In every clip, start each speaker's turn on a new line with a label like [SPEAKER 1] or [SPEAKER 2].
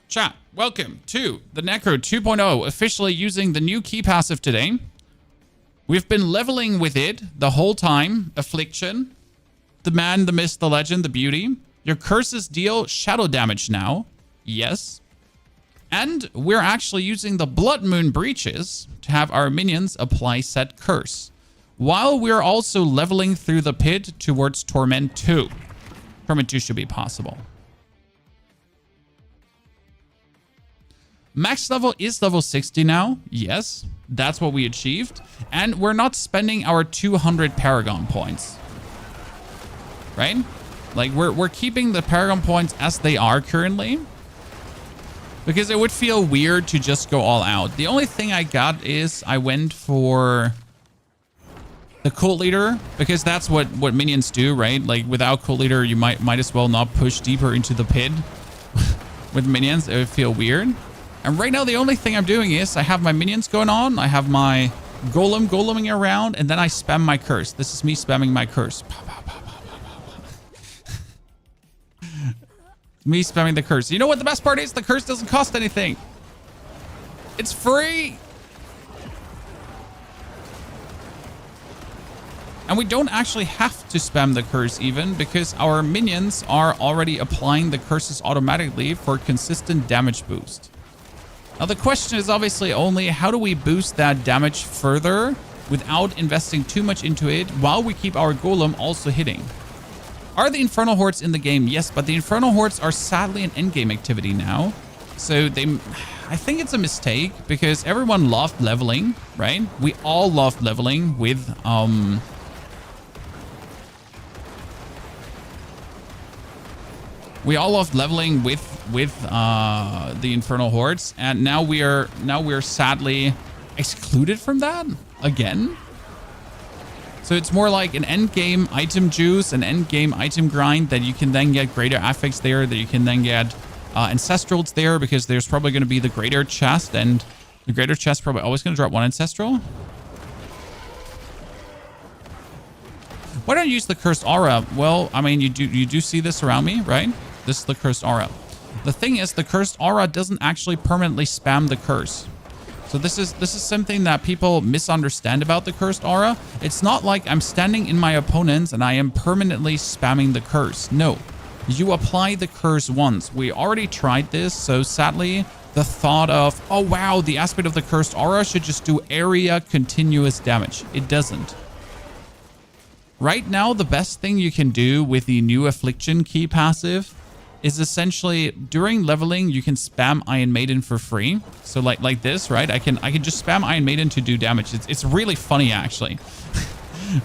[SPEAKER 1] Chat, welcome to the Necro 2.0, officially using the new key passive today. We've been leveling with it the whole time. Affliction, the man, the myth, the legend, the beauty. Your curses deal shadow damage now. Yes. And we're actually using the Blood Moon Breaches to have our minions apply said curse, while we're also leveling through the pit towards Torment 2. Torment 2 should be possible. Max level is level 60 now. Yes, that's what we achieved. And we're not spending our 200 Paragon points. Right? Like, we're keeping the Paragon points as they are currently, because it would feel weird to just go all out. The only thing I got is I went for the Cult Leader, because that's what minions do, right? Like, without Cult Leader, you might as well not push deeper into the pit. With minions, it would feel weird. And right now, the only thing I'm doing is I have my minions going on. I have my goleming around, and then I spam my curse. This is me spamming my curse. Me spamming the curse. You know what the best part is? The curse doesn't cost anything. It's free. And we don't actually have to spam the curse even, because our minions are already applying the curses automatically for consistent damage boost. Now the question is obviously only how do we boost that damage further without investing too much into it while we keep our golem also hitting. Are the Infernal Hordes in the game? Yes, but the Infernal Hordes are sadly an endgame activity now. So I think it's a mistake, because everyone loved leveling, right? We all loved leveling with the Infernal Hordes, and now we are sadly excluded from that again. So it's more like an end game item juice, an end game item grind that you can then get greater affix there, that you can then get ancestrals there, because there's probably going to be the greater chest, and the greater chest probably always going to drop one ancestral. Why don't you use the cursed aura? Well, I mean, you do see this around me, right? This is the cursed aura. The thing is, the cursed aura doesn't actually permanently spam the curse. So this is something that people misunderstand about the cursed aura. It's not like I'm standing in my opponents and I am permanently spamming the curse. No, you apply the curse once. We already tried this, so sadly, the thought of, oh wow, the aspect of the cursed aura should just do area continuous damage. It doesn't. Right now, the best thing you can do with the new Affliction key passive is essentially during leveling, you can spam Iron Maiden for free. So like this, right? I can just spam Iron Maiden to do damage. It's really funny, actually.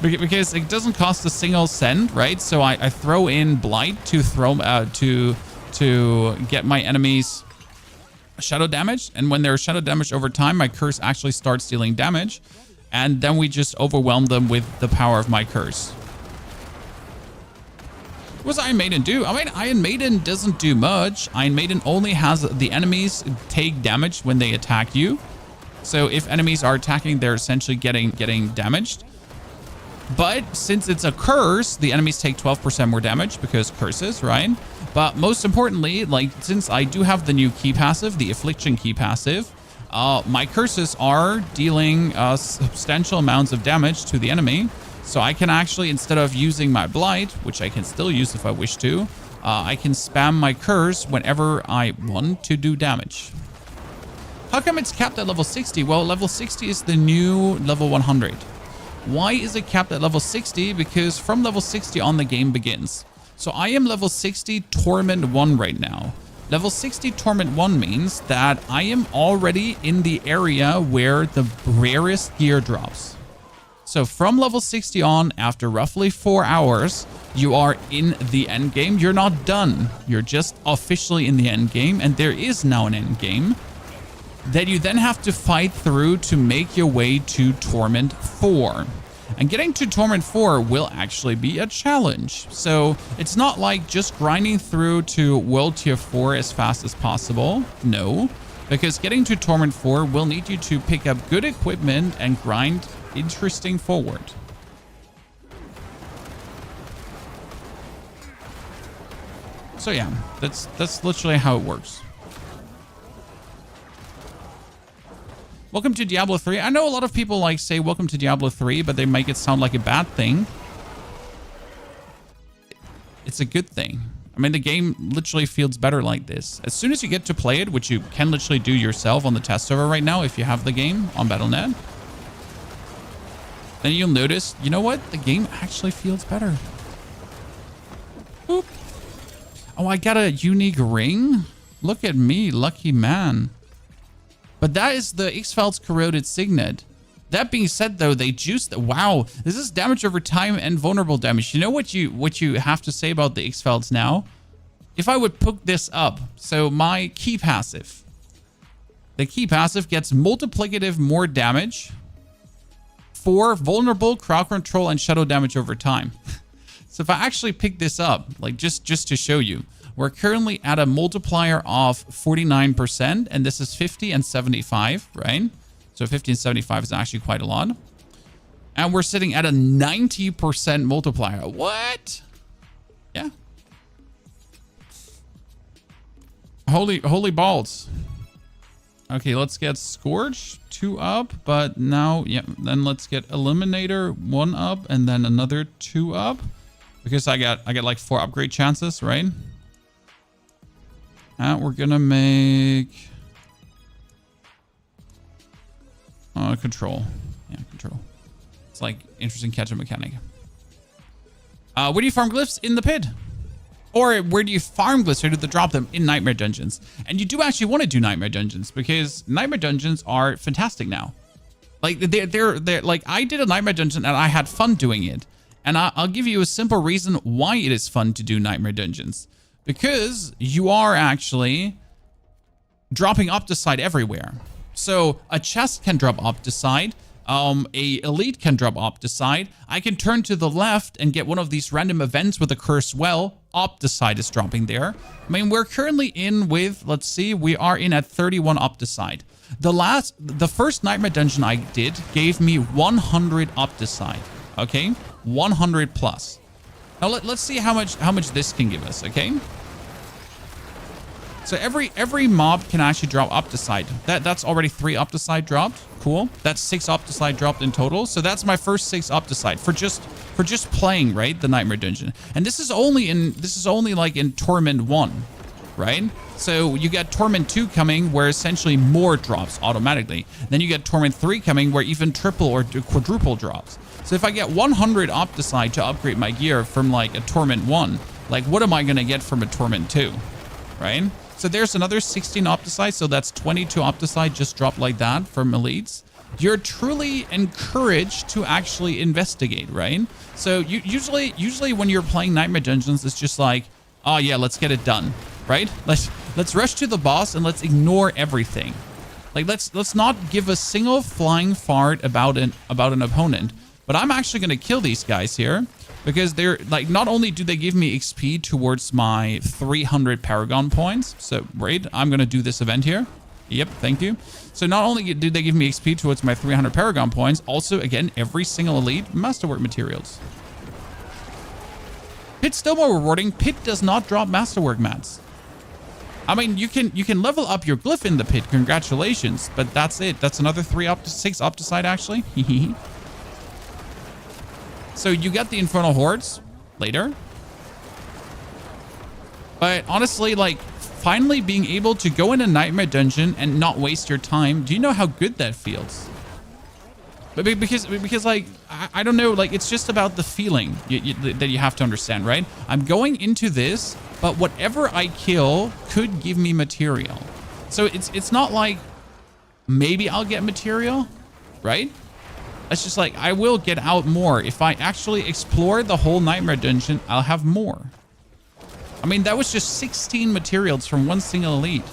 [SPEAKER 1] Because it doesn't cost a single cent, right? So I throw in Blight to get my enemies shadow damage. And when they're shadow damage over time, my curse actually starts dealing damage. And then we just overwhelm them with the power of my curse. What does Iron Maiden do? I mean, Iron Maiden doesn't do much. Iron Maiden only has the enemies take damage when they attack you. So if enemies are attacking, they're essentially getting damaged. But since it's a curse, the enemies take 12% more damage because curses, right? But most importantly, like, since I do have the new key passive, the Affliction key passive, my curses are dealing substantial amounts of damage to the enemy. So I can actually, instead of using my Blight, which I can still use if I wish to, I can spam my curse whenever I want to do damage. How come it's capped at level 60? Well, level 60 is the new level 100. Why is it capped at level 60? Because from level 60 on, the game begins. So I am level 60 Torment 1 right now. Level 60 Torment 1 means that I am already in the area where the rarest gear drops. So from level 60 on, after roughly 4 hours, you are in the end game. You're not done. You're just officially in the end game, and there is now an end game that you then have to fight through to make your way to Torment 4. And getting to Torment 4 will actually be a challenge. So it's not like just grinding through to World Tier 4 as fast as possible. No, because getting to Torment 4 will need you to pick up good equipment and grind interesting forward. So yeah, that's literally how it works. Welcome to Diablo 3. I know a lot of people like say welcome to Diablo 3, but they make it sound like a bad thing. It's a good thing. I mean, the game literally feels better like this. As soon as you get to play it, which you can literally do yourself on the test server right now if you have the game on Battle.net, then you'll notice, you know what? The game actually feels better. Boop. Oh, I got a unique ring? Look at me, lucky man. But that is the X-Files Corroded Signet. That being said, though, they juiced... Wow, this is damage over time and vulnerable damage. You know what you have to say about the X-Files now? If I would put this up, so my key passive. The key passive gets multiplicative more damage for vulnerable, crowd control, and shadow damage over time. So if I actually pick this up, like just to show you, we're currently at a multiplier of 49%, and this is 50 and 75, right? So 50 and 75 is actually quite a lot. And we're sitting at a 90% multiplier. What? Yeah. Holy balls. Okay, let's get Scourge 2 up, but now, yeah, then let's get Eliminator 1 up, and then another 2 up. Because I get like 4 upgrade chances, right? And we're gonna make control. Yeah, control. It's like interesting catch-up mechanic. Where do you farm glyphs? In the pit. Or where do you farm glyphs, or do they drop them in nightmare dungeons? And you do actually want to do nightmare dungeons, because nightmare dungeons are fantastic now. Like they're like, I did a nightmare dungeon and I had fun doing it. And I'll give you a simple reason why it is fun to do nightmare dungeons. Because you are actually dropping Opticide everywhere. So a chest can drop Opticide. A elite can drop Opticide. I can turn to the left and get one of these random events with a cursed well. Opticide is dropping there. I mean, we're currently in with, let's see, we are in at 31 Opticide. The first nightmare dungeon I did gave me 100 Opticide. Okay, 100 plus. Now let's see how much this can give us. Okay. So every mob can actually drop Opticide. That's already 3 Opticide dropped. Cool. That's 6 Opticide dropped in total. So that's my first 6 Opticide for just playing, right, the Nightmare Dungeon. And this is only like in Torment 1, right? So you get Torment 2 coming, where essentially more drops automatically. Then you get Torment 3 coming, where even triple or quadruple drops. So if I get 100 Opticide to upgrade my gear from like a Torment 1, like what am I gonna get from a Torment 2, right? So there's another 16 Opticide, so that's 22 Opticide just dropped like that from elites. You're truly encouraged to actually investigate, right? So usually when you're playing Nightmare Dungeons, it's just like, oh yeah, let's get it done, right? Let's rush to the boss and let's ignore everything. Like let's not give a single flying fart about an opponent. But I'm actually gonna kill these guys here, because they're like, not only do they give me XP towards my 300 Paragon points, so right, I'm gonna do this event here. Yep, thank you. So not only do they give me XP towards my 300 Paragon points, also again every single elite masterwork materials. Pit's still more rewarding. Pit does not drop masterwork mats. I mean, you can level up your glyph in the pit. Congratulations, but that's it. That's another 6 Opticide actually. So you get the Infernal Hordes later. But honestly, like, finally being able to go in a Nightmare Dungeon and not waste your time, do you know how good that feels? But because like, I don't know, like, it's just about the feeling that you have to understand, right? I'm going into this, but whatever I kill could give me material. So it's not like maybe I'll get material, right? It's just like, I will get out more. If I actually explore the whole Nightmare Dungeon, I'll have more. I mean, that was just 16 materials from one single elite.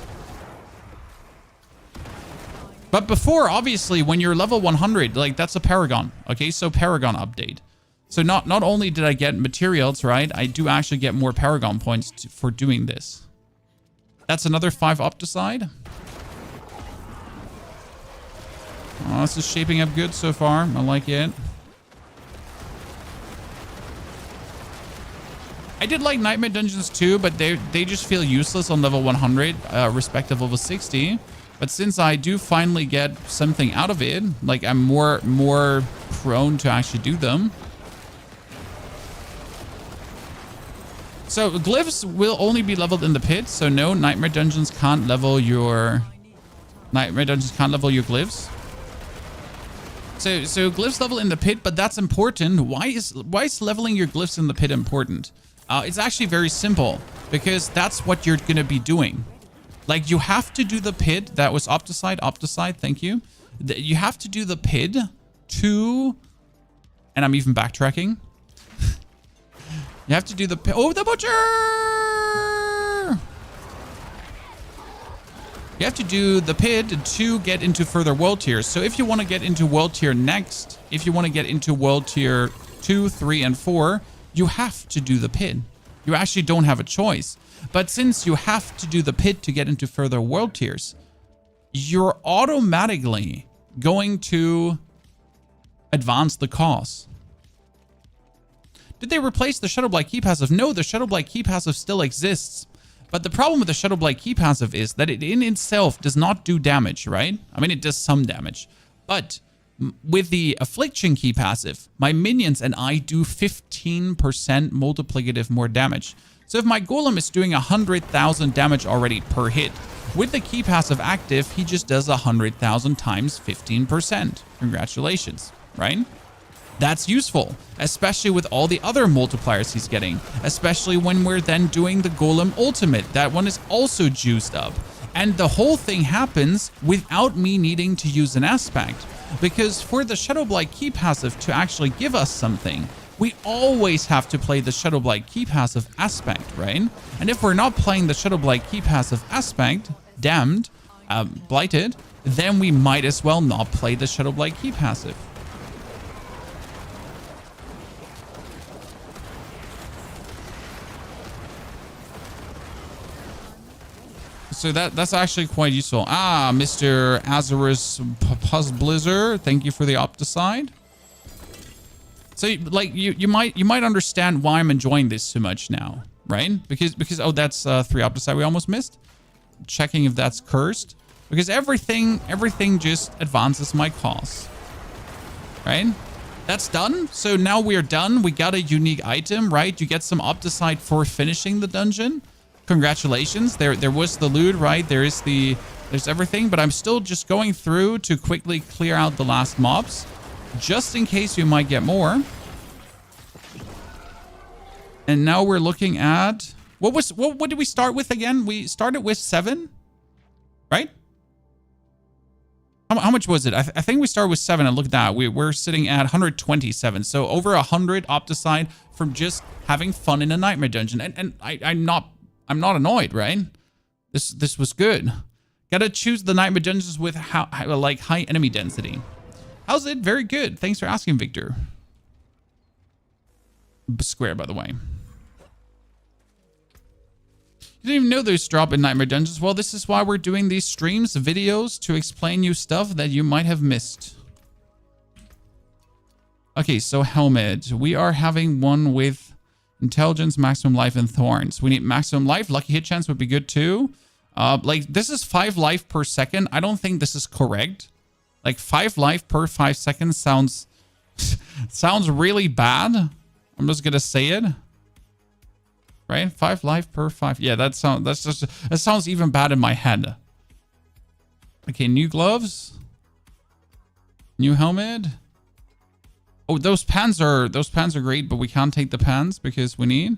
[SPEAKER 1] But before, obviously, when you're level 100, like, that's a Paragon. Okay, so Paragon update. So not only did I get materials, right, I do actually get more Paragon points for doing this. That's another 5 Opticide. Oh, this is shaping up good so far. I like it. I did like Nightmare Dungeons too, but they just feel useless on level 100, respective level 60. But since I do finally get something out of it, like I'm more prone to actually do them. So glyphs will only be leveled in the pit. So no, nightmare dungeons can't level your glyphs. So glyphs level in the pit, but that's important. Why is leveling your glyphs in the pit important? It's actually very simple, because that's what you're gonna be doing. Like, you have to do the pit. That was Opticide, thank you. You have to do the pit to, and I'm even backtracking. You have to do the pit. Oh, the butcher! You have to do the pit to get into further world tiers. So if you want to get into world tier next, if you want to get into world tier 2, 3, and 4, you have to do the pit. You actually don't have a choice. But since you have to do the pit to get into further world tiers, you're automatically going to advance the cause. Did they replace the Shadowblight key passive? No, the Shadowblight key passive still exists. But the problem with the Shadowblight key passive is that it in itself does not do damage, right? I mean, it does some damage. But with the Affliction key passive, my minions and I do 15% multiplicative more damage. So if my Golem is doing 100,000 damage already per hit, with the key passive active, he just does 100,000 times 15%. Congratulations, right? That's useful, especially with all the other multipliers he's getting, especially when we're then doing the Golem ultimate. That one is also juiced up. And the whole thing happens without me needing to use an aspect, because for the Shadowblight key passive to actually give us something, we always have to play the Shadowblight key passive aspect, right? And if we're not playing the Shadowblight key passive aspect, damned, blighted, then we might as well not play the Shadowblight key passive. So that's actually quite useful. Ah, Mr. Azarus Puzzblizzard, thank you for the Opticide. So like you might understand why I'm enjoying this so much now, right? Because oh, that's 3 Opticide we almost missed. Checking if that's cursed, because everything just advances my cause, right? That's done. So now we're done. We got a unique item, right? You get some Opticide for finishing the dungeon. Congratulations. There was the loot, right? There's everything, but I'm still just going through to quickly clear out the last mobs, just in case we might get more. And now we're looking at what did we start with again? We started with 7, right? How much was it? I think we started with 7, and look at that. We're sitting at 127. So over 100 Opticide from just having fun in a nightmare dungeon. And I'm not annoyed, right? This was good. Gotta choose the nightmare dungeons with high enemy density. How's it? Very good. Thanks for asking, Victor. Square, by the way. You didn't even know there's drop in nightmare dungeons. Well, this is why we're doing these streams, videos, to explain you stuff that you might have missed. Okay, so helmet. We are having one with intelligence, maximum life, and thorns. We need maximum life. Lucky hit chance would be good too. Like, this is 5 life per second. I don't think this is correct. Like, 5 life per 5 seconds sounds sounds really bad. I'm just gonna say it. Right? 5 life per 5. Yeah, that sounds even bad in my head. Okay, new gloves. New helmet. Oh, those pants are great, but we can't take the pants because we need.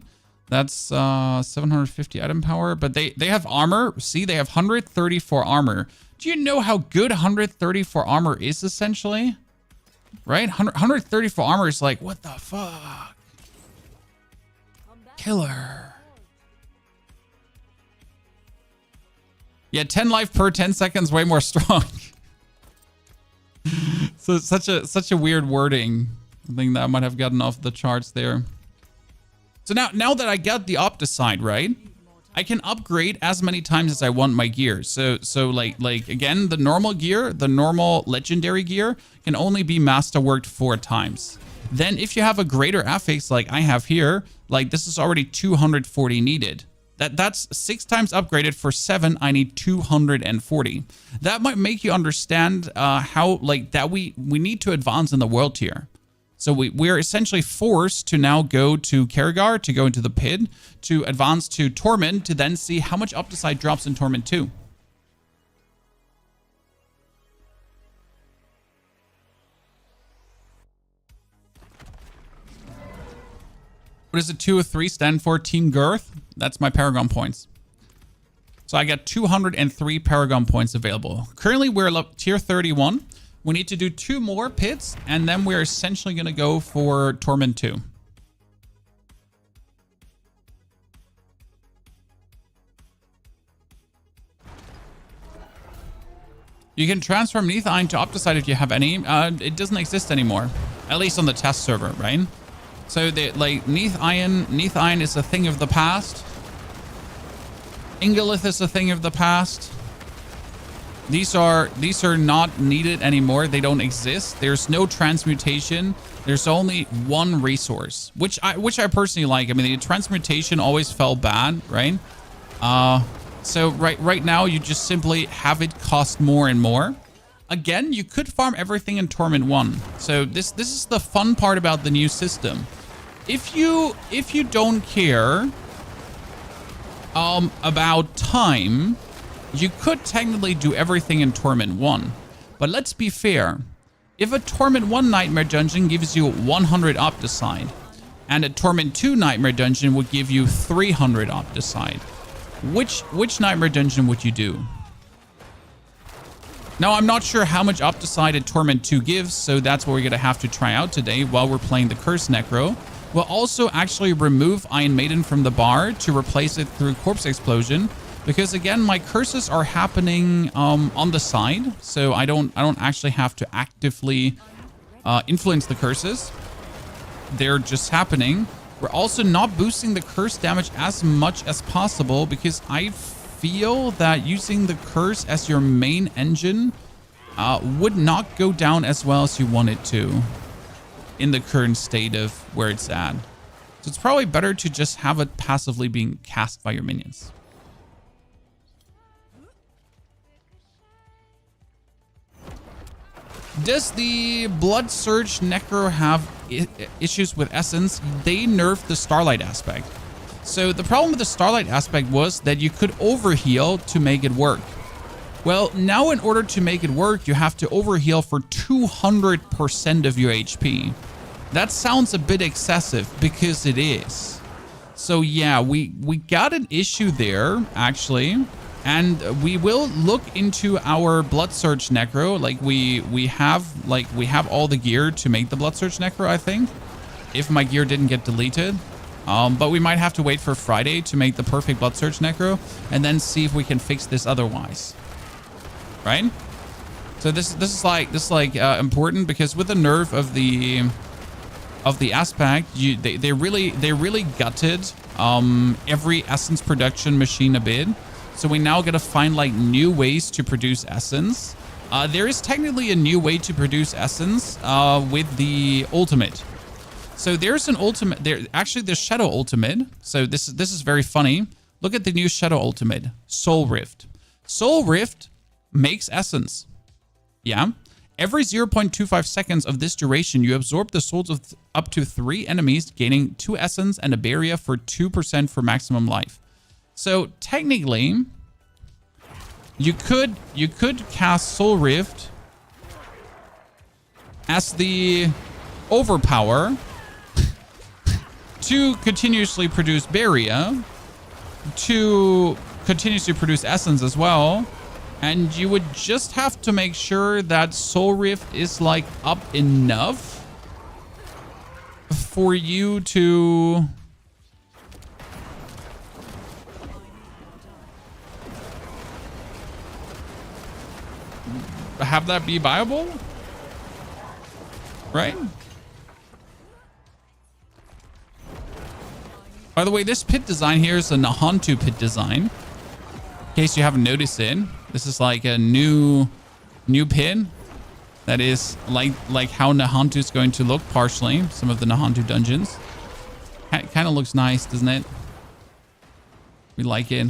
[SPEAKER 1] That's 750 item power, but they have armor. See, they have 134 armor. Do you know how good 134 armor is essentially? Right? 134 armor is like, what the fuck? Killer. Yeah, 10 life per 10 seconds, way more strong. So it's such a weird wording. I think that might have gotten off the charts there. So now that I got the Opticide, right, I can upgrade as many times as I want my gear. So like again, the normal gear, the normal legendary gear can only be masterworked 4 times. Then if you have a greater affix like I have here, like this is already 240 needed. That's 6 times upgraded. For 7, I need 240. That might make you understand how like that we need to advance in the world tier. So we're essentially forced to now go to Karagar, to go into the pit, to advance to Torment, to then see how much Opticide drops in Torment 2. What does the 2 or 3 stand for? Team Girth? That's my Paragon points. So I got 203 Paragon points available. Currently, we're tier 31. We need to do 2 more pits, and then we're essentially going to go for Torment 2. You can transform Neath Iron to Opticide if you have any. It doesn't exist anymore, at least on the test server, right? So like Neath Iron is a thing of the past. Ingolith is a thing of the past. These are not needed anymore. They don't exist. There's no transmutation. There's only one resource, which I personally like. I mean, the transmutation always felt bad, right? So right now you just simply have it cost more and more. Again, you could farm everything in Torment 1. So this is the fun part about the new system. If you don't care about time, you could technically do everything in Torment 1. But let's be fair. If a Torment 1 Nightmare Dungeon gives you 100 Opticide, and a Torment 2 Nightmare Dungeon would give you 300 Opticide, which Nightmare Dungeon would you do? Now, I'm not sure how much Opticide a Torment 2 gives, so that's what we're going to have to try out today while we're playing the Cursed Necro. We'll also actually remove Iron Maiden from the bar to replace it through Corpse Explosion, because again, my curses are happening on the side, so I don't actually have to actively influence the curses. They're just happening. We're also not boosting the curse damage as much as possible, because I feel that using the curse as your main engine would not go down as well as you want it to in the current state of where it's at. So it's probably better to just have it passively being cast by your minions. Does the Blood Surge Necro have issues with Essence? They nerfed the Starlight aspect. So the problem with the Starlight aspect was that you could overheal to make it work. Well, now in order to make it work, you have to overheal for 200% of your HP. That sounds a bit excessive, because it is. So yeah, we got an issue there, actually. And we will look into our Blood Surge Necro. Like we have all the gear to make the Blood Surge Necro, I think, if my gear didn't get deleted. But we might have to wait for Friday to make the perfect Blood Surge Necro, and then see if we can fix this otherwise. Right? So this is important, because with the nerf of the aspect, they really gutted every essence production machine a bit. So we now gotta find like new ways to produce essence. There is technically a new way to produce essence with the ultimate. So there's an ultimate there. Actually, the Shadow ultimate. So this is very funny. Look at the new Shadow ultimate, Soul Rift. Soul Rift makes essence. Yeah. Every 0.25 seconds of this duration, you absorb the souls of up to 3 enemies, gaining 2 essence and a barrier for 2% for maximum life. So technically, you could cast Soul Rift as the overpower to continuously produce barrier, to continuously produce essence as well. And you would just have to make sure that Soul Rift is like up enough for you to have that be viable, right? By the way, this pit design here is a Nahantu pit design. In case you haven't noticed it, this is like a new pit that is like how Nahantu is going to look partially. Some of the Nahantu dungeons. Kind of looks nice, doesn't it? We like it.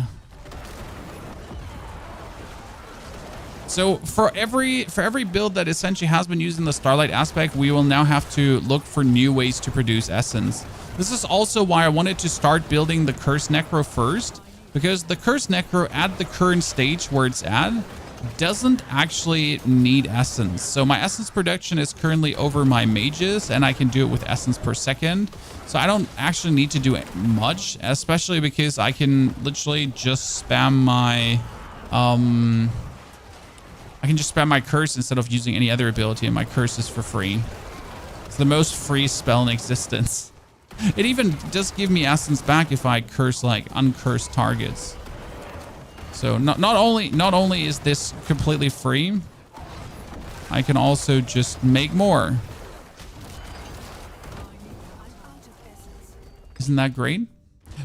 [SPEAKER 1] So for every build that essentially has been using the Starlight aspect, we will now have to look for new ways to produce essence. This is also why I wanted to start building the Cursed Necro first, because the Cursed Necro at the current stage where it's at doesn't actually need essence. So my essence production is currently over my mages, and I can do it with essence per second. So I don't actually need to do much, especially because I can literally just spam my I can just spam my curse instead of using any other ability, and my curse is for free. It's the most free spell in existence. It even does give me essence back if I curse like uncursed targets. So not only is this completely free, I can also just make more. Isn't that great?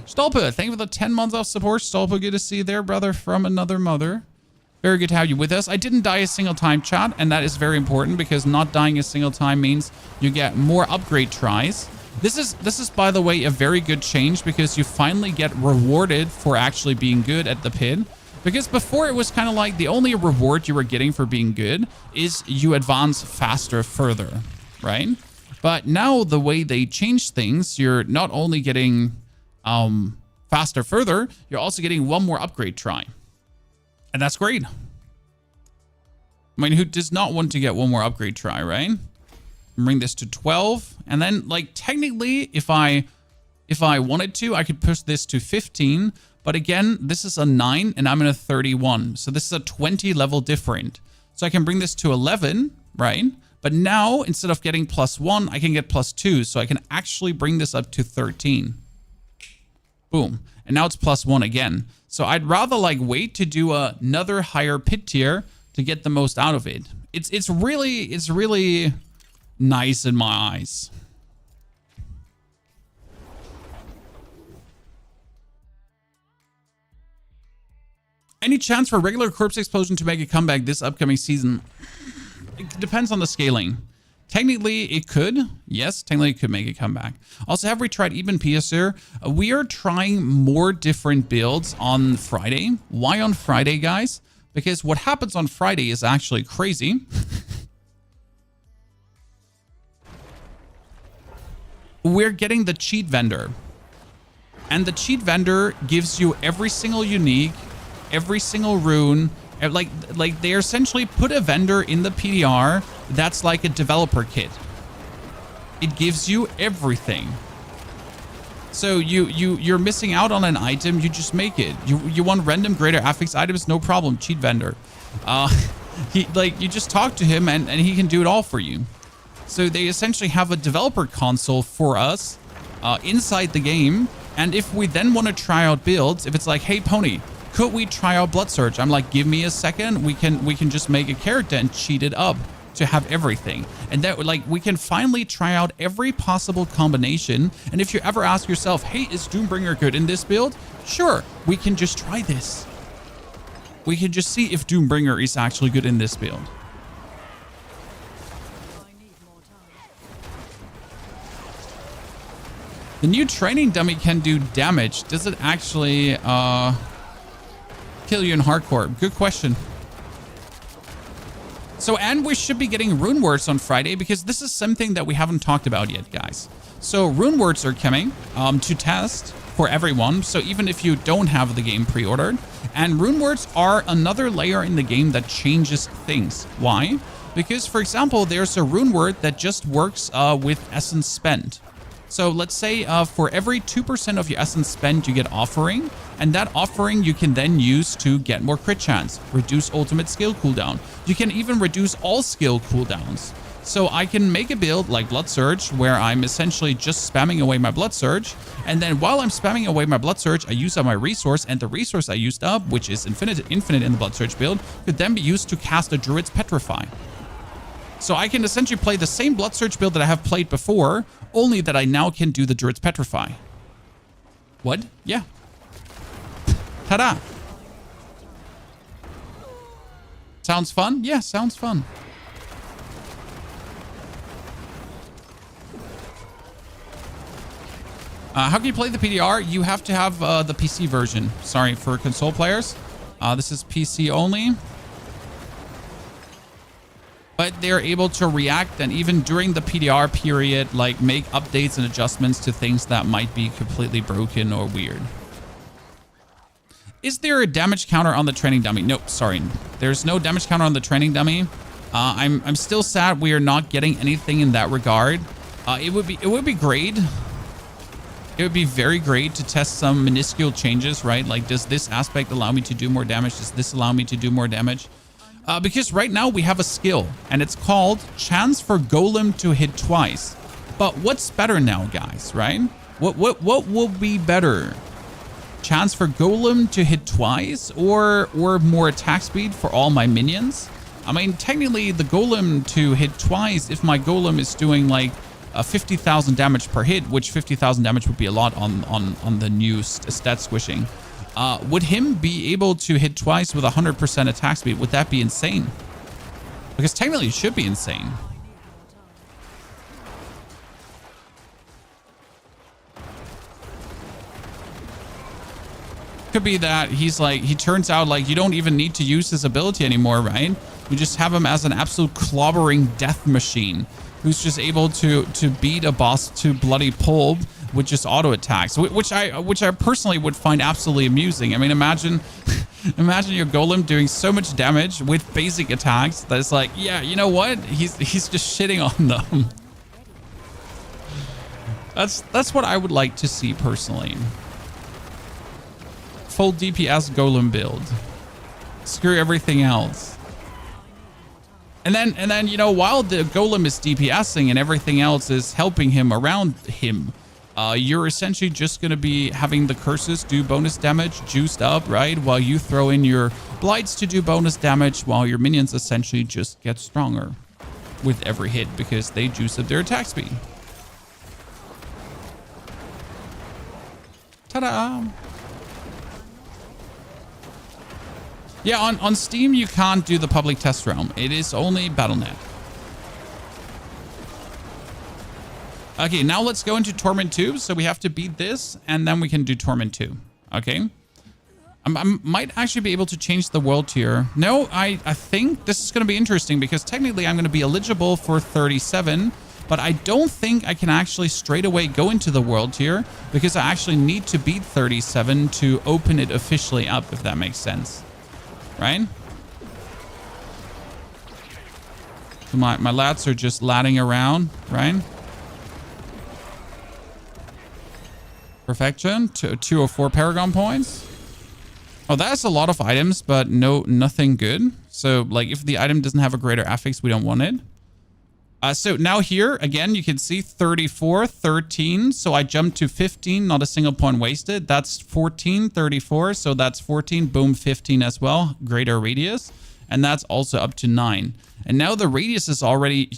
[SPEAKER 1] Stolpa, thank you for the 10 months of support. Stolpa, good to see you there, brother from another mother. Very good to have you with us. I didn't die a single time, chat, and that is very important because not dying a single time means you get more upgrade tries. This is, by the way, a very good change because you finally get rewarded for actually being good at the pit. Because before it was kind of like the only reward you were getting for being good is you advance faster further, right? But now the way they change things, you're not only getting faster further, you're also getting one more upgrade try. And that's great. I mean, who does not want to get one more upgrade try, right? Bring this to 12. And then, like, technically, if I wanted to, I could push this to 15. But again, this is a 9 and I'm in a 31. So this is a 20 level different. So I can bring this to 11, right? But now, instead of getting +1, I can get +2. So I can actually bring this up to 13. Boom. And now it's +1 again. So I'd rather like wait to do another higher pit tier to get the most out of it. It's really nice in my eyes. Any chance for regular corpse explosion to make a comeback this upcoming season? It depends on the scaling. Technically, it could. Yes, technically it could make a comeback. Also, have we tried even PSR? We are trying more different builds on Friday. Why on Friday, guys? Because what happens on Friday is actually crazy. We're getting the cheat vendor. And the cheat vendor gives you every single unique, every single rune. Like they essentially put a vendor in the PTR that's like a developer kit. It gives you everything. So you're missing out on an item, you just make it. You want random greater affix items, no problem, cheat vendor. You just talk to him and he can do it all for you. So they essentially have a developer console for us inside the game. And if we then want to try out builds, if it's like, hey Pony, could we try out Blood Surge? I'm like, give me a second. We can just make a character and cheat it up to have everything. And that, like, we can finally try out every possible combination. And if you ever ask yourself, hey, is Doombringer good in this build? Sure, we can just try this. We can just see if Doombringer is actually good in this build. The new training dummy can do damage. Does it actually kill you in hardcore? Good question. So, and we should be getting rune words on Friday because this is something that we haven't talked about yet, guys. So rune words are coming to test for everyone. So even if you don't have the game pre-ordered, and rune words are another layer in the game that changes things. Why? Because, for example, there's a rune word that just works with essence spent. So let's say for every 2% of your essence spent, you get offering. And that offering you can then use to get more crit chance, reduce ultimate skill cooldown. You can even reduce all skill cooldowns. So I can make a build like Blood Surge where I'm essentially just spamming away my Blood Surge. And then while I'm spamming away my Blood Surge, I use up my resource. And the resource I used up, which is infinite in the Blood Surge build, could then be used to cast a Druid's Petrify. So I can essentially play the same Blood Surge build that I have played before, only that I now can do the Druid's Petrify. What? Yeah. Ta-da! Sounds fun? Yeah, sounds fun. How can you play the PTR? You have to have the PC version. Sorry, for console players. This is PC only. But they're able to react, and even during the PTR period, like make updates and adjustments to things that might be completely broken or weird. Is there a damage counter on the training dummy? Nope, sorry. There's no damage counter on the training dummy. I'm still sad we are not getting anything in that regard. It would be great. It would be very great to test some minuscule changes, right? Like, does this aspect allow me to do more damage? Does this allow me to do more damage? Because right now we have a skill, and it's called Chance for Golem to hit twice. But what's better now, guys, right? What will be better? Chance for Golem to hit twice, or more attack speed for all my minions? I mean, technically the Golem to hit twice, if my Golem is doing like 50,000 damage per hit, which 50,000 damage would be a lot on the new stat squishing. Would him be able to hit twice with 100% attack speed? Would that be insane? Because technically it should be insane. Could be that he's like, he turns out like you don't even need to use his ability anymore, right? You just have him as an absolute clobbering death machine who's just able to beat a boss to bloody pulp with just auto attacks, which I personally would find absolutely amusing. I mean, imagine your Golem doing so much damage with basic attacks that it's like, yeah, you know what? He's just shitting on them. That's what I would like to see personally. Full DPS Golem build. Screw everything else. And then, you know, while the Golem is DPSing and everything else is helping him around him, you're essentially just going to be having the curses do bonus damage juiced up, right? While you throw in your blights to do bonus damage, while your minions essentially just get stronger with every hit because they juice up their attack speed. Ta-da! Yeah, on Steam, you can't do the public test realm. It is only Battle.net. Okay, now let's go into Torment 2. So we have to beat this, and then we can do Torment 2. Okay? I might actually be able to change the world tier. No, I think this is going to be interesting because technically I'm going to be eligible for 37, but I don't think I can actually straight away go into the world tier because I actually need to beat 37 to open it officially up, if that makes sense. Right? So my lads are just ladding around, right? Perfection. 204 Paragon points. Oh, that's a lot of items, but nothing good. So, like, if the item doesn't have a greater affix, we don't want it. So now here, again, you can see 34, 13. So I jumped to 15, not a single point wasted. That's 14, 34. So that's 14, boom, 15 as well. Greater radius. And that's also up to 9. And now the radius is already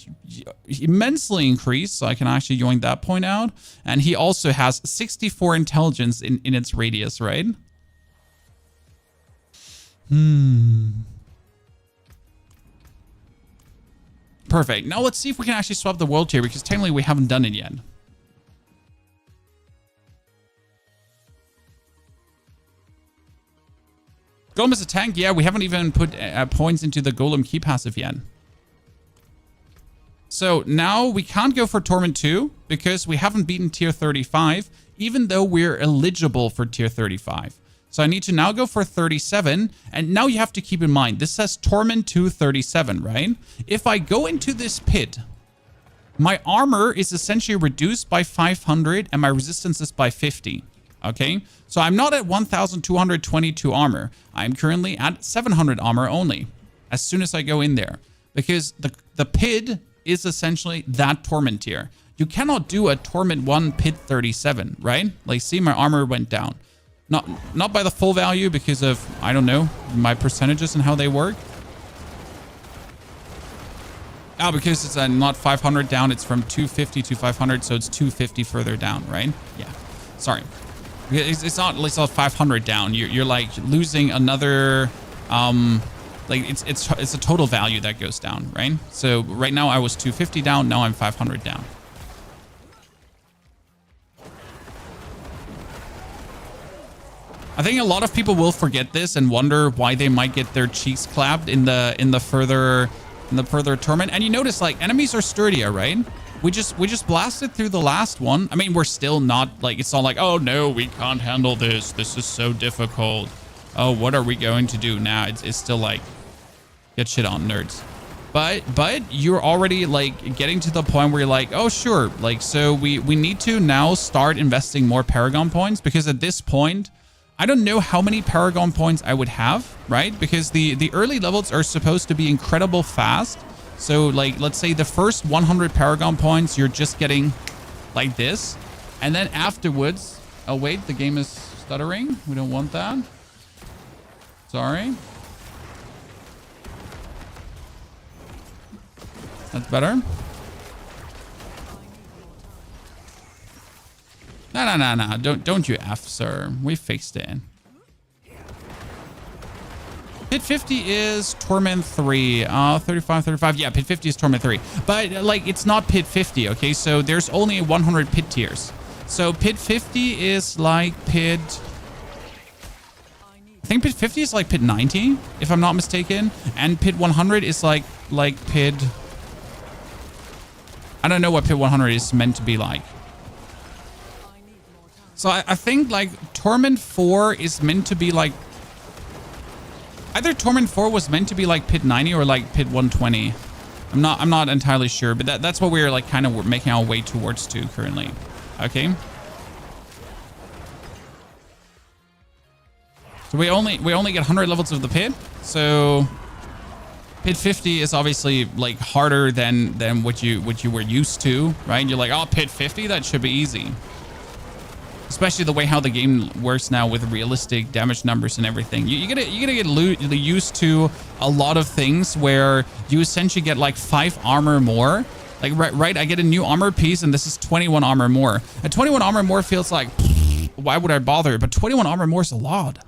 [SPEAKER 1] immensely increased. So I can actually join that point out. And he also has 64 intelligence in its radius, right? Perfect. Now let's see if we can actually swap the world tier because technically we haven't done it yet. Golem is a tank. Yeah, we haven't even put points into the Golem key passive yet. So now we can't go for Torment 2 because we haven't beaten tier 35, even though we're eligible for tier 35. So I need to now go for 37. And now you have to keep in mind, this says Torment 2 37, right? If I go into this pit, my armor is essentially reduced by 500 and my resistance is by 50. Okay, so I'm not at 1,222 armor. I'm currently at 700 armor only as soon as I go in there. Because the pit is essentially that Torment tier. You cannot do a Torment 1 pit 37, right? Like, see, my armor went down. Not by the full value because of, I don't know, my percentages and how they work. Oh, because it's not 500 down, it's from 250 to 500, so it's 250 further down, right? Yeah, sorry. It's not 500 down. You're like losing another, like it's a total value that goes down, right? So right now I was 250 down, now I'm 500 down. I think a lot of people will forget this and wonder why they might get their cheeks clapped in the further torment. And you notice like enemies are sturdier, right? We just blasted through the last one. I mean, we're still not like, it's not like, oh no, we can't handle this. This is so difficult. Oh, what are we going to do now? It's still like, get shit on, nerds. But you're already like getting to the point where you're like, oh sure, like, so we need to now start investing more Paragon points, because at this point, I don't know how many Paragon points I would have, right? Because the early levels are supposed to be incredible fast. So like, let's say the first 100 Paragon points, you're just getting like this. And then afterwards, oh wait, the game is stuttering. We don't want that. Sorry. That's better. No. Don't you F, sir. We fixed it. Pit 50 is Torment 3. 35. Yeah, Pit 50 is Torment 3. But, like, it's not Pit 50, okay? So there's only 100 Pit tiers. So Pit 50 is like Pit... I think Pit 50 is like Pit 90, if I'm not mistaken. And Pit 100 is like Pit... I don't know what Pit 100 is meant to be like. So I think like Torment 4 is meant to be like... Either Torment 4 was meant to be like Pit 90 or like Pit 120. I'm not entirely sure, but that's what we're like kind of making our way towards to currently. Okay. So we only get 100 levels of the pit. So Pit 50 is obviously like harder than what you were used to, right? You're like, oh, Pit 50, that should be easy. Especially the way how the game works now with realistic damage numbers and everything. You gotta get used to a lot of things where you essentially get like 5 armor more. Like, right, I get a new armor piece and this is 21 armor more. And 21 armor more feels like, why would I bother? But 21 armor more is a lot.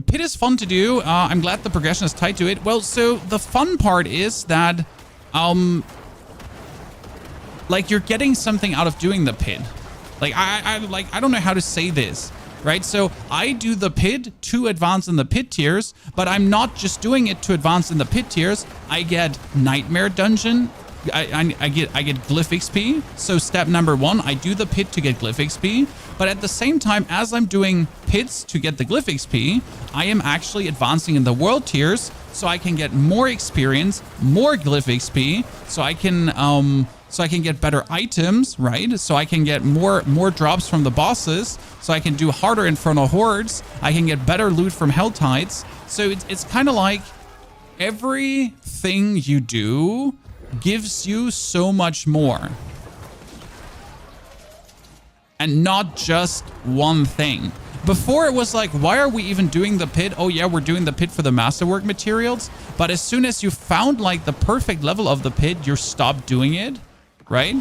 [SPEAKER 1] Pit is fun to do. I'm glad the progression is tied to it. Well, so the fun part is that, like, you're getting something out of doing the pit. Like, I don't know how to say this, right? So I do the pit to advance in the pit tiers, but I'm not just doing it to advance in the pit tiers. I get Nightmare Dungeon. I get Glyph XP. So step number 1, I do the pit to get Glyph XP. But at the same time, as I'm doing pits to get the Glyph XP, I am actually advancing in the world tiers, so I can get more experience, more Glyph XP, so I can get better items, right? So I can get more drops from the bosses, so I can do harder Infernal Hordes. I can get better loot from Hell Tides. So it's kind of like everything you do gives you so much more. And not just one thing. Before it was like, why are we even doing the pit? Oh yeah, we're doing the pit for the masterwork materials. But as soon as you found like the perfect level of the pit, you stopped doing it, right?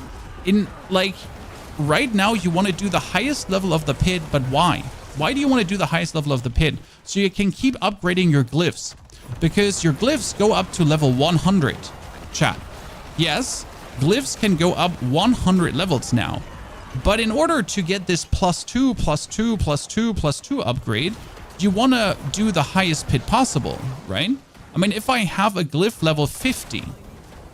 [SPEAKER 1] In like, right now you want to do the highest level of the pit, but why? Why do you want to do the highest level of the pit? So you can keep upgrading your glyphs. Because your glyphs go up to level 100, chat. Yes, glyphs can go up 100 levels now. But in order to get this +2, +2, +2, +2 upgrade, you want to do the highest pit possible, right? I mean, if I have a glyph level 50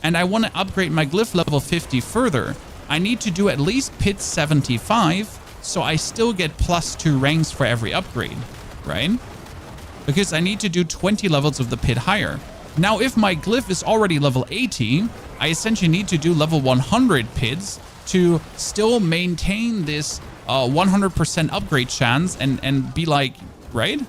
[SPEAKER 1] and I want to upgrade my glyph level 50 further, I need to do at least pit 75, so I still get +2 ranks for every upgrade, right? Because I need to do 20 levels of the pit higher. Now, if my glyph is already level 80, I essentially need to do level 100 pits to still maintain this 100% upgrade chance and be like, right?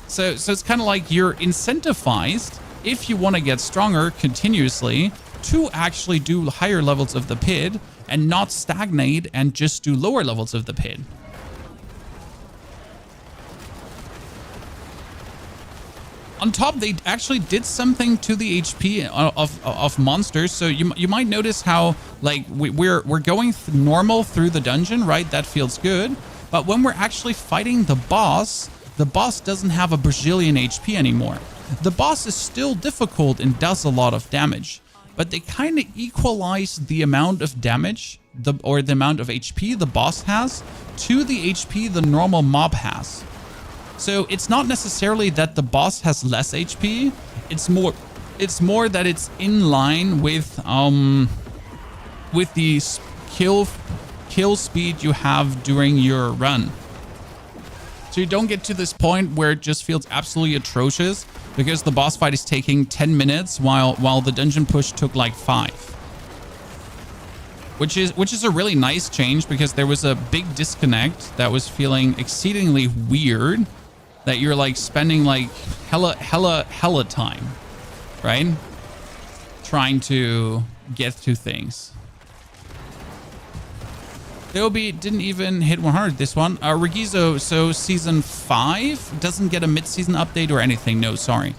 [SPEAKER 1] So it's kind of like you're incentivized, if you want to get stronger continuously, to actually do higher levels of the pit and not stagnate and just do lower levels of the pit. On top, they actually did something to the HP of monsters. So you might notice how like we're going normal through the dungeon, right? That feels good. But when we're actually fighting the boss doesn't have a Brazilian HP anymore. The boss is still difficult and does a lot of damage, but they kind of equalize the amount of damage the amount of HP the boss has to the HP the normal mob has. So it's not necessarily that the boss has less HP. It's more that it's in line with the kill speed you have during your run. So you don't get to this point where it just feels absolutely atrocious because the boss fight is taking 10 minutes while the dungeon push took like 5. Which is a really nice change because there was a big disconnect that was feeling exceedingly weird, that you're like spending like hella time, right? Trying to get to things. Theobi didn't even hit 100 this one. Regizo, so season 5 doesn't get a mid-season update or anything. No, sorry.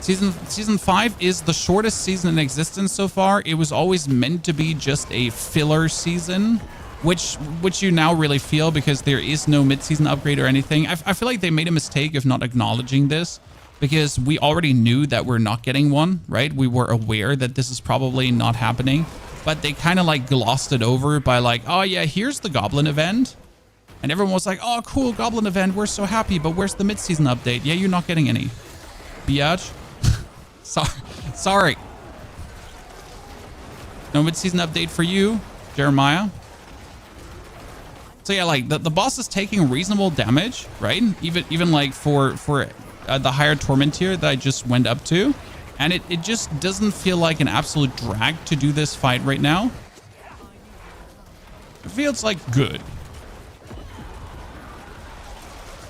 [SPEAKER 1] Season 5 is the shortest season in existence so far. It was always meant to be just a filler season, which you now really feel because there is no mid-season upgrade or anything. I feel like they made a mistake of not acknowledging this because we already knew that we're not getting one, right? We were aware that this is probably not happening, but they kind of like glossed it over by like, oh yeah, here's the Goblin event. And everyone was like, oh, cool, Goblin event. We're so happy, but where's the mid-season update? Yeah, you're not getting any. Biatch. Sorry. No mid-season update for you, Jeremiah. So yeah, like the boss is taking reasonable damage, right? Even like for the higher Torment tier that I just went up to. And it just doesn't feel like an absolute drag to do this fight right now. It feels like good.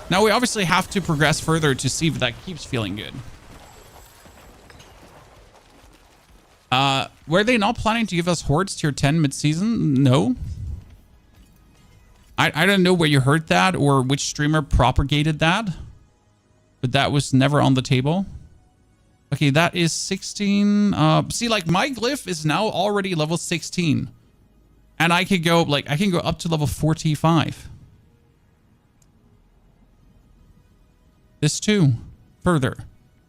[SPEAKER 1] Now we obviously have to progress further to see if that keeps feeling good. Were they not planning to give us Hordes tier 10 mid-season? No. I don't know where you heard that or which streamer propagated that. But that was never on the table. Okay, that is 16. See, like my Glyph is now already level 16. And I could go, like, I can go up to level 45. This too. Further.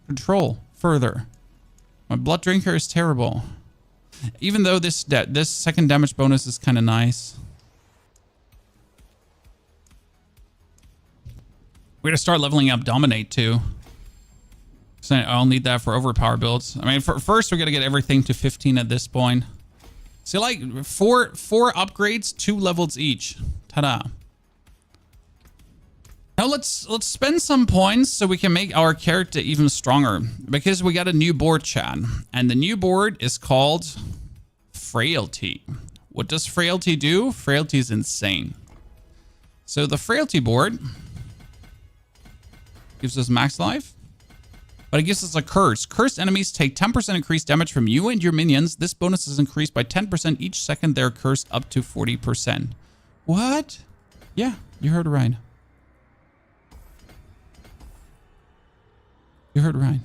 [SPEAKER 1] Control. Further. My Blood Drinker is terrible. Even though this second damage bonus is kind of nice. We're going to start leveling up Dominate too. So I'll need that for overpower builds. I mean, first we're going to get everything to 15 at this point. So like four upgrades, 2 levels each. Ta-da. Now let's spend some points so we can make our character even stronger. Because we got a new board, chat. And the new board is called Frailty. What does Frailty do? Frailty is insane. So the Frailty board gives us max life. But it gives us a curse. Cursed enemies take 10% increased damage from you and your minions. This bonus is increased by 10% each second they're cursed up to 40%. What? Yeah, you heard it right. You heard it right.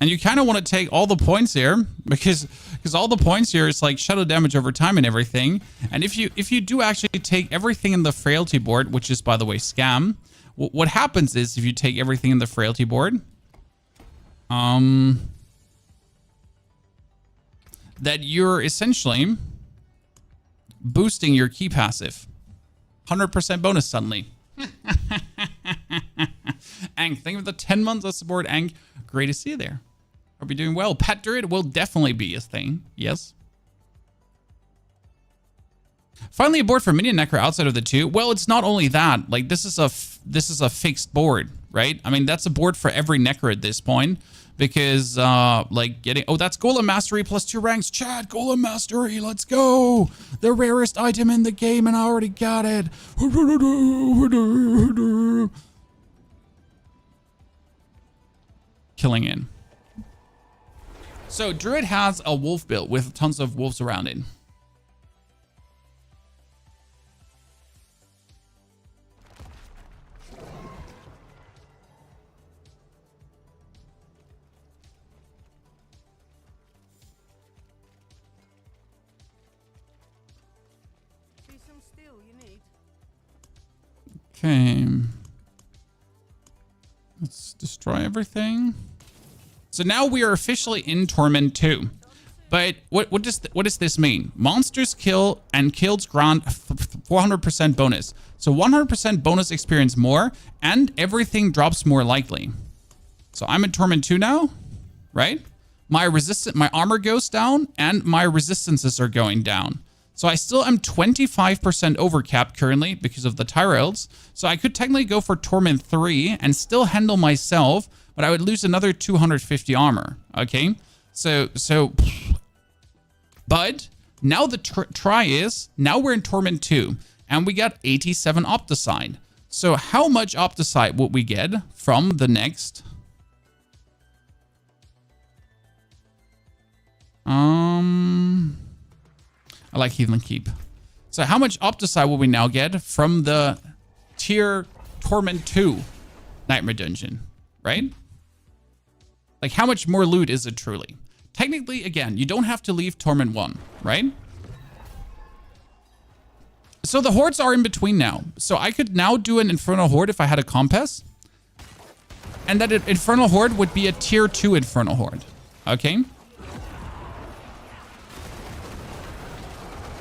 [SPEAKER 1] And you kind of want to take all the points here because all the points here is like shadow damage over time and everything. And if you do actually take everything in the Frailty board, which is by the way scam, what happens is if you take everything in the Frailty board, that you're essentially boosting your key passive. 100% bonus suddenly. Ank, thank you for the 10 months of support, Ank. Great to see you there. Hope you're doing well. Pet Druid will definitely be a thing. Yes. Finally, a board for Minion Necro outside of the two. Well, it's not only that. Like this is a fixed board, right? I mean, that's a board for every Necro at this point. Because like getting, oh, that's Golem Mastery plus 2 ranks. Chat, Golem Mastery, let's go. The rarest item in the game, and I already got it. Killing it. So Druid has a wolf build with tons of wolves around it. Okay. Let's destroy everything. So now we are officially in Torment 2. But what does this mean? Monsters kill and kills grant 400% bonus. So 100% bonus experience more, and everything drops more likely. So I'm in Torment 2 now, right? My armor goes down, and my resistances are going down. So I still am 25% overcapped currently because of the Tyrells. So I could technically go for Torment 3 and still handle myself, but I would lose another 250 armor, okay? But now the try is, now we're in Torment 2, and we got 87 Opticide. So how much Opticide would we get from the next... I like Heathen Keep. So how much Opticide will we now get from the tier Torment 2 Nightmare Dungeon, right? Like, how much more loot is it truly? Technically, again, you don't have to leave Torment 1, right? So the hordes are in between now. So I could now do an Infernal Horde if I had a Compass. And that Infernal Horde would be a tier 2 Infernal Horde, okay?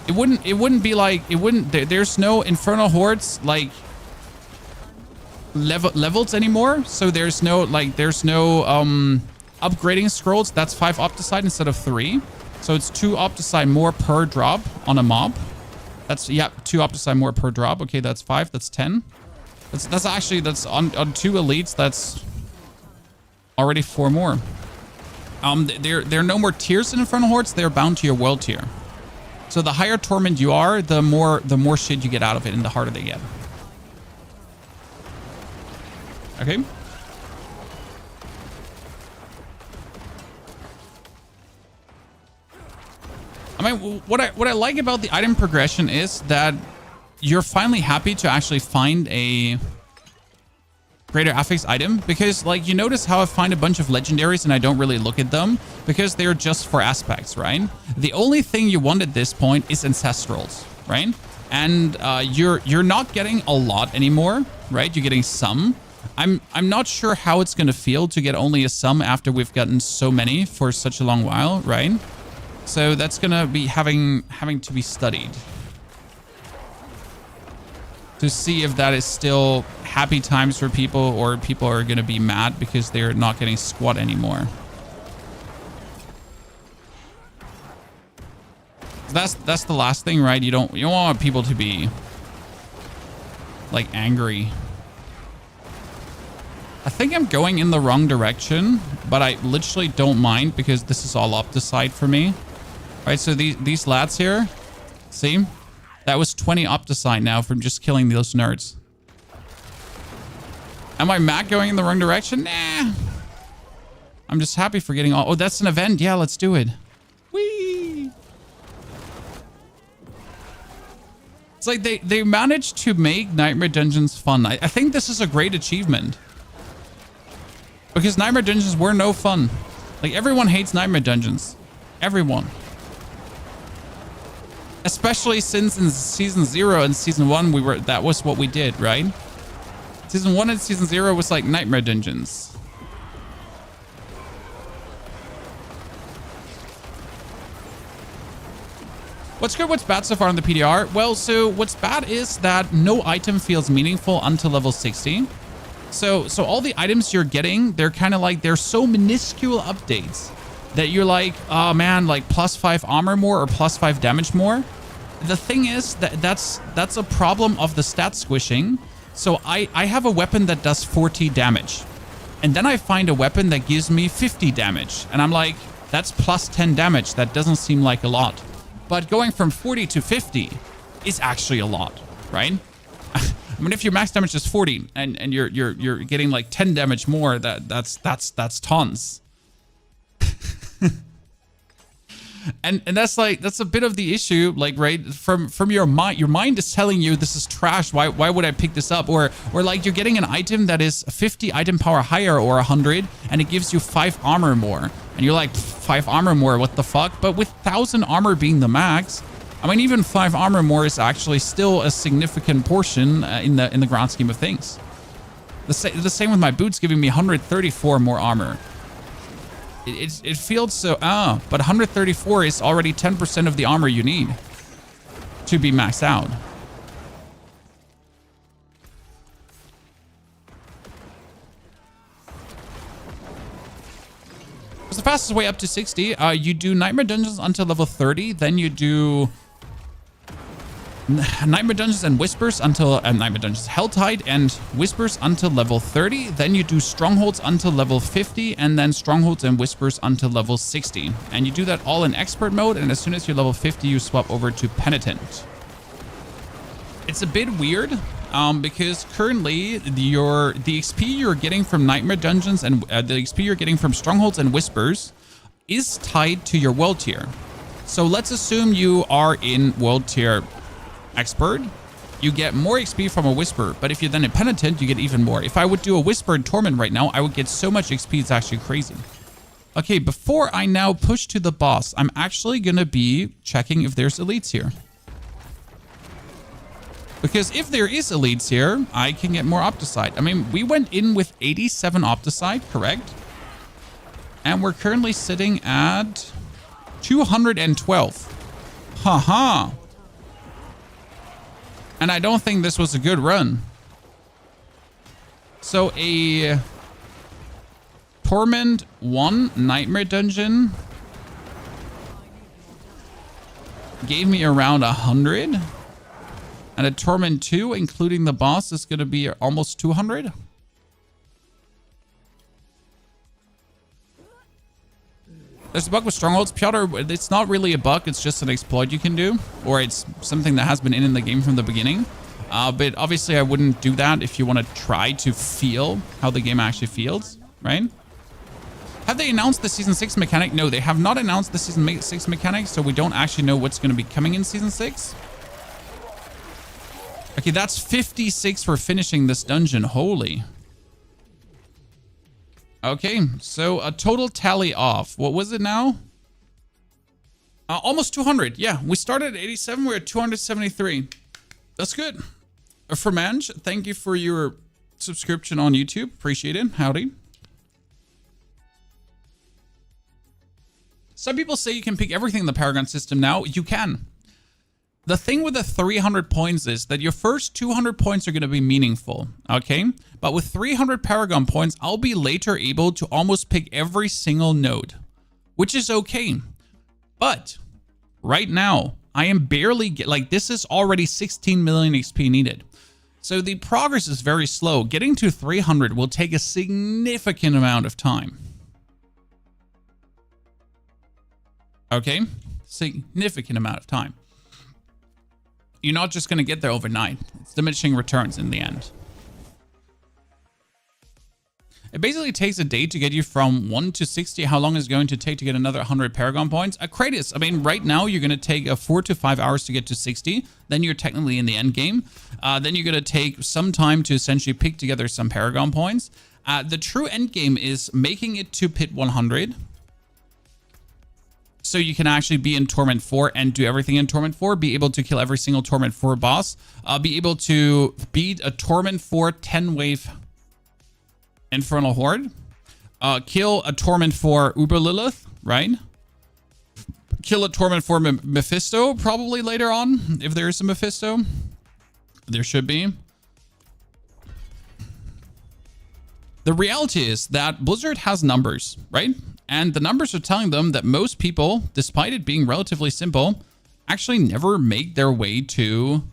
[SPEAKER 1] It wouldn't be like, there's no Infernal Hordes, like, levels anymore. So there's no upgrading scrolls. That's 5 Opticide instead of 3. So it's 2 Opticide more per drop on a mob. That's, yeah, 2 Opticide more per drop. Okay, that's 5. That's 10. That's actually, that's on 2 elites. That's already 4 more. There are no more tiers in Infernal Hordes. They're bound to your world tier. So the higher Torment you are, the more shit you get out of it and the harder they get. Okay. I mean, what I like about the item progression is that you're finally happy to actually find a greater affix item, because like you notice how I find a bunch of legendaries and I don't really look at them because they're just for aspects, right? The only thing you want at this point is Ancestrals, right? And you're not getting a lot anymore, right? You're getting some. I'm not sure how it's gonna feel to get only a some after we've gotten so many for such a long while, right? So that's gonna be having to be studied to see if that is still happy times for people, or people are gonna be mad because they're not getting squat anymore. That's the last thing, right? You don't want people to be like angry. I think I'm going in the wrong direction, but I literally don't mind because this is all Opticide for me. Right, so these lads here, see? That was 20 Opticide now from just killing those nerds. Am I mad going in the wrong direction? Nah. I'm just happy for getting all... Oh, that's an event. Yeah, let's do it. Whee! It's like they managed to make Nightmare Dungeons fun. I think this is a great achievement. Because Nightmare Dungeons were no fun. Like, everyone hates Nightmare Dungeons. Everyone. Especially since in Season 0 and Season 1, that was what we did, right? Season 1 and Season 0 was like Nightmare Dungeons. What's good, what's bad so far on the PTR? Well, so what's bad is that no item feels meaningful until level 60. So all the items you're getting, they're kind of like, they're so minuscule updates that you're like, oh man, like +5 armor more or +5 damage more. The thing is that's a problem of the stat squishing. So I have a weapon that does 40 damage. And then I find a weapon that gives me 50 damage. And I'm like, that's +10 damage. That doesn't seem like a lot. But going from 40 to 50 is actually a lot, right? I mean, if your max damage is 40 and you're getting like 10 damage more, that's tons. And that's a bit of the issue, like, right, from your mind is telling you this is trash. Why would I pick this up? Or like you're getting an item that is 50 item power higher or 100 and it gives you 5 armor more. And you're like, 5 armor more, what the fuck? But with 1000 armor being the max, I mean, even 5 armor more is actually still a significant portion in the grand scheme of things. The same with my boots, giving me 134 more armor. It feels so... but 134 is already 10% of the armor you need to be maxed out. It's the fastest way up to 60. You do Nightmare Dungeons until level 30. Then you do Nightmare Dungeons and Whispers until... Nightmare Dungeons, Helltide and Whispers until level 30. Then you do Strongholds until level 50. And then Strongholds and Whispers until level 60. And you do that all in Expert mode. And as soon as you're level 50, you swap over to Penitent. It's a bit weird. Because currently the XP you're getting from Nightmare Dungeons and the XP you're getting from Strongholds and Whispers is tied to your world tier. So let's assume you are in world tier Expert. You get more XP from a Whisper, but if you're then a Penitent, you get even more. If I would do a Whisper in Torment right now, I would get so much XP, it's actually crazy. Okay, before I now push to the boss, I'm actually going to be checking if there's elites here. Because if there is elites here, I can get more Opticite. I mean, we went in with 87 Opticite, correct? And we're currently sitting at 212. Haha. And I don't think this was a good run. So a Torment 1 Nightmare Dungeon gave me around 100. And a Torment 2, including the boss, is going to be almost 200. There's a bug with Strongholds. Piotr, it's not really a bug. It's just an exploit you can do. Or it's something that has been in the game from the beginning. But obviously, I wouldn't do that if you want to try to feel how the game actually feels, right? Have they announced the Season 6 mechanic? No, they have not announced the Season 6 mechanic, so we don't actually know what's going to be coming in Season 6. Okay, that's 56 for finishing this dungeon. Holy. Okay, so a total tally off. What was it now? Almost 200. Yeah, we started at 87. We're at 273. That's good. Fermange, thank you for your subscription on YouTube. Appreciate it. Howdy. Some people say you can pick everything in the Paragon system now. You can. The thing with the 300 points is that your first 200 points are going to be meaningful, okay? But with 300 Paragon points, I'll be later able to almost pick every single node, which is okay. But right now, I am barely this is already 16 million XP needed. So the progress is very slow. Getting to 300 will take a significant amount of time. Okay? Significant amount of time. You're not just going to get there overnight. It's diminishing returns in the end. It basically takes a day to get you from 1 to 60. How long is it going to take to get another 100 Paragon points? Kratos, I mean, right now you're going to take 4 to 5 hours to get to 60. Then you're technically in the end game. Then you're going to take some time to essentially pick together some Paragon points. The true end game is making it to pit 100. So you can actually be in Torment 4 and do everything in Torment 4. Be able to kill every single Torment 4 boss. Be able to beat a Torment 4 10-wave Infernal Horde. Kill a Torment 4 Uber Lilith, right? Kill a Torment 4 Mephisto probably later on, if there is a Mephisto. There should be. The reality is that Blizzard has numbers, right? And the numbers are telling them that most people, despite it being relatively simple, actually never make their way to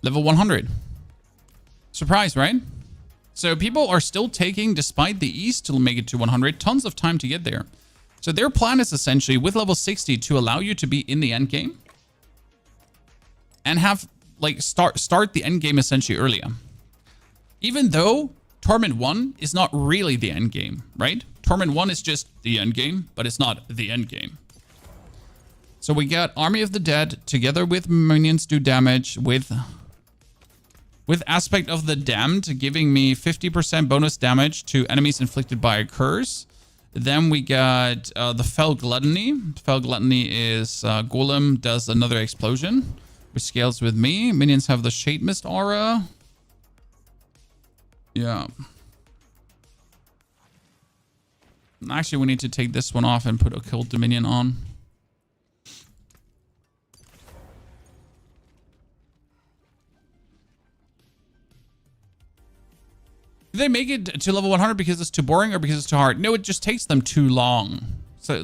[SPEAKER 1] level 100. Surprise, right? So people are still taking, despite the ease to make it to 100, tons of time to get there. So their plan is essentially with level 60 to allow you to be in the end game and have start the end game essentially earlier. Even though Torment 1 is not really the end game, right? Torment 1 is just the end game, but it's not the end game. So we got Army of the Dead together with Minions do damage with Aspect of the Damned giving me 50% bonus damage to enemies inflicted by a curse. Then we got the Fell Gluttony. Fell Gluttony is Golem does another explosion. which scales with me. Minions have the Shade Mist aura. Yeah. Actually, we need to take this one off and put Occult Dominion on. Do they make it to level 100 because it's too boring or because it's too hard? No, it just takes them too long. So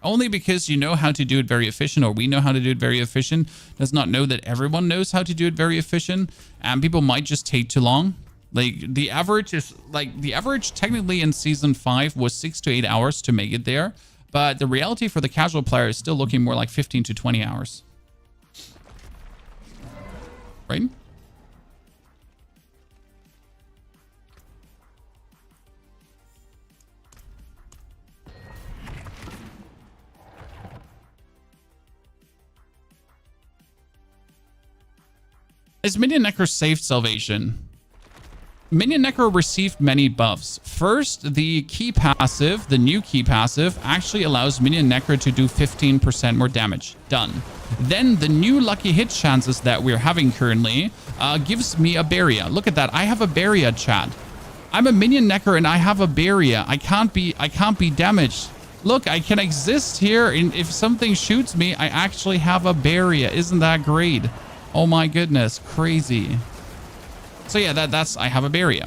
[SPEAKER 1] only because you know how to do it very efficient, or we know how to do it very efficient, does not know that everyone knows how to do it very efficient. And people might just take too long. Like the average technically in season 5 was 6 to 8 hours to make it there. But the reality for the casual player is still looking more like 15 to 20 hours. Right? Is Minion Necro saved salvation? Minion Necro received many buffs. First, the key passive, the new key passive, actually allows Minion Necro to do 15% more damage. Done. Then the new lucky hit chances that we're having currently gives me a barrier. Look at that. I have a barrier, chat. I'm a Minion Necro and I have a barrier. I can't be damaged. Look, I can exist here, and if something shoots me, I actually have a barrier. Isn't that great? Oh my goodness, crazy. So yeah, I have a barrier.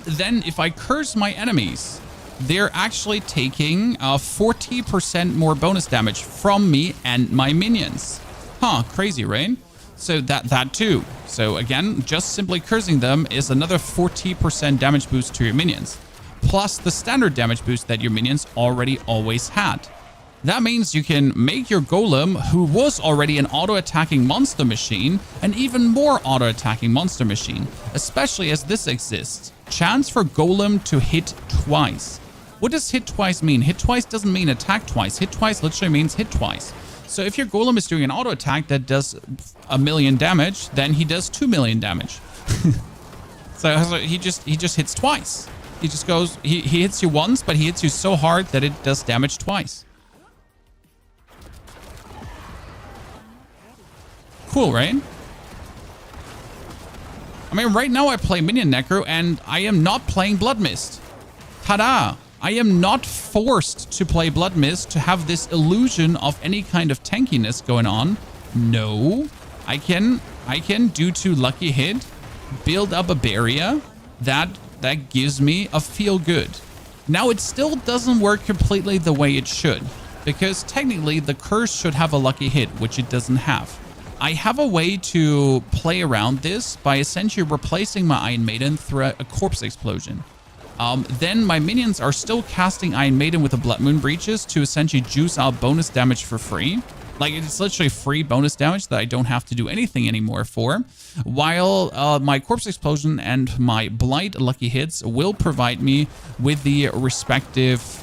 [SPEAKER 1] Then if I curse my enemies, they're actually taking 40% more bonus damage from me and my minions. Huh, crazy, right? So that too. So again, just simply cursing them is another 40% damage boost to your minions, plus the standard damage boost that your minions already always had. That means you can make your Golem, who was already an auto-attacking monster machine, an even more auto-attacking monster machine, especially as this exists. Chance for Golem to hit twice. What does hit twice mean? Hit twice doesn't mean attack twice. Hit twice literally means hit twice. So if your Golem is doing an auto-attack that does 1,000,000 damage, then he does 2,000,000 damage. so he just hits twice. He just goes, he hits you once, but he hits you so hard that it does damage twice. Cool, right? I mean, right now I play Minion Necro and I am not playing Blood Mist. Ta-da! I am not forced to play Blood Mist to have this illusion of any kind of tankiness going on. No. I can due to lucky hit, build up a barrier that gives me a feel good. Now, it still doesn't work completely the way it should, because technically the curse should have a lucky hit, which it doesn't have. I have a way to play around this by essentially replacing my Iron Maiden through a corpse explosion. Then my minions are still casting Iron Maiden with the Blood Moon Breaches to essentially juice out bonus damage for free. Like, it's literally free bonus damage that I don't have to do anything anymore for. While my Corpse Explosion and my Blight lucky hits will provide me with the respective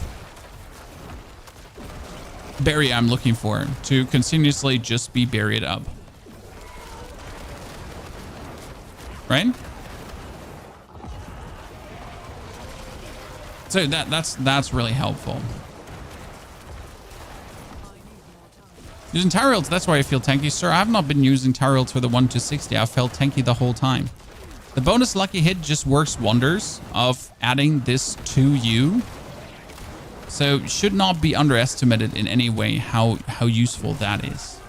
[SPEAKER 1] barrier I'm looking for to continuously just be buried up. Right? So that's really helpful. Using Tyrells, that's why I feel tanky. Sir, I have not been using Tyrells for the 1 to 60. I've felt tanky the whole time. The bonus lucky hit just works wonders of adding this to you. So should not be underestimated in any way how useful that is.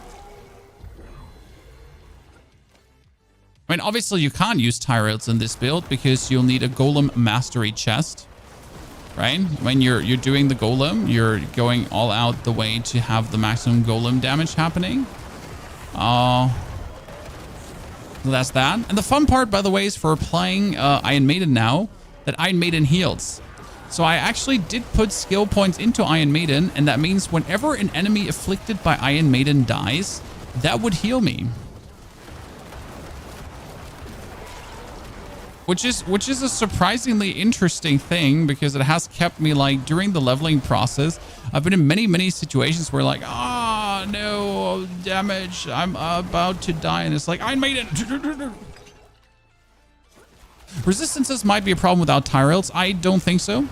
[SPEAKER 1] I mean, obviously you can't use Tyrells in this build because you'll need a Golem Mastery chest, right? When you're doing the Golem, you're going all out the way to have the maximum Golem damage happening. That's that. And the fun part, by the way, is for playing Iron Maiden now, that Iron Maiden heals. So I actually did put skill points into Iron Maiden, and that means whenever an enemy afflicted by Iron Maiden dies, that would heal me. Which is a surprisingly interesting thing, because it has kept me, like, during the leveling process, I've been in many situations where, like, no, damage, I'm about to die, and it's like, I made it. Resistances might be a problem without Tyrells. I don't think so.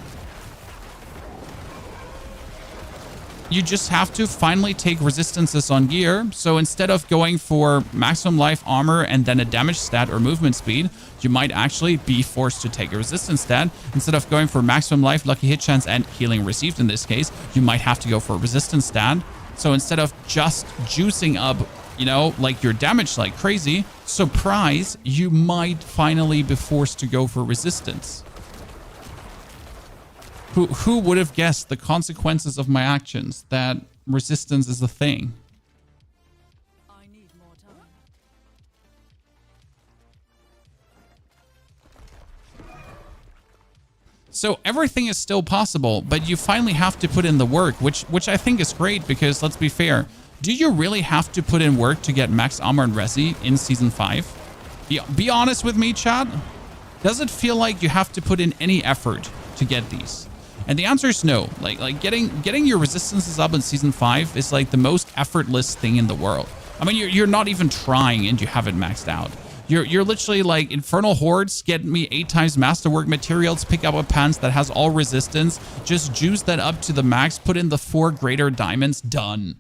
[SPEAKER 1] you just have to finally take resistances on gear. So instead of going for maximum life, armor, and then a damage stat or movement speed, you might actually be forced to take a resistance stat. Instead of going for maximum life, lucky hit chance, and healing received in this case, you might have to go for a resistance stat. So instead of just juicing up, you know, like your damage like crazy, surprise, you might finally be forced to go for resistance. Who would have guessed the consequences of my actions, that resistance is a thing?
[SPEAKER 2] I need more time.
[SPEAKER 1] So everything is still possible, but you finally have to put in the work, which I think is great because, let's be fair, do you really have to put in work to get max armor and resi in Season 5? Be honest with me, chat. Does it feel like you have to put in any effort to get these? And the answer is no. Like getting your resistances up in Season 5 is like the most effortless thing in the world. I mean, you're not even trying and you have it maxed out. You're literally like, Infernal Hordes, get me 8 times Masterwork materials, pick up a pants that has all resistance, just juice that up to the max, put in the 4 greater diamonds, done.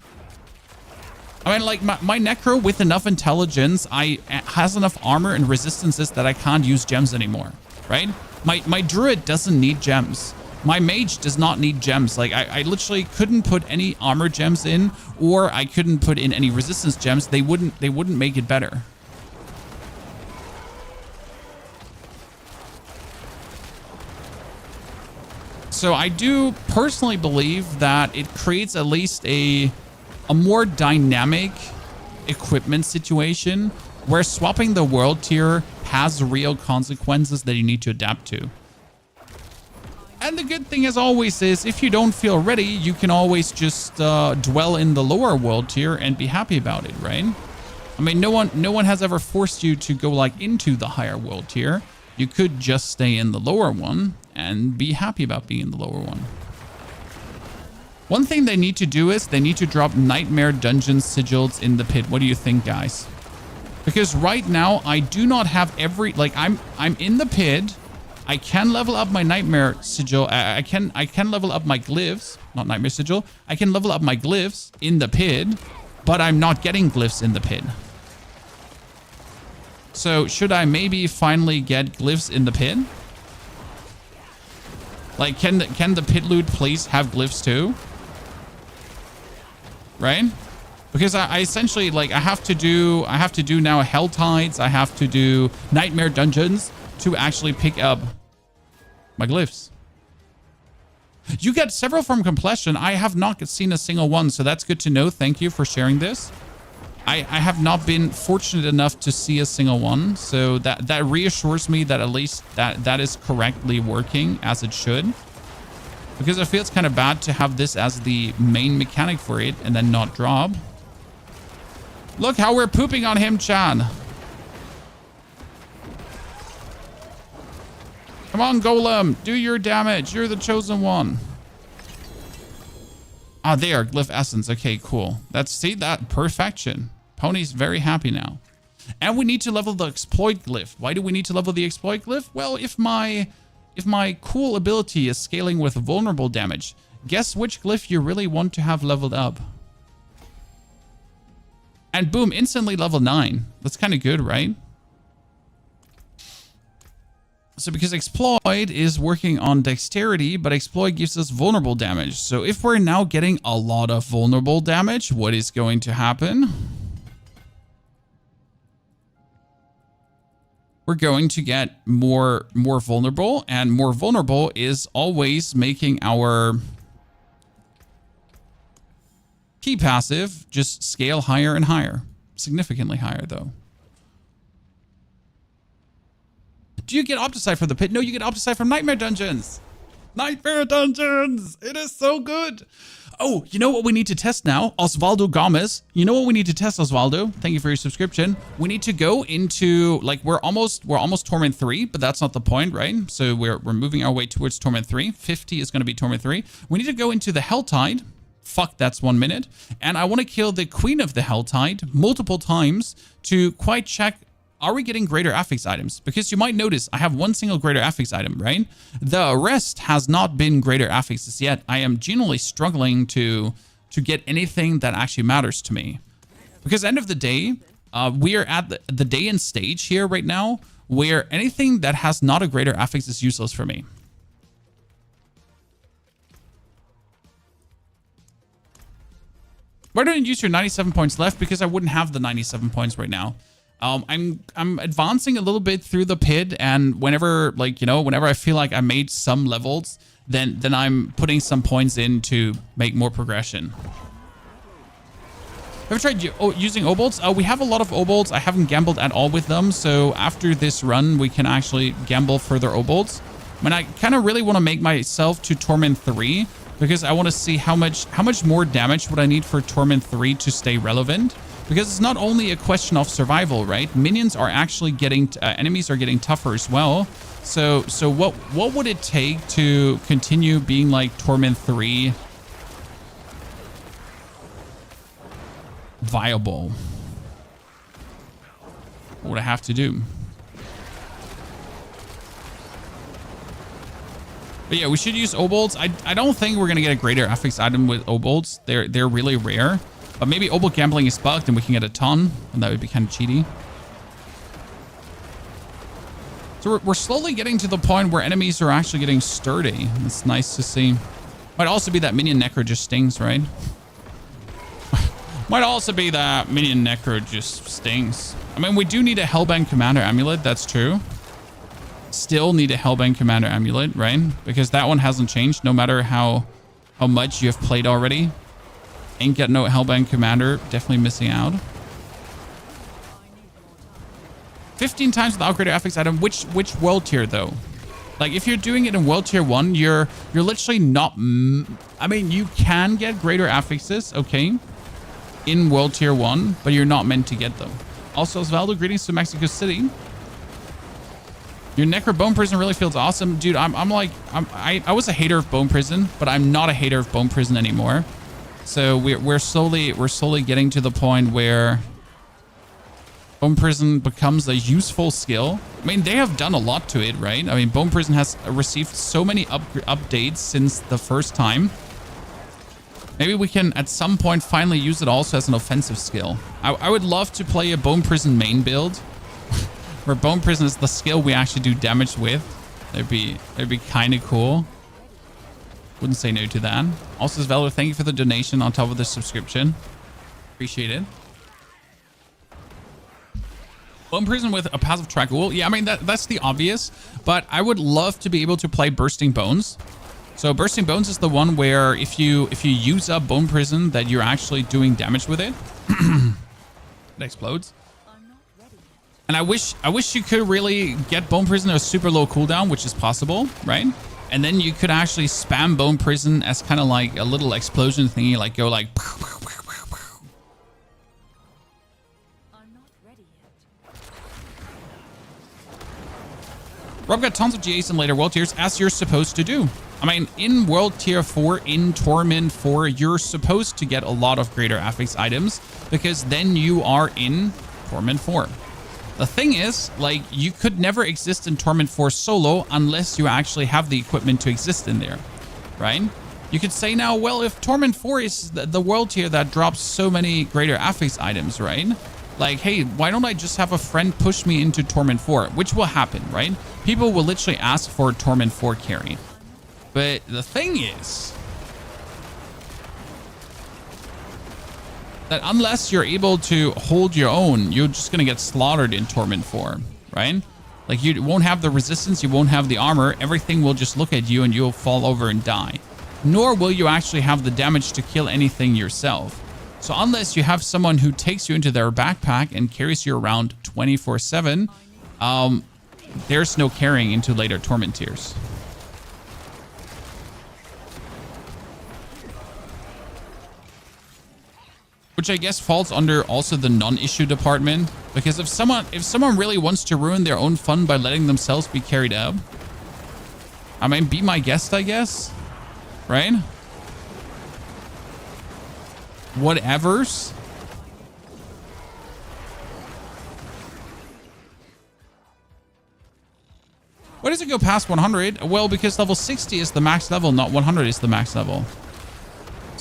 [SPEAKER 1] I mean, like, my Necro with enough intelligence, has enough armor and resistances that I can't use gems anymore, right? My Druid doesn't need gems. My Mage does not need gems. Like, I literally couldn't put any armor gems in, or I couldn't put in any resistance gems. They wouldn't make it better. So I do personally believe that it creates at least a more dynamic equipment situation where swapping the world tier has real consequences that you need to adapt to. And the good thing, as always, is if you don't feel ready, you can always just dwell in the lower world tier and be happy about it, right? I mean, no one has ever forced you to go like into the higher world tier. You could just stay in the lower one and be happy about being in the lower one. One thing they need to do is they need to drop Nightmare Dungeon sigils in the pit. What do you think, guys? Because right now I do not have every, like, I'm in the pit. I can level up my Nightmare sigil. I can level up my glyphs, not Nightmare sigil. I can level up my glyphs in the pit, but I'm not getting glyphs in the pit. So should I maybe finally get glyphs in the pit? Like, can the pit loot please have glyphs too? Right? Because I essentially, like, I have to do now Hell Tides. I have to do Nightmare Dungeons to actually pick up my glyphs. You get several from completion. I have not seen a single one, so that's good to know. Thank you for sharing this. I have not been fortunate enough to see a single one, so that reassures me that at least that is correctly working as it should. Because I feel it's kind of bad to have this as the main mechanic for it and then not drop. Look how we're pooping on him, Chan. Come on, Golem. Do your damage. You're the chosen one. Ah, there. Glyph Essence. Okay, cool. See that? Perfection. Pony's very happy now. And we need to level the Exploit Glyph. Why do we need to level the Exploit Glyph? Well, if my cool ability is scaling with vulnerable damage, guess which glyph you really want to have leveled up? And boom, instantly level 9. That's kind of good, right? So because Exploit is working on dexterity, but Exploit gives us vulnerable damage. So if we're now getting a lot of vulnerable damage, what is going to happen? We're going to get more vulnerable, and more vulnerable is always making our key passive just scale higher and higher. Significantly higher, though. Do you get Opticide from the pit? No, you get Opticide from Nightmare Dungeons. Nightmare Dungeons! It is so good! Oh, you know what we need to test now? Osvaldo Gomez. You know what we need to test, Osvaldo? Thank you for your subscription. We need to go into, like, we're almost Torment 3, but that's not the point, right? So we're moving our way towards Torment 3. 50 is going to be Torment 3. We need to go into the Helltide. Fuck, that's 1 minute. And I want to kill the Queen of the Helltide multiple times to quite check, are we getting greater affix items? Because you might notice I have one single greater affix item, right? The rest has not been greater affixes yet. I am genuinely struggling to to get anything that actually matters to me. Because end of the day, we are at the day and stage here right now where anything that has not a greater affix is useless for me. Why don't you use your 97 points left? Because I wouldn't have the 97 points right now. I'm advancing a little bit through the pit, and whenever, like, you know, whenever I feel like I made some levels, then I'm putting some points in to make more progression. Have you tried using obolts? We have a lot of obolts. I haven't gambled at all with them, so after this run, we can actually gamble further obolts. I mean, I kind of really want to make myself to Torment 3, because I want to see how much more damage would I need for Torment 3 to stay relevant. Because it's not only a question of survival, right? Minions are actually getting, enemies are getting tougher as well. So what would it take to continue being like Torment 3 viable? What would I have to do? But yeah, we should use obolts. I don't think we're gonna get a greater affix item with obolts. They're really rare. But maybe obolt gambling is bugged and we can get a ton, and that would be kind of cheaty. So we're slowly getting to the point where enemies are actually getting sturdy. It's nice to see. Might also be that Minion Necro just stings, right? Might also be that Minion Necro just stings. I mean, we do need a Hellbent Commander Amulet, that's true. Still need a Hellbent Commander Amulet, right? Because that one hasn't changed no matter how much you have played already. Ain't got no Hellbent Commander, definitely missing out. 15 times without greater affix item. Which world tier though? Like if you're doing it in world tier 1, you're literally not. I mean, you can get greater affixes, okay, in world tier 1, but you're not meant to get them. Also, Osvaldo, greetings to Mexico City. Your Necro Bone Prison really feels awesome, dude. I was a hater of Bone Prison, but I'm not a hater of Bone Prison anymore. So we're slowly getting to the point where Bone Prison becomes a useful skill. I mean, they have done a lot to it, right? I mean, Bone Prison has received so many updates since the first time. Maybe we can, at some point, finally use it also as an offensive skill. I would love to play a Bone Prison main build, where Bone Prison is the skill we actually do damage with. That'd be kind of cool. Wouldn't say no to that. Also, Svelor, thank you for the donation on top of the subscription. Appreciate it. Bone Prison with a passive track. Well, yeah, I mean, that's the obvious, but I would love to be able to play Bursting Bones. So Bursting Bones is the one where if you use up Bone Prison, that you're actually doing damage with it. It explodes. And I wish you could really get Bone Prison at a super low cooldown, which is possible, right? And then you could actually spam Bone Prison as kind of like a little explosion thingy, like go like. I'm not ready yet. Rob got tons of GAs in later world tiers, as you're supposed to do. I mean, in world tier 4, in Torment 4, you're supposed to get a lot of greater affix items because then you are in Torment 4. The thing is, like, you could never exist in Torment 4 solo unless you actually have the equipment to exist in there, right? You could say now, well, if Torment 4 is the world tier that drops so many greater affix items, right? Like, hey, why don't I just have a friend push me into Torment 4? Which will happen, right? People will literally ask for a Torment 4 carry. But the thing is that unless you're able to hold your own, you're just going to get slaughtered in Torment 4, right? Like, you won't have the resistance, you won't have the armor, everything will just look at you and you'll fall over and die. Nor will you actually have the damage to kill anything yourself. So unless you have someone who takes you into their backpack and carries you around 24/7, there's no carrying into later Torment tiers. Which I guess falls under also the non-issue department, because if someone really wants to ruin their own fun by letting themselves be carried up, I mean, be my guest, I guess, right? Whatevers. Why does it go past 100? Well, because level 60 is the max level, not 100 is the max level.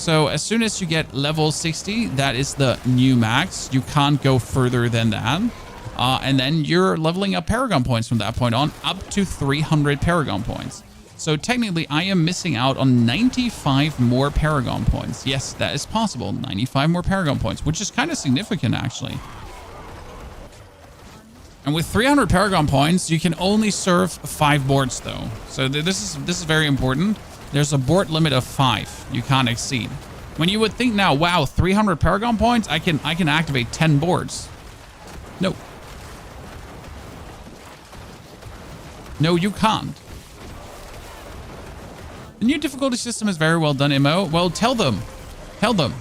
[SPEAKER 1] So as soon as you get level 60, that is the new max. You can't go further than that. And then you're leveling up Paragon points from that point on, up to 300 Paragon points. So technically, I am missing out on 95 more Paragon points. Yes, that is possible. 95 more Paragon points, which is kind of significant, actually. And with 300 Paragon points, you can only serve 5 boards, though. So this is very important. There's a board limit of 5 you can't exceed. When you would think now, wow, 300 Paragon points, I can activate 10 boards. No. No, you can't. The new difficulty system is very well done, Immo. Well, tell them. Tell them.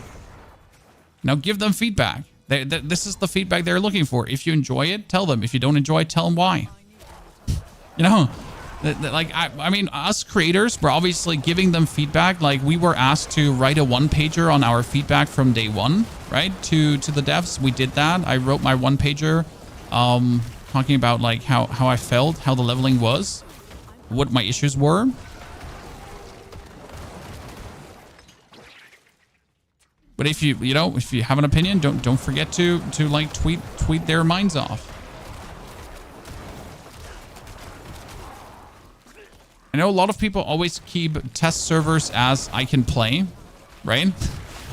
[SPEAKER 1] Now give them feedback. This is the feedback they're looking for. If you enjoy it, tell them. If you don't enjoy it, tell them why. You know, like, I mean, us creators, we're obviously giving them feedback. Like, we were asked to write a one-pager on our feedback from day one, right? To the devs. We did that. I wrote my one-pager talking about, like, how I felt, how the leveling was, what my issues were. But if you have an opinion, don't forget to like tweet their minds off. I know a lot of people always keep test servers as I can play, right?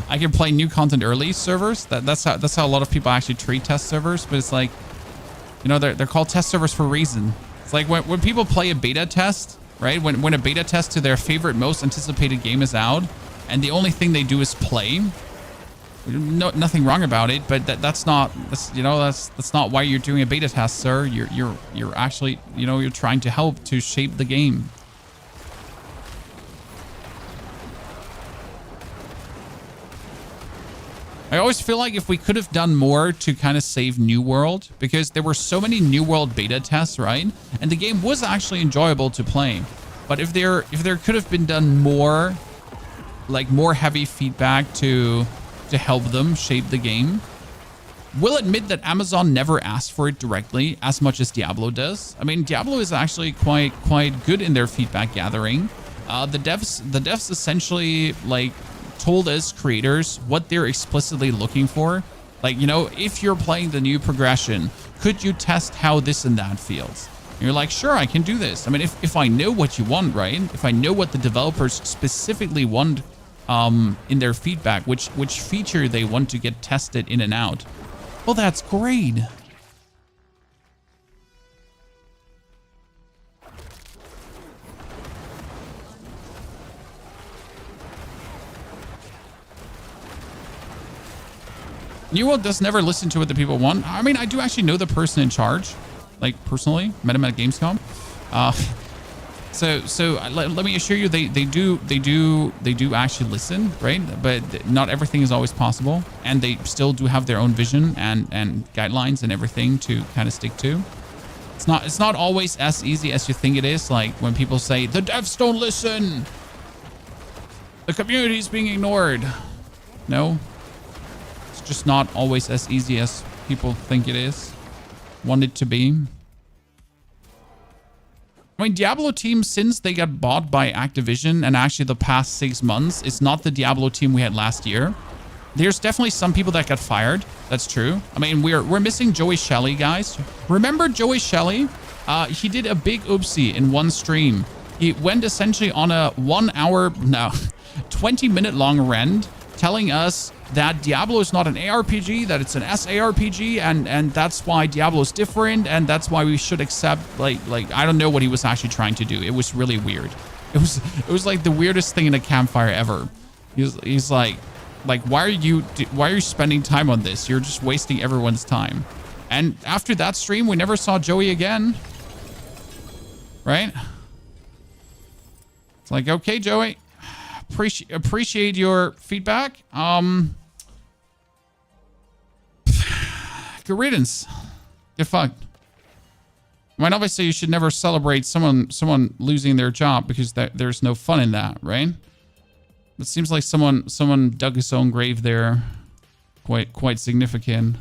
[SPEAKER 1] I can play new content early servers. That's how a lot of people actually treat test servers. But it's like, you know, they're called test servers for a reason. It's like when people play a beta test, right? When a beta test to their favorite, most anticipated game is out, and the only thing they do is play. No, nothing wrong about it, but that's not why you're doing a beta test, sir. You're actually, you know, you're trying to help to shape the game. I always feel like if we could have done more to kind of save New World, because there were so many New World beta tests, right? And the game was actually enjoyable to play. But if there could have been done more, like more heavy feedback to help them shape the game. We'll admit that Amazon never asked for it directly as much as Diablo does. I mean, Diablo is actually quite good in their feedback gathering. The devs essentially like told us creators what they're explicitly looking for. Like, you know, if you're playing the new progression, could you test how this and that feels? And you're like, sure, I can do this. I mean, if I know what you want, right? If I know what the developers specifically want in their feedback, which feature they want to get tested in and out. Well, that's great. New World does never listen to what the people want. I mean, I do actually know the person in charge, like personally, met him at Gamescom. So let me assure you, they do actually listen, right? But not everything is always possible, and they still do have their own vision and guidelines and everything to kind of stick to. It's not always as easy as you think it is. Like when people say the devs don't listen, the community is being ignored. No, it's just not always as easy as people think it is, want it to be. I mean, Diablo team, since they got bought by Activision and actually the past 6 months, it's not the Diablo team we had last year. There's definitely some people that got fired. That's true. I mean, we're missing Joey Shelley, guys. Remember Joey Shelley? He did a big oopsie in one stream. He went essentially on a 20-minute long rant telling us that Diablo is not an ARPG, that it's an SARPG, and that's why Diablo is different, and that's why we should accept, like I don't know what he was actually trying to do. It was really weird. It was like the weirdest thing in a campfire ever. He's like why are you spending time on this? You're just wasting everyone's time. And after that stream, we never saw Joey again. Right? It's like, okay, Joey. Appreciate your feedback. Good riddance. Get fucked. I mean, obviously, you should never celebrate someone losing their job because there's no fun in that, right? It seems like someone dug his own grave there. Quite significant.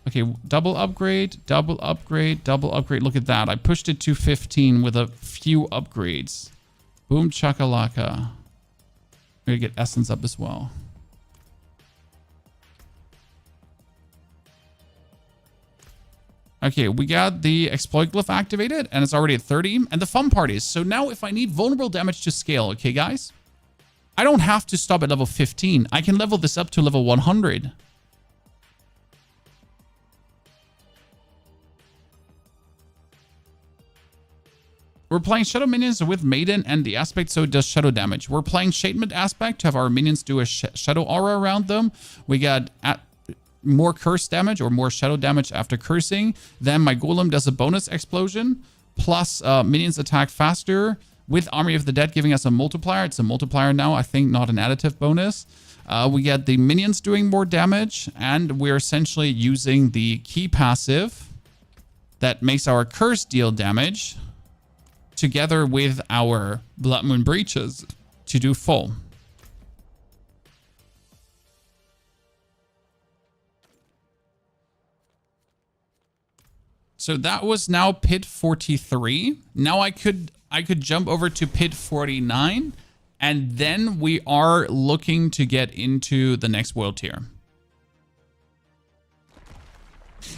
[SPEAKER 1] Okay, double upgrade, double upgrade, double upgrade. Look at that. I pushed it to 15 with a few upgrades. Boom chakalaka. We're gonna get essence up as well. Okay, we got the exploit glyph activated, and it's already at 30. And the fun part is, so now if I need vulnerable damage to scale, okay, guys? I don't have to stop at level 15. I can level this up to level 100. We're playing Shadow Minions with Maiden and the aspect, so it does shadow damage. We're playing Shadement aspect to have our minions do a shadow aura around them. We got more curse damage or more shadow damage after cursing. Then my Golem does a bonus explosion, plus minions attack faster with Army of the Dead giving us a multiplier. It's a multiplier now, I think, not an additive bonus. We get the minions doing more damage, and we're essentially using the key passive that makes our curse deal damage together with our Blood Moon Breaches to do full. So that was now pit 43. Now I could jump over to pit 49, and then we are looking to get into the next world tier.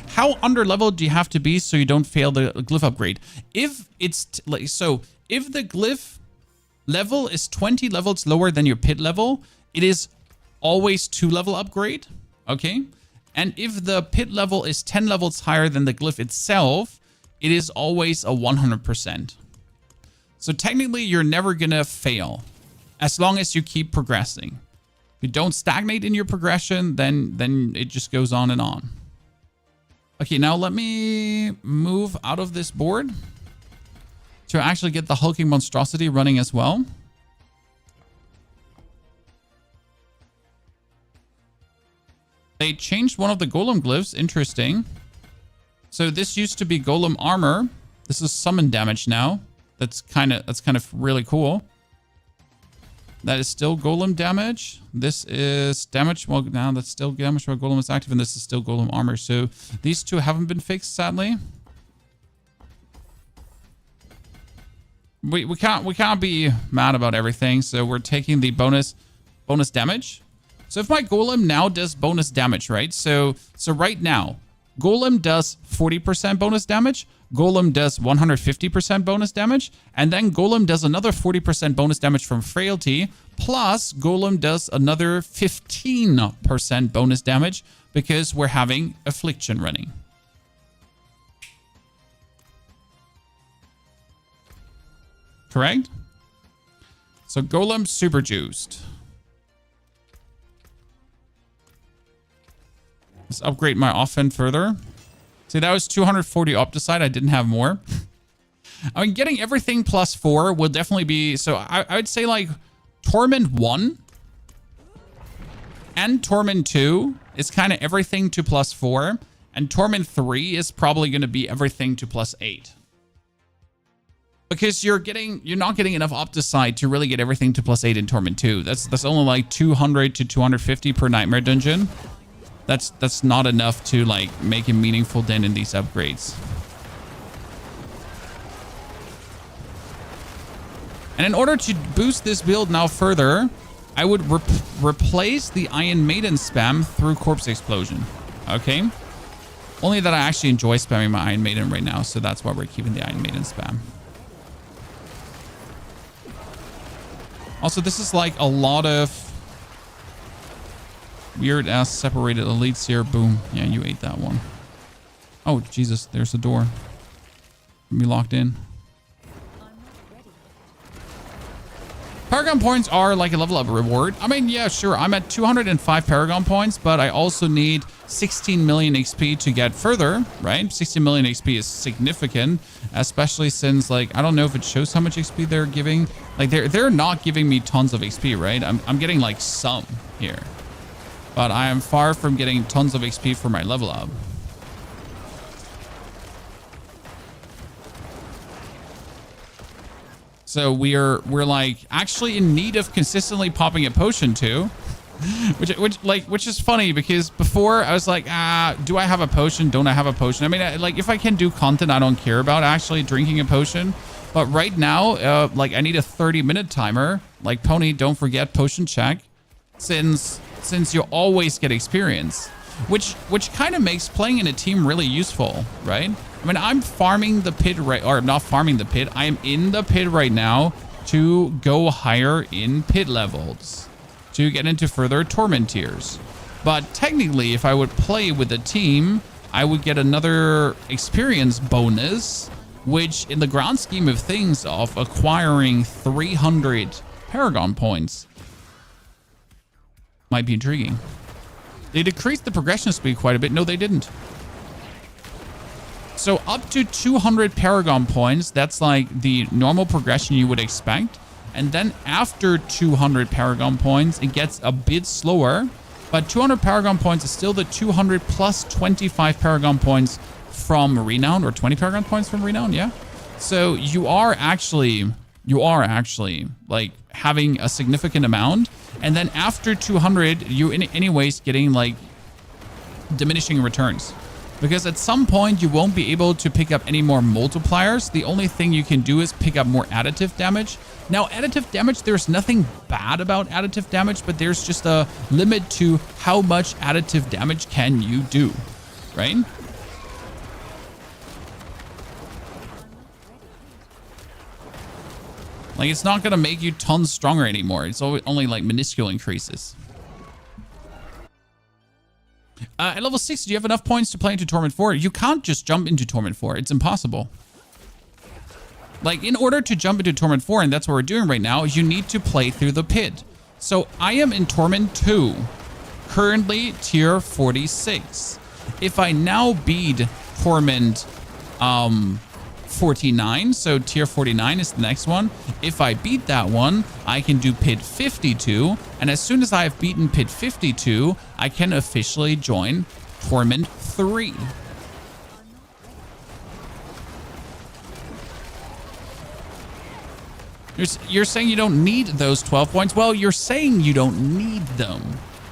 [SPEAKER 1] How underleveled do you have to be so you don't fail the glyph upgrade? If it's if the glyph level is 20 levels lower than your pit level, it is always 2-level upgrade, okay? And if the pit level is 10 levels higher than the glyph itself, it is always a 100%. So technically, you're never gonna fail as long as you keep progressing. If you don't stagnate in your progression, then it just goes on and on. Okay, now let me move out of this board to actually get the hulking monstrosity running as well. They changed one of the golem glyphs. Interesting. So this used to be golem armor. This is summon damage now. That's kind of really cool. That is still golem damage. This is damage. Well, now that's still damage while golem is active, and this is still golem armor. So these two haven't been fixed, sadly. We can't be mad about everything. So we're taking the bonus damage. So if my golem now does bonus damage, right? So right now, golem does 40% bonus damage. Golem does 150% bonus damage, and then Golem does another 40% bonus damage from Frailty, plus Golem does another 15% bonus damage because we're having Affliction running. Correct? So Golem super juiced. Let's upgrade my offense further. See, that was 240 Opticide. I didn't have more. I mean, getting everything +4 will definitely be... So I would say, like, Torment 1 and Torment 2 is kind of everything to +4. And Torment 3 is probably going to be everything to +8. Because you're not getting enough Opticide to really get everything to +8 in Torment 2. That's only like 200 to 250 per Nightmare Dungeon. That's not enough to like make a meaningful dent in these upgrades. And in order to boost this build now further, I would replace the Iron Maiden spam through Corpse Explosion. Okay? Only that I actually enjoy spamming my Iron Maiden right now, so that's why we're keeping the Iron Maiden spam. Also, this is like a lot of weird ass separated elites here. Boom. Yeah, you ate that one. Oh, Jesus. There's a door. Be locked in. Paragon points are like a level up reward. I mean, yeah, sure. I'm at 205 Paragon points, but I also need 16 million XP to get further, right? 16 million XP is significant, especially since, like, I don't know if it shows how much XP they're giving. Like, they're not giving me tons of XP, right? I'm getting, like, some here. But I am far from getting tons of XP for my level up. So we're like actually in need of consistently popping a potion too. Which is funny because before I was like, do I have a potion? Don't I have a potion? I mean, like if I can do content I don't care about actually drinking a potion. But right now, like I need a 30-minute timer. Like Pony, don't forget potion check, since you always get experience, which kind of makes playing in a team really useful, right? I mean, I'm farming the pit right, or not farming the pit. I am in the pit right now to go higher in pit levels, to get into further torment tiers. But technically, if I would play with a team, I would get another experience bonus, which in the grand scheme of things of acquiring 300 Paragon points might be intriguing. They decreased the progression speed quite a bit. No, they didn't. So up to 200 Paragon points, that's like the normal progression you would expect. And then after 200 Paragon points, it gets a bit slower. But 200 Paragon points is still the 200 plus 25 Paragon points from Renown, or 20 Paragon points from Renown, yeah? So you are actually like having a significant amount. And then after 200, you anyways getting like diminishing returns. Because at some point you won't be able to pick up any more multipliers. The only thing you can do is pick up more additive damage. Now, additive damage, there's nothing bad about additive damage, but there's just a limit to how much additive damage can you do, right? Like, it's not going to make you tons stronger anymore. It's only like minuscule increases. At level 6, do you have enough points to play into Torment 4? You can't just jump into Torment 4. It's impossible. Like, in order to jump into Torment 4, and that's what we're doing right now, you need to play through the pit. So I am in Torment 2, currently tier 46. If I now beat Torment 49, so tier 49 is the next one. If I beat that one, I can do pit 52, and as soon as I have beaten pit 52, I can officially join Torment 3. You're saying you don't need those 12 points? Well, you're saying you don't need them,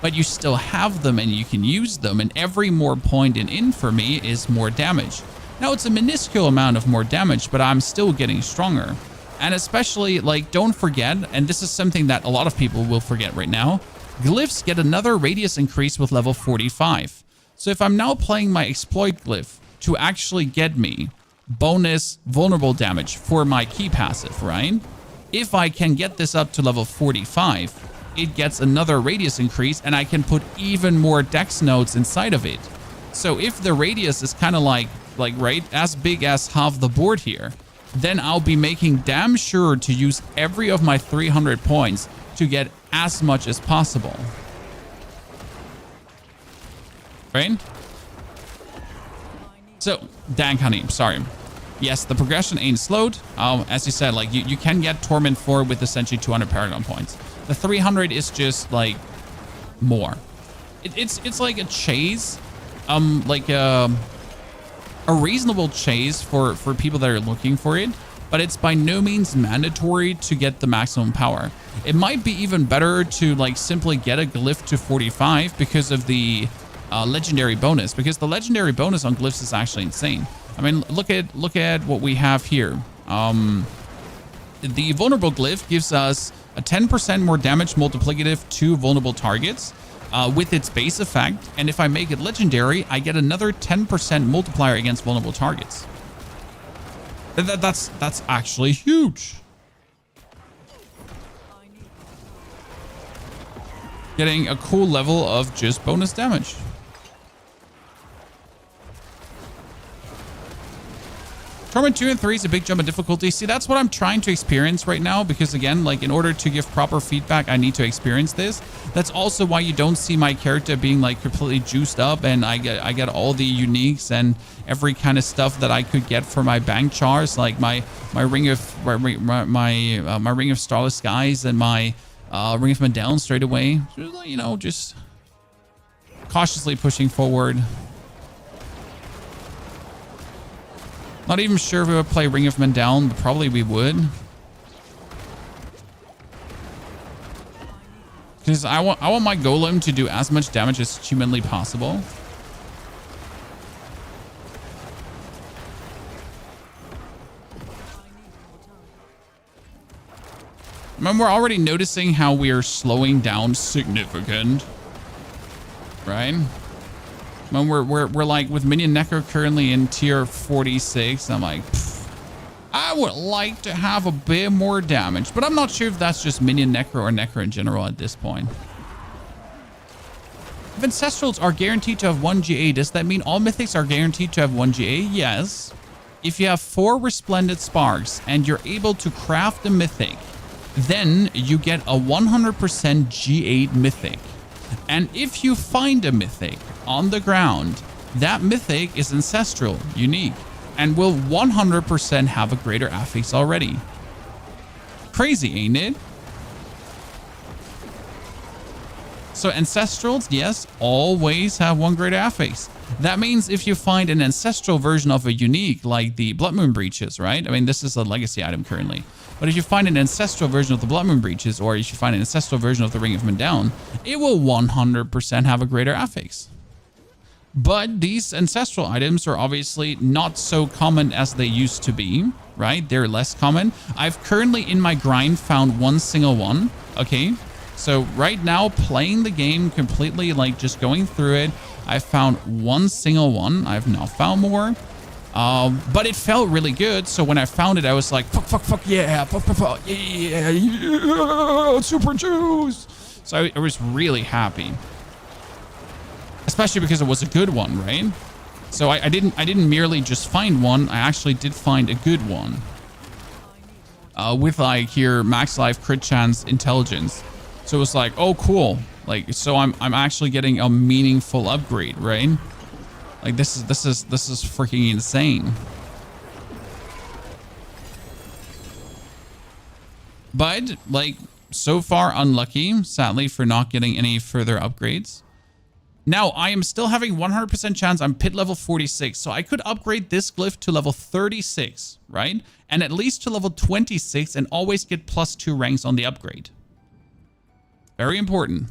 [SPEAKER 1] but you still have them and you can use them, and every more point in for me is more damage. Now, it's a minuscule amount of more damage, but I'm still getting stronger. And especially, like, don't forget, and this is something that a lot of people will forget right now, Glyphs get another radius increase with level 45. So if I'm now playing my exploit glyph to actually get me bonus vulnerable damage for my key passive, right? If I can get this up to level 45, it gets another radius increase, and I can put even more dex nodes inside of it. So if the radius is kind of like right, as big as half the board here, then I'll be making damn sure to use every of my 300 points to get as much as possible. Right? So, Dank Honey, sorry. Yes, the progression ain't slowed. As you said, like you can get Torment 4 with essentially 200 Paragon points. The 300 is just like more. It's like a chase, like a reasonable chase for people that are looking for it, but it's by no means mandatory to get the maximum power. It might be even better to like simply get a glyph to 45 because of the legendary bonus, because the legendary bonus on glyphs is actually insane. I mean, look at what we have here. The vulnerable glyph gives us a 10% more damage multiplicative to vulnerable targets with its base effect, and if I make it legendary, I get another 10% multiplier against vulnerable targets. That's actually huge. Getting a cool level of just bonus damage. Torment 2 and 3 is a big jump in difficulty. See, that's what I'm trying to experience right now, because again, like in order to give proper feedback, I need to experience this. That's also why you don't see my character being like completely juiced up, and I get all the uniques and every kind of stuff that I could get for my bank chars, like my ring of Starless Skies and my ring of Medallion straight away. You know, just cautiously pushing forward. Not even sure if we would play Ring of Medallion, but probably we would. Because I want my Golem to do as much damage as humanly possible. I mean, we're already noticing how we are slowing down significant, right? When we're like with Minion Necro currently in tier 46, I'm like, I would like to have a bit more damage, but I'm not sure if that's just Minion Necro or Necro in general at this point. If Ancestrals are guaranteed to have 1 GA, does that mean all Mythics are guaranteed to have 1 GA? Yes. If you have 4 Resplendent Sparks and you're able to craft a Mythic, then you get a 100% G8 Mythic. And if you find a Mythic on the ground, that Mythic is Ancestral, unique, and will 100% have a greater affix already. Crazy, ain't it? So Ancestrals, yes, always have 1 greater affix. That means if you find an Ancestral version of a unique, like the Blood Moon Breaches, right? I mean, this is a legacy item currently. But if you find an Ancestral version of the Blood Moon Breaches, or if you find an Ancestral version of the Ring of Mendown, it will 100% have a greater affix. But these Ancestral items are obviously not so common as they used to be, right? They're less common. I've currently in my grind found 1 single one, okay? So right now, playing the game completely, like just going through it, I found 1 single one. I've now found more. But it felt really good. So when I found it, I was like, fuck, yeah, fuck, yeah, super juice. So I was really happy. Especially because it was a good one, right? So I didn't merely just find one. I actually did find a good one. With like here, max life, crit chance, intelligence. So it was like, oh, cool. Like, so I'm actually getting a meaningful upgrade, right? Like this is freaking insane. But like so far unlucky, sadly, for not getting any further upgrades. Now I am still having 100% chance I'm pit level 46. So I could upgrade this glyph to level 36, right? And at least to level 26 and always get +2 ranks on the upgrade. Very important.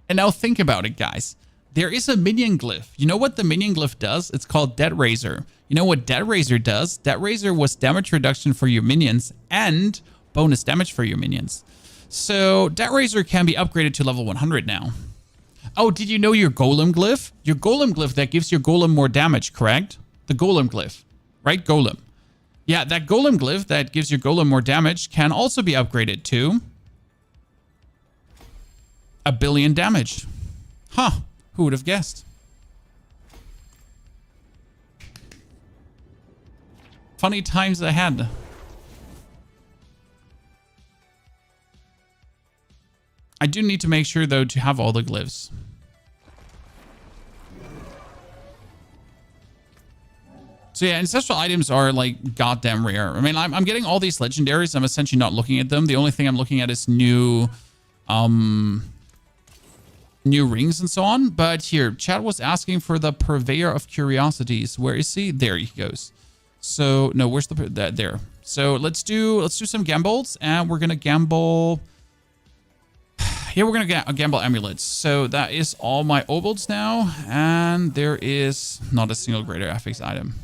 [SPEAKER 1] And now think about it, guys. There is a minion glyph. You know what the minion glyph does? It's called Dead Razor. You know what Dead Razor does? Dead Razor was damage reduction for your minions and bonus damage for your minions. So Dead Razor can be upgraded to level 100 now. Oh, did you know your Golem glyph? Your Golem glyph that gives your Golem more damage, correct? The Golem glyph, right? Golem. Yeah, that Golem glyph that gives your Golem more damage can also be upgraded to 1 billion damage. Huh. Who would have guessed? Funny times ahead. I do need to make sure, though, to have all the glyphs. So yeah, ancestral items are like goddamn rare. I mean, I'm getting all these legendaries. I'm essentially not looking at them. The only thing I'm looking at is new rings and so on. But here, chat was asking for the Purveyor of Curiosities. Where is he? There he goes. So no, where's there? So let's do some gambles, and we're gonna gamble. Yeah, we're gonna gamble amulets. So that is all my obols now, and there is not a single greater affix item.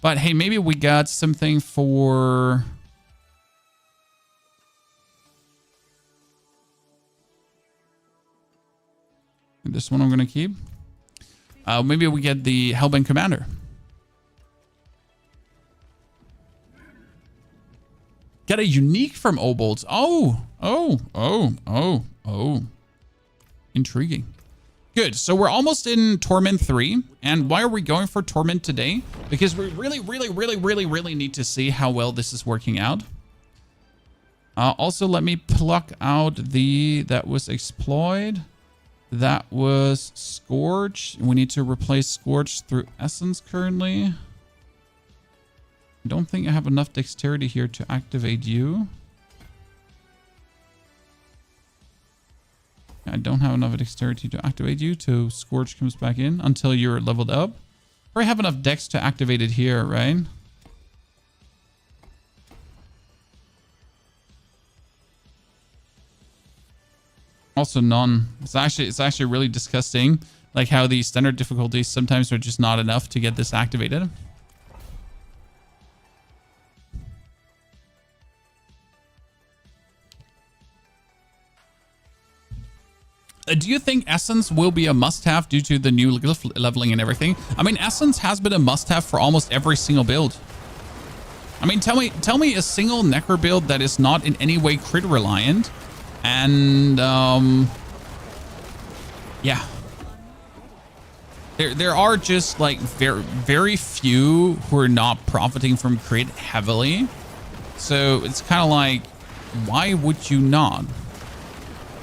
[SPEAKER 1] But hey, maybe we got something for. This one I'm gonna keep. Maybe we get the Hellbent Commander. Got a unique from Obolds. Oh. Intriguing. Good. So we're almost in Torment 3. And why are we going for Torment today? Because we really need to see how well this is working out. Also, let me pluck out that was Exploit. That was Scourge. We need to replace Scourge through Essence currently. I don't think I have enough dexterity here to activate you. I don't have enough dexterity to activate you till Scourge comes back in until you're leveled up. Probably have enough dex to activate it here, right? Also none. It's actually really disgusting, like how the standard difficulties sometimes are just not enough to get this activated. Do you think Essence will be a must-have due to the new Glyph leveling and everything? I mean, Essence has been a must-have for almost every single build. I mean, tell me a single Necro build that is not in any way crit reliant. And yeah. There are just like very few who are not profiting from crit heavily. So it's kind of like, why would you not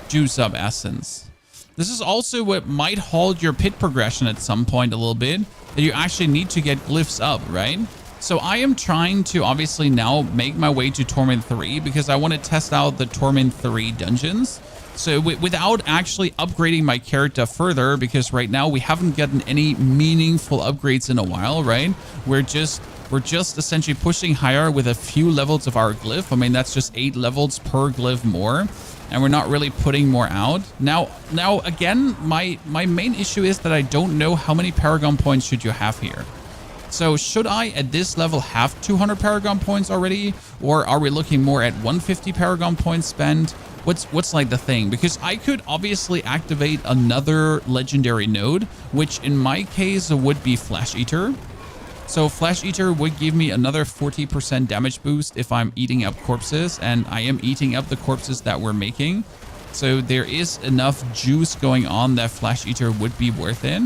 [SPEAKER 1] juice up Essence? This is also what might halt your pit progression at some point a little bit, that you actually need to get Glyphs up, right? So I am trying to obviously now make my way to Torment 3 because I want to test out the Torment 3 dungeons. So without actually upgrading my character further, because right now we haven't gotten any meaningful upgrades in a while, right? We're just essentially pushing higher with a few levels of our glyph. I mean, that's just 8 levels per glyph more, and we're not really putting more out. Now again, my main issue is that I don't know how many Paragon points should you have here. So should I at this level have 200 Paragon points already, or are we looking more at 150 Paragon points spent? What's like the thing? Because I could obviously activate another legendary node, which in my case would be Flesh Eater. So Flesh Eater would give me another 40% damage boost if I'm eating up corpses, and I am eating up the corpses that we're making. So there is enough juice going on that Flesh Eater would be worth it.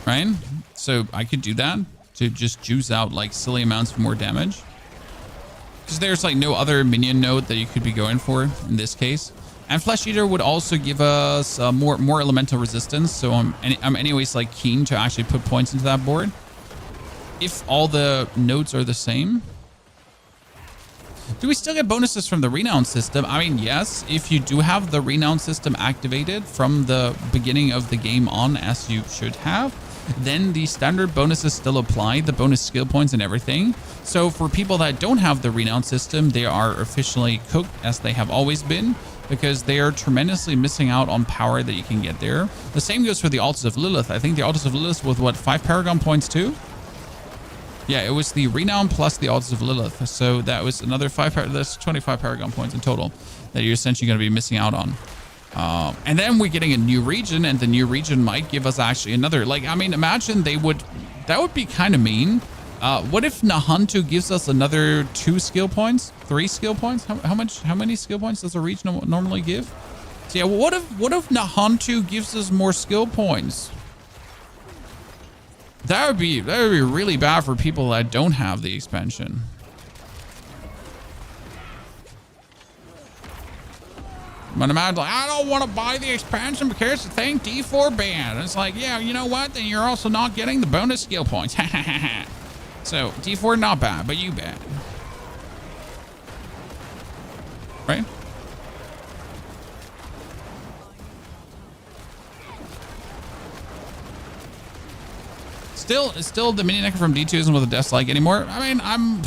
[SPEAKER 1] Right? So I could do that to just juice out like silly amounts of more damage. Because there's like no other minion node that you could be going for in this case. And Flesh Eater would also give us more elemental resistance. So I'm anyways like keen to actually put points into that board. If all the nodes are the same. Do we still get bonuses from the renown system? I mean, yes, if you do have the renown system activated from the beginning of the game on, as you should have, then the standard bonuses still apply, the bonus skill points and everything. So for people that don't have the renown system, they are officially cooked, as they have always been, because they are tremendously missing out on power that you can get there. The same goes for the Altars of Lilith. I think the Altars of Lilith with what, 5 Paragon points too? Yeah, it was the renown plus the Altars of Lilith. So that was another 5, that's 25 Paragon points in total that you're essentially going to be missing out on. And then we're getting a new region, and the new region might give us actually another, like, I mean, imagine that would be kind of mean. What if Nahantu gives us another 2 skill points, 3 skill points? How many skill points does a region normally give? So yeah, what if Nahantu gives us more skill points? That would be really bad for people that don't have the expansion. But imagine, like, I don't want to buy the expansion because the thing D4 banned. It's like, yeah, you know what? Then you're also not getting the bonus skill points. So D4 not bad, but you bad. Right? Still the Minion Necro from D2 isn't with a dislike anymore. I mean,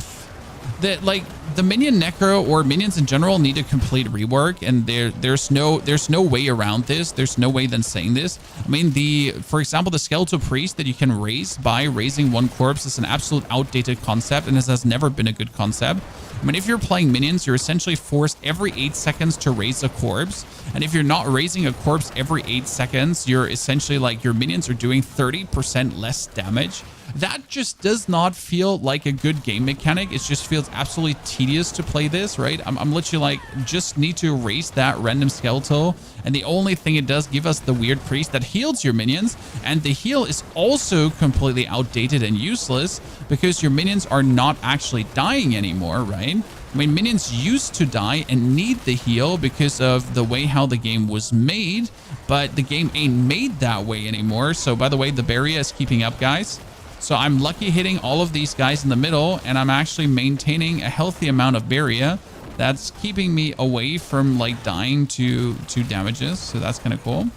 [SPEAKER 1] the Minion Necro or minions in general need a complete rework, and there's no way around this. There's no way than saying this. I mean, for example, the Skeletal Priest that you can raise by raising 1 corpse is an absolute outdated concept, and this has never been a good concept. I mean, if you're playing minions, you're essentially forced every 8 seconds to raise a corpse. And if you're not raising a corpse every 8 seconds, you're essentially like your minions are doing 30% less damage. That just does not feel like a good game mechanic. It just feels absolutely tedious to play this, right? I'm literally like, just need to raise that random skeletal. And the only thing it does, give us the weird priest that heals your minions. And the heal is also completely outdated and useless because your minions are not actually dying anymore, right? I mean, minions used to die and need the heal because of the way how the game was made, but the game ain't made that way anymore. So by the way, the barrier is keeping up, guys. So I'm lucky hitting all of these guys in the middle, and I'm actually maintaining a healthy amount of barrier that's keeping me away from like dying to damages. So that's kind of cool.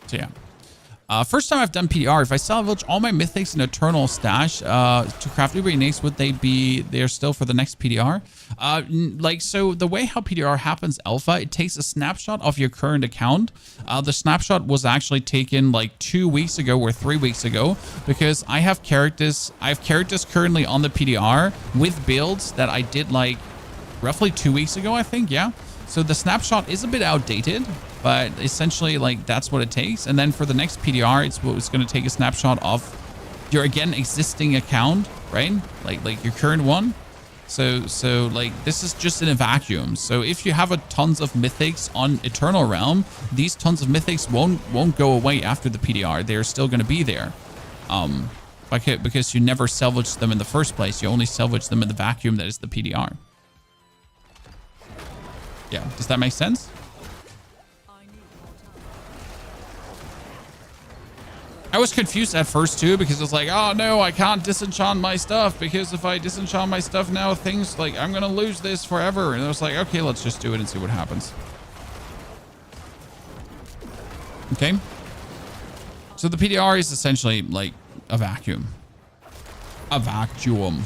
[SPEAKER 1] So yeah. First time I've done PTR, if I salvage all my mythics and eternal stash to craft Uber Uniques, would they be there still for the next PTR? So the way how PTR happens alpha, it takes a snapshot of your current account. The snapshot was actually taken like 2 weeks ago or 3 weeks ago, because I have characters currently on the PTR with builds that I did like roughly 2 weeks ago, I think. Yeah. So the snapshot is a bit outdated, but essentially like that's what it takes. And then for the next PTR, it's going to take a snapshot of your again existing account, right? Like your current one. So like this is just in a vacuum. So if you have tons of mythics on Eternal Realm, these tons of mythics won't go away after the PTR. They're still going to be there. Because you never salvaged them in the first place. You only salvage them in the vacuum that is the PTR. Yeah, does that make sense? I was confused at first too, because it's like, oh no, I can't disenchant my stuff, because if I disenchant my stuff now, things like I'm gonna lose this forever. And I was like, okay, let's just do it and see what happens. Okay. So the PTR is essentially like a vacuum. A vacuum.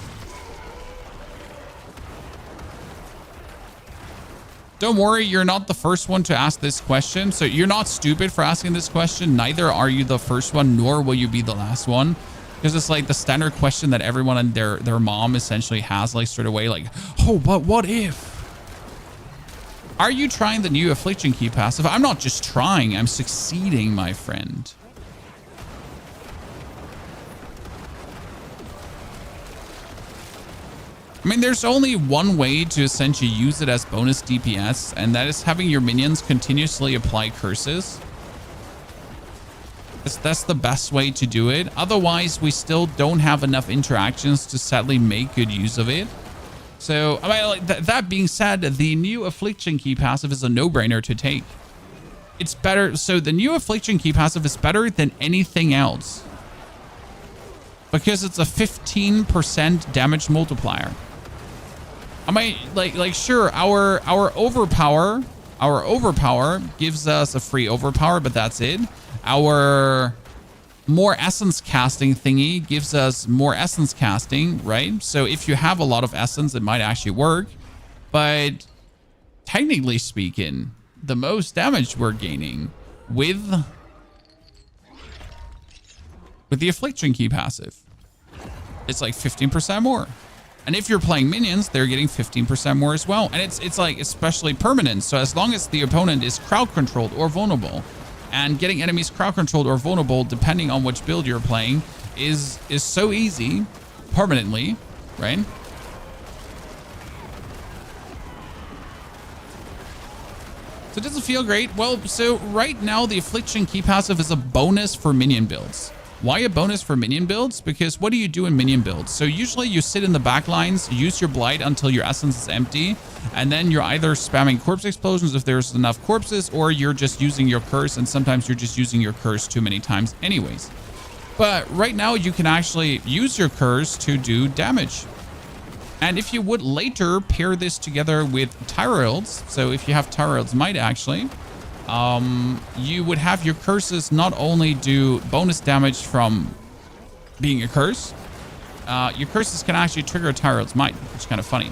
[SPEAKER 1] Don't worry, you're not the first one to ask this question. So you're not stupid for asking this question. Neither are you the first one, nor will you be the last one. Because it's like the standard question that everyone and their mom essentially has, like straight away, like, oh, but what if? Are you trying the new Affliction Key passive? I'm not just trying, I'm succeeding, my friend. I mean, there's only one way to essentially use it as bonus DPS, and that is having your minions continuously apply curses. That's the best way to do it. Otherwise, we still don't have enough interactions to sadly make good use of it. So, I mean, like, that being said, the new Affliction Key passive is a no-brainer to take. It's better. So the new Affliction Key passive is better than anything else, because it's a 15% damage multiplier. I mean, like sure, our overpower gives us a free overpower, but that's it. Our more essence casting thingy gives us more essence casting, right? So if you have a lot of essence, it might actually work. But technically speaking, the most damage we're gaining with the Affliction Key passive, it's like 15% more. And if you're playing minions, they're getting 15% more as well. And it's like especially permanent. So as long as the opponent is crowd controlled or vulnerable, and getting enemies crowd controlled or vulnerable, depending on which build you're playing, is so easy permanently, right? So does it feel great? Well, so right now the Affliction Key passive is a bonus for minion builds. Why a bonus for minion builds? Because what do you do in minion builds? So usually you sit in the back lines, use your blight until your essence is empty, and then you're either spamming corpse explosions if there's enough corpses, or you're just using your curse, and sometimes you're just using your curse too many times anyways. But right now you can actually use your curse to do damage. And if you would later pair this together with Tyrells, so if you have Tyrells might actually, you would have your curses not only do bonus damage from being a curse, your curses can actually trigger Tyrell's Might, which is kind of funny.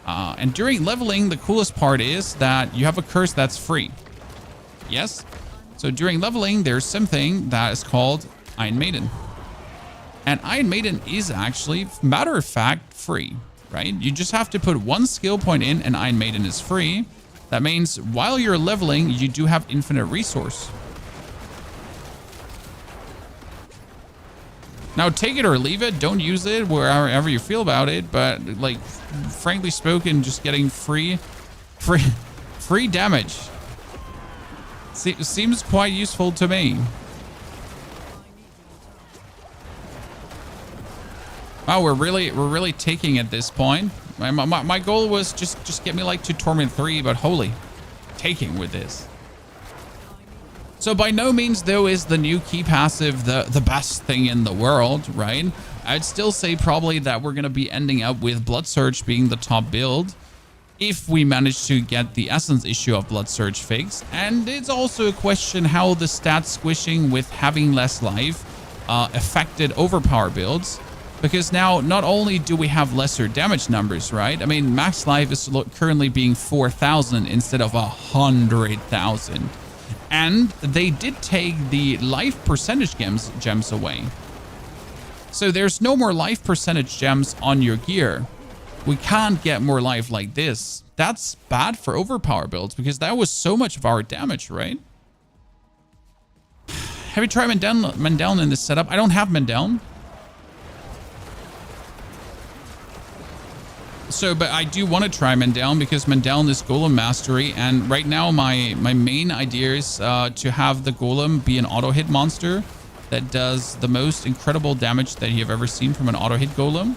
[SPEAKER 1] And during leveling, the coolest part is that you have a curse that's free. Yes? So during leveling, there's something that is called Iron Maiden. And Iron Maiden is actually, matter of fact, free, right? You just have to put one skill point in and Iron Maiden is free. That means while you're leveling, you do have infinite resource. Now, take it or leave it. Don't use it wherever you feel about it. But like, frankly spoken, just getting free damage seems quite useful to me. Wow, we're really taking at this point. My goal was just get me like to Torment 3, but holy, taking with this. So by no means though is the new key passive the best thing in the world, right? I'd still say probably that we're gonna be ending up with Blood Surge being the top build. if we manage to get the essence issue of Blood Surge fixed. And it's also a question how the stat squishing with having less life affected overpower builds. Because now not only do we have lesser damage numbers, right? I mean, max life is currently being 4,000 instead of 100,000. And they did take the life percentage gems away. So there's no more life percentage gems on your gear. We can't get more life like this. That's bad for overpower builds because that was so much of our damage, right? Have you tried Mendeln in this setup? I don't have Mendeln. So, but I do want to try Mendeln because Mendeln is Golem Mastery. And right now, my main idea is to have the Golem be an auto-hit monster that does the most incredible damage that you've ever seen from an auto-hit Golem.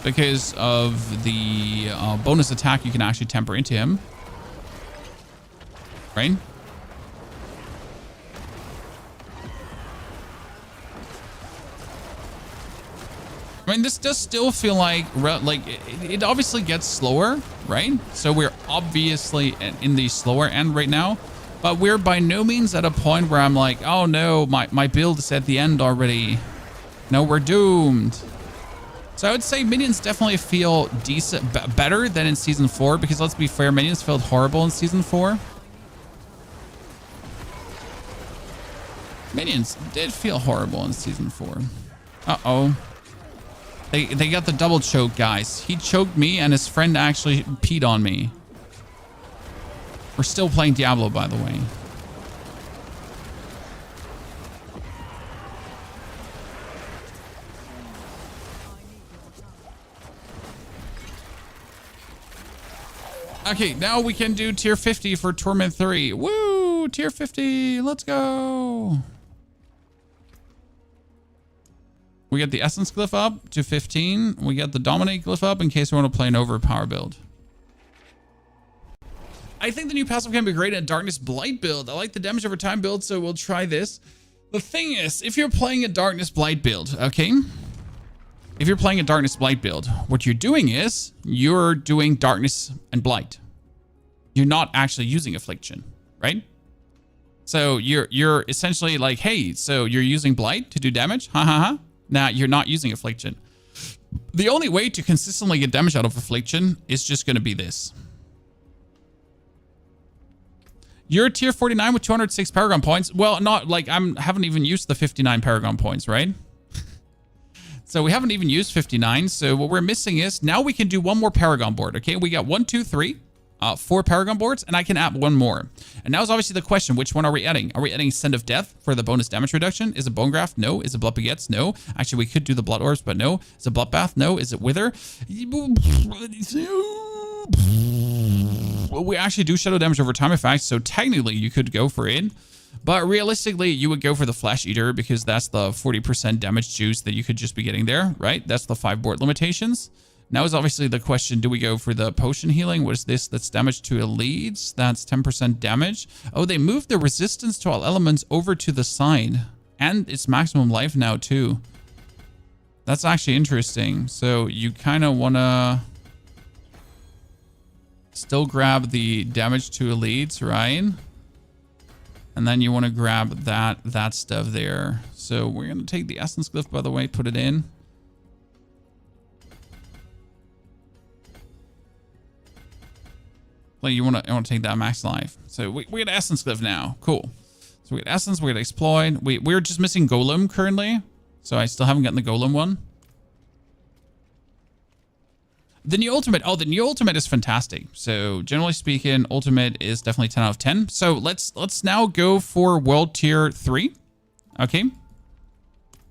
[SPEAKER 1] Because of the bonus attack you can actually temper into him. Right? I mean, this does still feel like it obviously gets slower, right? So we're obviously in the slower end right now, but we're by no means at a point where I'm like, oh no, my build is at the end already. No, we're doomed. So I would say Minions definitely feel decent, better than in Season 4, because let's be fair, Minions felt horrible in Season 4. Minions did feel horrible in Season 4. Uh-oh. They got the double choke, guys. He choked me and his friend actually peed on me. We're still playing Diablo, by the way. Okay, now we can do tier 50 for Torment 3. Woo! Tier 50. Let's go. We get the Essence Glyph up to 15. We get the Dominate Glyph up in case we want to play an overpower build. I think the new passive can be great at Darkness Blight build. I like the damage over time build, so we'll try this. The thing is, if you're playing a Darkness Blight build, okay? If you're playing a Darkness Blight build, what you're doing is you're doing Darkness and Blight. You're not actually using Affliction, right? So you're essentially like, hey, so you're using Blight to do damage? Ha ha ha. Now you're not using Affliction. The only way to consistently get damage out of Affliction is just going to be this. You're tier 49 with 206 Paragon points. Well, not like haven't even used the 59 Paragon points, right? So we haven't even used 59. So what we're missing is now we can do one more Paragon board. Okay, we got 1, 2, 3. 4 Paragon boards, and I can add one more. And now is obviously the question, which one are we adding? Are we adding Scent of Death for the bonus damage reduction? Is it Bone Graft? No. Is it Blood Baguettes? No. Actually, we could do the Blood Orbs, but no. Is it Bloodbath? No. Is it Wither? Well, we actually do shadow damage over time effect, so technically you could go for it. But realistically, you would go for the Flesh Eater because that's the 40% damage juice that you could just be getting there, right? That's the 5 board limitations. Now is obviously the question, do we go for the potion healing? What is this? That's damage to elites. That's 10% damage. Oh, they moved the resistance to all elements over to the side. And it's maximum life now too. That's actually interesting. So you kind of want to still grab the damage to elites, right? And then you want to grab that stuff there. So we're going to take the Essence Glyph, by the way, put it in. Like you want to take that max life. So we get Essence Glyph now. Cool. So we get Essence, we get Exploit. We're just missing Golem currently. So I still haven't gotten the Golem one. The new Ultimate. Oh, the new Ultimate is fantastic. So generally speaking, Ultimate is definitely 10 out of 10. So let's now go for World Tier 3. Okay.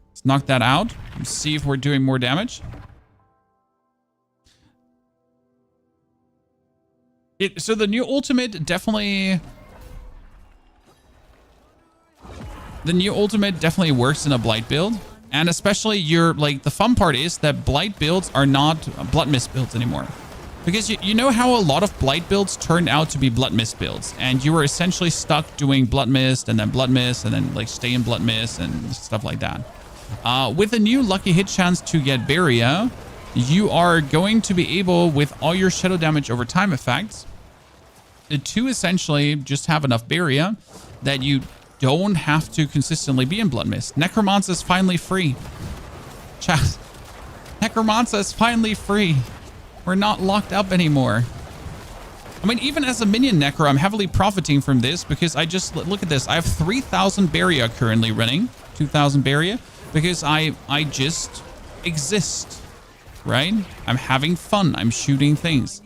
[SPEAKER 1] Let's knock that out. Let's see if we're doing more damage. So the new Ultimate definitely... The new Ultimate definitely works in a Blight build. And especially the fun part is that Blight builds are not Blood Mist builds anymore. Because you know how a lot of Blight builds turned out to be Blood Mist builds. And you were essentially stuck doing Blood Mist and then Blood Mist and then like stay in Blood Mist and stuff like that. With a new lucky hit chance to get Barrier, you are going to be able, with all your shadow damage over time effects, to essentially just have enough barrier that you don't have to consistently be in Blood Mist. Necromancer is finally free. Chat. Necromancer is finally free. We're not locked up anymore. I mean, even as a minion Necro, I'm heavily profiting from this because I just, look at this. I have 3,000 barrier currently running, 2,000 barrier, because I just exist, right? I'm having fun. I'm shooting things.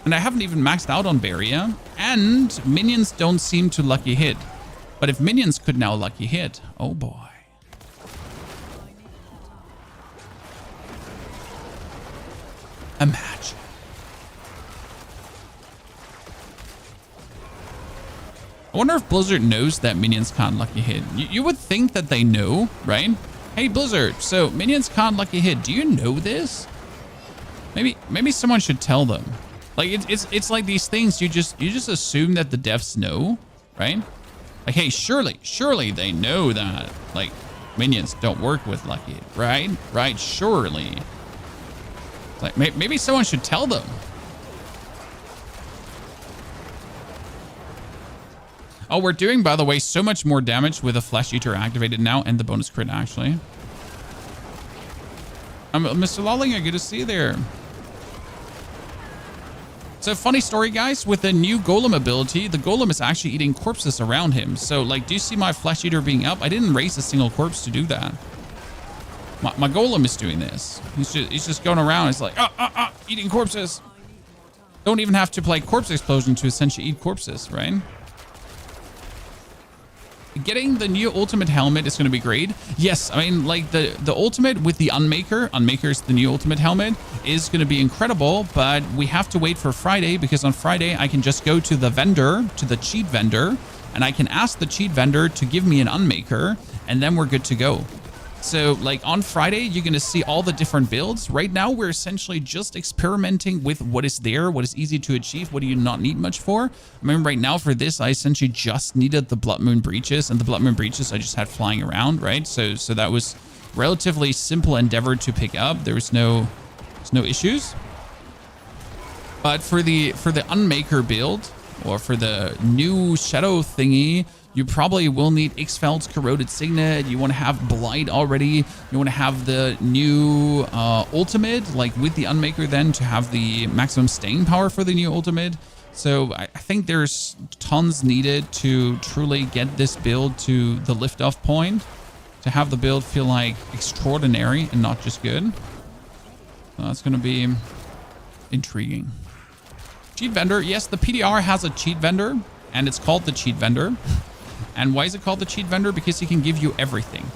[SPEAKER 1] And I haven't even maxed out on barrier, and minions don't seem to lucky hit. But if minions could now lucky hit, oh boy. Imagine. I wonder if Blizzard knows that minions can't lucky hit. You would think that they know, right? Hey Blizzard, so minions can't lucky hit. Do you know this? Maybe someone should tell them. Like it's like these things you just assume that the devs know, right? Like, hey, surely they know that like minions don't work with lucky, right? Right? Surely. Like maybe someone should tell them. Oh, we're doing, by the way, so much more damage with a Flesh Eater activated now and the bonus crit, actually. Mr. Lollinger, good to see you there. So, funny story, guys. With the new Golem ability, the Golem is actually eating corpses around him. So, like, do you see my Flesh Eater being up? I didn't raise a single corpse to do that. My Golem is doing this. He's just going around. He's like, eating corpses. Don't even have to play Corpse Explosion to essentially eat corpses, right? Getting the new ultimate helmet is going to be great. Yes, I mean, like the ultimate with the Unmaker's the new ultimate helmet is going to be incredible, but we have to wait for Friday because on Friday I can just go to the vendor, to the cheat vendor, and I can ask the cheat vendor to give me an Unmaker, and then we're good to go. So like on Friday, you're going to see all the different builds. Right now, we're essentially just experimenting with what is there, what is easy to achieve, what do you not need much for. I mean, right now for this, I essentially just needed the Blood Moon Breaches, and the Blood Moon Breaches I just had flying around, right? So that was relatively simple endeavor to pick up. There's no issues. But for the Unmaker build, or for the new Shadow thingy, you probably will need Ixfeld's Corroded Signet. You want to have Blight already. You want to have the new ultimate, like with the Unmaker then, to have the maximum staying power for the new ultimate. So I think there's tons needed to truly get this build to the lift-off point, to have the build feel like extraordinary and not just good. So that's going to be intriguing. Cheat vendor. Yes, the PTR has a cheat vendor, and it's called the cheat vendor. And why is it called the cheat vendor? Because he can give you everything.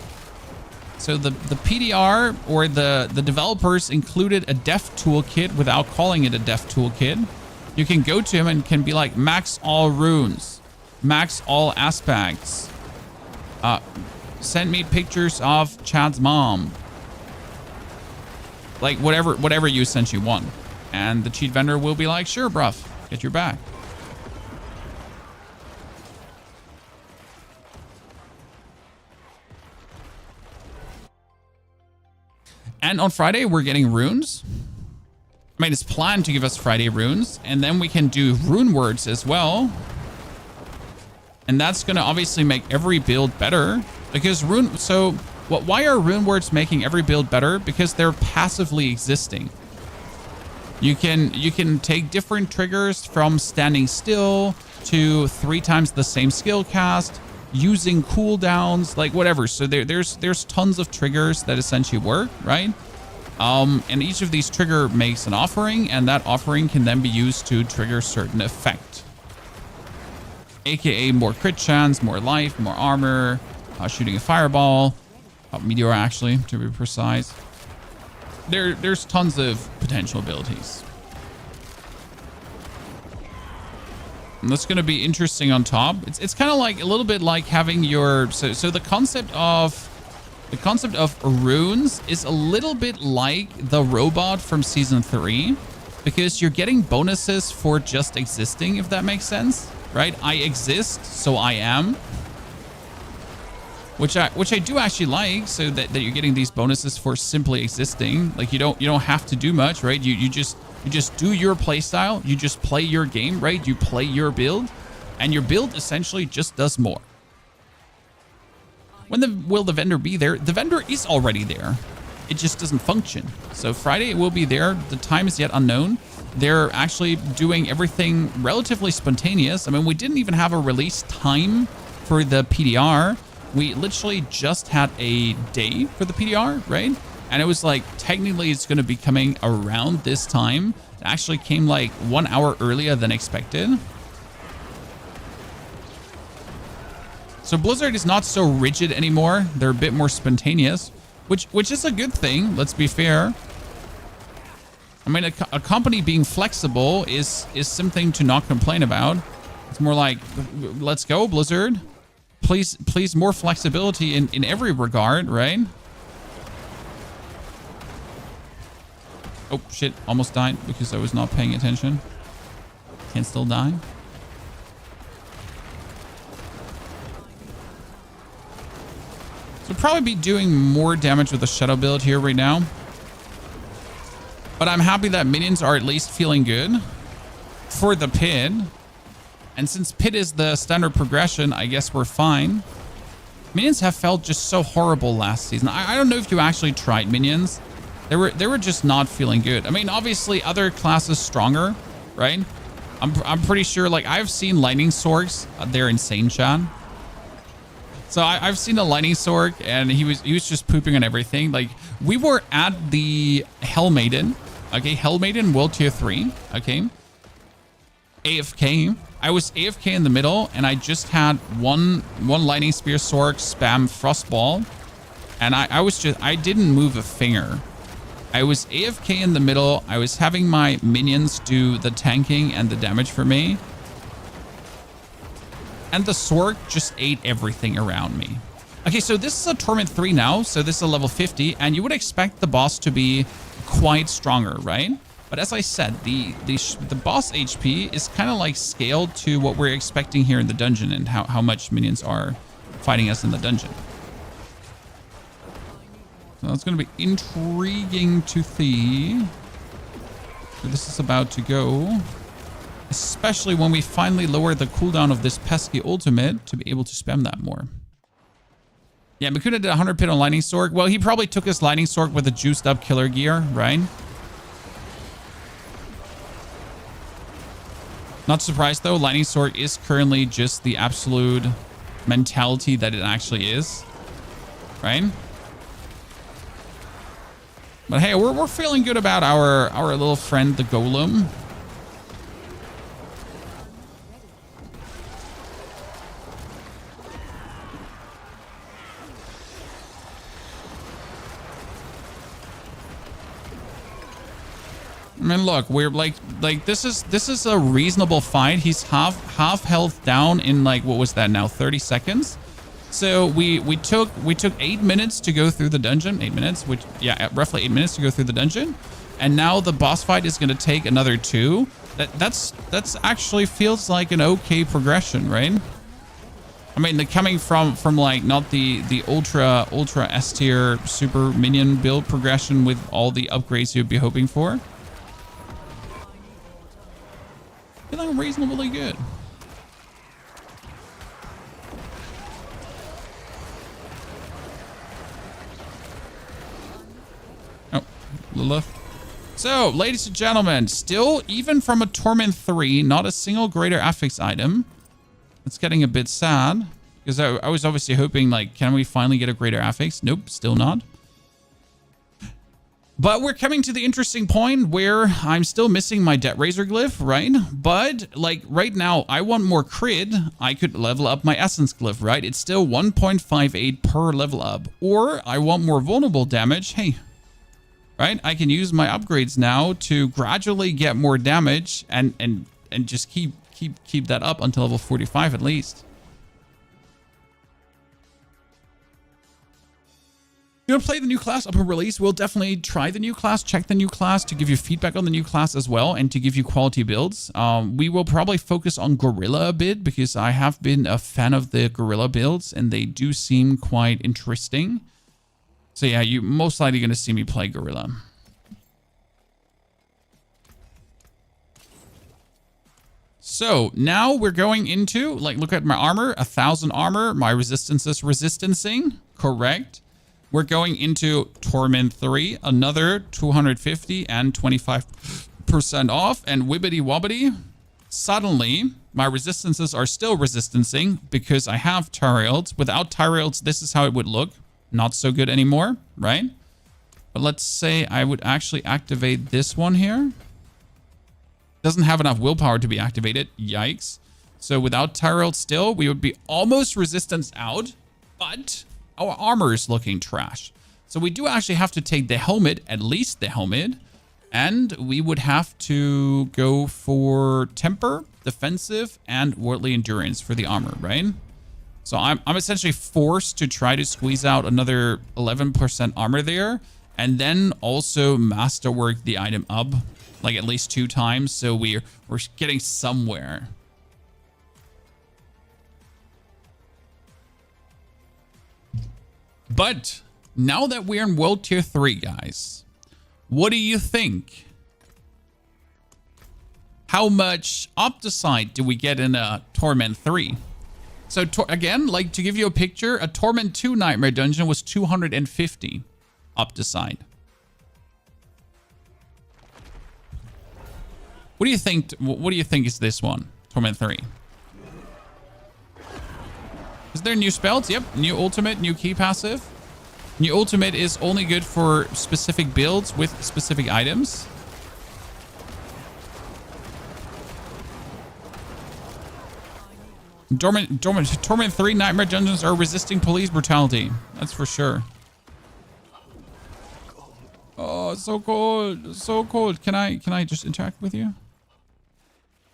[SPEAKER 1] So the PTR or the developers included a dev toolkit without calling it a dev toolkit. You can go to him and can be like, max all runes, max all aspects, send me pictures of Chad's mom, like whatever you essentially want. And the cheat vendor will be like, sure, bruv, get your back. And on Friday, we're getting runes. I mean, it's planned to give us Friday runes, and then we can do rune words as well. And that's going to obviously make every build better because why are rune words making every build better? Because they're passively existing. You can take different triggers from standing still to 3 times the same skill cast, using cooldowns, like whatever. So there's tons of triggers that essentially work, right? And each of these trigger makes an offering, and that offering can then be used to trigger certain effect. AKA more crit chance, more life, more armor, shooting a fireball, meteor actually, to be precise. There's tons of potential abilities. And that's going to be interesting on top. It's kind of like a little bit like having your so the concept of runes is a little bit like the robot from season 3, because you're getting bonuses for just existing, if that makes sense, right? I exist, so I am. which I do actually like, so that you're getting these bonuses for simply existing. Like you don't have to do much, right? You just do your play style, you just play your game, right? You play your build, and your build essentially just does more. When will the vendor be there? The vendor is already there. It just doesn't function. So Friday it will be there. The time is yet unknown. They're actually doing everything relatively spontaneous. I mean, we didn't even have a release time for the PTR. We literally just had a day for the PTR, right? And it was like, technically it's going to be coming around this time. It actually came like 1 hour earlier than expected. So Blizzard is not so rigid anymore. They're a bit more spontaneous, which is a good thing. Let's be fair. I mean, a company being flexible is something to not complain about. It's more like, let's go, Blizzard. Please more flexibility in every regard, right? Oh, shit. Almost died because I was not paying attention. Can still die. So probably be doing more damage with the Shadow build here right now. But I'm happy that minions are at least feeling good for the pit. And since pit is the standard progression, I guess we're fine. Minions have felt just so horrible last season. I don't know if you actually tried minions. They were just not feeling good. I mean, obviously other classes stronger, right? I'm pretty sure, like, I've seen lightning swords. They're insane, chat. So I've seen a lightning sword, and he was just pooping on everything. Like, we were at the Hell Maiden, okay, Hell Maiden World Tier 3, okay, AFK. I was AFK in the middle, and I just had one lightning spear sword spam frostball, and I didn't move a finger. I was AFK in the middle. I was having my minions do the tanking and the damage for me. And the sword just ate everything around me. Okay, so this is a Torment 3 now. So this is a level 50. And you would expect the boss to be quite stronger, right? But as I said, the boss HP is kind of like scaled to what we're expecting here in the dungeon and how much minions are fighting us in the dungeon. So that's going to be intriguing to see where this is about to go. Especially when we finally lower the cooldown of this pesky ultimate to be able to spam that more. Yeah, Makuna did 100 pit on Lightning Sword. Well, he probably took his Lightning Sword with a juiced up killer gear, right? Not surprised though, Lightning Sword is currently just the absolute mentality that it actually is, right? But hey, we're feeling good about our little friend, the Golem. I mean, look, we're like this is a reasonable fight. He's half health down in, like, what was that now, 30 seconds. So we took 8 minutes to go through the dungeon. 8 minutes, which, yeah, roughly 8 minutes to go through the dungeon. And now the boss fight is going to take another 2. That's actually feels like an okay progression, right? I mean, they're coming from like not the ultra S tier super minion build progression with all the upgrades you'd be hoping for. Feeling reasonably good. Oh, Lilith. So, ladies and gentlemen, still, even from a Torment 3, not a single greater affix item. It's getting a bit sad, because I was obviously hoping, like, can we finally get a greater affix? Nope, still not. But we're coming to the interesting point where I'm still missing my Debt Razor glyph, right? But, like, right now, I want more crit. I could level up my Essence glyph, right? It's still 1.58 per level up. Or I want more vulnerable damage. Hey, right? I can use my upgrades now to gradually get more damage and just keep that up until level 45 at least. You want to play the new class upon release? We'll definitely try the new class, check the new class to give you feedback on the new class as well and to give you quality builds. We will probably focus on Gorilla a bit because I have been a fan of the Gorilla builds and they do seem quite interesting. So yeah, you're most likely going to see me play Gorilla. So now we're going into, like, look at my armor, 1,000 armor. My resistance is resistancing, correct. We're going into Torment 3, another 250 and 25% off. And wibbity wobbity, suddenly my resistances are still resistancing because I have Tyrails. Without Tyrails, this is how it would look. Not so good anymore, right? But let's say I would actually activate this one here. Doesn't have enough willpower to be activated. Yikes. So without Tyrails still, we would be almost resistance out, but our armor is looking trash. So we do actually have to take the helmet, at least the helmet, and we would have to go for temper, defensive, and worldly endurance for the armor, right? So I'm essentially forced to try to squeeze out another 11% armor there, and then also masterwork the item up, like at least 2 times, so we're getting somewhere. But now that we're in World Tier 3, guys, what do you think? How much Opticide do we get in a Torment 3? So again, like to give you a picture, a Torment 2 Nightmare Dungeon was 250 Opticide. What do you think? What do you think is this one, Torment 3? Is there new spells? Yep, new ultimate, new key passive. New ultimate is only good for specific builds with specific items. Torment 3 Nightmare Dungeons are resisting police brutality. That's for sure. Oh, it's so cold. It's so cold. Can I just interact with you?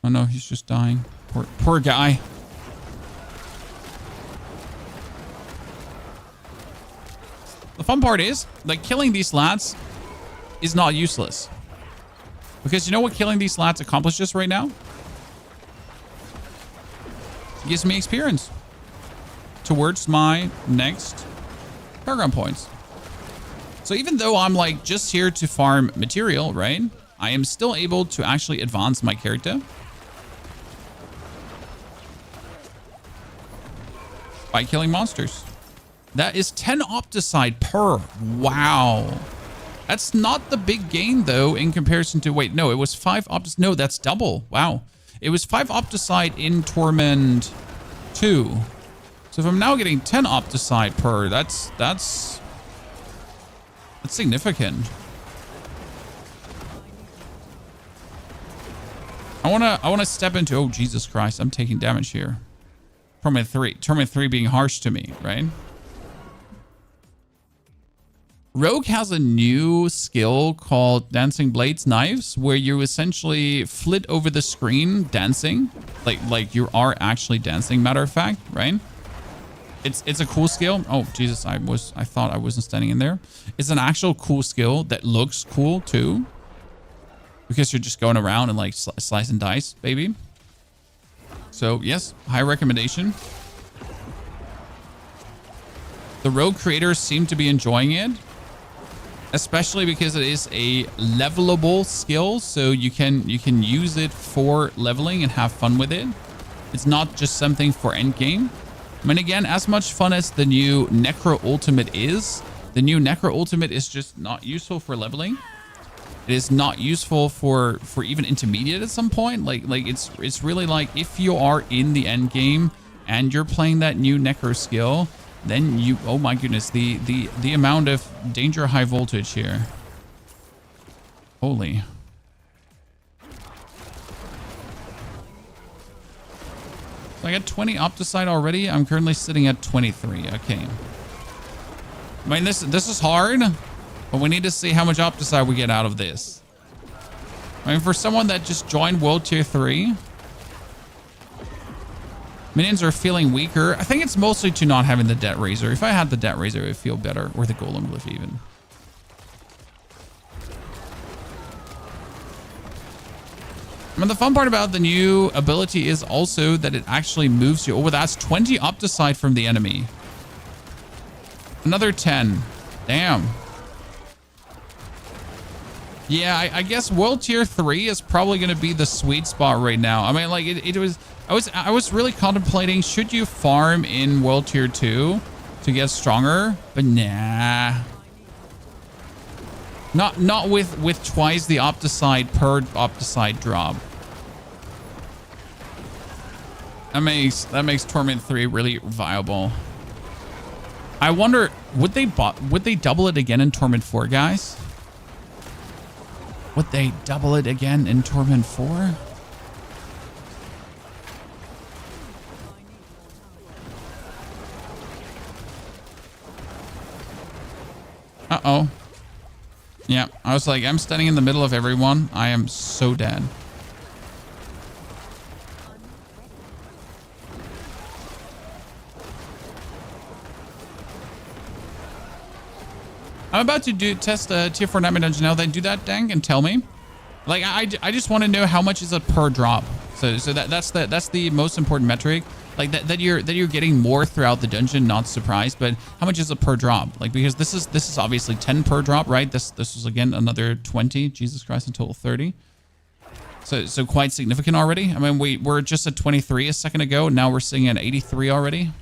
[SPEAKER 1] Oh no, he's just dying. Poor guy. The fun part is, like, killing these lads is not useless. Because you know what killing these lads accomplishes right now? It gives me experience towards my next Paragon points. So even though I'm like just here to farm material, right? I am still able to actually advance my character by killing monsters. That is 10 Opticide per. Wow. That's not the big gain though in comparison to, wait, no, it was 5 Opticide. No, that's double. Wow. It was 5 Opticide in Torment 2. So if I'm now getting 10 Opticide per, that's significant. I wanna step into, oh Jesus Christ, I'm taking damage here. Torment 3 being harsh to me, right? Rogue has a new skill called Dancing Blades Knives, where you essentially flit over the screen dancing, like you are actually dancing, matter of fact, right? It's a cool skill. Oh Jesus, I thought I wasn't standing in there. It's an actual cool skill that looks cool too, because you're just going around and like slice and dice, baby. So yes, high recommendation. The Rogue creators seem to be enjoying it, especially because it is a levelable skill, so you can use it for leveling and have fun with it. It's not just something for endgame. I mean, again, as much fun as the new Necro ultimate is, the new Necro ultimate is just not useful for leveling. It is not useful for even intermediate at some point. Like it's really like if you are in the end game and you're playing that new Necro skill, then you, oh my goodness, the amount of danger high voltage here. Holy. So I got 20 Opticide already. I'm currently sitting at 23. Okay. I mean, this is hard, but we need to see how much Opticide we get out of this. I mean, for someone that just joined World Tier 3, Minions are feeling weaker. I think it's mostly to not having the Debt Razor. If I had the Debt Razor, it would feel better. Or the Golem Glyph even. I mean, the fun part about the new ability is also that it actually moves you. Oh, that's 20 Opticide from the enemy. Another 10. Damn. Yeah, I guess World Tier 3 is probably going to be the sweet spot right now. I mean, like, I was really contemplating, should you farm in World Tier 2 to get stronger? But nah. Not with twice the Opticide per Opticide drop. That makes Torment 3 really viable. I wonder, would they double it again in Torment 4, guys? Would they double it again in Torment 4? Uh-oh. Yeah, I was like, I'm standing in the middle of everyone. I am so dead. I'm about to test a tier 4 nightmare dungeon now. Then do that, Dank, and tell me. Like, I just want to know how much is it per drop. So that's the most important metric. Like that you're getting more throughout the dungeon. Not surprised, but how much is it per drop? Like, because this is obviously 10 per drop, right? This was again another 20. Jesus Christ, in total 30. So quite significant already. I mean, we're just at 23 a second ago. Now we're sitting at 83 already.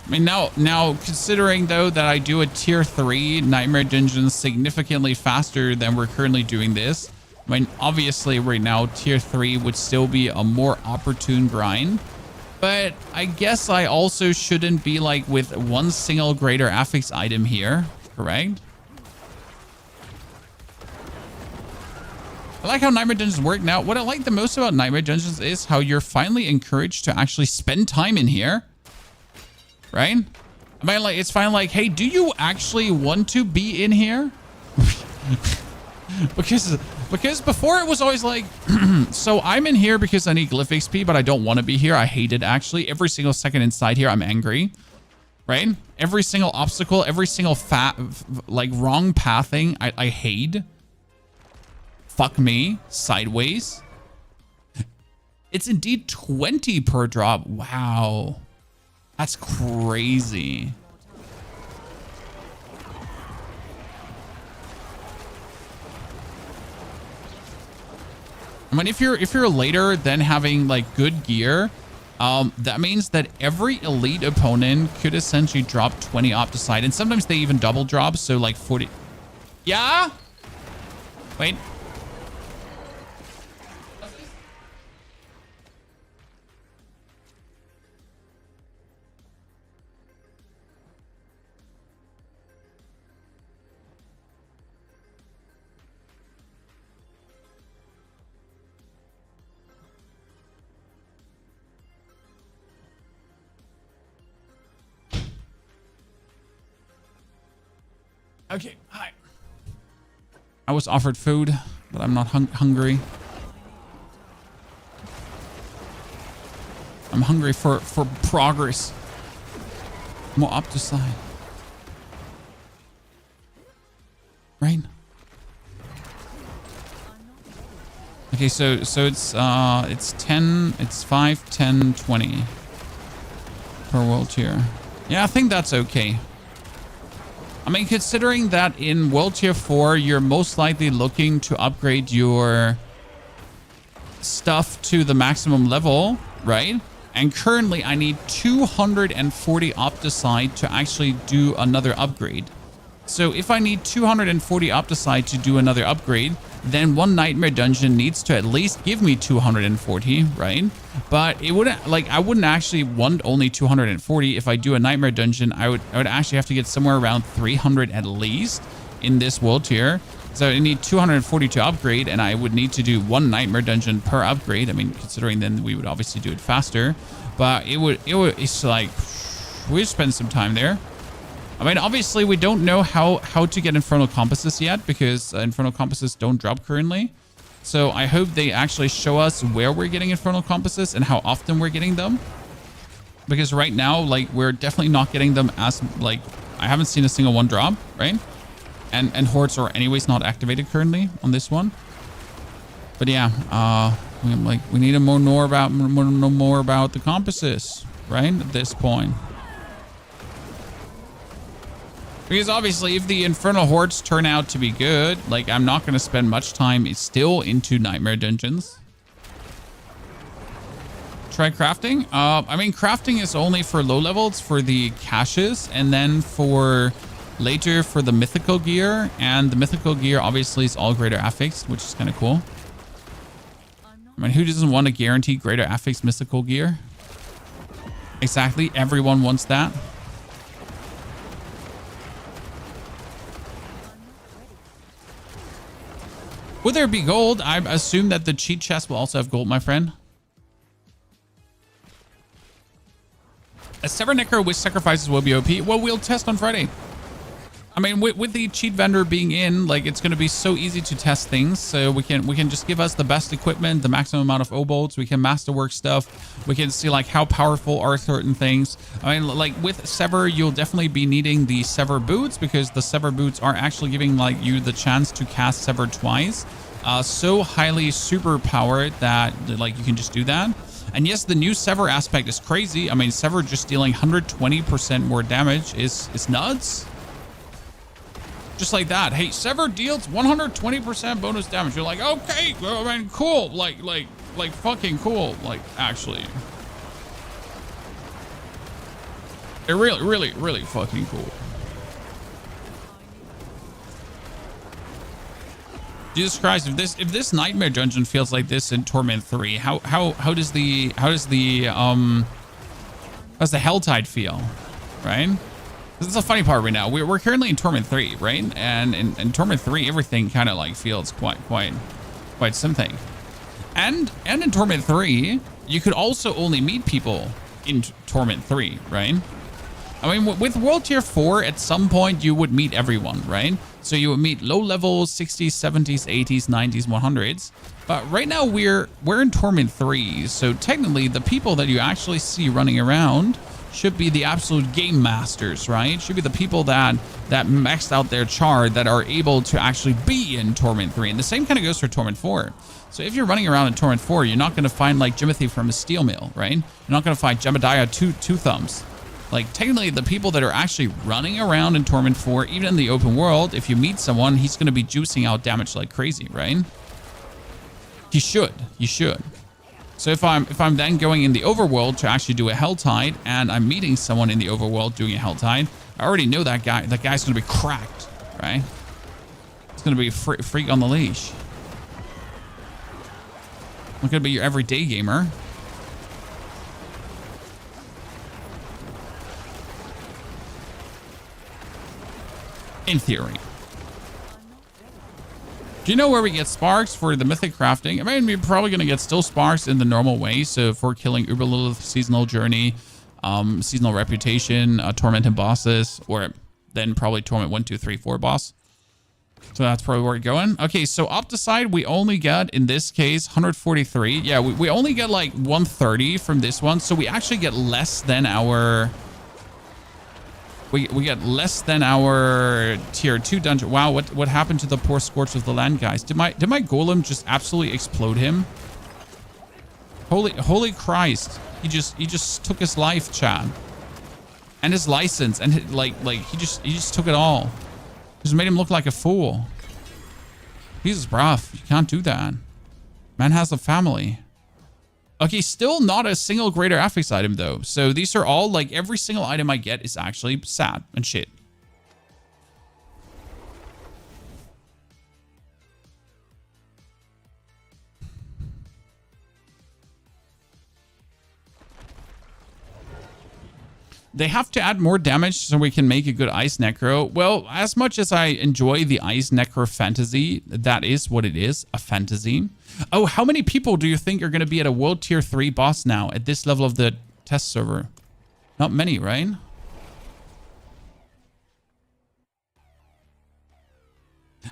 [SPEAKER 1] I mean, now considering though that I do a tier 3 nightmare dungeon significantly faster than we're currently doing this, I mean, obviously right now tier 3 would still be a more opportune grind, but I guess I also shouldn't be like with one single greater affix item here, correct? I like how nightmare dungeons work now. What I like the most about nightmare dungeons is how you're finally encouraged to actually spend time in here. Right? I mean, like, it's fine. Like, hey, do you actually want to be in here? because before it was always like, so I'm in here because I need Glyph XP, but I don't want to be here. I hate it, actually. Every single second inside here, I'm angry. Right? Every single obstacle, every single like, wrong pathing, I hate. Fuck me. Sideways. It's indeed 20 per drop. Wow. That's crazy. I mean, if you're later than having like good gear, that means that every elite opponent could essentially drop 20 Opticide, and sometimes they even double drop, so like 40. Yeah? Wait. Okay, hi. I was offered food, but I'm not hungry. I'm hungry for progress. More Opticide. Right? Okay, so it's 10, it's 5, 10, 20 per world tier. Yeah, I think that's okay. I mean, considering that in World Tier 4, you're most likely looking to upgrade your stuff to the maximum level, right? And currently, I need 240 Opticide to actually do another upgrade. So if I need 240 Opticide to do another upgrade, then one Nightmare Dungeon needs to at least give me 240, right? But it wouldn't, like, I wouldn't actually want only 240. If I do a Nightmare Dungeon, I would actually have to get somewhere around 300 at least in this world tier. So I need 240 to upgrade, and I would need to do one Nightmare Dungeon per upgrade. I mean, considering then we would obviously do it faster, but it's like, we'd spend some time there. I mean, obviously, we don't know how to get Infernal Compasses yet because Infernal Compasses don't drop currently. So I hope they actually show us where we're getting Infernal Compasses and how often we're getting them. Because right now, like, we're definitely not getting them as, like, I haven't seen a single one drop, right? And Hordes are anyways not activated currently on this one. But yeah, we need to know more about the compasses, right? At this point. Because obviously, if the Infernal Hordes turn out to be good, like, I'm not going to spend much time still into Nightmare Dungeons. Try crafting? I mean, crafting is only for low levels, for the caches, and then for later for the mythical gear. And the mythical gear obviously is all greater affix, which is kind of cool. I mean, who doesn't want a guaranteed greater affix mythical gear? Exactly, everyone wants that. Would there be gold? I assume that the cheat chest will also have gold, my friend. A Sever Necro with sacrifices will be OP. Well, we'll test on Friday. I mean, with the cheat vendor being in, like, it's going to be so easy to test things. So we can just give us the best equipment, the maximum amount of obolts. We can masterwork stuff. We can see, like, how powerful are certain things. I mean, like, with Sever, you'll definitely be needing the Sever boots because the Sever boots are actually giving, like, you the chance to cast Sever twice. So highly super powered that, like, you can just do that. And yes, the new Sever aspect is crazy. I mean, Sever just dealing 120% more damage is nuts. Just like that. Hey, Sever deals 120% bonus damage. You're like, okay, I mean, cool. Like fucking cool. Like, actually. They're really fucking cool. Jesus Christ, if this Nightmare Dungeon feels like this in Torment 3, how does the Helltide feel, right? This is the funny part right now. We're currently in Torment 3, right? And in Torment 3, everything kind of like feels quite something. And in Torment 3, you could also only meet people in Torment 3, right? I mean, with World Tier 4, at some point you would meet everyone, right? So you would meet low levels, 60s, 70s, 80s, 90s, 100s. But right now we're in Torment 3, so technically the people that you actually see running around should be the absolute game masters, right? Should be the people that maxed out their chart that are able to actually be in Torment 3. And the same kind of goes for Torment 4. So if you're running around in Torment 4, you're not going to find like Jimothy from a steel mill, right? You're not going to find Jebediah two thumbs. Like, technically, the people that are actually running around in Torment 4, even in the open world, if you meet someone, he's going to be juicing out damage like crazy, right? He should. So if I'm then going in the overworld to actually do a Helltide, and I'm meeting someone in the overworld doing a Helltide, I already know that guy. That guy's going to be cracked, right? It's going to be a freak on the leash. Not going to be your everyday gamer. In theory. Do you know where we get sparks for the mythic crafting? I mean, we're probably going to get still sparks in the normal way. So for killing Uber Lilith, Seasonal Journey, Seasonal Reputation, Tormented bosses, or then probably Torment 1, 2, 3, 4 boss. So that's probably where we're going. Okay, so Opticide, we only got, in this case, 143. Yeah, we only get like 130 from this one. So we actually get less than our... We get less than our tier 2 dungeon. Wow, what happened to the poor Scorch of the Land guys? Did my Golem just absolutely explode him? Holy Christ. He just took his life, Chad. And his license, and he just took it all. Just made him look like a fool. Jesus, rough. You can't do that. Man has a family. Okay, still not a single greater affix item though. So these are all, like, every single item I get is actually sad and shit. They have to add more damage so we can make a good Ice Necro. Well, as much as I enjoy the Ice Necro fantasy, that is what it is, a fantasy. Oh, how many people do you think are going to be at a World Tier 3 boss now at this level of the test server? Not many, right?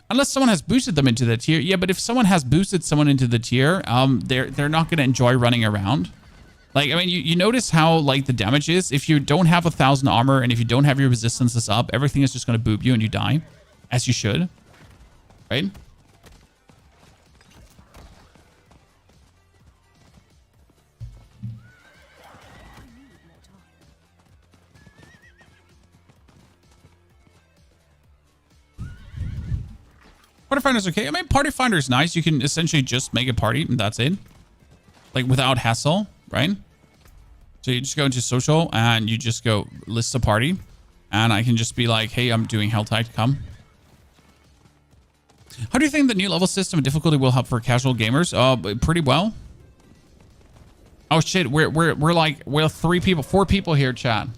[SPEAKER 1] Unless someone has boosted them into the tier. Yeah, but if someone has boosted someone into the tier, they're not going to enjoy running around. Like, I mean, you notice how, like, the damage is. If you don't have 1,000 armor and if you don't have your resistances up, everything is just going to boob you and you die. As you should. Right? Party Finder's okay. I mean, Party Finder's nice. You can essentially just make a party and that's it. Like, without hassle, right? So you just go into social and you just go list a party. And I can just be like, hey, I'm doing Helltide, come. How do you think the new level system and difficulty will help for casual gamers? Pretty well. Oh shit, we're like, we're 4 people here, chat.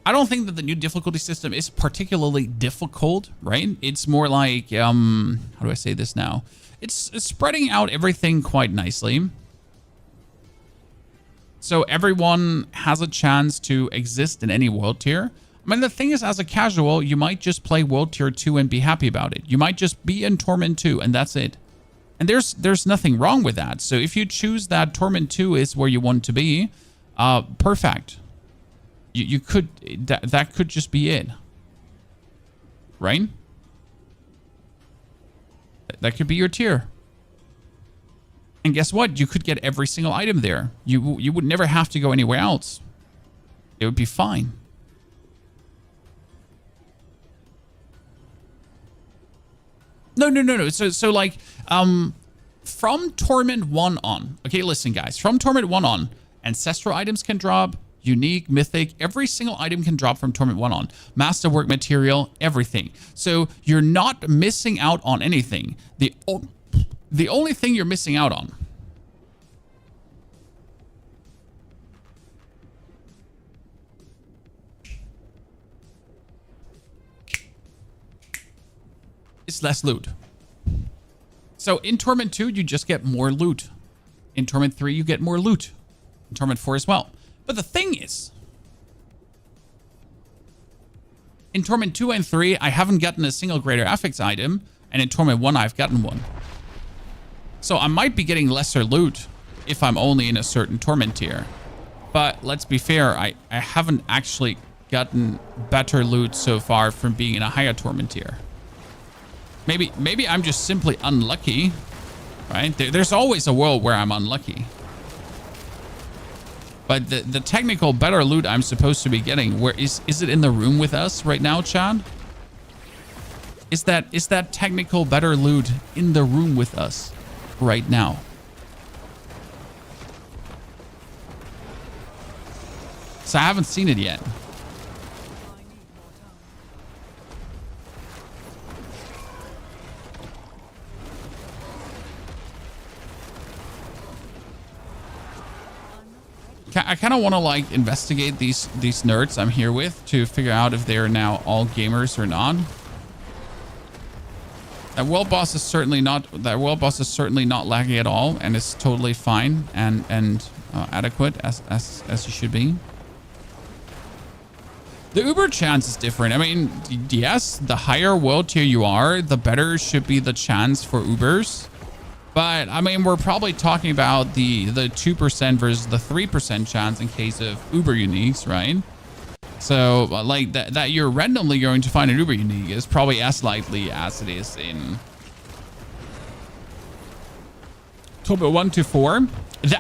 [SPEAKER 1] I don't think that the new difficulty system is particularly difficult, right? It's more like, how do I say this now? It's spreading out everything quite nicely. So everyone has a chance to exist in any world tier. I mean, the thing is, as a casual, you might just play world tier 2 and be happy about it. You might just be in Torment 2 and that's it. And there's nothing wrong with that. So if you choose that Torment 2 is where you want to be, perfect. You could, that could just be it. Right? That could be your tier. And guess what? You could get every single item there. You would never have to go anywhere else. It would be fine. No. So like, from Torment 1 on. Okay, listen, guys. From Torment 1 on, Ancestral items can drop. Unique, mythic, every single item can drop from Torment 1 on. Masterwork material, everything. So you're not missing out on anything. The only thing you're missing out on is less loot. So in Torment 2, you just get more loot. In Torment 3, you get more loot. In Torment 4 as well. But the thing is, in Torment 2 and 3, I haven't gotten a single greater affix item, and in Torment 1, I've gotten one. So I might be getting lesser loot if I'm only in a certain Torment tier. But let's be fair, I haven't actually gotten better loot so far from being in a higher Torment tier. Maybe I'm just simply unlucky, right? There's always a world where I'm unlucky. But the technical better loot I'm supposed to be getting, where is it in the room with us right now, Chad? Is that technical better loot in the room with us right now? So I haven't seen it yet. I kind of want to like investigate these nerds I'm here with to figure out if they're now all gamers or not. That world boss is certainly not lagging at all, and it's totally fine and adequate as you should be. The Uber chance is different. I mean, yes, the higher world tier you are, the better should be the chance for Ubers. But, I mean, we're probably talking about the 2% versus the 3% chance in case of Uber uniques, right? So, like, that you're randomly going to find an Uber unique is probably as likely as it is in Torment 1 to 4.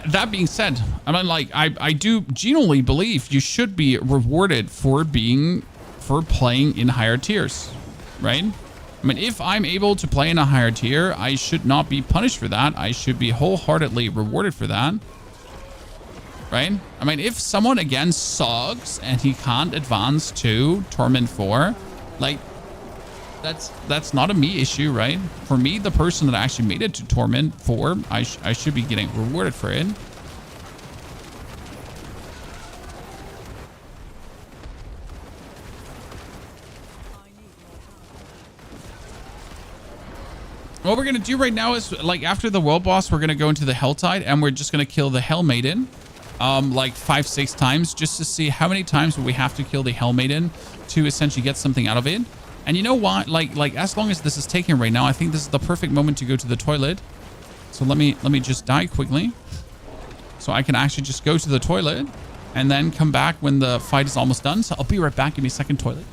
[SPEAKER 1] That being said, I mean, like, I do genuinely believe you should be rewarded for playing in higher tiers, right? I mean, if I'm able to play in a higher tier, I should not be punished for that. I should be wholeheartedly rewarded for that. Right? I mean, if someone again sucks and he can't advance to Torment 4, like, that's not a me issue, right? For me, the person that actually made it to Torment 4, I should be getting rewarded for it. What we're going to do right now is, like, after the world boss, we're going to go into the Helltide, and we're just going to kill the Hell Maiden, like 5-6 times, just to see how many times we have to kill the Hell Maiden to essentially get something out of it. And you know what? Like as long as this is taken right now, I think this is the perfect moment to go to the toilet. So let me just die quickly. So I can actually just go to the toilet and then come back when the fight is almost done. So I'll be right back. Give me a second, toilet.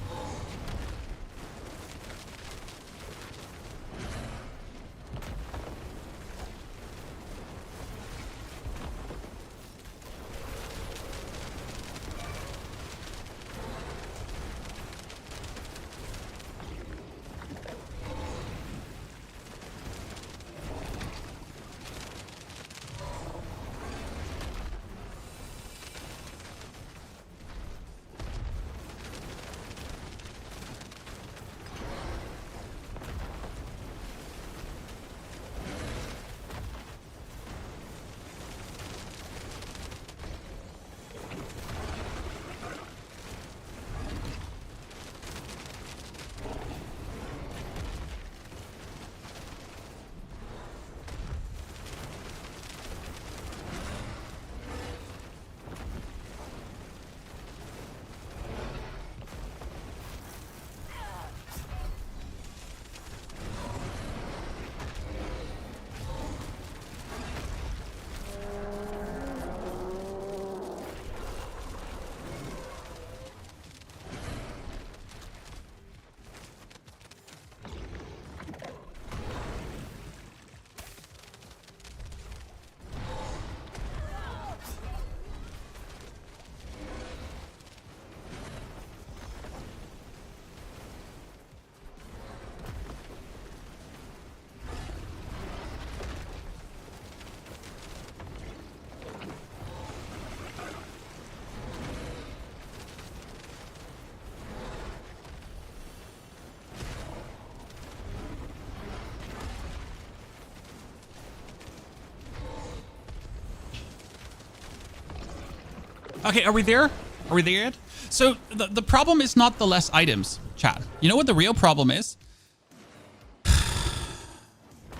[SPEAKER 1] Okay, are we there? Are we there yet? So the problem is not the less items, chat. You know what the real problem is?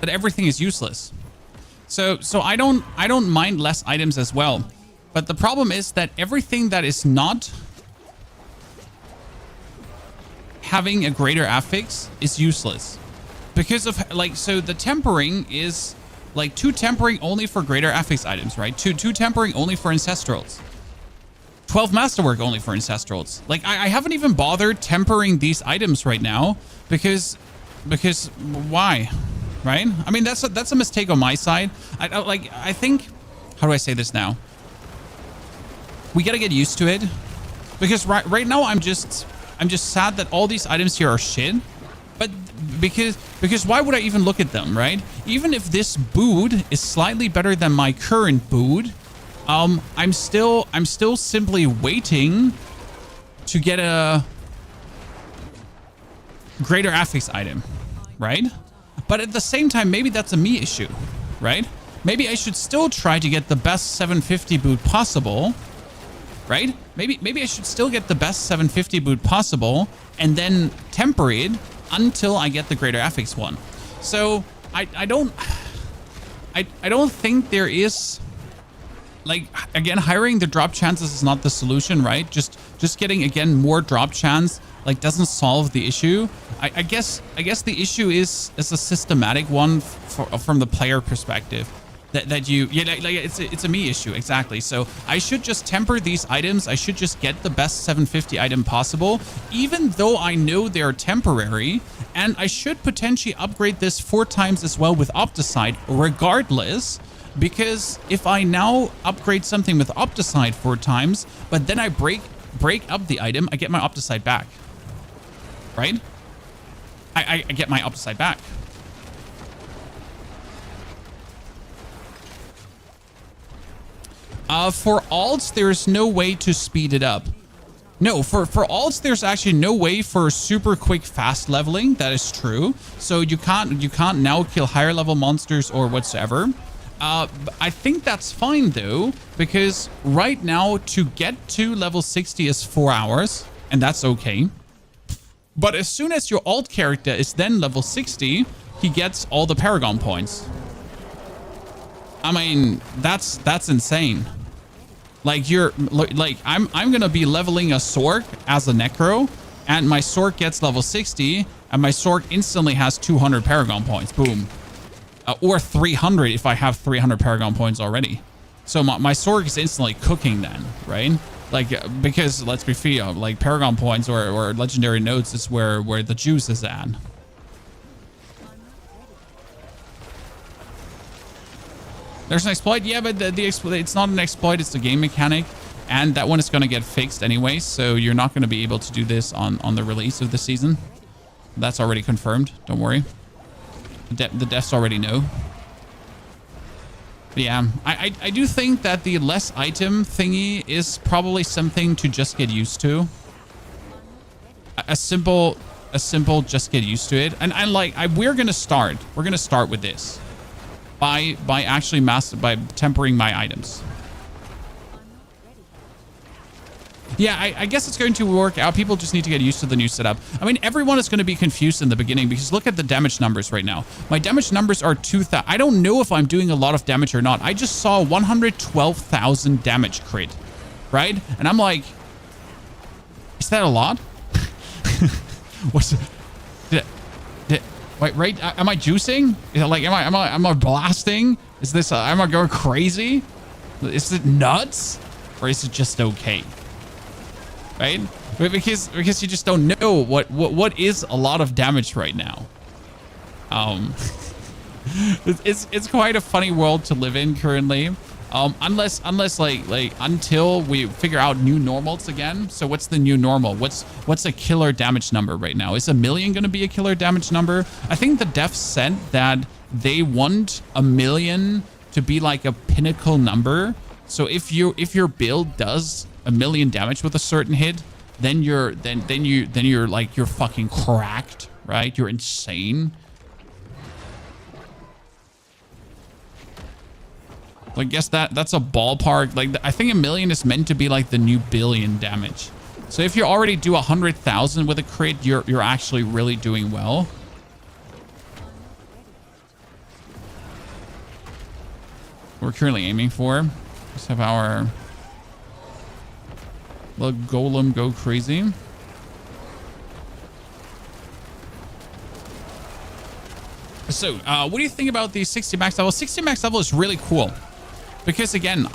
[SPEAKER 1] That everything is useless. So I don't mind less items as well. But the problem is that everything that is not having a greater affix is useless. Because of so the tempering is like 2 tempering only for greater affix items, right? 2 tempering only for ancestrals. 12 masterwork only for ancestrals. Like I haven't even bothered tempering these items right now because why, right? I mean that's a mistake on my side. I think, how do I say this now? We gotta get used to it because right now I'm just sad that all these items here are shit. But because why would I even look at them, right? Even if this boot is slightly better than my current boot, I'm still simply waiting to get a greater affix item, right? But at the same time, maybe that's a me issue, right? Maybe I should still try to get the best 750 boot possible, right? Maybe I should still get the best 750 boot possible and then temper it until I get the greater affix one. So I don't think there is, like, again, hiring the drop chances is not the solution, right? Just getting, again, more drop chance, like, doesn't solve the issue. I guess the issue is a systematic one from the player perspective. It's a me issue, exactly. So I should just temper these items. I should just get the best 750 item possible, even though I know they're temporary. And I should potentially upgrade this 4 times as well with Opticide, regardless. Because if I now upgrade something with Opticide 4 times, but then I break up the item, I get my Opticide back. Right? I get my Opticide back. For alts, there's no way to speed it up. No, for alts, there's actually no way for super quick fast leveling. That is true. So you can't now kill higher level monsters or whatsoever. I think that's fine though, because right now to get to level 60 is 4 hours, and that's okay. But as soon as your alt character is then level 60, he gets all the Paragon points. I mean, that's insane. Like I'm gonna be leveling a Sork as a Necro, and my sword gets level 60, and my sword instantly has 200 Paragon points. Boom. Or 300 if I have 300 Paragon points already. So my sword is instantly cooking then, right? Like, because let's be fair, like Paragon points or legendary nodes is where the juice is at. There's an exploit, yeah, but the exploit, it's not an exploit, it's a game mechanic. And that one is going to get fixed anyway, so you're not going to be able to do this on the release of the season. That's already confirmed, don't worry. The devs already know. But yeah, I do think that the less item thingy is probably something to just get used to. A simple just get used to it. And we're going to start with this by actually by tempering my items. Yeah, I guess it's going to work out. People just need to get used to the new setup. I mean, everyone is going to be confused in the beginning because look at the damage numbers right now. My damage numbers are 2,000. I don't know if I'm doing a lot of damage or not. I just saw 112,000 damage crit, right? And I'm like, is that a lot? What's it? Wait, right? Am I juicing? Is it like, am I blasting? Is this, am I going crazy? Is it nuts? Or is it just okay? Right? Because you just don't know what is a lot of damage right now. It's quite a funny world to live in currently. Unless until we figure out new normals again. So what's the new normal? What's a killer damage number right now? Is 1 million going to be a killer damage number? I think the devs said that they want 1 million to be like a pinnacle number. So if your build does 1 million damage with a certain hit, then you're like, you're fucking cracked, right? You're insane. So I guess that's a ballpark. Like, I think 1 million is meant to be like the new billion damage. So if you already do 100,000 with a crit, you're actually really doing well. We're currently aiming for. Let's have our little golem go crazy. So, what do you think about the 60 max level? 60 max level is really cool. Because again,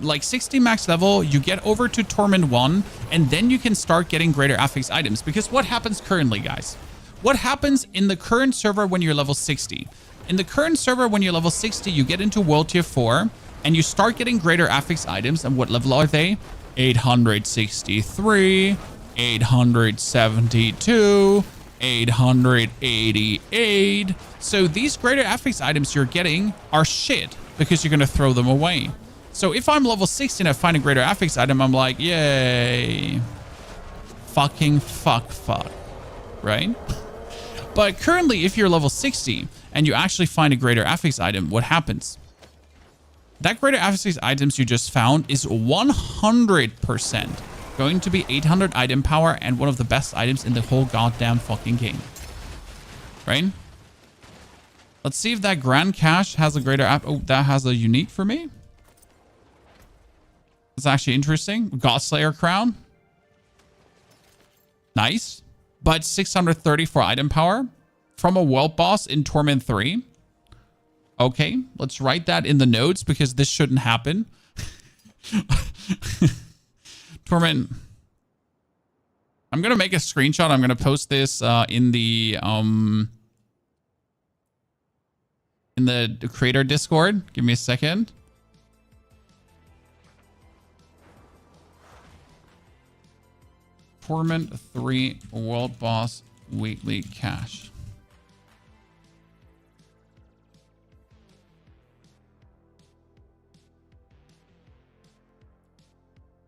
[SPEAKER 1] like 60 max level, you get over to Torment 1, and then you can start getting greater affix items. Because what happens currently, guys? What happens in the current server when you're level 60? In the current server, when you're level 60, you get into World Tier 4, and you start getting greater affix items. And what level are they? 863, 872, 888. So these greater affix items you're getting are shit because you're going to throw them away. So if I'm level 60 and I find a greater affix item, I'm like, yay. Fucking fuck, right? But currently, if you're level 60 and you actually find a greater affix item, what happens? That greater affix items you just found is 100% going to be 800 item power and one of the best items in the whole goddamn fucking game. Right? Let's see if that Grand Cache has a greater app. Oh, that has a unique for me. That's actually interesting. Godslayer Crown. Nice. But 634 item power from a world boss in Torment 3. Okay, let's write that in the notes because this shouldn't happen. Torment. I'm going to make a screenshot. I'm going to post this in the creator Discord. Give me a second. Torment 3 World Boss Weekly Cache.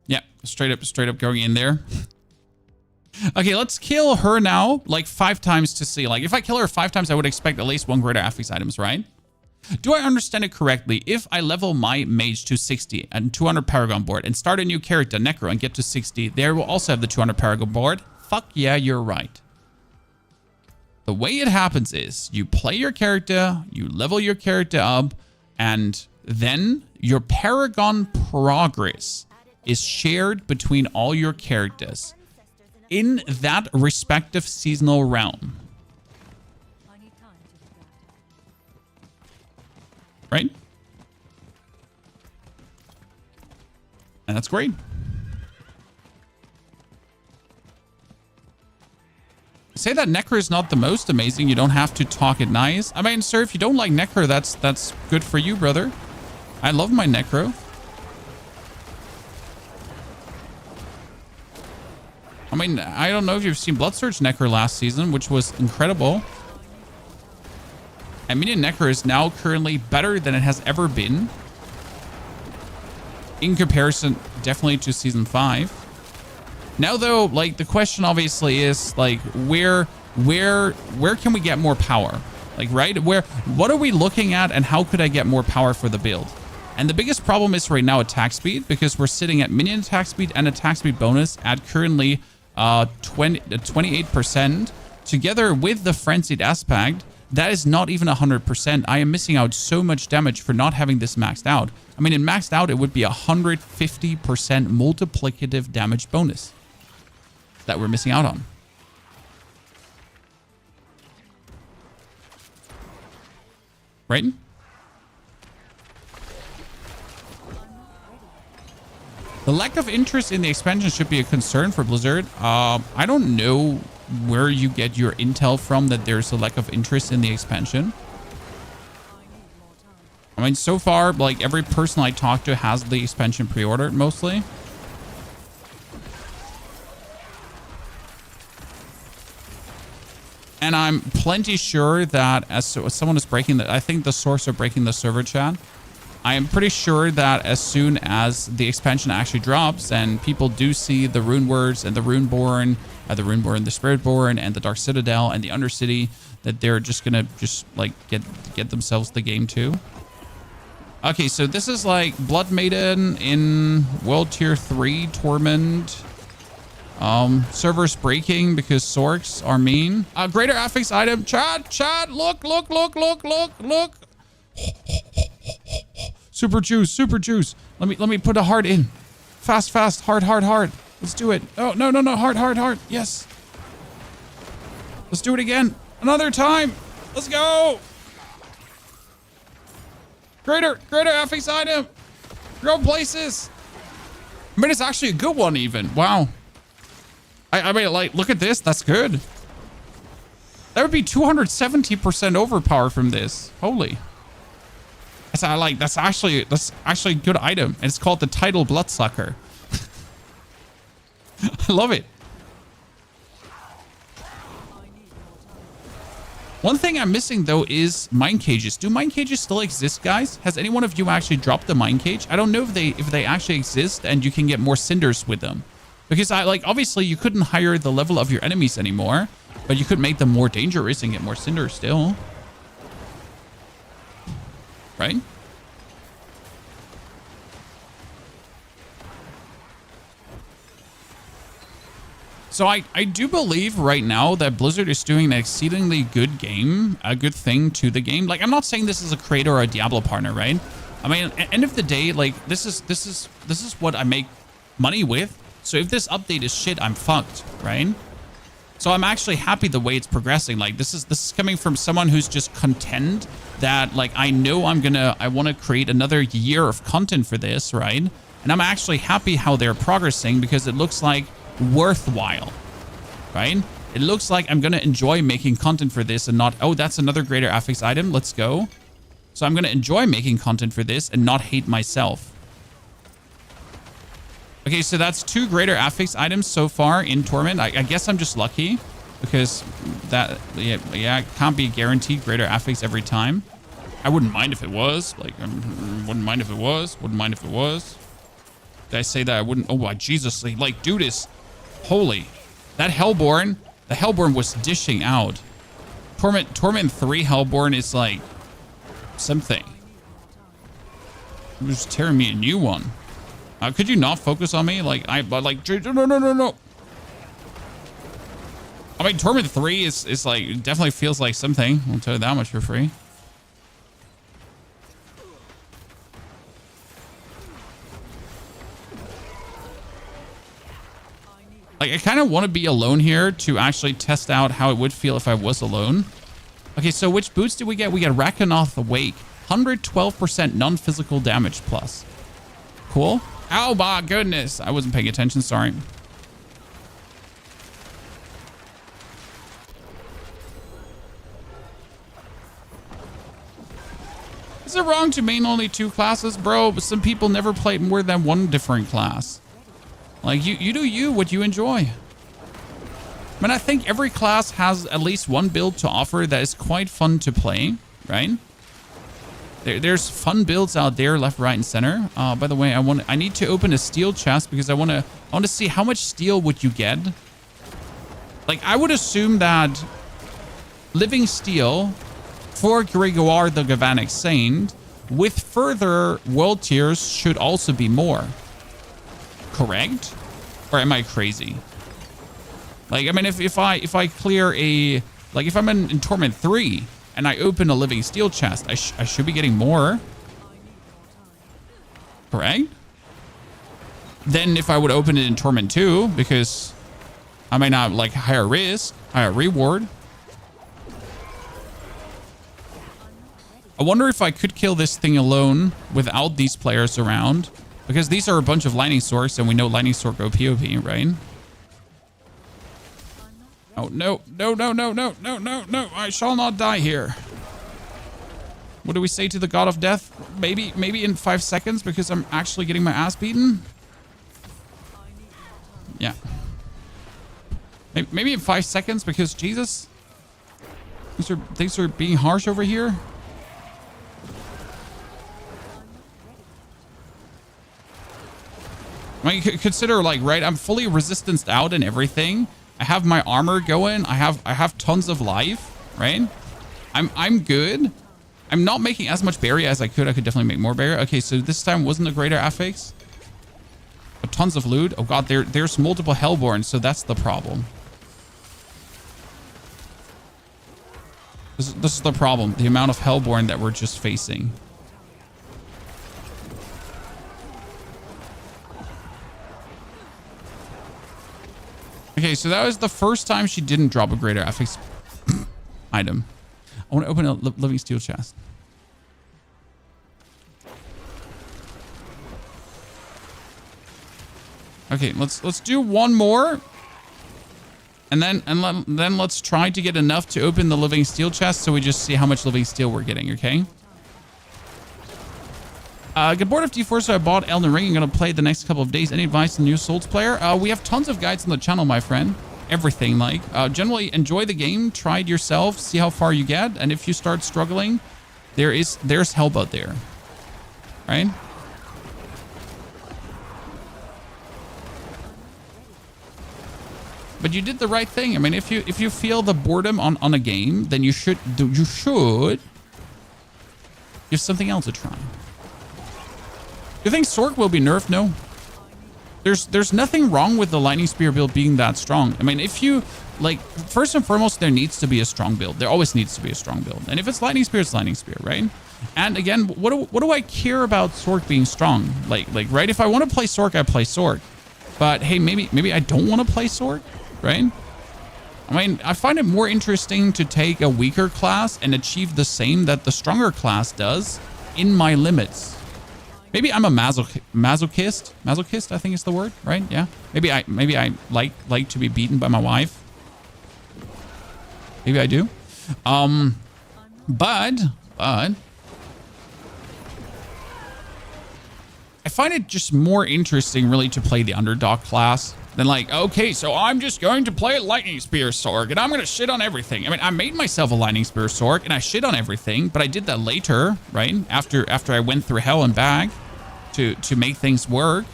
[SPEAKER 1] Yeah, straight up going in there. Okay, let's kill her now like 5 times to see. Like, if I kill her 5 times, I would expect at least 1 greater affix items, right? Do I understand it correctly? If I level my mage to 60 and 200 Paragon board and start a new character, Necro, and get to 60, there will also have the 200 Paragon board. Fuck yeah, you're right. The way it happens is you play your character, you level your character up, and then your Paragon progress is shared between all your characters. in that respective seasonal realm.
[SPEAKER 2] I need time to do that.
[SPEAKER 1] Right? And that's great. Say that Necro is not the most amazing. You don't have to talk it nice. I mean, sir, if you don't like Necro, that's good for you, brother. I love my Necro. I mean, I don't know if you've seen Blood Surge Necro last season, which was incredible. And Minion Necro is now currently better than it has ever been. In comparison, definitely to season 5. Now, though, like, the question obviously is, like, where can we get more power? Like, right? What are we looking at, and how could I get more power for the build? And the biggest problem is right now attack speed, because we're sitting at minion attack speed and attack speed bonus at currently 28%. Together with the frenzied aspect, that is not even 100%. I am missing out so much damage for not having this maxed out. I mean, in maxed out, it would be 150% multiplicative damage bonus that we're missing out on. Right? The lack of interest in the expansion should be a concern for Blizzard. I don't know where you get your intel from that there's a lack of interest in the expansion. I mean, so far, like, every person I talk to has the expansion pre-ordered mostly. And I'm plenty sure that as someone is breaking the, I think the source of breaking the server chat, I am pretty sure that as soon as the expansion actually drops and people do see the rune words and the runeborn, the spiritborn, and the dark citadel and the undercity, that they're just gonna like get themselves the game too. Okay, so this is like Blood Maiden in World Tier 3 Torment. Servers breaking because Sorks are mean. Greater affix item. Chat, look. Super juice. Let me put a heart in. Fast, heart. Let's do it. Oh, no, heart. Yes. Let's do it again. Another time. Let's go. Greater affix item. Go places. I mean, it's actually a good one even. Wow. I mean, like, look at this. That's good. That would be 270% overpower from this. Holy. That's actually a good item. And it's called the Tidal Bloodsucker. I love it. One thing I'm missing, though, is mine cages. Do mine cages still exist, guys? Has any one of you actually dropped the mine cage? I don't know if they actually exist and you can get more cinders with them. Because obviously you couldn't higher the level of your enemies anymore, but you could make them more dangerous and get more cinders still. Right? So I do believe right now that Blizzard is doing an exceedingly good game, a good thing to the game. Like, I'm not saying this is a creator or a Diablo partner, right? I mean, at the end of the day, like, this is what I make money with. So if this update is shit, I'm fucked, right? So I'm actually happy the way it's progressing. Like, this is coming from someone who's just content that, like, I know I want to create another year of content for this, right? And I'm actually happy how they're progressing because it looks like worthwhile, right? It looks like I'm going to enjoy making content for this and not, oh, that's another greater affix item. Let's go. So I'm going to enjoy making content for this and not hate myself. Okay, so that's 2 greater affix items so far in Torment. I guess I'm just lucky because that, yeah, it can't be guaranteed greater affix every time. I wouldn't mind if it was. Like, wouldn't mind if it was. Did I say that I wouldn't? Oh, Jesus. Like, dude is... Holy. That Hellborn, the Hellborn was dishing out. Torment 3 Hellborn is like something. It was tearing me a new one. Could you not focus on me? No. I mean, Torment 3 is like, it definitely feels like something. I'll tell you that much for free. Like, I kind of want to be alone here to actually test out how it would feel if I was alone. Okay, so which boots did we get? We got Rakanoth Awake. 112% non-physical damage plus. Cool. Oh my goodness. I wasn't paying attention, sorry. Is it wrong to main only 2 classes? Bro, some people never play more than 1 different class. Like, you do you, what you enjoy. I mean, I think every class has at least 1 build to offer that is quite fun to play, right? There's fun builds out there, left, right, and center. By the way, I need to open a steel chest because I want to see how much steel would you get. Like, I would assume that living steel for Gregoire the Galvanic Saint with further world tiers should also be more. Correct? Or am I crazy? Like, I mean, if I clear a, like, if I'm in Torment 3 and I open a living steel chest, I should be getting more. Correct? Then if I would open it in Torment 2, because I might not like higher risk, higher reward. I wonder if I could kill this thing alone without these players around. Because these are a bunch of Lightning Sorks, and we know Lightning Sork OP, right? Oh, no. No, no, no, no, no, no, no. I shall not die here. What do we say to the God of Death? Maybe in 5 seconds, because I'm actually getting my ass beaten? Yeah. Maybe in 5 seconds, because Jesus. Things are being harsh over here. I mean, consider, like, right, I'm fully resistanced out and everything. I have my armor going. I have tons of life, right? I'm good. I'm not making as much barrier as I could. I could definitely make more barrier. Okay, so this time wasn't a greater affix. But tons of loot. Oh god, there's multiple Hellborns, so that's the problem. This is the problem. The amount of Hellborn that we're just facing. Okay, so that was the first time she didn't drop a greater affix item. I want to open a living steel chest. Okay, let's do one more. And then let's try to get enough to open the living steel chest so we just see how much living steel we're getting, okay? Get bored of D4, so I bought Elden Ring. I'm going to play the next couple of days. Any advice to the new Souls player? We have tons of guides on the channel, my friend. Everything, like. Generally, enjoy the game. Try it yourself. See how far you get. And if you start struggling, there's help out there. Right? But you did the right thing. I mean, if you feel the boredom on a game, then you should give something else a try. You think Sork will be nerfed? No. There's nothing wrong with the Lightning Spear build being that strong. I mean, if you, like, first and foremost, there needs to be a strong build. There always needs to be a strong build. And if it's Lightning Spear, it's Lightning Spear, right? And again, what do I care about Sork being strong? Like, right? If I want to play Sork, I play Sork. But hey, maybe I don't want to play Sork, right? I mean, I find it more interesting to take a weaker class and achieve the same that the stronger class does in my limits. Maybe I'm a masochist. Masochist, I think is the word, right? Yeah. Maybe I like to be beaten by my wife. Maybe I do. But I find it just more interesting really to play the underdog class than like, okay, so I'm just going to play a Lightning Spear Sork and I'm going to shit on everything. I mean, I made myself a Lightning Spear Sork and I shit on everything, but I did that later, right? After I went through hell and back to make things work.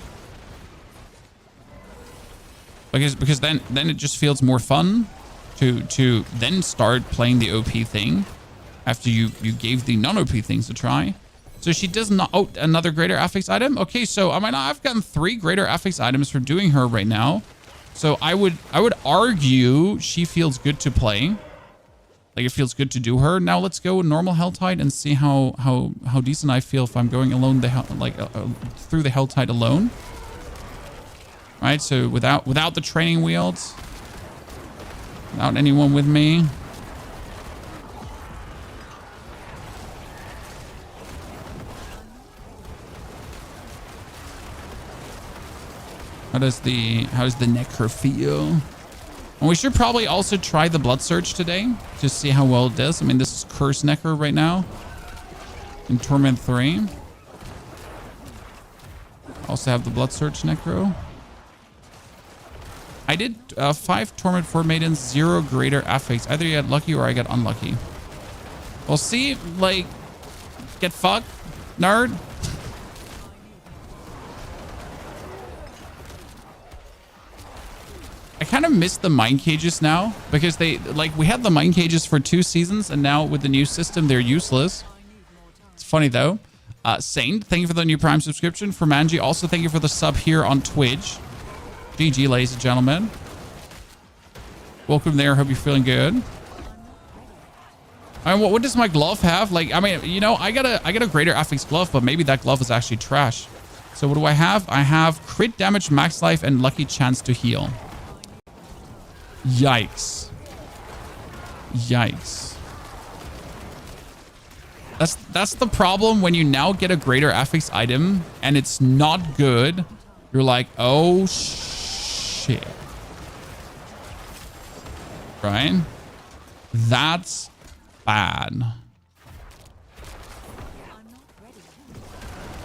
[SPEAKER 1] Because then it just feels more fun to then start playing the OP thing after you gave the non-OP things a try. So she does not. Oh, another greater affix item. Okay, so I mean, I've gotten 3 greater affix items for doing her right now. So I would argue she feels good to play. Like it feels good to do her. Now let's go normal Helltide and see how decent I feel if I'm going alone through the Helltide alone. Right, so without the training wheels, without anyone with me. How does the Necro feel? And we should probably also try the Blood Surge today to see how well it does. I mean, this is Curse Necro right now in Torment 3. Also have the Blood Surge Necro. I did 5 Torment 4 Maidens, 0 greater affix. Either you got lucky or I got unlucky. We'll see. Like, get fucked, nerd. I kind of miss the mine cages now because we had the mine cages for 2 seasons and now with the new system, they're useless. It's funny though. Saint, thank you for the new Prime subscription. For Manji, also thank you for the sub here on Twitch. GG, ladies and gentlemen. Welcome there. Hope you're feeling good. I mean, what does my glove have? Like, I mean, you know, I got a greater affix glove, but maybe that glove is actually trash. So what do I have? I have crit damage, max life, and lucky chance to heal. Yikes. Yikes. That's the problem when you now get a greater affix item and it's not good. You're like, oh shit. Right? That's bad.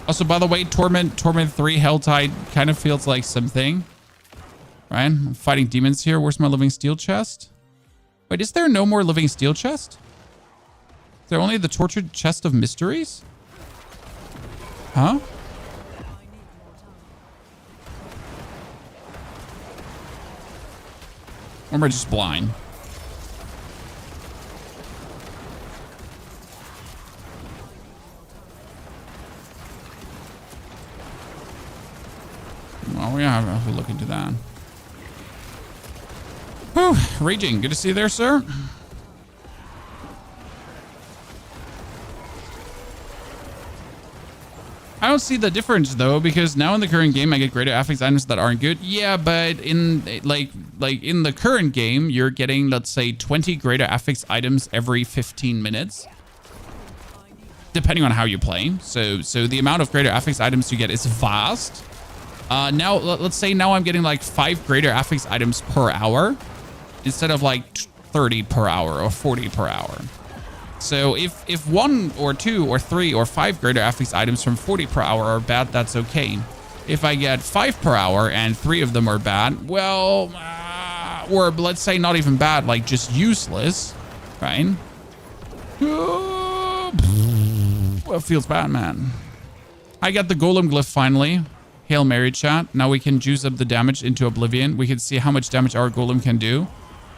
[SPEAKER 1] Also, by the way, Torment 3 Helltide kind of feels like something. Right? I'm fighting demons here. Where's my living steel chest? Wait, is there no more living steel chest? Is there only the tortured chest of mysteries? Huh? Or am I just blind? Well, we have to look into that. Whew, raging. Good to see you there, sir. I don't see the difference though, because now in the current game I get greater affix items that aren't good. Yeah, but in like in the current game, you're getting, let's say, 20 greater affix items every 15 minutes. Depending on how you play. So the amount of greater affix items you get is vast. Now let's say now I'm getting like 5 greater affix items per hour instead of like 30 per hour or 40 per hour. So if 1 or 2 or 3 or 5 greater affix items from 40 per hour are bad, that's okay. If I get 5 per hour and 3 of them are bad, well, or let's say not even bad, like just useless, right? Well, it feels bad, man. I got the Golem Glyph finally. Hail Mary, chat. Now we can juice up the damage into Oblivion. We can see how much damage our Golem can do.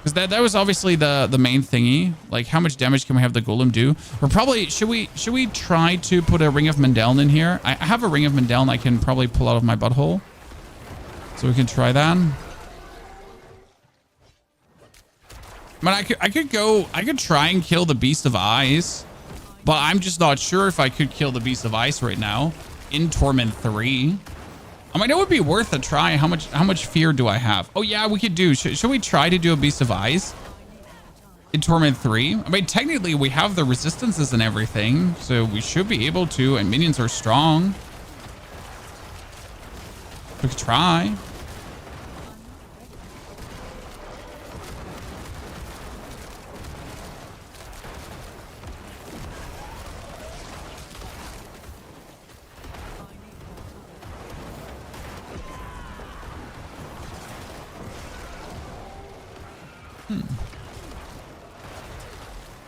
[SPEAKER 1] Because that was obviously the main thingy. Like, how much damage can we have the Golem do? We're probably... Should we try to put a Ring of Mendeln in here? I have a Ring of Mendeln I can probably pull out of my butthole. So we can try that. I mean, I could try and kill the Beast of Ice. But I'm just not sure if I could kill the Beast of Ice right now. In Torment 3. I mean, it would be worth a try. How much fear do I have? Oh, yeah, we could do. Should we try to do a Beast of Ice in Torment 3? I mean, technically, we have the resistances and everything, so we should be able to, and minions are strong. We could try.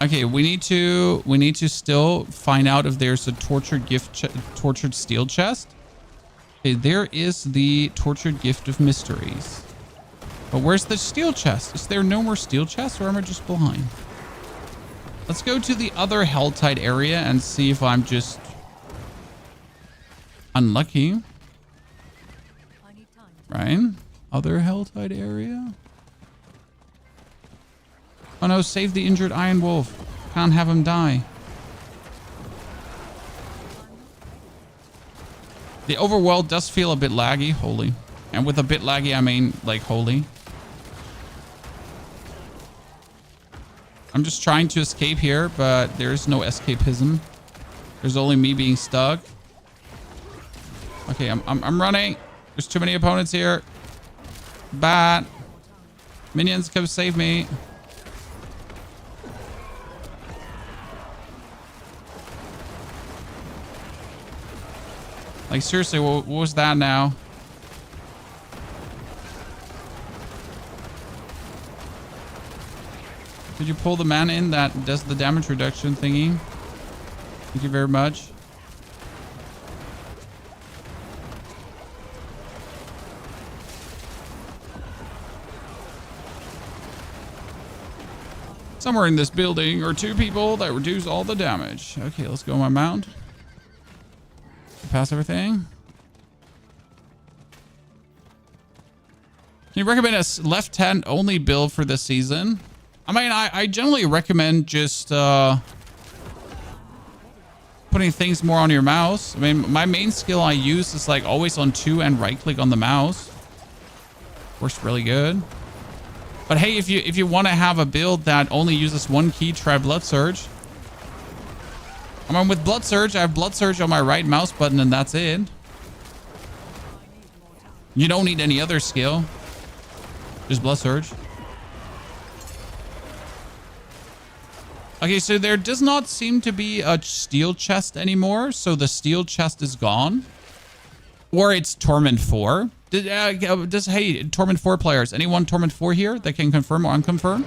[SPEAKER 1] Okay, we need to still find out if there's a tortured steel chest. Okay, there is the tortured gift of mysteries. But where's the steel chest? Is there no more steel chests, or am I just blind? Let's go to the other Helltide area and see if I'm just unlucky. Right? Other Helltide area. Oh no, save the injured Iron Wolf. Can't have him die. The overworld does feel a bit laggy. Holy. And with a bit laggy, I mean like holy. I'm just trying to escape here, but there's no escapism. There's only me being stuck. Okay, I'm running. There's too many opponents here. Bad. Minions, come save me. Like, seriously, what was that now? Could you pull the man in that does the damage reduction thingy? Thank you very much. Somewhere in this building are two people that reduce all the damage. Okay, let's go on my mount. Pass everything. Can you recommend a left hand only build for this season? I mean, I generally recommend just putting things more on your mouse. I mean, my main skill I use is like always on 2 and right click on the mouse. Works really good. But hey, if you want to have a build that only uses 1 key, try Blood Surge. I mean, with Blood Surge, I have Blood Surge on my right mouse button and that's it. You don't need any other skill. Just Blood Surge. Okay, so there does not seem to be a steel chest anymore. So the steel chest is gone. Or it's Torment 4. Hey, Torment 4 players, anyone Torment 4 here that can confirm or unconfirm?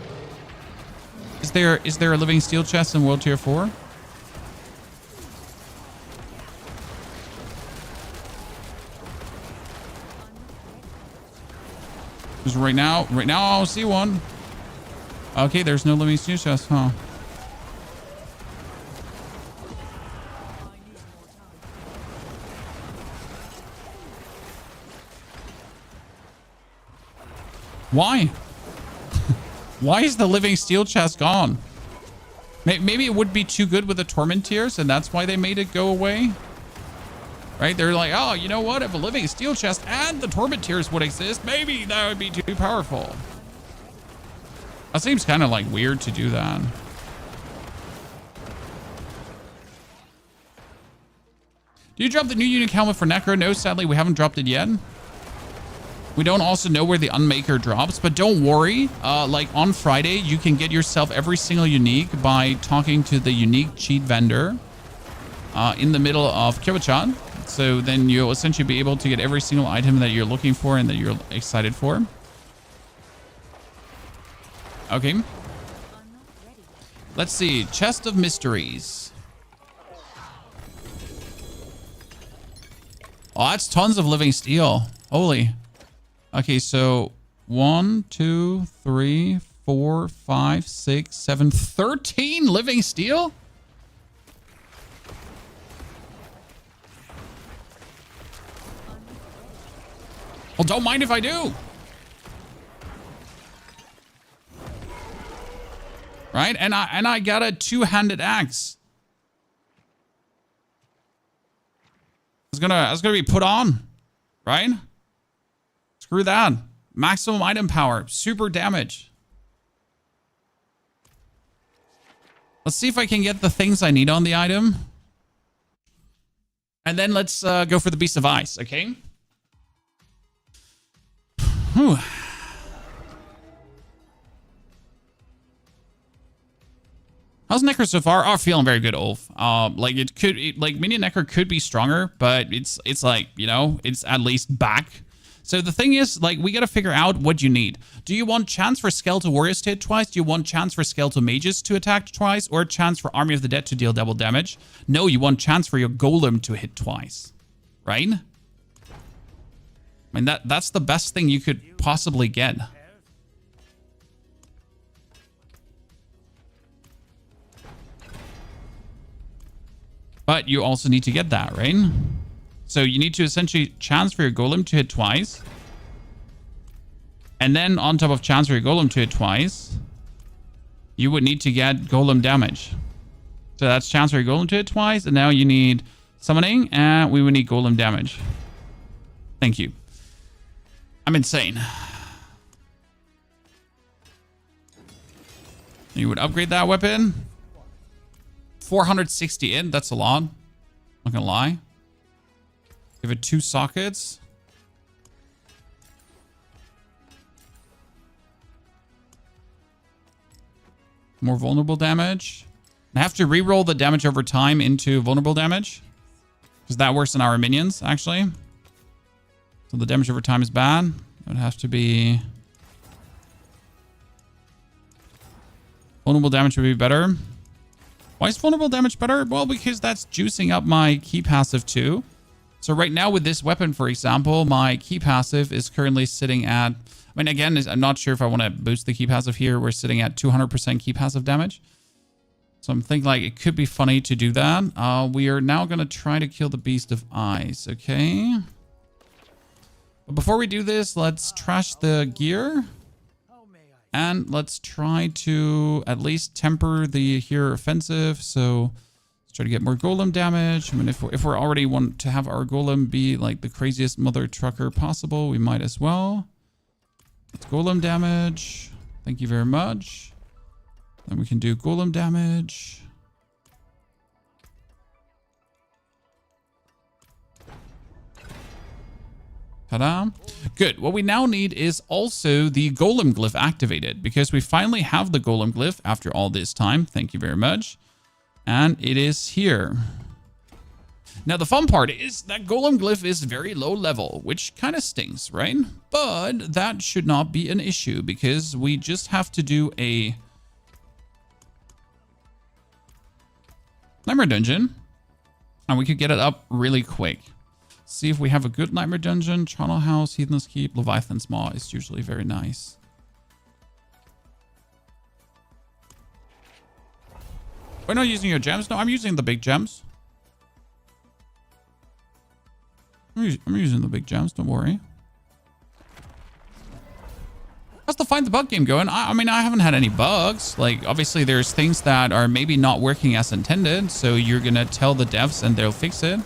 [SPEAKER 1] Is there a living steel chest in World Tier 4? Because right now I don't see one. Okay, there's no living steel chest, huh? Why? Why is the living steel chest gone? Maybe it would be too good with the torment tiers and that's why they made it go away. Right? They're like, oh, you know what? If a living steel chest and the torment tiers would exist, maybe that would be too powerful. That seems kind of like weird to do that. Do you drop the new unique helmet for Necro? No, sadly, we haven't dropped it yet. We don't also know where the Unmaker drops, but don't worry. Like on Friday, you can get yourself every single unique by talking to the unique cheat vendor in the middle of Kirbachan. So then you'll essentially be able to get every single item that you're looking for and that you're excited for. Okay. Let's see. Chest of Mysteries. Oh, that's tons of living steel. Holy. Okay, so 1, 2, 3, 4, 5, 6, 7, 13 living steel? Well, don't mind if I do. Right? And I got a 2-handed axe. It's gonna be put on, right? Screw that. Maximum item power. Super damage. Let's see if I can get the things I need on the item. And then let's go for the Beast of Ice, okay? Whew. How's Necro so far? Oh, feeling very good, Ulf. Like Minion Necro could be stronger, but it's like, you know, it's at least back. So the thing is, like, we got to figure out what you need. Do you want chance for Skeletal Warriors to hit twice? Do you want chance for Skeletal Mages to attack twice? Or chance for Army of the Dead to deal double damage? No, you want chance for your Golem to hit twice. Right? I mean, that's the best thing you could possibly get. But you also need to get that, right? So you need to essentially chance for your Golem to hit twice. And then on top of chance for your Golem to hit twice, you would need to get Golem damage. So that's chance for your Golem to hit twice. And now you need summoning and we would need Golem damage. Thank you. I'm insane. You would upgrade that weapon. 460 in. That's a lot. Not gonna lie. Give it 2 sockets. More vulnerable damage. I have to re-roll the damage over time into vulnerable damage. Because that works on our minions, actually. So the damage over time is bad. It would have to be... Vulnerable damage would be better. Why is vulnerable damage better? Well, because that's juicing up my key passive too. So right now with this weapon, for example, my key passive is currently sitting at... I mean, again, I'm not sure if I want to boost the key passive here. We're sitting at 200% key passive damage. So I'm thinking like it could be funny to do that. We are now going to try to kill the Beast of Ice, okay? But before we do this, let's trash the gear. And let's try to at least temper the hero offensive. So let's try to get more golem damage. I mean, if we're already want to have our golem be like the craziest mother trucker possible, we might as well. It's golem damage. Thank you very much. Then we can do golem damage. Ta-da. Good. What we now need is also the Golem Glyph activated because we finally have the Golem Glyph after all this time. Thank you very much. And it is here. Now, the fun part is that Golem Glyph is very low level, which kind of stinks, right? But that should not be an issue because we just have to do a Nightmare Dungeon and we could get it up really quick. See if we have a good Nightmare Dungeon. Charnel House, Heathen's Keep, Leviathan's Maw is usually very nice. We're not using your gems? No, I'm using the big gems. I'm using the big gems, don't worry. How's the Find the Bug game going? I mean, I haven't had any bugs. Like, obviously there's things that are maybe not working as intended, so you're gonna tell the devs and they'll fix it.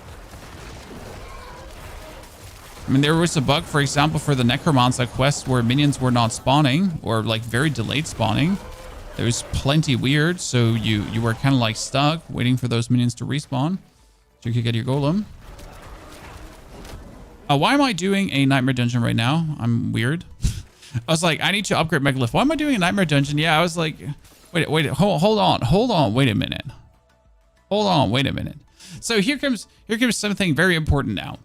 [SPEAKER 1] I mean, there was a bug, for example, for the Necromancer quest where minions were not spawning or like very delayed spawning. There was plenty weird, so you were kind of like stuck waiting for those minions to respawn so you could get your golem. Why am I doing a Nightmare Dungeon right now? I'm weird. I was like, I need to upgrade my glyph. Why am I doing a Nightmare Dungeon? Yeah, I was like, wait, hold on, wait a minute. Hold on, wait a minute. So here comes something very important now.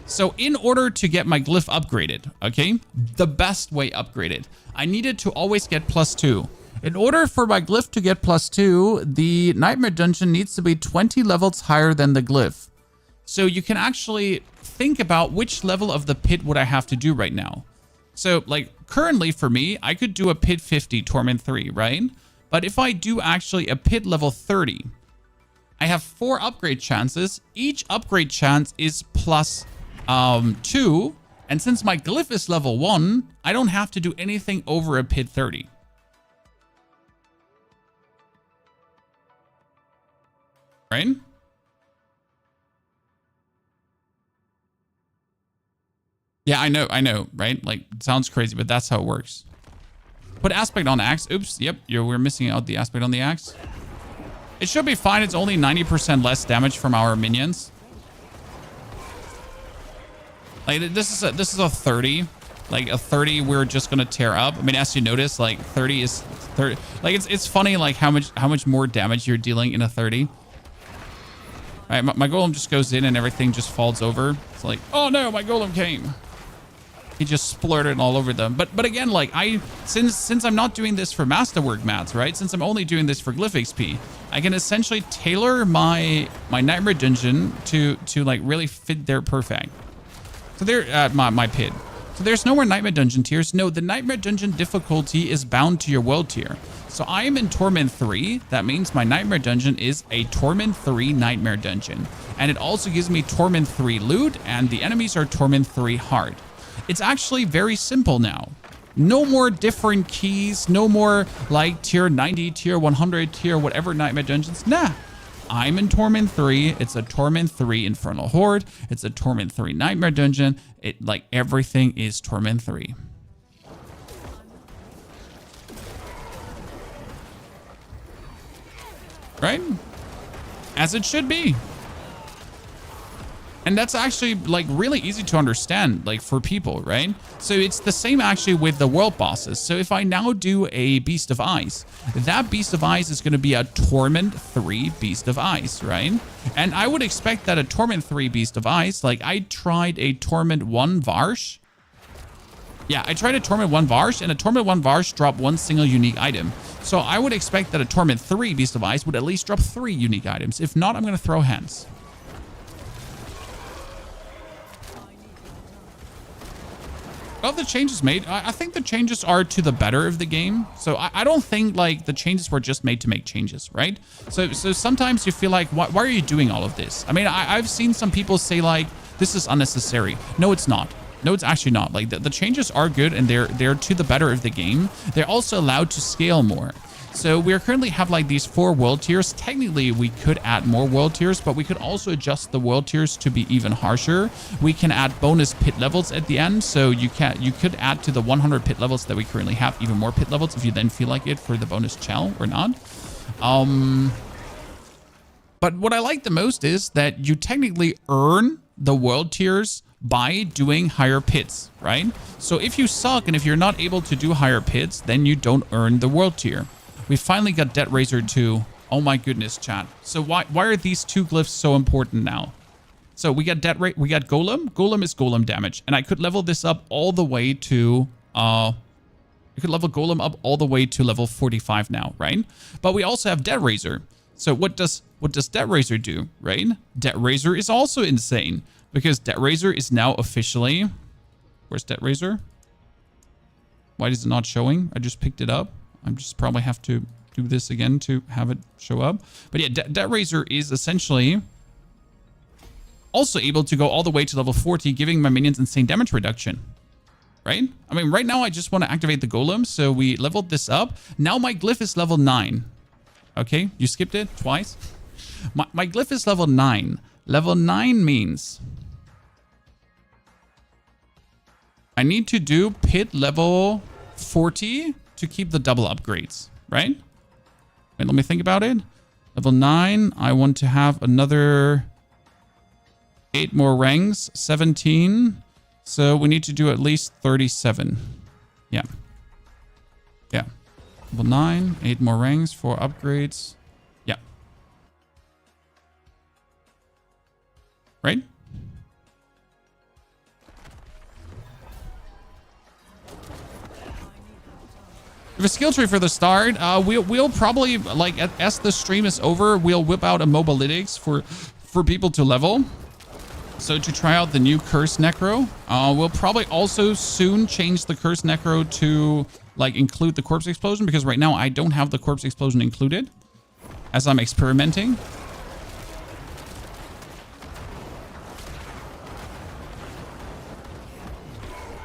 [SPEAKER 1] So in order to get my glyph upgraded, okay, the best way upgraded, I needed to always get +2. In order for my glyph to get +2, the Nightmare Dungeon needs to be 20 levels higher than the glyph. So you can actually think about which level of the pit would I have to do right now. So like currently for me, I could do a pit 50 Torment 3, right? But if I do actually a pit level 30, I have 4 upgrade chances. Each upgrade chance is +2, and since my glyph is level 1, I don't have to do anything over a pit 30. Right? Yeah, I know, right? Like, it sounds crazy, but that's how it works. Put aspect on axe. Oops, yep, we're missing out the aspect on the axe. It should be fine. It's only 90% less damage from our minions. Like, this is a 30. Like, a 30 we're just gonna tear up. I mean, as you notice, like 30 is 30. Like, it's funny like how much more damage you're dealing in a 30. All right, my golem just goes in and everything just falls over. It's like, oh no, my golem came. He just splurted all over them. But again, like since I'm not doing this for masterwork mats, right? Since I'm only doing this for glyph XP, I can essentially tailor my Nightmare Dungeon to like really fit their perfect. So there, my pit. So there's no more Nightmare Dungeon tiers. No, the Nightmare Dungeon difficulty is bound to your world tier. So I am in Torment 3. That means my Nightmare Dungeon is a Torment 3 Nightmare Dungeon. And it also gives me Torment 3 loot, and the enemies are Torment 3 hard. It's actually very simple now. No more different keys. No more like tier 90, tier 100, tier whatever Nightmare Dungeons. Nah. I'm in Torment 3. It's a Torment 3 Infernal Horde. It's a Torment 3 Nightmare Dungeon. It like everything is Torment 3. Right? As it should be. And that's actually like really easy to understand, like for people, right? So it's the same actually with the world bosses. So if I now do a Beast of Ice, that Beast of Ice is going to be a Torment 3 Beast of Ice, right? And I would expect that a Torment 3 Beast of Ice, like I tried a Torment 1 Varsh. Yeah, I tried a Torment 1 Varsh, and a Torment 1 Varsh dropped one single unique item. So I would expect that a Torment 3 Beast of Ice would at least drop 3 unique items. If not, I'm going to throw hands. Well, the changes made, I think the changes are to the better of the game. So I don't think like the changes were just made to make changes, right? So sometimes you feel like, why are you doing all of this? I mean, I've seen some people say like, this is unnecessary. No, it's not. No, it's actually not. Like the changes are good and they're to the better of the game. They're also allowed to scale more. So we currently have like these 4 world tiers. Technically, we could add more world tiers, but we could also adjust the world tiers to be even harsher. We can add bonus pit levels at the end. So you could add to the 100 pit levels that we currently have even more pit levels if you then feel like it for the bonus chell or not. But what I like the most is that you technically earn the world tiers by doing higher pits, right? So if you suck and if you're not able to do higher pits, then you don't earn the world tier. We finally got Debt Razor 2. Oh my goodness, chat. So why are these 2 glyphs so important now? So we got we got Golem. Golem is Golem damage. And I could level this up all the way to you could level Golem up all the way to level 45 now, right? But we also have Debt Razor. So what does Debt Razor do, right? Debt Razor is also insane because Debt Razor is now officially, where's Debt Razor? Why is it not showing? I just picked it up. I just probably have to do this again to have it show up. But yeah, Debt Razor is essentially also able to go all the way to level 40, giving my minions insane damage reduction. Right? I mean, right now I just want to activate the Golem. So we leveled this up. Now my Glyph is level 9. Okay, you skipped it twice. My Glyph is level 9. Level 9 means I need to do pit level 40 to keep the double upgrades, right? Wait, let me think about it. Level 9, I want to have another 8 more ranks, 17. So we need to do at least 37. Yeah. Yeah. Level 9, 8 more ranks, 4 upgrades. Yeah. Right? We have a skill tree for the start. We'll probably, like, as the stream is over, we'll whip out a mobalytics for people to level. So to try out the new Curse Necro. We'll probably also soon change the Curse Necro to, like, include the Corpse Explosion, because right now I don't have the Corpse Explosion included as I'm experimenting.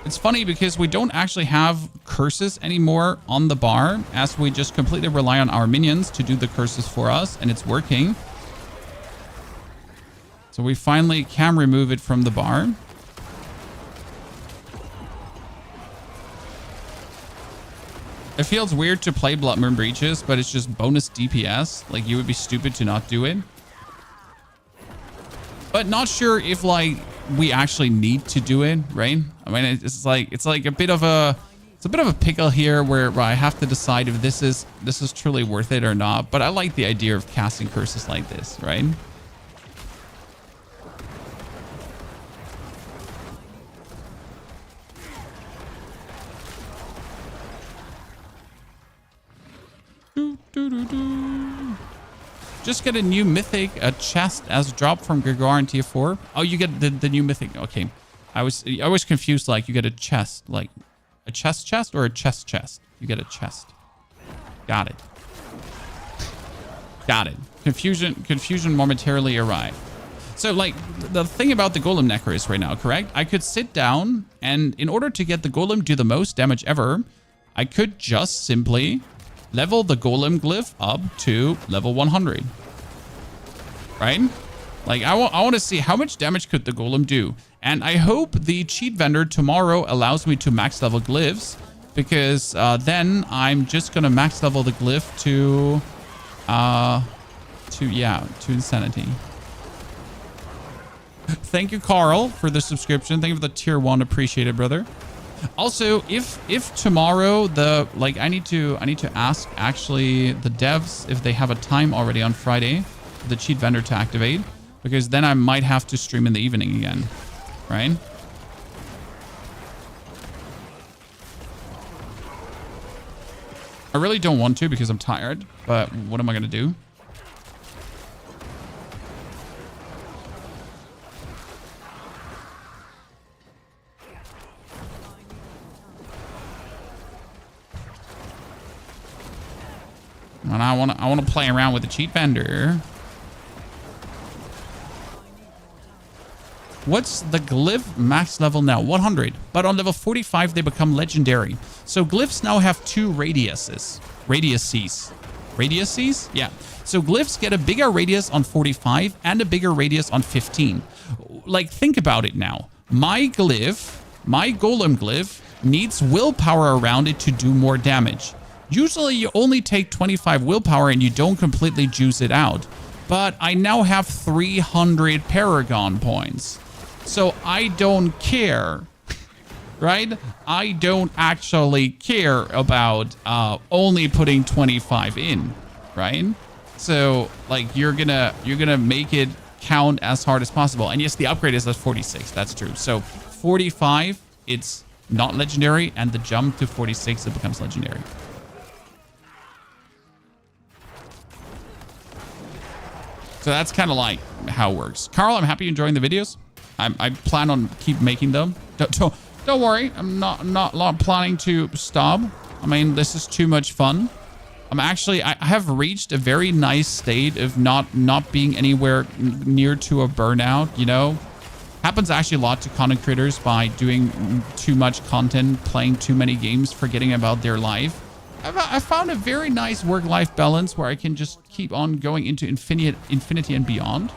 [SPEAKER 1] It's funny because we don't actually have curses anymore on the bar, as we just completely rely on our minions to do the curses for us, and it's working. So we finally can remove it from the bar. It feels weird to play Blood Moon Breaches, but it's just bonus DPS. Like, you would be stupid to not do it. But not sure if, like, we actually need to do it, right? I mean, it's like a bit of a pickle here where I have to decide if this is truly worth it or not. But I like the idea of casting curses like this, right? Just get a new mythic, a chest as drop from Gregor in tier 4. Oh, you get the new mythic. Okay. I was confused, like you get a chest, like a chest or a chest. You get a chest. Got it. Got it. Confusion momentarily arrived. So, like, the thing about the Golem Necro is right now, correct? I could sit down, and in order to get the Golem do the most damage ever, I could just simply level the Golem glyph up to level 100. right? Like, I want to see how much damage could the Golem do. And I hope the cheat vendor tomorrow allows me to max level Glyphs, because then I'm just going to max level the Glyph to insanity. Thank you, Carl, for the subscription. Thank you for the tier 1. Appreciate it, brother. Also, if tomorrow I need to ask actually the devs if they have a time already on Friday for the cheat vendor to activate, because then I might have to stream in the evening again, right? I really don't want to because I'm tired, but what am I going to do? And I want to play around with the cheat vendor. What's the Glyph max level now? 100. But on level 45, they become legendary. So Glyphs now have 2 radiuses. Radiuses? Yeah. So Glyphs get a bigger radius on 45 and a bigger radius on 15. Like, think about it now. My Glyph, my Golem Glyph, needs willpower around it to do more damage. Usually you only take 25 willpower and you don't completely juice it out. But I now have 300 Paragon points. So I don't care, right? I don't actually care about only putting 25 in, right? So like you're gonna make it count as hard as possible. And yes, the upgrade is at 46. That's true. So 45, it's not legendary, and the jump to 46, it becomes legendary. So that's kind of like how it works. Carl, I'm happy you're enjoying the videos. I plan on keep making them. Don't worry. I'm not planning to stop. I mean, this is too much fun. I have reached a very nice state of not being anywhere near to a burnout, you know. Happens actually a lot to content creators by doing too much content, playing too many games, forgetting about their life. I found a very nice work-life balance where I can just keep on going into infinity and beyond.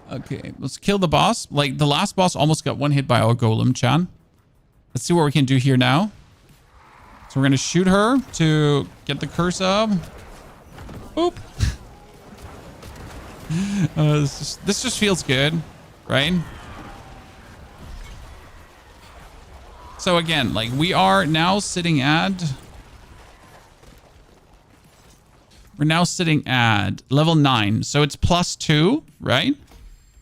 [SPEAKER 1] Okay, let's kill the boss. Like, the last boss almost got one hit by our Golem, Chan. Let's see what we can do here now. So we're going to shoot her to get the curse up. Boop. This just feels good, right? So again, like, we are now sitting at... We're now sitting at level 9. So it's +2, right?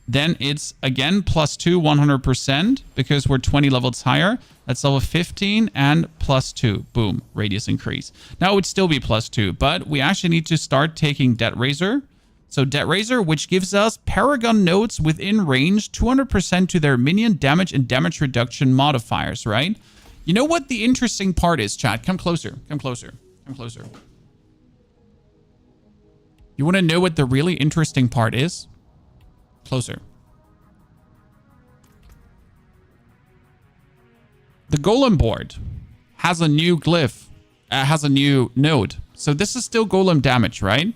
[SPEAKER 1] Then it's, again, +2, 100%, because we're 20 levels higher. That's level 15 and +2. Boom, radius increase. Now it would still be +2, but we actually need to start taking Debt Razor. So Debt Razor, which gives us Paragon nodes within range, 200% to their minion damage and damage reduction modifiers, right? You know what the interesting part is, chat? Come closer, come closer, come closer. You want to know what the really interesting part is? Closer. The Golem board has a new glyph, has a new node. So this is still Golem damage, right?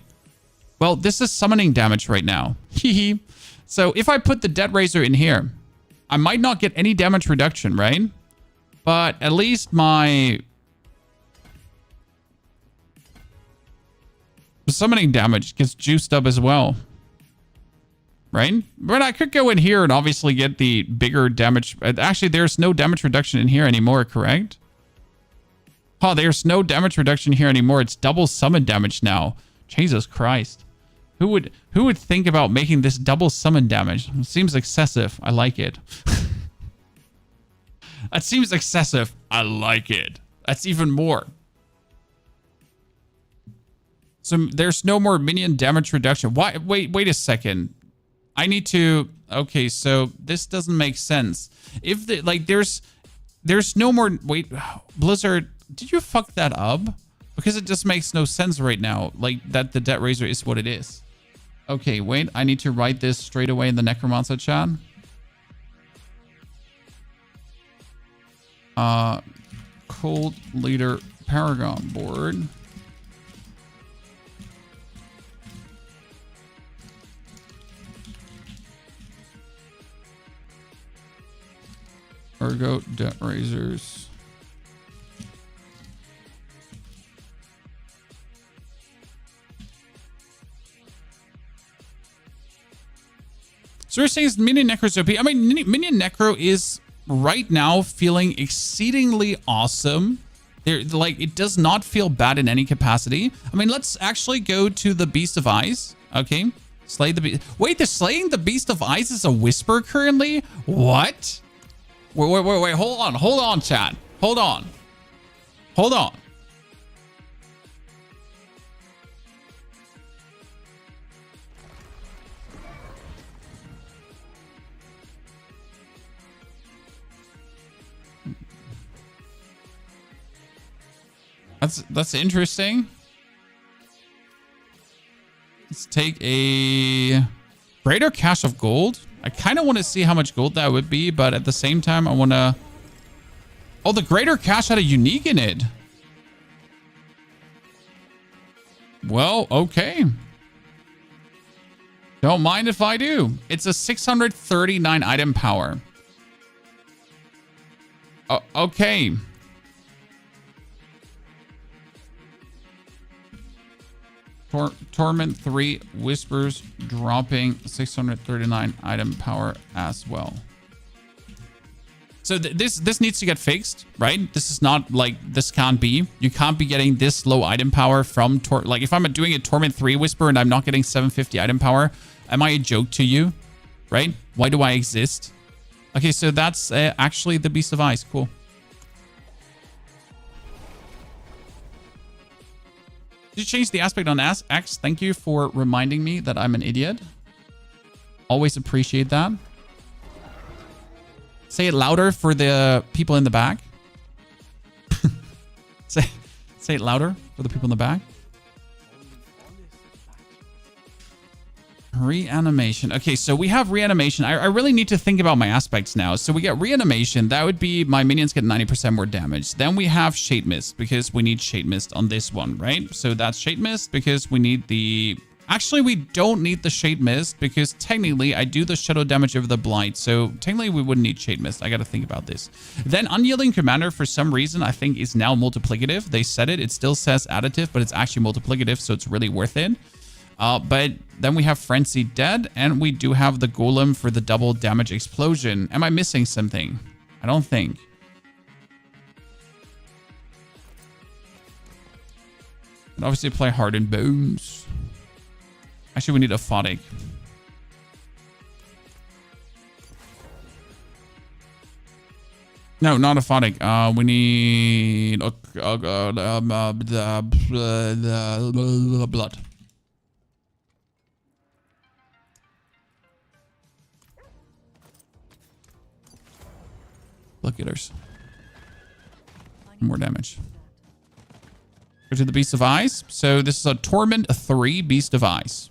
[SPEAKER 1] Well, this is summoning damage right now. Hehe. So if I put the Debt Razor in here, I might not get any damage reduction, right? But at least my summoning damage gets juiced up as well. Right? But I could go in here and obviously get the bigger damage. Actually, there's no damage reduction in here anymore, correct? Oh, there's no damage reduction here anymore. It's double summon damage now. Jesus Christ. Who would think about making this double summon damage? It seems excessive. I like it. That seems excessive. I like it. That's even more. So there's no more minion damage reduction. Why? Wait a second. I need to... Okay, so this doesn't make sense. If the, like, there's no more... Wait, Blizzard, did you fuck that up? Because it just makes no sense right now. Like, that the Debt Razor is what it is. Okay, wait. I need to write this straight away in the Necromancer chat. Cold Leader Paragon board. Ergo Debt Raisers. So you're saying Minion Necro is OP? I mean, Minion Necro is right now feeling exceedingly awesome. Like, it does not feel bad in any capacity. I mean, let's actually go to the Beast of Ice. Okay. Slay the Beast. Wait, the slaying the Beast of Ice is a whisper currently? What? Wait. Hold on, chat. Hold on. That's interesting. Let's take a greater cache of gold. I kind of want to see how much gold that would be, but at the same time, I want to... Oh, the greater cache had a unique in it. Well, okay. Don't mind if I do. It's a 639 item power. Okay. Torment 3 Whispers dropping 639 item power as well. So this needs to get fixed, right? This is not like, this can't be. You can't be getting this low item power from like if I'm doing a Torment 3 Whisper and I'm not getting 750 item power, am I a joke to you? Right? Why do I exist? Okay, so that's actually the Beast of Ice. Cool. Did you change the aspect on X? Thank you for reminding me that I'm an idiot. Always appreciate that. Say it louder for the people in the back. Say it louder for the people in the back. Reanimation. Okay, so we have reanimation. I really need to think about my aspects now. So we get reanimation. That would be my minions get 90% more damage. Then we have Shade Mist because we need Shade Mist on this one, right? So that's Shade Mist because we need the... Actually, we don't need the Shade Mist because technically I do the shadow damage over the Blight. So technically we wouldn't need Shade Mist. I got to think about this. Then Unyielding Commander, for some reason, I think is now multiplicative. They said it. It still says additive, but it's actually multiplicative. So it's really worth it. But then we have Frenzy Dead, and we do have the Golem for the double damage explosion. Am I missing something? I don't think. But obviously play Hardened Bones. Actually, we need a Photic. No, not a Photic. We need blood. Blood getters. More damage. Go to the Beast of Ice. So this is a Torment 3 Beast of Ice.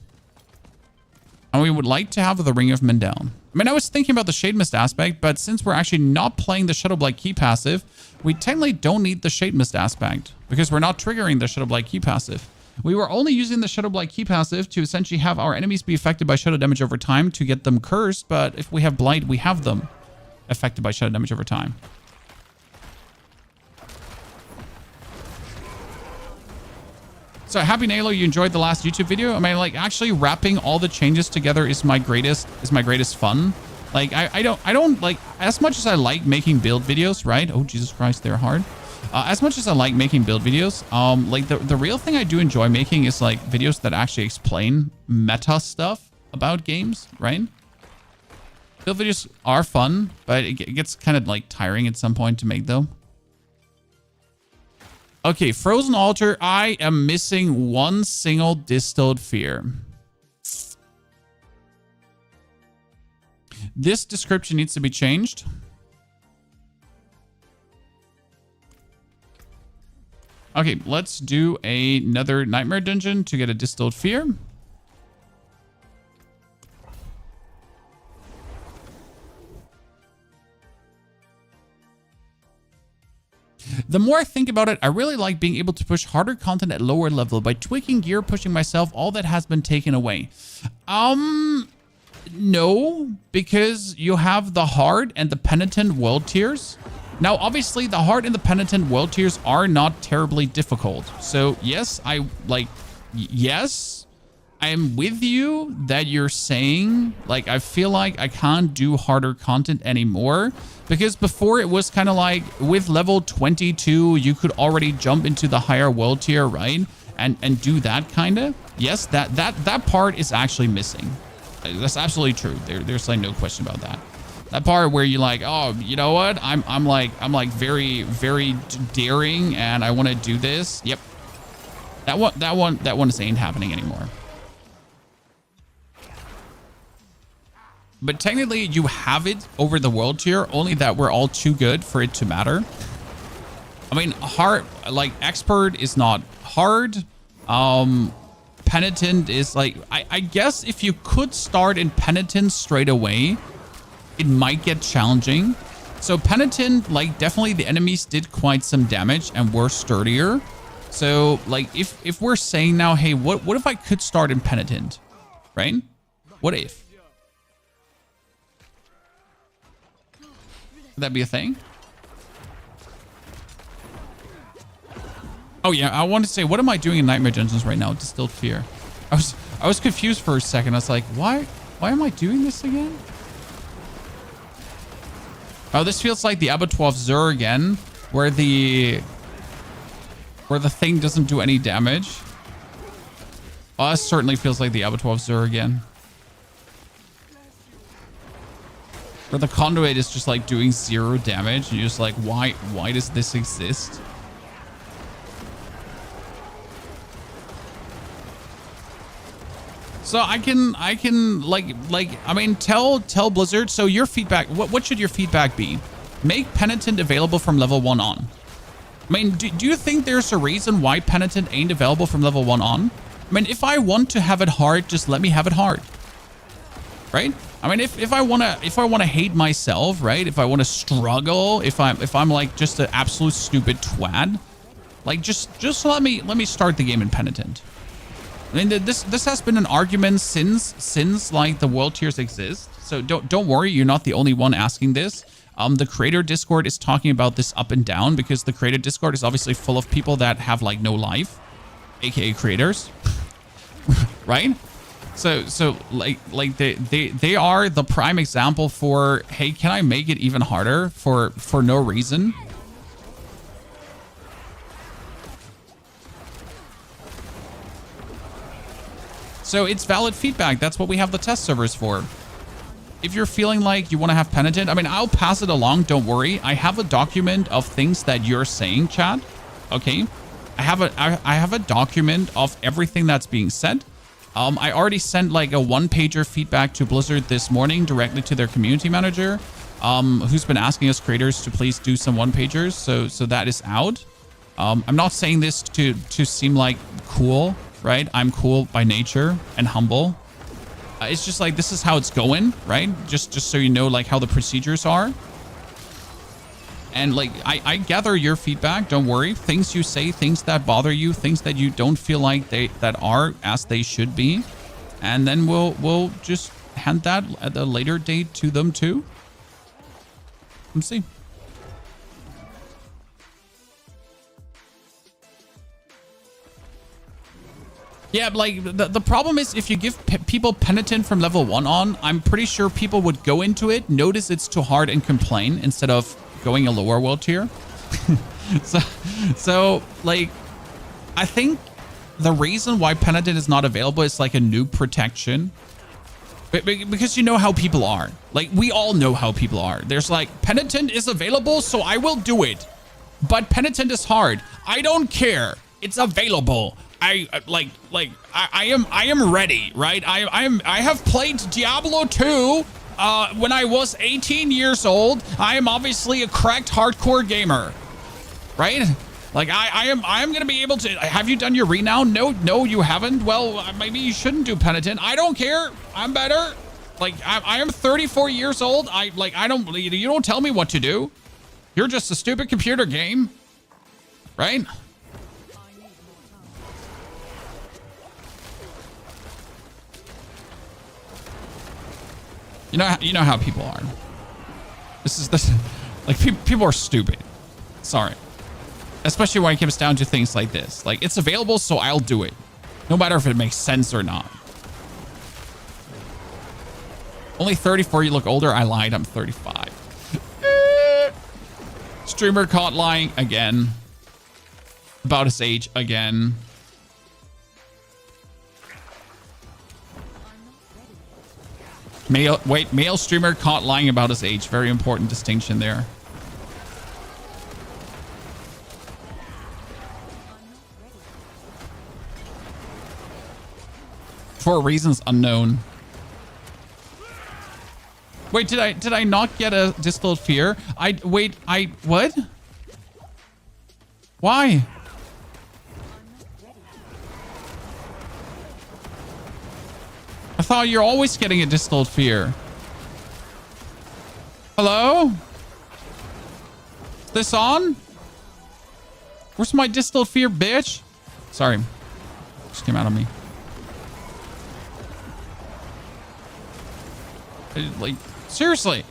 [SPEAKER 1] And we would like to have the Ring of Mendel. I mean, I was thinking about the Shade Mist aspect, but since we're actually not playing the Shadow Blight Key passive, we technically don't need the Shade Mist aspect because we're not triggering the Shadow Blight Key passive. We were only using the Shadow Blight Key passive to essentially have our enemies be affected by shadow damage over time to get them cursed, but if we have Blight, we have them affected by shadow damage over time. So happy Nalo, you enjoyed the last YouTube video. I mean, like, actually wrapping all the changes together is my greatest fun. Like, I don't like, as much as I like making build videos, right? Oh, Jesus Christ, they're hard. As much as I like making build videos, like the real thing I do enjoy making is like videos that actually explain meta stuff about games, right? Build videos are fun, but it gets kind of like tiring at some point to make though. Okay, Frozen Altar. I am missing one single Distilled Fear. This description needs to be changed. Okay, let's do another Nightmare Dungeon to get a Distilled Fear. The more I think about it, I really like being able to push harder content at lower level by tweaking gear, pushing myself, all that has been taken away. No, because you have the hard and the penitent world tiers. Now, obviously, the hard and the penitent world tiers are not terribly difficult. So, yes, yes, I am with you that you're saying, like, I feel like I can't do harder content anymore. Because before it was kind of like, with level 22, you could already jump into the higher world tier, right? And do that kind of. Yes, that part is actually missing. That's absolutely true. There's like no question about that. That part where you're like, oh, you know what? I'm like very, very daring and I want to do this. Yep. That one ain't happening anymore. But technically you have it over the world tier, only that we're all too good for it to matter. I mean, hard, like expert is not hard. Penitent is like, I guess if you could start in penitent straight away, it might get challenging. So penitent, like definitely the enemies did quite some damage and were sturdier. So like if we're saying now, hey, what if I could start in penitent, right? What if? Would that be a thing? Oh yeah, I want to say, what am I doing in Nightmare Dungeons right now? Distilled Fear. I was confused for a second. I was like, why am I doing this again? Oh, this feels like the Abattoir of Zur again, where the thing doesn't do any damage. Oh, this certainly feels like the Abattoir of Zur again. Where the conduit is just like doing 0 damage, and you're just like, why does this exist? So I can I mean, tell Blizzard. So your feedback, what should your feedback be? Make Penitent available from level 1 on. I mean, do you think there's a reason why Penitent ain't available from level 1 on? I mean, if I want to have it hard, just let me have it hard. Right? I mean, if I wanna hate myself, right? If I wanna struggle, if I'm like just an absolute stupid twat, like just let me start the game in Penitent. I mean, this has been an argument since like the world tiers exist. So don't worry, you're not the only one asking this. The creator Discord is talking about this up and down because the creator Discord is obviously full of people that have like no life, aka creators, right? So like they are the prime example for, hey, can I make it even harder for no reason? So it's valid feedback. That's what we have the test servers for. If you're feeling like you want to have Penitent, I mean, I'll pass it along. Don't worry. I have a document of things that you're saying, chat. Okay. I have a document of everything that's being said. I already sent like a 1-pager feedback to Blizzard this morning directly to their community manager, who's been asking us creators to please do some 1-pagers. So that is out. I'm not saying this to seem like cool. Right? I'm cool by nature and humble. It's just like, this is how it's going, right? Just so you know, like how the procedures are. And like, I gather your feedback. Don't worry. Things you say, things that bother you, things that you don't feel like that are as they should be. And then we'll just hand that at a later date to them too. Let's see. Yeah, like the problem is if you give people Penitent from level 1 on, I'm pretty sure people would go into it, notice it's too hard and complain instead of going a lower world tier. so like, I think the reason why Penitent is not available is like a noob protection. Because you know how people are. Like, we all know how people are. There's like, Penitent is available, so I will do it. But Penitent is hard. I don't care. It's available. I am ready, right? I have played Diablo 2 when I was 18 years old. I am obviously a cracked hardcore gamer, right? Like I am gonna be able to. Have you done your renown? No, you haven't. Well, maybe you shouldn't do Penitent. I don't care. I'm better. Like I am 34 years old. You don't tell me what to do. You're just a stupid computer game. right? You know how people are. This like people are stupid. Sorry. Especially when it comes down to things like this. Like, it's available, so I'll do it. No matter if it makes sense or not. Only 34, you look older. I lied, I'm 35. Streamer caught lying again. About his age again. Male streamer caught lying about his age. Very important distinction there. For reasons unknown. Wait, did I not get a distilled fear? What? Why? I thought you're always getting a distilled fear. Hello? Is this on? Where's my distilled fear, bitch? Sorry. Just came out of me. Like, seriously.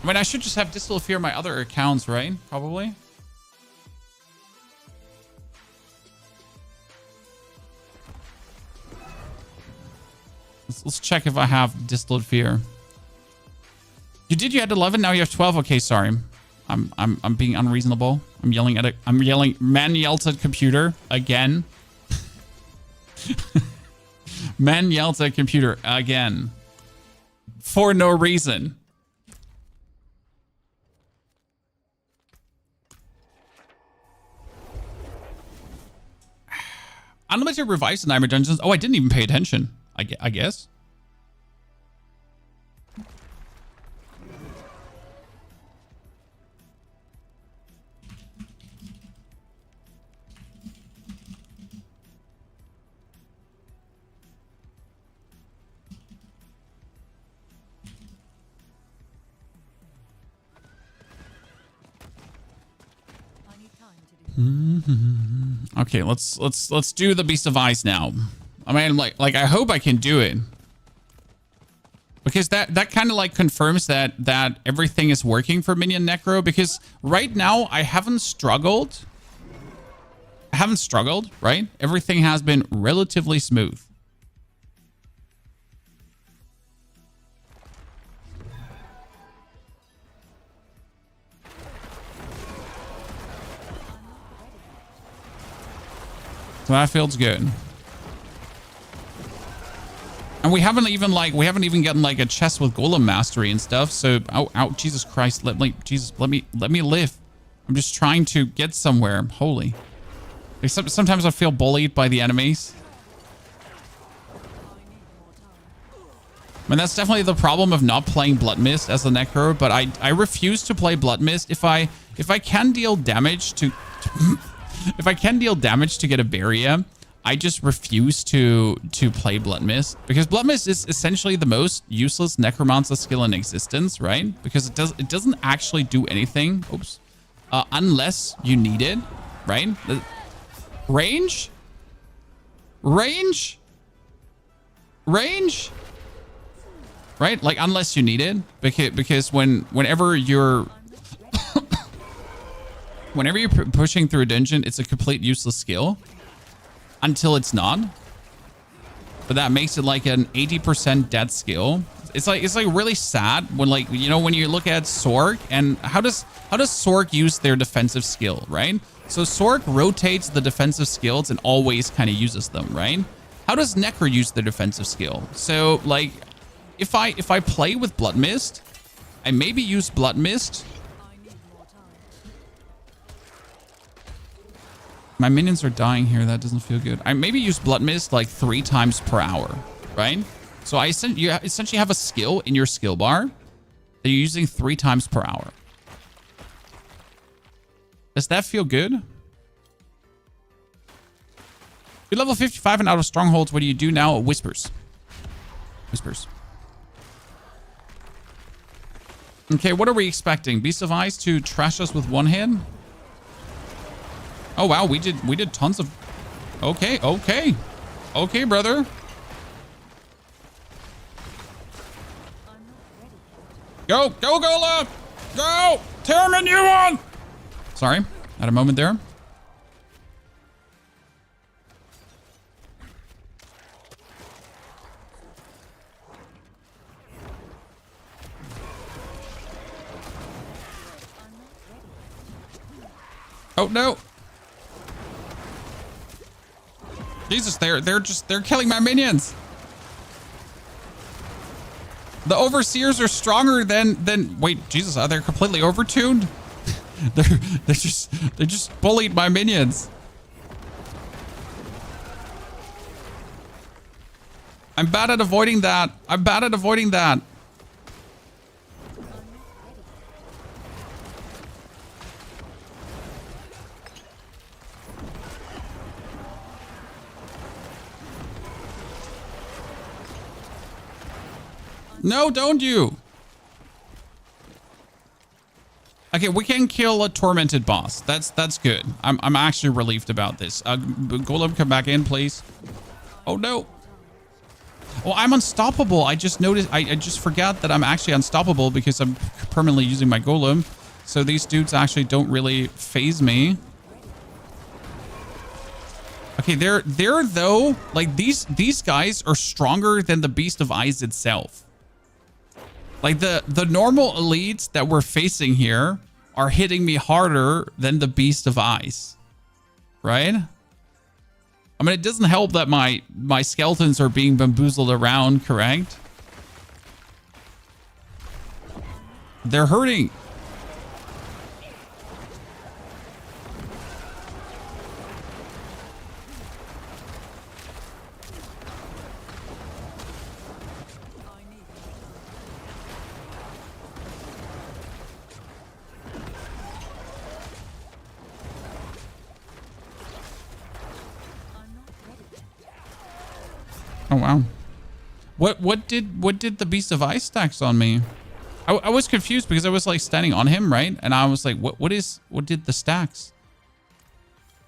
[SPEAKER 1] I mean, I should just have distilled fear on my other accounts, right? Probably. Let's check if I have distilled fear. You had 11, now you have 12. Okay, sorry. I'm being unreasonable. I'm yelling. Man yells at computer again. Man yells at computer again. For no reason. Unlimited revives in Nightmare Dungeons. Oh, I didn't even pay attention. I guess. Okay, let's do the Beast of Ice now. I mean, like I hope I can do it, because that kind of like confirms that everything is working for Minion Necro. Because right now I haven't struggled. Right? Everything has been relatively smooth. So that feels good. And we haven't even gotten like a chest with Golem mastery and stuff. So, Jesus Christ, let me live. I'm just trying to get somewhere. Holy. Like, sometimes I feel bullied by the enemies. I mean, that's definitely the problem of not playing Blood Mist as a Necro, but I refuse to play Blood Mist if I can deal damage to if I can deal damage to get a barrier. I just refuse to play Blood Mist, because Blood Mist is essentially the most useless Necromancer skill in existence, right? Because it doesn't actually do anything. Oops. Unless you need it, right? Range? Right? Like, unless you need it, because whenever you're pushing through a dungeon, it's a complete useless skill until it's not. But that makes it like an 80% death skill. It's like really sad when, like, you know, when you look at Sork, and how does Sork use their defensive skill, right? So Sork rotates the defensive skills and always kind of uses them, right? How does Necro use the defensive skill? So, like, if I play with Blood Mist, I maybe use Blood Mist. My minions are dying here. That doesn't feel good. I maybe use Blood Mist like 3 times per hour, right? So you essentially have a skill in your skill bar that you're using 3 times per hour. Does that feel good? You're level 55 and out of strongholds. What do you do now? Whispers. Okay, what are we expecting? Beast of Ice to trash us with 1 hit? Oh, wow. We did tons of... Okay, okay. Okay, brother. Go, go, Golem! Go! Torment, you on! Sorry, had a moment there. Oh no! Jesus, they're killing my minions. The overseers are stronger than wait, Jesus, are they completely overtuned? they just bullied my minions. I'm bad at avoiding that. I'm bad at avoiding that. No, don't you. Okay, we can kill a tormented boss. That's good. I'm actually relieved about this. Golem, come back in, please. Oh no. Well, I'm unstoppable. I just noticed. I just forgot that I'm actually unstoppable because I'm permanently using my golem. So these dudes actually don't really phase me. Okay, they're though, like these guys are stronger than the Beast of Ice itself. Like the normal elites that we're facing here are hitting me harder than the Beast of Ice, right? I mean, it doesn't help that my skeletons are being bamboozled around, correct? They're hurting. Oh wow. What did the Beast of Ice stacks on me? I was confused because I was like standing on him, right? And I was like, what did the stacks?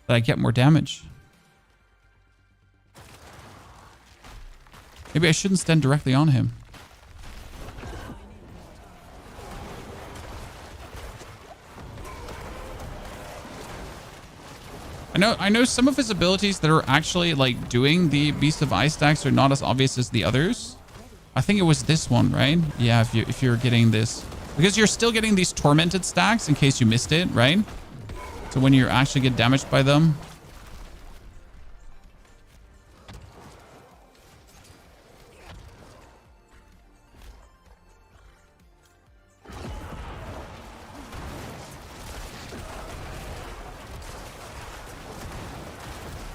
[SPEAKER 1] That I get more damage. Maybe I shouldn't stand directly on him. I know some of his abilities that are actually like doing the Beast of Ice stacks are not as obvious as the others. I think it was this one, right? Yeah, if you're getting this, because you're still getting these tormented stacks in case you missed it, right? So when you actually get damaged by them.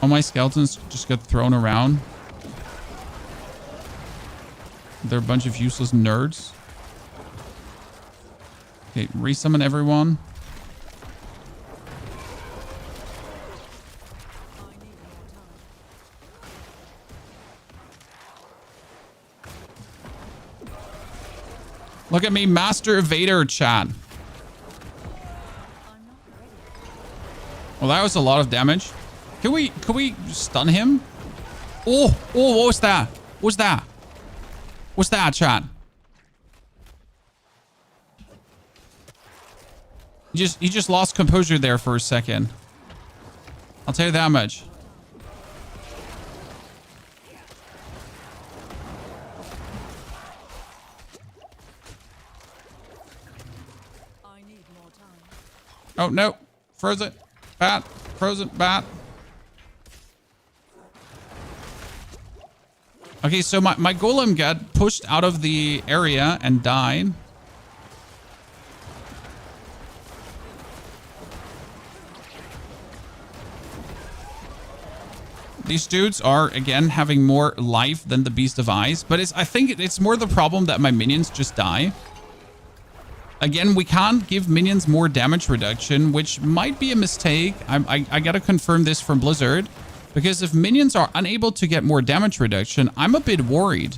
[SPEAKER 1] All my skeletons just get thrown around. They're a bunch of useless nerds. Okay, resummon everyone. Look at me, Master Evader, chat. Well, that was a lot of damage. Can we stun him? Oh, what was that? What's that? What's that, chat? He just lost composure there for a second. I'll tell you that much.
[SPEAKER 2] I need more time.
[SPEAKER 1] Oh no. Frozen bat. Frozen bat. Okay, so my golem got pushed out of the area and died. These dudes are, again, having more life than the Beast of Ice, but I think it's more the problem that my minions just die. Again, we can't give minions more damage reduction, which might be a mistake. I gotta confirm this from Blizzard. Because if minions are unable to get more damage reduction, I'm a bit worried.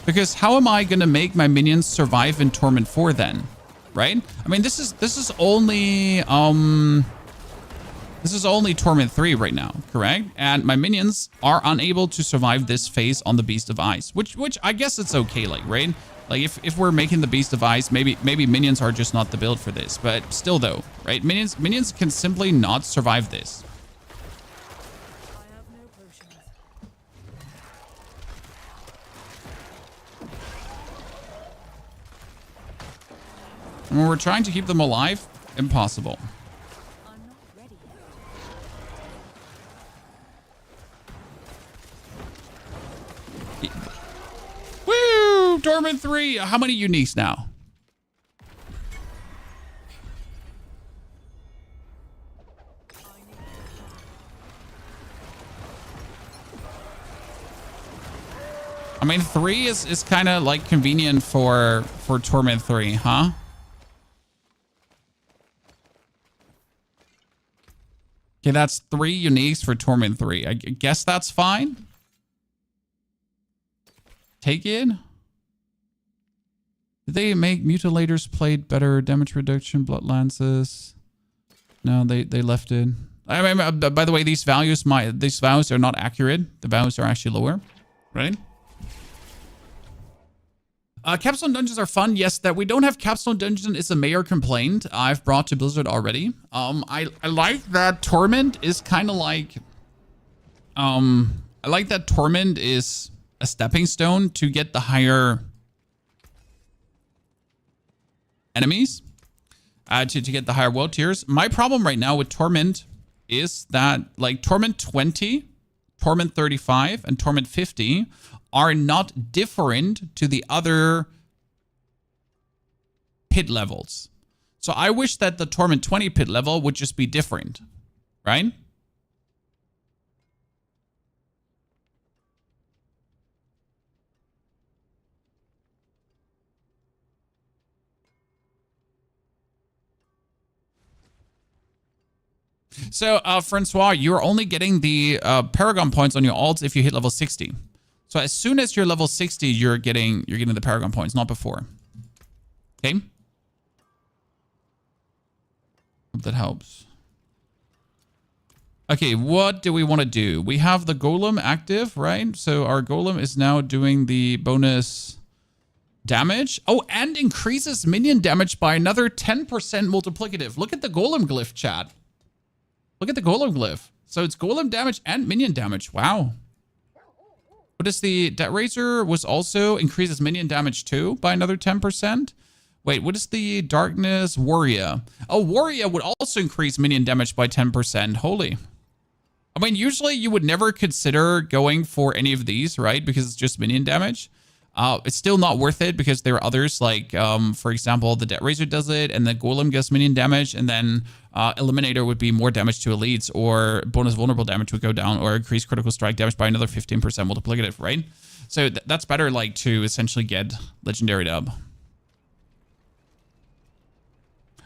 [SPEAKER 1] Because how am I going to make my minions survive in Torment 4 then? Right? I mean, this is only This is only Torment 3 right now, correct? And my minions are unable to survive this phase on the Beast of Ice, which I guess it's okay, like, right? Like, if we're making the Beast of Ice, maybe minions are just not the build for this. But still, though, right? Minions can simply not survive this.
[SPEAKER 2] I have no potions.
[SPEAKER 1] And when we're trying to keep them alive, impossible.
[SPEAKER 2] I'm not ready yet.
[SPEAKER 1] Woo! Torment 3. How many uniques now? I mean, 3 is kind of like convenient for Torment 3, huh? Okay, that's 3 uniques for Torment 3. I guess that's fine. Take it. Did they make Mutilators plate better? Damage reduction, blood lances. No, they left it. I mean, by the way, these values are not accurate. The values are actually lower, right? Capstone dungeons are fun. Yes, that we don't have capstone dungeon is a mayor complaint I've brought to Blizzard already. I like that Torment is kind of like, I like that Torment is a stepping stone to get the higher enemies, to get the higher world tiers. My problem right now with Torment is that like Torment 20, Torment 35, and Torment 50 are not different to the other pit levels. So I wish that the Torment 20 pit level would just be different, right? So, Francois, you're only getting the Paragon points on your alts if you hit level 60. So as soon as you're level 60, you're getting the Paragon points, not before. Okay? Hope that helps. Okay, what do we want to do? We have the Golem active, right? So our Golem is now doing the bonus damage. Oh, and increases minion damage by another 10% multiplicative. Look at the Golem glyph, chat. Look at the Golem glyph. So it's Golem damage and minion damage. Wow. What is the Debt Razor was also increases minion damage too by another 10%. Wait, what is the Darkness Warrior? Oh, Warrior would also increase minion damage by 10%. Holy. I mean, usually you would never consider going for any of these, right? Because it's just minion damage. It's still not worth it because there are others like, for example, the Debt Razor does it and the Golem gets minion damage, and then Eliminator would be more damage to elites, or bonus vulnerable damage would go down, or increase critical strike damage by another 15% multiplicative, right? So that's better, like, to essentially get Legendary Dub.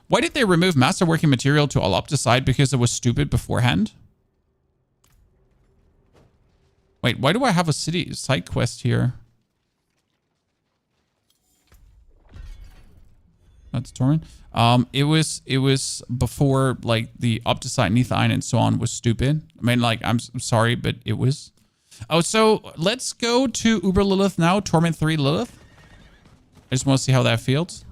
[SPEAKER 1] Why did they remove masterworking material to all Opticide? Because it was stupid beforehand? Wait, why do I have a side quest here? That's Torment. It was before, like, the Opticide, Neathine, and so on was stupid. I mean, like, I'm sorry, but it was. Oh, so let's go to Uber Lilith now. Torment 3 Lilith. I just want to see how that feels.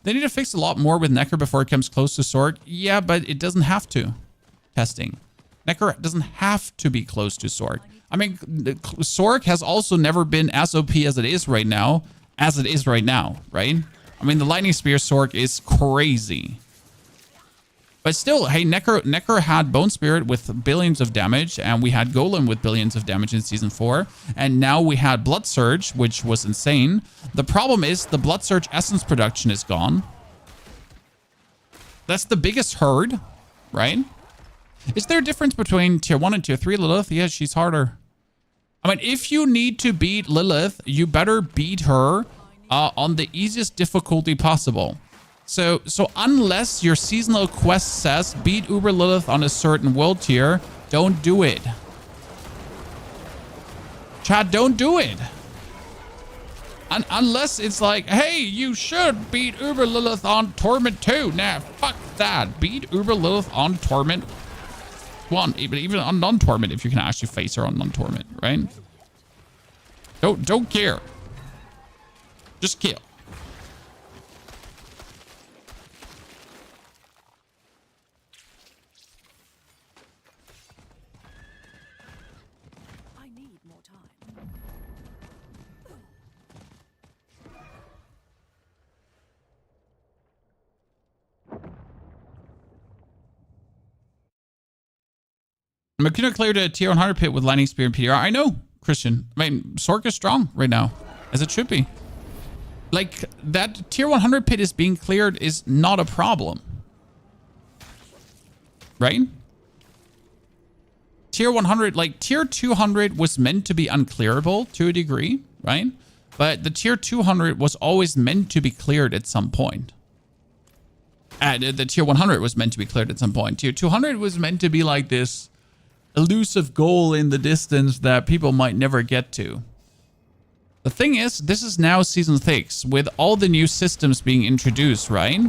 [SPEAKER 1] They need to fix a lot more with Necro before it comes close to Sork. Yeah, but it doesn't have to. Testing. Necro doesn't have to be close to Sork. I mean, Sork has also never been as OP as it is right now. Right? I mean, the Lightning Spear Sork is crazy. But still, hey, Necro had Bone Spirit with billions of damage, and we had Golem with billions of damage in Season 4, and now we had Blood Surge, which was insane. The problem is the Blood Surge Essence production is gone. That's the biggest herd, right? Is there a difference between Tier 1 and Tier 3 Lilith? Yeah, she's harder. I mean, if you need to beat Lilith, you better beat her on the easiest difficulty possible. So unless your seasonal quest says beat Uber Lilith on a certain world tier, don't do it. Chat, don't do it. Unless it's like, hey, you should beat Uber Lilith on Torment 2. Nah, fuck that. Beat Uber Lilith on Torment 1. Even on non-Torment, if you can actually face her on non-Torment, right? Don't care. Just kill.
[SPEAKER 2] I need more time.
[SPEAKER 1] Makuna cleared a tier 100 pit with Lightning Spear and PTR. I know, Christian. I mean, Sork is strong right now, as it should be. Like, that tier 100 pit is being cleared is not a problem. Right? Tier 100, like, tier 200 was meant to be unclearable to a degree, right? But the tier 200 was always meant to be cleared at some point. The tier 100 was meant to be cleared at some point. Tier 200 was meant to be like this elusive goal in the distance that people might never get to. The thing is, this is now season 6 with all the new systems being introduced, right?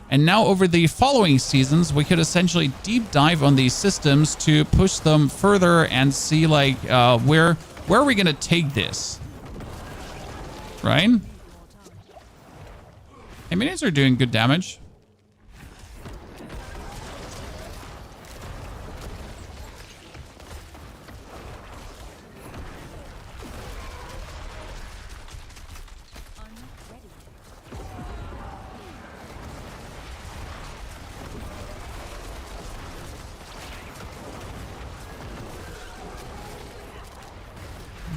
[SPEAKER 1] And now over the following seasons, we could essentially deep dive on these systems to push them further and see like where are we gonna take this, right? Hey, minions are doing good damage.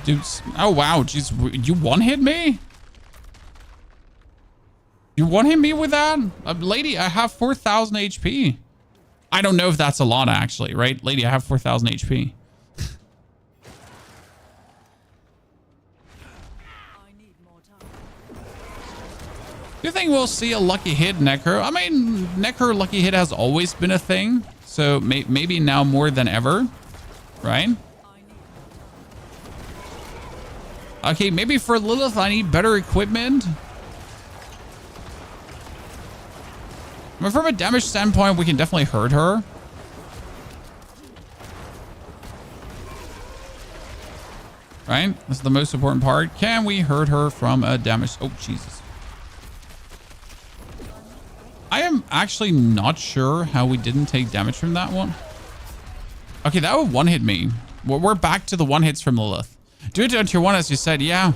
[SPEAKER 1] Dudes, oh wow, jeez, you one-hit me? You one-hit me with that? Lady, I have 4,000 HP. I don't know if that's a lot actually, right? Lady, I have 4,000 HP.
[SPEAKER 2] I need more time.
[SPEAKER 1] Do you think we'll see a lucky hit, Necro? I mean, Necro lucky hit has always been a thing, so maybe now more than ever, right? Okay, maybe for Lilith, I need better equipment. I mean, from a damage standpoint, we can definitely hurt her. Right? That's the most important part. Can we hurt her from a damage? Oh, Jesus. I am actually not sure how we didn't take damage from that one. Okay, that would one-hit me. We're back to the one-hits from Lilith. Do it on tier 1, as you said, yeah.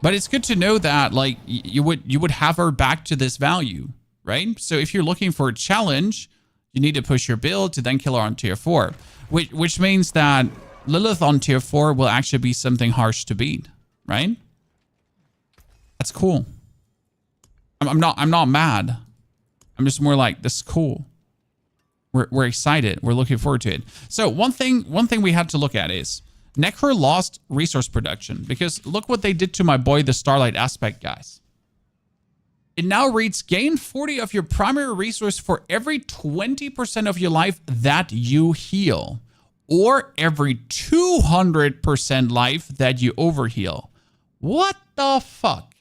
[SPEAKER 1] But it's good to know that, like, you would have her back to this value, right? So if you're looking for a challenge, you need to push your build to then kill her on tier 4. Which means that Lilith on tier 4 will actually be something harsh to beat, right? That's cool. I'm not mad. I'm just more like, this is cool. We're excited. We're looking forward to it. So one thing we had to look at is Necro lost resource production because look what they did to my boy, the Starlight Aspect, guys. It now reads, gain 40 of your primary resource for every 20% of your life that you heal, or every 200% life that you overheal. What the fuck?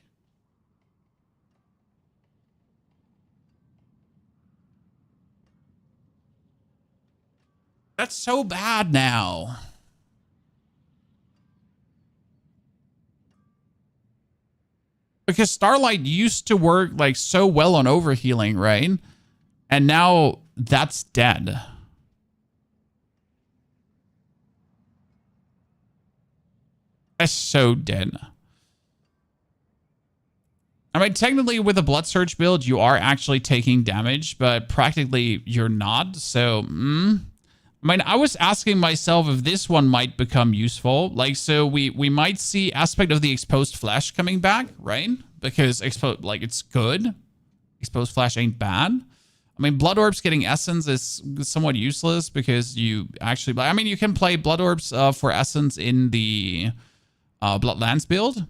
[SPEAKER 1] That's so bad now. Because Starlight used to work like so well on overhealing, right? And now that's dead. That's so dead. I mean, technically with a Blood Surge build, you are actually taking damage, but practically you're not. So, I mean, I was asking myself if this one might become useful. Like, so we might see aspect of the exposed flesh coming back, right? Because it's good. Exposed flesh ain't bad. I mean, Blood Orbs getting Essence is somewhat useless because you actually... I mean, you can play Blood Orbs for Essence in the Bloodlands build.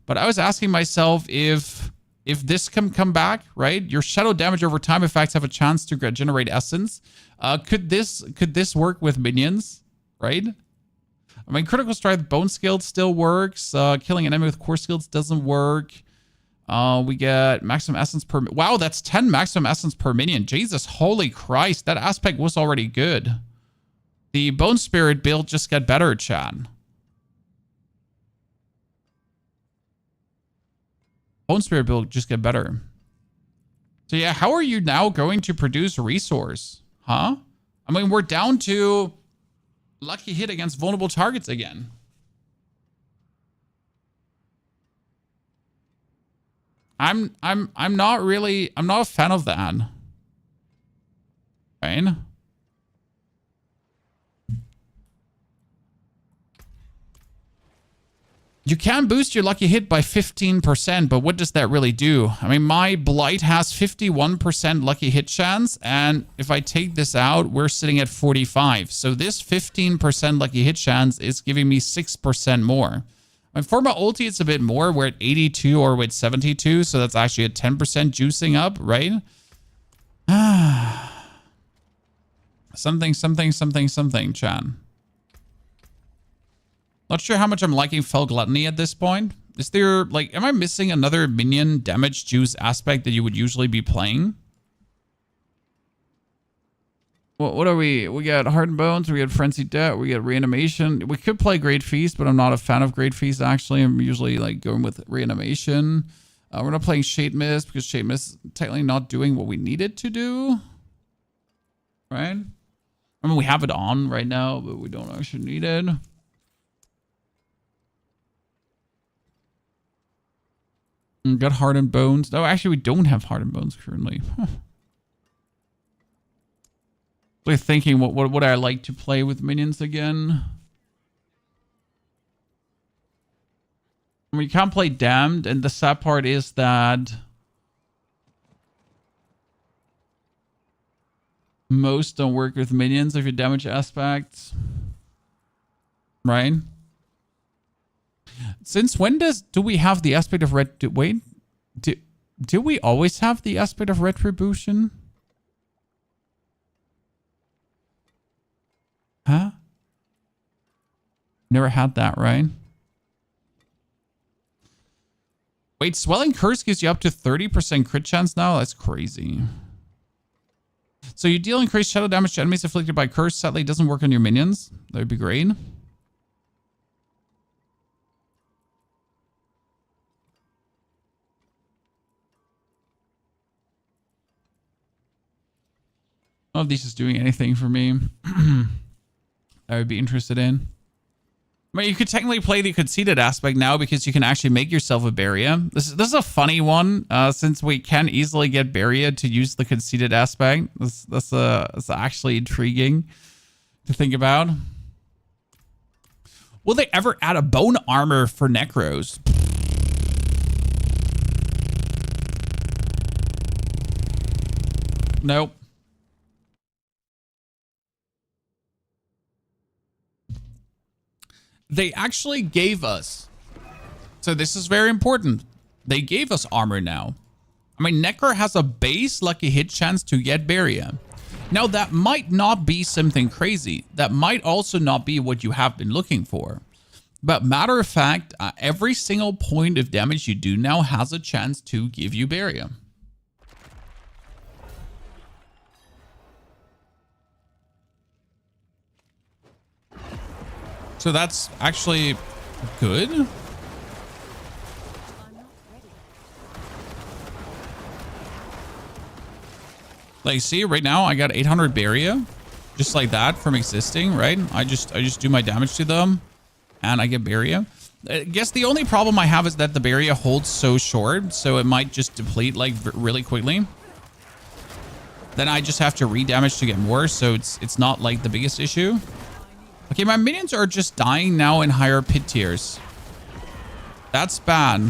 [SPEAKER 1] But I was asking myself if this can come back, right? Your shadow damage over time effects have a chance to generate Essence. Could this work with minions, right? I mean, critical strike, bone skills still works. Killing an enemy with core skills doesn't work. We get maximum essence per... Wow, that's 10 maximum essence per minion. Jesus, holy Christ. That aspect was already good. The bone spirit build just got better, chat. Bone spirit build just get better. So yeah, how are you now going to produce resource? Huh? I mean, we're down to lucky hit against vulnerable targets again. I'm not a fan of that. Right? You can boost your lucky hit by 15%, but what does that really do? I mean, my Blight has 51% lucky hit chance, and if I take this out, we're sitting at 45. So this 15% lucky hit chance is giving me 6% more. And for my ulti, it's a bit more. We're at 82 or with 72, so that's actually a 10% juicing up, right? something, Chan. Not sure how much I'm liking Fell Gluttony at this point. Is there, like, am I missing another minion damage juice aspect that you would usually be playing? What are we? We got Hardened Bones, we got Frenzied Debt, we got Reanimation. We could play Great Feast, but I'm not a fan of Great Feast, actually. I'm usually, like, going with Reanimation. We're not playing Shade Mist, because Shade Mist is technically not doing what we need it to do. Right? I mean, we have it on right now, but we don't actually need it. Got Hardened Bones. No, actually, we don't have Hardened Bones currently. We're thinking, what would I like to play with minions again? I mean, you can't play Damned, and the sad part is that most don't work with minions if you damage aspects. Right? Since when do we have the aspect of do we always have the aspect of retribution? Huh? Never had that, right? Wait, Swelling Curse gives you up to 30% crit chance now? That's crazy. So you deal increased shadow damage to enemies afflicted by curse. Sadly, it doesn't work on your minions. That would be great. None of these is doing anything for me. I would be interested in. I mean, you could technically play the conceited aspect now because you can actually make yourself a barrier. This is a funny one, since we can easily get barrier to use the conceited aspect. That's actually intriguing to think about. Will they ever add a bone armor for Necros? Nope. They actually gave us, so this is very important, they gave us armor now. I mean, Necro has a base lucky hit chance to get barrier. Now, that might not be something crazy. That might also not be what you have been looking for. But matter of fact, every single point of damage you do now has a chance to give you barrier. So that's actually good. Like, see, right now I got 800 barrier, just like that from existing, right? I just do my damage to them, and I get barrier. I guess the only problem I have is that the barrier holds so short, so it might just deplete like really quickly. Then I just have to re-damage to get more, so it's not like the biggest issue. Okay, my minions are just dying now in higher pit tiers. That's bad.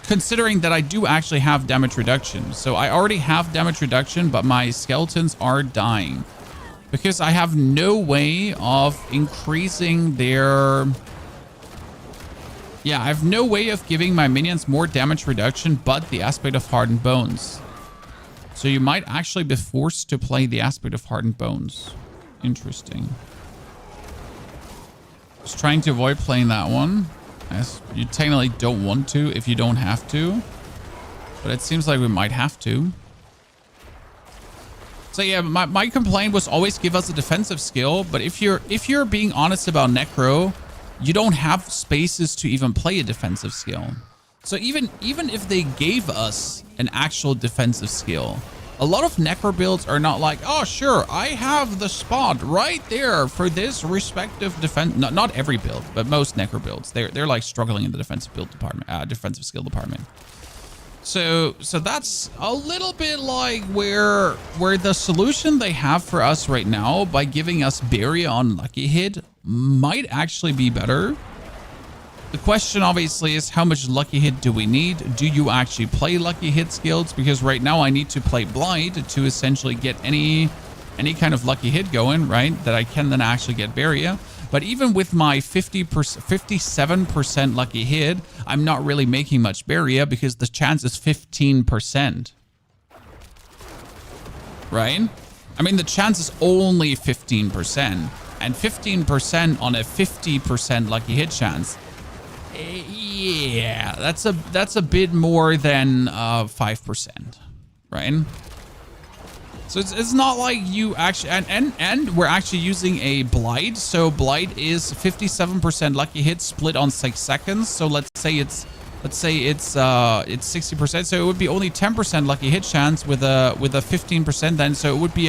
[SPEAKER 1] Considering that I do actually have damage reduction. So I already have damage reduction, but my skeletons are dying. Because I have no way of increasing their... Yeah, I have no way of giving my minions more damage reduction, but the aspect of Hardened Bones. So you might actually be forced to play the aspect of Hardened Bones. Interesting. Just trying to avoid playing that one. As you technically don't want to if you don't have to. But it seems like we might have to. So yeah, my complaint was always give us a defensive skill. But if you're being honest about Necro, you don't have spaces to even play a defensive skill. So even if they gave us an actual defensive skill, a lot of Necro builds are not like, oh sure, I have the spot right there for this respective defense. Not every build, but most Necro builds. They're like struggling in the defensive build department, defensive skill department. So that's a little bit like where the solution they have for us right now by giving us barrier on lucky hit might actually be better. The question obviously is how much lucky hit do we need? Do you actually play lucky hit skills? Because right now I need to play blind to essentially get any kind of lucky hit going, right? That I can then actually get barrier. But even with my 57% lucky hit, I'm not really making much barrier because the chance is 15%. Right? I mean, the chance is only 15%. And 15% on a 50% lucky hit chance. Yeah, that's a bit more than 5%. Right? So it's not like you actually, and we're actually using a Blight. So Blight is 57% lucky hit split on 6 seconds. So let's say it's 60%. So it would be only 10% lucky hit chance with a 15% then. So it would be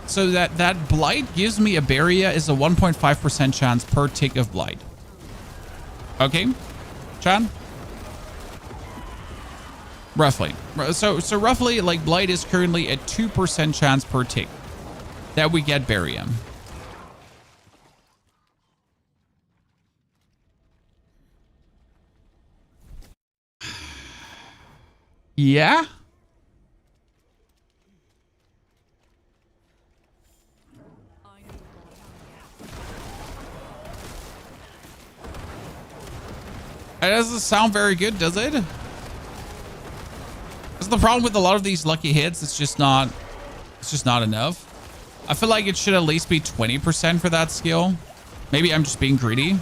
[SPEAKER 1] so that Blight gives me a barrier is a 1.5% chance per tick of Blight. Okay, Chan? Roughly. So roughly, like, Blight is currently a 2% chance per tick that we get barium. Yeah? It doesn't sound very good, does it? That's the problem with a lot of these lucky hits. It's just not enough. I feel like it should at least be 20% for that skill. Maybe I'm just being greedy,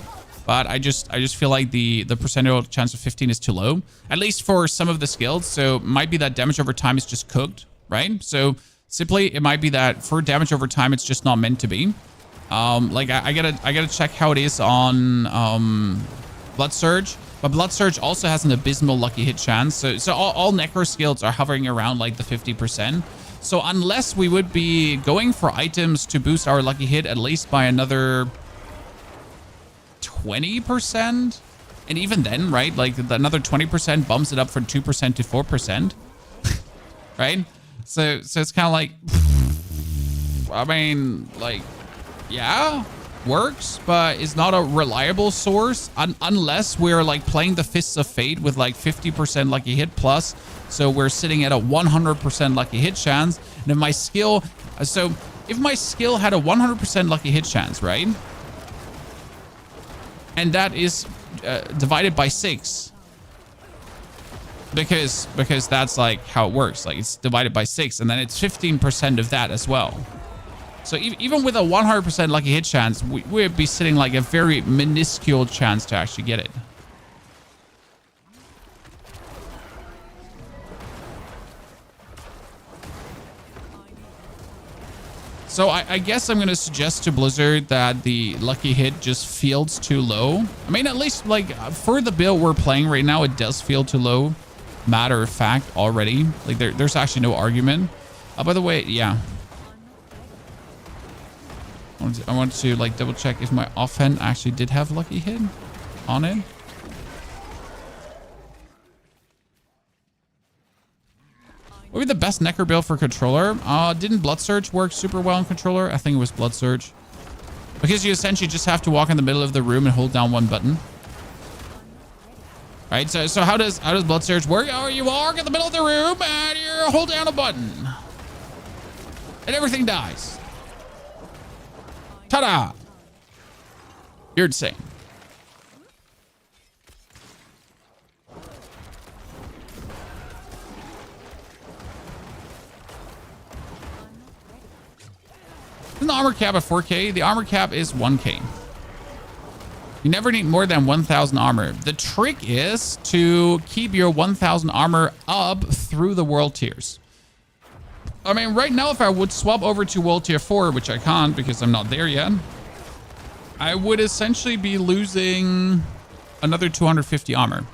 [SPEAKER 1] but I just feel like the percentage chance of 15 is too low, at least for some of the skills. So it might be that damage over time is just cooked, right? So simply it might be that for damage over time, it's just not meant to be. Like I gotta check how it is on Blood Surge. But Blood Surge also has an abysmal lucky hit chance. So all Necro skills are hovering around like the 50%. So unless we would be going for items to boost our lucky hit at least by another 20%. And even then, right? Like another 20% bumps it up from 2% to 4%. Right? So it's kind of like, I mean, like, yeah, works, but it's not a reliable source unless we're like playing the Fists of Fate with like 50% lucky hit plus. So we're sitting at a 100% lucky hit chance. And if my skill, had a 100% lucky hit chance, right? And that is divided by 6. Because that's like how it works. Like it's divided by 6 and then it's 15% of that as well. So even with a 100% lucky hit chance, we'd be sitting like a very minuscule chance to actually get it. So I guess I'm going to suggest to Blizzard that the lucky hit just feels too low. I mean, at least like for the build we're playing right now, it does feel too low. Matter of fact, already. Like there's actually no argument. By the way, yeah. I want to like double check if my offhand actually did have lucky hit on it. What would be the best Necro build for controller? Didn't Blood Surge work super well on controller? I think it was Blood Surge. Because you essentially just have to walk in the middle of the room and hold down one button. Right? So how does Blood Surge work? Oh, you walk in the middle of the room and you hold down a button. And everything dies. Ta-da! You're insane. Isn't the armor cap at 4K? The armor cap is 1K. You never need more than 1,000 armor. The trick is to keep your 1,000 armor up through the world tiers. I mean, right now, if I would swap over to world tier 4, which I can't because I'm not there yet, I would essentially be losing another 250 armor.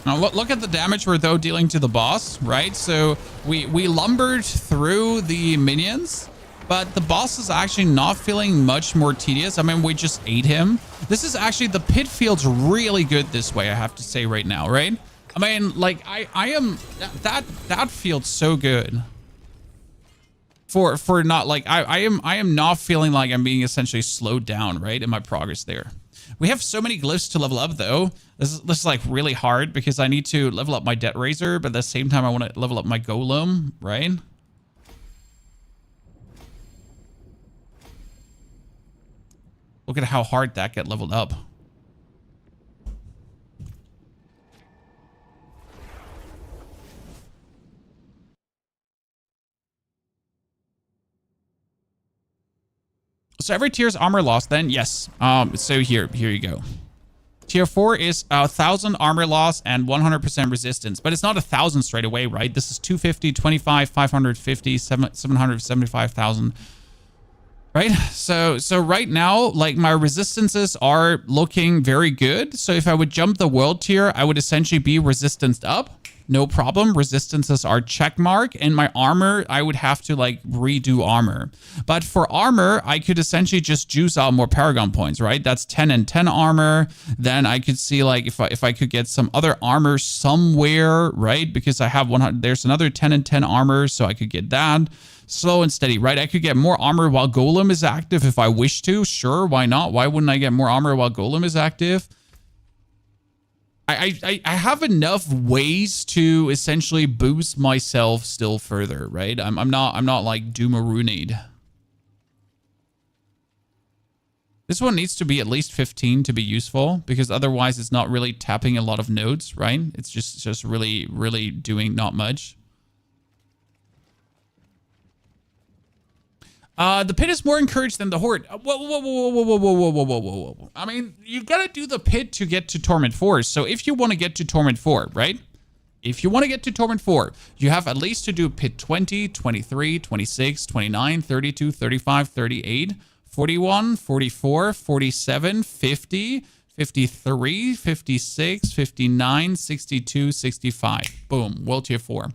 [SPEAKER 1] Now look at the damage we're though dealing to the boss, right? So we lumbered through the minions, but the boss is actually not feeling much more tedious. I mean, we just ate him. This is actually, the pit feels really good this way, I have to say right now, right? I mean, like I am, that feels so good. For not like, I am not feeling like I'm being essentially slowed down, right? In my progress there. We have so many glyphs to level up though. This is like really hard because I need to level up my Debt Razor, but at the same time I want to level up my Golem, right? Look at how hard that get leveled up. So every tier's armor loss then? Yes. So here you go. Tier 4 is 1,000 armor loss and 100% resistance, but it's not 1,000 straight away, right? This is 250, 25, 550, 775,000, right? So right now, like my resistances are looking very good. So if I would jump the world tier, I would essentially be resistanced up. No problem. Resistances are check mark, and my armor, I would have to like redo armor. But for armor, I could essentially just juice out more Paragon points, right? That's 10 and 10 armor. Then I could see like if I could get some other armor somewhere, right? Because I have 100, there's another 10 and 10 armor, so I could get that. Slow and steady, right? I could get more armor while Golem is active if I wish to. Sure, why not? Why wouldn't I get more armor while Golem is active? I have enough ways to essentially boost myself still further, right? I'm not like Doomarooneyed. This one needs to be at least 15 to be useful, because otherwise it's not really tapping a lot of nodes, right? It's just really doing not much. The pit is more encouraged than the horde. Whoa. I mean, you gotta do the pit to get to Torment 4. So if you want to get to Torment 4, right? If you want to get to Torment 4, you have at least to do pit 20, 23, 26, 29, 32, 35, 38, 41, 44, 47, 50, 53, 56, 59, 62, 65. Boom, World Tier 4.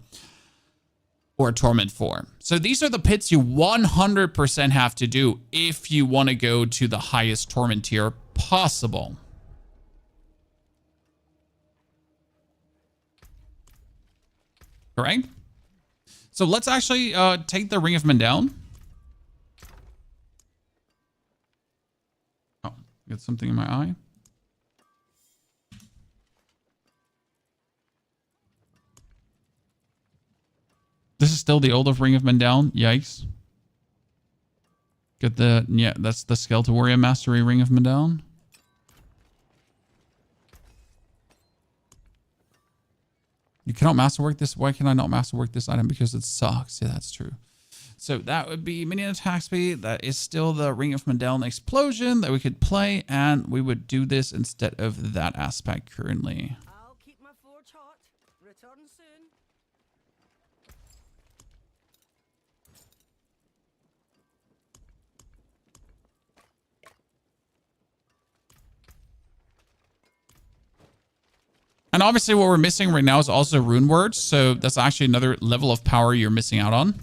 [SPEAKER 1] Or Torment 4. So these are the pits you 100% have to do if you want to go to the highest Torment tier possible. Correct? So let's actually take the Ring of Men down. Oh, got something in my eye. This is still the old Ring of Men down. Yikes. Get the, yeah, that's the Skeletal Warrior Mastery Ring of Men down. You cannot masterwork this. Why can I not masterwork this item? Because it sucks. Yeah, that's true. So that would be minion attack speed. That is still the Ring of Mendeln Explosion that we could play, and we would do this instead of that aspect currently.
[SPEAKER 2] I'll keep my forge hot. Return soon.
[SPEAKER 1] And obviously what we're missing right now is also rune words. So that's actually another level of power you're missing out on.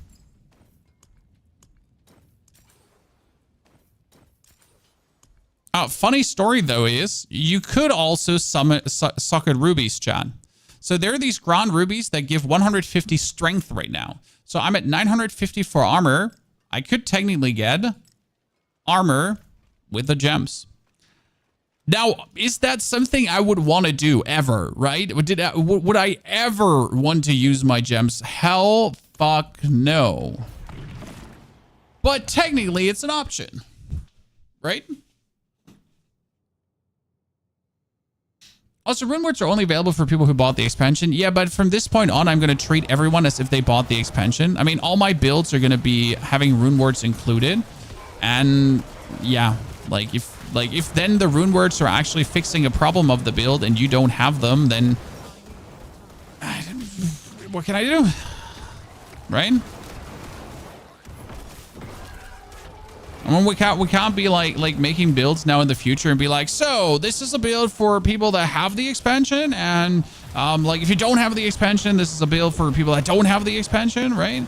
[SPEAKER 1] Funny story though is you could also summon socket rubies, chat. So there are these ground rubies that give 150 strength right now. So I'm at 950 for armor. I could technically get armor with the gems. Now, is that something I would want to do ever, right? Would I ever want to use my gems? Hell fuck no. But technically it's an option, right? Also, rune words are only available for people who bought the expansion. Yeah, but from this point on, I'm going to treat everyone as if they bought the expansion. I mean, all my builds are going to be having rune words included. And yeah, like if then the rune words are actually fixing a problem of the build and you don't have them, then what can I do? Right? I mean, we can't be like making builds now in the future and be like, so this is a build for people that have the expansion, and like if you don't have the expansion, this is a build for people that don't have the expansion, right?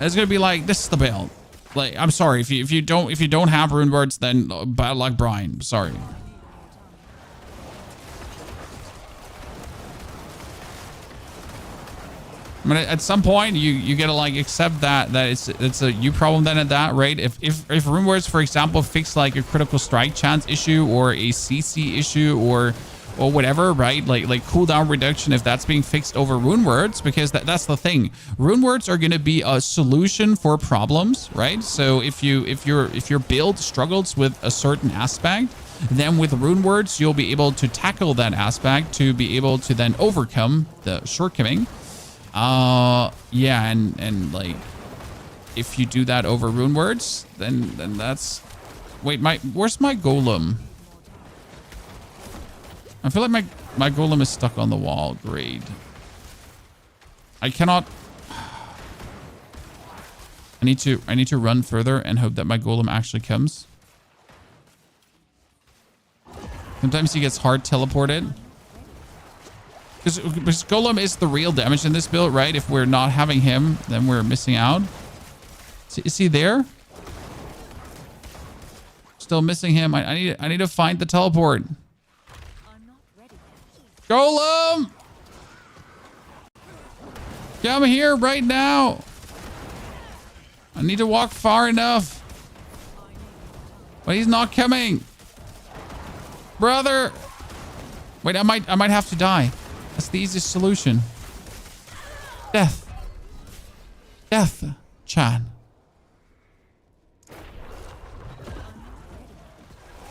[SPEAKER 1] It's gonna be like, this is the build. Like, I'm sorry, if you don't have rune words, then bad luck, Brian. Sorry. I mean, at some point you gotta like accept that it's a you problem then at that, right? If rune words, for example, fix like a critical strike chance issue or a CC issue or whatever, right? Like cooldown reduction, if that's being fixed over rune words, because that's the thing. Rune words are gonna be a solution for problems, right? So if your build struggles with a certain aspect, then with rune words you'll be able to tackle that aspect to be able to then overcome the shortcoming. Yeah, and like if you do that over rune words, then that's wait, where's my golem? I feel like my golem is stuck on the wall. Great. I cannot. I need to run further and hope that my golem actually comes. Sometimes he gets hard teleported. Because Golem is the real damage in this build, right? If we're not having him, then we're missing out. Is he there? Still missing him. I need to find the teleport. Golem! Come here right now. I need to walk far enough. But he's not coming. Brother. Wait, I might have to die. That's the easiest solution. Death. Death, Chan.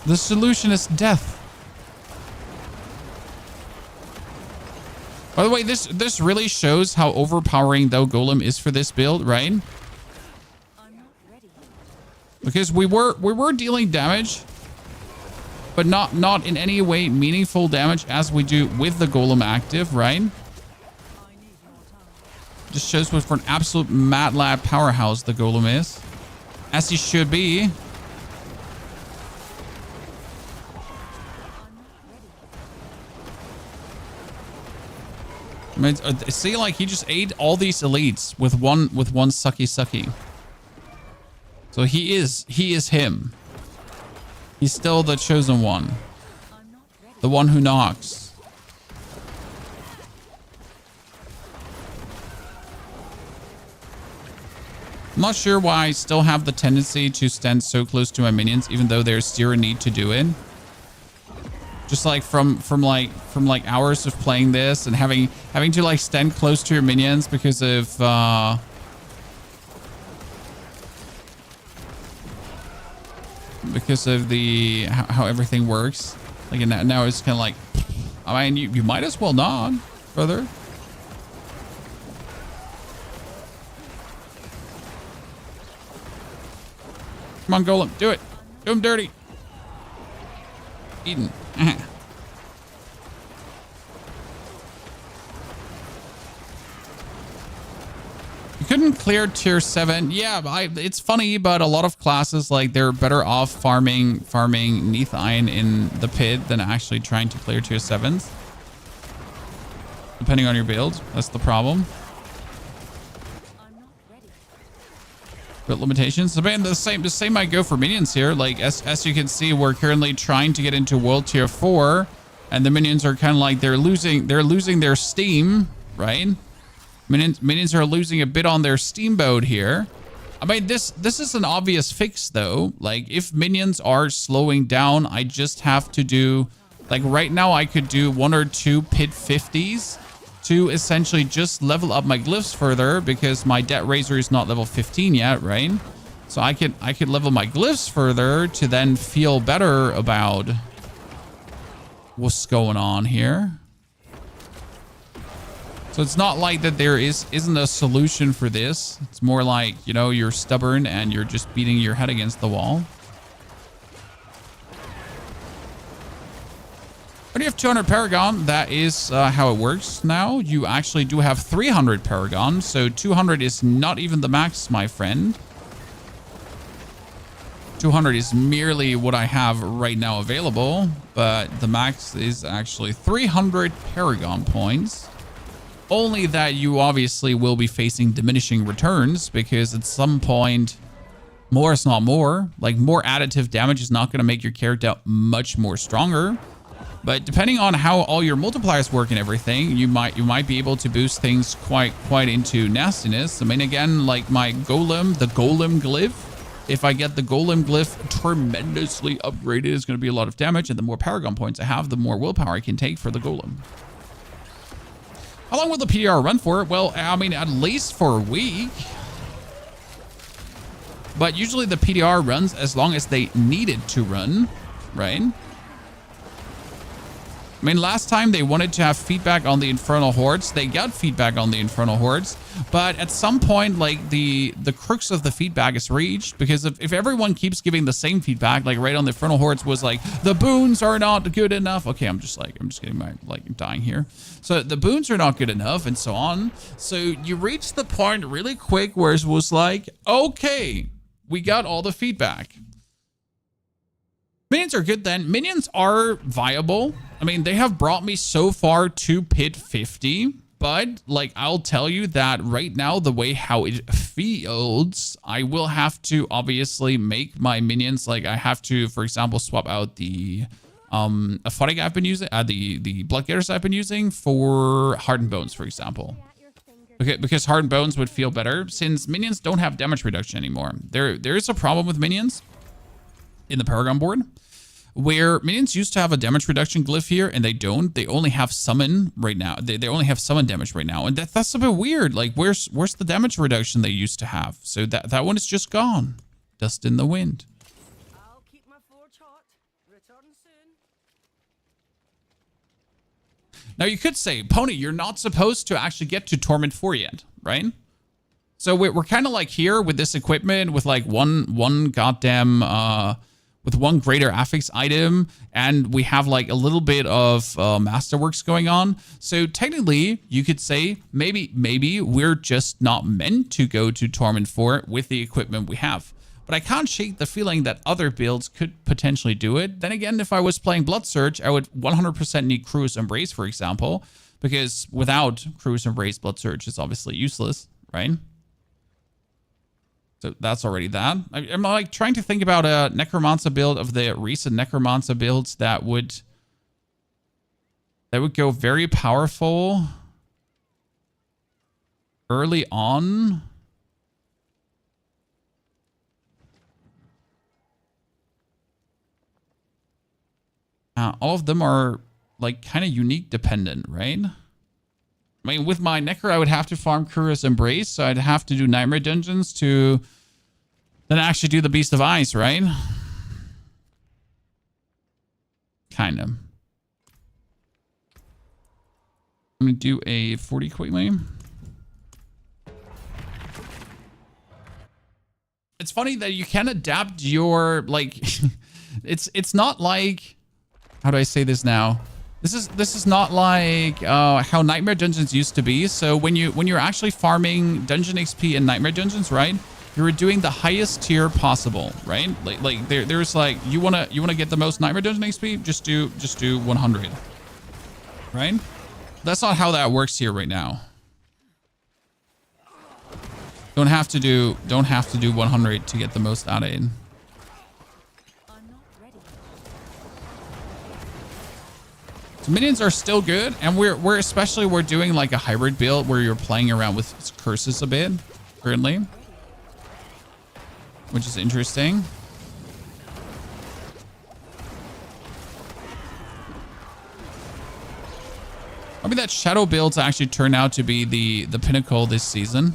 [SPEAKER 1] The solution is death. By the way, this really shows how overpowering though Golem is for this build, right? Because we were dealing damage, but not in any way meaningful damage as we do with the Golem active, right? Just shows what for an absolute mad lad powerhouse the Golem is. As he should be. I mean, see, like he just ate all these elites with one sucky. So he is him. He's still the chosen one. The one who knocks. I'm not sure why I still have the tendency to stand so close to my minions, even though there's zero need to do it. Just like from hours of playing this and having to like stand close to your minions because of the how everything works. Like, and now it's kind of like, I mean, you might as well not, brother. Come on, Golem, do it. Do him dirty. Eden. You couldn't clear tier 7. Yeah, it's funny, but a lot of classes, like, they're better off farming Neath Iron in the pit than actually trying to clear tier 7s. Depending on your build, that's the problem. Build limitations. I mean, the same might go for minions here. Like, as you can see, we're currently trying to get into world tier 4, and the minions are kind of like they're losing their steam, right? Minions are losing a bit on their steamboat here. I mean, this is an obvious fix though. Like, if minions are slowing down, I just have to do, like, right now I could do 1 or 2 pit 50s to essentially just level up my glyphs further, because my debt raiser is not level 15 yet, right? So I could level my glyphs further to then feel better about what's going on here. So it's not like that there isn't a solution for this. It's more like, you know, you're stubborn and you're just beating your head against the wall. When you have 200 Paragon, that is how it works now. You actually do have 300 Paragon, so 200 is not even the max, my friend. 200 is merely what I have right now available, but the max is actually 300 Paragon points. Only that you obviously will be facing diminishing returns, because at some point, more is not more. Like, more additive damage is not going to make your character much more stronger. But depending on how all your multipliers work and everything, you might be able to boost things quite into nastiness. I mean, again, like my Golem, the Golem Glyph, if I get the Golem Glyph tremendously upgraded, it's going to be a lot of damage. And the more Paragon points I have, the more willpower I can take for the Golem. How long will the PTR run for? Well, I mean, at least for a week. But usually the PTR runs as long as they need it to run, right? I mean, last time they wanted to have feedback on the Infernal Hordes. They got feedback on the Infernal Hordes. But at some point, like, the crux of the feedback is reached. Because if everyone keeps giving the same feedback, like right on the Infernal Hordes was like, the boons are not good enough. Okay, I'm just getting my, like, dying here. So the boons are not good enough and so on. So you reach the point really quick where it was like, okay, we got all the feedback. Minions are good then. Minions are viable. I mean, they have brought me so far to pit 50, but like, I'll tell you that right now, the way how it feels, I will have to obviously make my minions, like I have to, for example, swap out the aphotic I've been using, the blood getters I've been using for hardened bones, for example. Okay, because hardened bones would feel better since minions don't have damage reduction anymore. There is a problem with minions in the Paragon board, where minions used to have a damage reduction glyph here, and they don't. They only have summon right now. They only have summon damage right now, and that's a bit weird. Like, where's the damage reduction they used to have? So that one is just gone. Dust in the wind.
[SPEAKER 2] I'll keep my forge hot. Return soon.
[SPEAKER 1] Now you could say, Pony, you're not supposed to actually get to Torment 4 yet, right? So we're kind of like here with this equipment with like one goddamn with one greater affix item, and we have like a little bit of masterworks going on. So technically, you could say maybe we're just not meant to go to Torment 4 with the equipment we have. But I can't shake the feeling that other builds could potentially do it. Then again, if I was playing Blood Surge, I would 100% need Crew's Embrace, for example, because without Crew's Embrace, Blood Surge is obviously useless, right? So that's already that. I'm like trying to think about a Necromancer build of the recent Necromancer builds that would go very powerful early on. All of them are like kind of unique dependent, right? I mean, with my Necro, I would have to farm Crew's Embrace, so I'd have to do Nightmare Dungeons to then actually do the Beast of Ice, right? Kind of. I'm going to do a 40 quickly. It's funny that you can adapt your, like, it's not like, how do I say this now? This is not like how Nightmare Dungeons used to be. So when you're actually farming dungeon XP in Nightmare Dungeons, right? You're doing the highest tier possible, right? Like there's like you wanna get the most Nightmare Dungeon XP, just do 100, right? That's not how that works here right now. Don't have to do 100 to get the most out of it. So minions are still good, and we're especially doing like a hybrid build where you're playing around with curses a bit currently, which is interesting. Maybe that shadow builds actually turn out to be the pinnacle this season.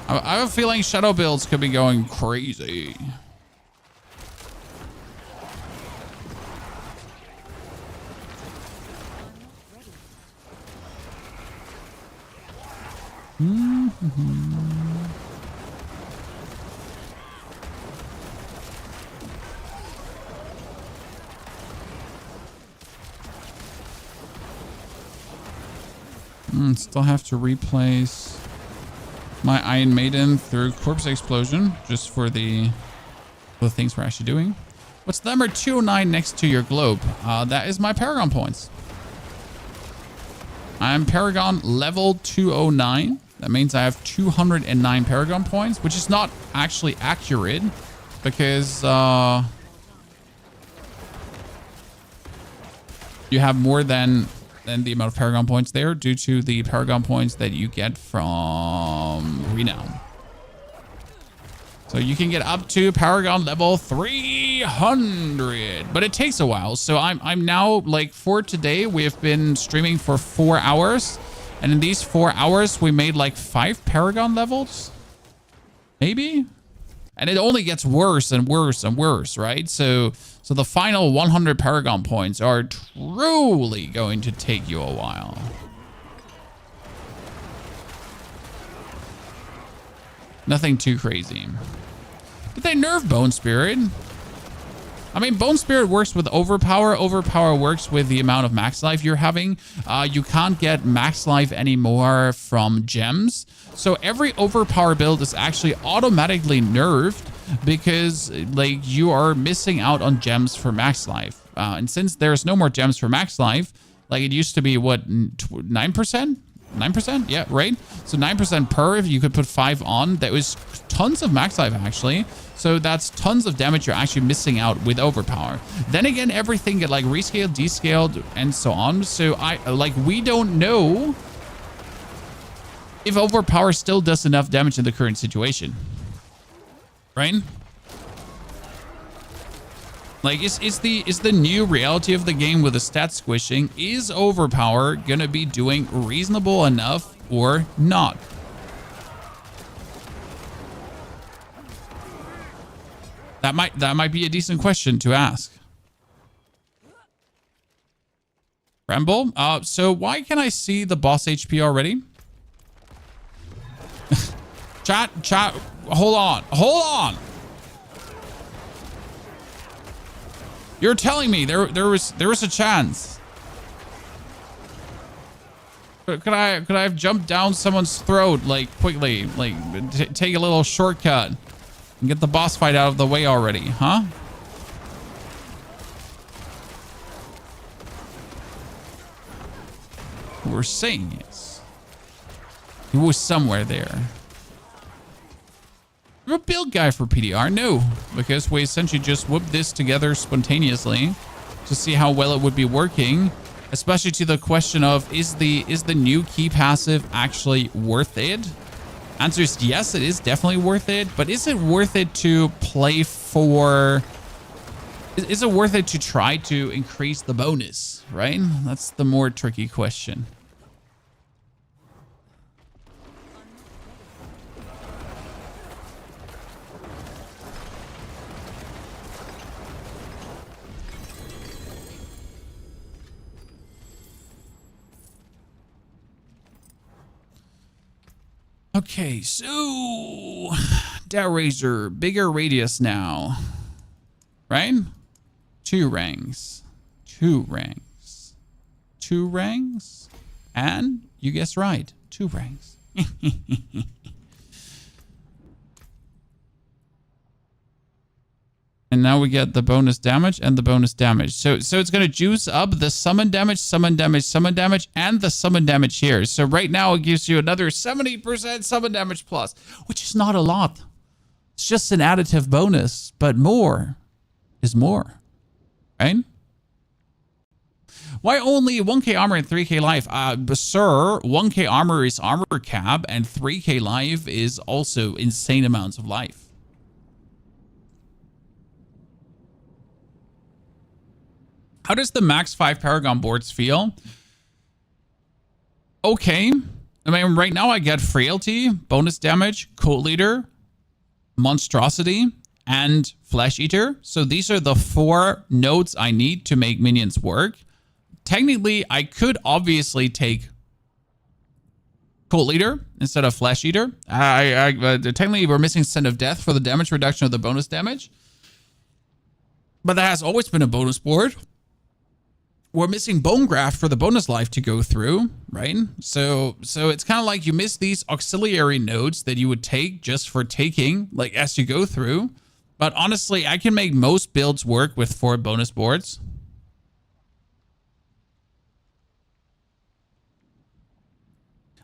[SPEAKER 1] I have a feeling shadow builds could be going crazy. Still have to replace my Iron Maiden through Corpse Explosion, just for the things we're actually doing. What's number 209 next to your globe? That is my Paragon points. I'm Paragon level 209. That means I have 209 Paragon points, which is not actually accurate because you have more than the amount of Paragon points there due to the Paragon points that you get from Renown. So you can get up to Paragon level 300, but it takes a while. So I'm now, like, for today, we have been streaming for 4 hours. And in these 4 hours, we made like 5 Paragon levels, maybe? And it only gets worse and worse and worse, right? So the final 100 Paragon points are truly going to take you a while. Nothing too crazy. Did they nerf Bone Spirit? I mean, Bone Spirit works with Overpower. Overpower works with the amount of max life you're having. You can't get max life anymore from gems. So every Overpower build is actually automatically nerfed because, like, you are missing out on gems for max life. And since there's no more gems for max life, like it used to be, what, 9%? 9%? Yeah, right? So 9% per, if you could put 5 on, that was tons of max life, actually. So that's tons of damage you're actually missing out with Overpower. Then again, everything get like rescaled, descaled, and so on. So we don't know if Overpower still does enough damage in the current situation. Right? Like, is the new reality of the game with the stat squishing, is Overpower gonna be doing reasonable enough or not? That might be a decent question to ask. Ramble? So why can I see the boss HP already? Chat, hold on. You're telling me there was a chance. Could I have jumped down someone's throat, like, quickly, like take a little shortcut and get the boss fight out of the way already, huh? What we're saying is he was somewhere there. You're a build guy for PTR? No, because we essentially just whooped this together spontaneously to see how well it would be working, especially to the question of, is the new key passive actually worth it? Answer is yes, it is definitely worth it, but is it worth it to play for... Is it worth it to try to increase the bonus, right? That's the more tricky question. Okay, so Dow Razor, bigger radius now, right? 2 ranks, 2 ranks, 2 ranks, and you guessed right, 2 ranks. And now we get the bonus damage and the bonus damage. So it's going to juice up the summon damage, and the summon damage here. So right now it gives you another 70% summon damage plus, which is not a lot. It's just an additive bonus, but more is more, right? Why only 1k armor and 3k life? Sir, 1k armor is armor cap, and 3k life is also insane amounts of life. How does the max 5 Paragon boards feel? Okay. I mean, right now I get Frailty, bonus damage, Cult Leader, Monstrosity, and Flesh Eater. So these are the 4 nodes I need to make minions work. Technically, I could obviously take Cult Eater instead of Flesh Eater. Technically, we're missing Scent of Death for the damage reduction of the bonus damage. But that has always been a bonus board. We're missing Bone Graft for the bonus life to go through, right? So it's kind of like you miss these auxiliary nodes that you would take just for taking, like as you go through. But honestly, I can make most builds work with 4 bonus boards.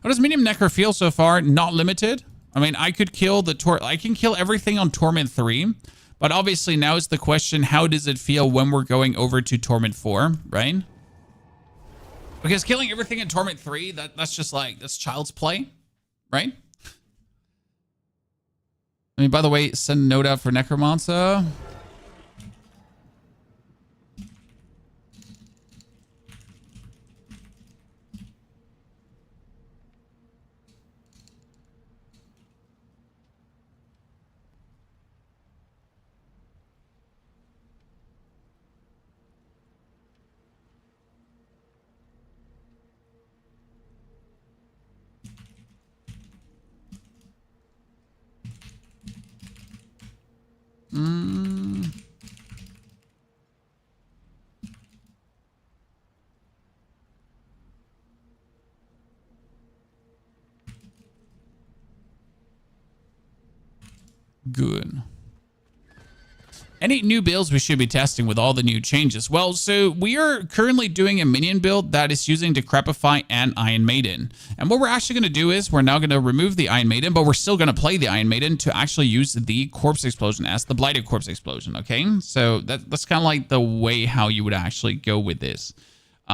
[SPEAKER 1] How does Medium Necro feel so far? Not limited. I mean, I could kill I can kill everything on Torment 3. But obviously now is the question, how does it feel when we're going over to Torment 4, right? Because killing everything in Torment 3, that's just like, that's child's play, right? I mean, by the way, send a note out for Necromancer. Good. Any new builds we should be testing with all the new changes? Well, so we are currently doing a minion build that is using Decrepify and Iron Maiden. And what we're actually going to do is we're now going to remove the Iron Maiden, but we're still going to play the Iron Maiden to actually use the Corpse Explosion as the Blighted Corpse Explosion, okay? So that's kind of like the way how you would actually go with this. We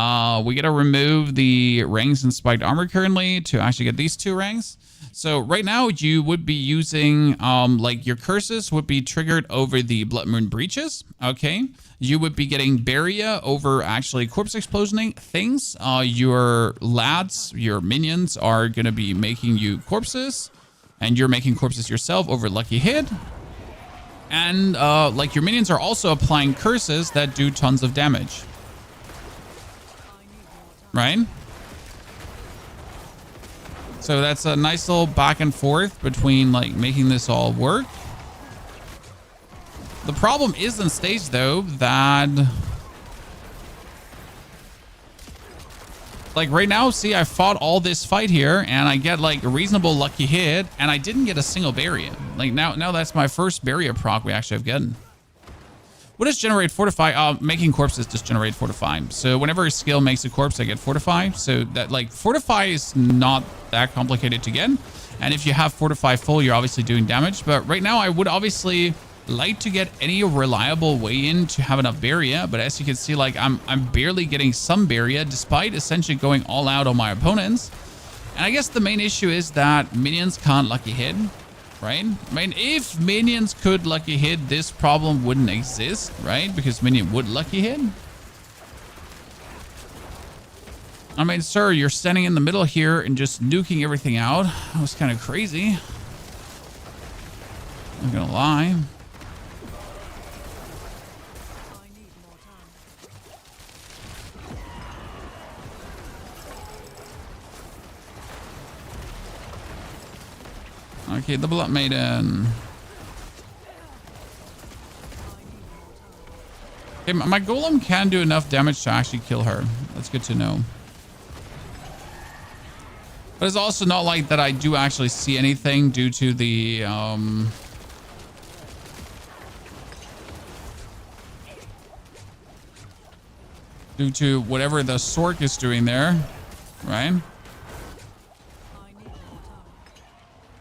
[SPEAKER 1] got to remove the rings and spiked armor currently to actually get these 2 ranks. So right now you would be using, like your curses would be triggered over the Blood Moon Breaches, okay? You would be getting Barrier over actually Corpse Explosioning things. Your lads, your minions are going to be making you corpses, and you're making corpses yourself over Lucky Hit. And like your minions are also applying curses that do tons of damage. Right? So that's a nice little back and forth between like making this all work. The problem is in stage though that like right now, see, I fought all this fight here and I get like a reasonable lucky hit and I didn't get a single barrier. Like now that's my first barrier proc we actually have gotten. What does generate fortify? Making corpses just generate fortify. So whenever a skill makes a corpse, I get fortify. So that like fortify is not that complicated to get. And if you have fortify full, you're obviously doing damage. But right now I would obviously like to get any reliable way in to have enough barrier. But as you can see, like I'm barely getting some barrier despite essentially going all out on my opponents. And I guess the main issue is that minions can't lucky hit. Right? I mean, if minions could lucky hit, this problem wouldn't exist, right? Because minion would lucky hit. I mean, sir, you're standing in the middle here and just nuking everything out. That was kind of crazy. I'm not gonna lie. Okay, the Blood Maiden. Okay, my Golem can do enough damage to actually kill her. That's good to know. But it's also not like that I do actually see anything due to the due to whatever the Sork is doing there, right?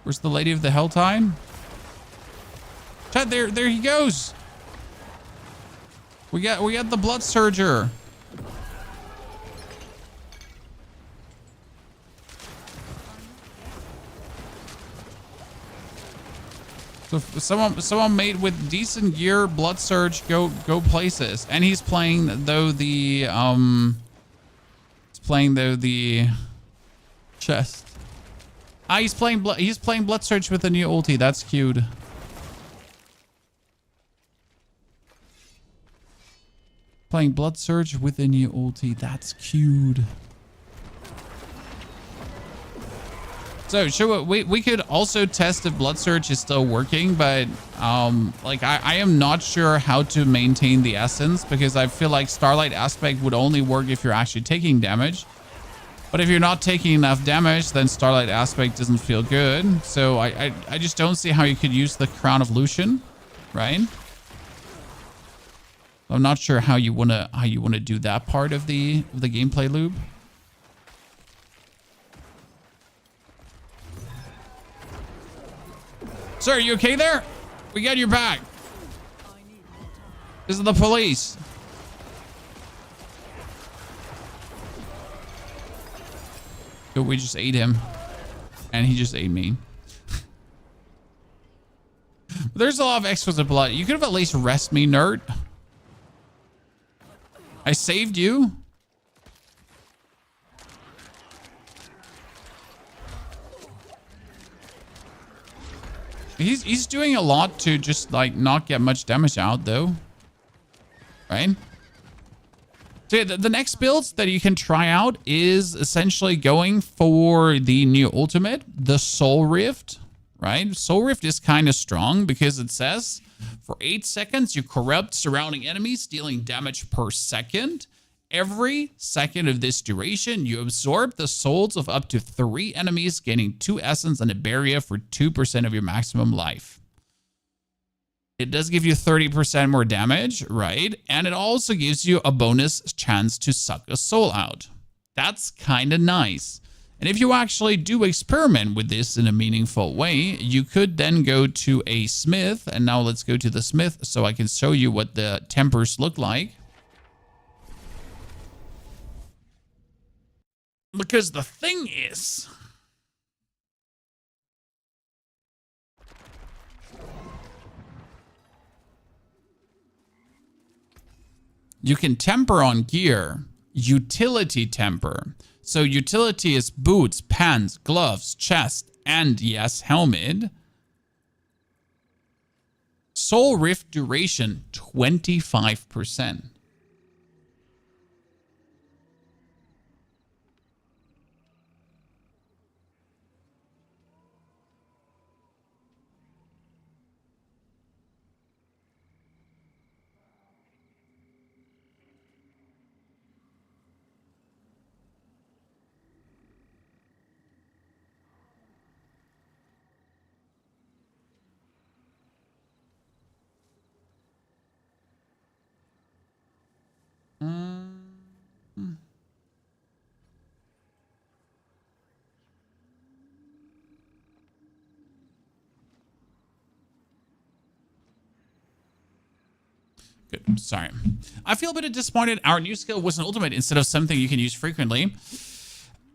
[SPEAKER 1] Where's the Lady of the Helltide? Chat, there he goes. We got the Blood Surger. So someone made with decent gear, Blood Surge, go places. And he's playing though the chest. He's playing Blood Surge with a new ulti. That's cute. Playing Blood Surge with a new ulti. That's cute. So sure, we could also test if Blood Surge is still working, but like I am not sure how to maintain the essence, because I feel like Starlight Aspect would only work if you're actually taking damage. But if you're not taking enough damage, then Starlight Aspect doesn't feel good. So I just don't see how you could use the Crown of Lucian, right? I'm not sure how you wanna do that part of the gameplay loop. Sir, are you okay there? We got your back. This is the police. So we just ate him. And he just ate me. There's a lot of exquisite blood. You could have at least rested me, nerd. I saved you. He's doing a lot to just like not get much damage out though. Right? So yeah, the next builds that you can try out is essentially going for the new ultimate, the Soul Rift, right? Soul Rift is kind of strong because it says for 8 seconds, you corrupt surrounding enemies, dealing damage per second. Every second of this duration, you absorb the souls of up to 3 enemies, gaining 2 essence and a barrier for 2% of your maximum life. It does give you 30% more damage, right? And it also gives you a bonus chance to suck a soul out. That's kind of nice. And if you actually do experiment with this in a meaningful way, you could then go to a smith. And now let's go to the smith so I can show you what the tempers look like. Because the thing is, you can temper on gear, utility temper. So utility is boots, pants, gloves, chest, and yes, helmet. Soul Rift duration, 25%. Good. Sorry. I feel a bit disappointed. Our new skill was an ultimate instead of something you can use frequently.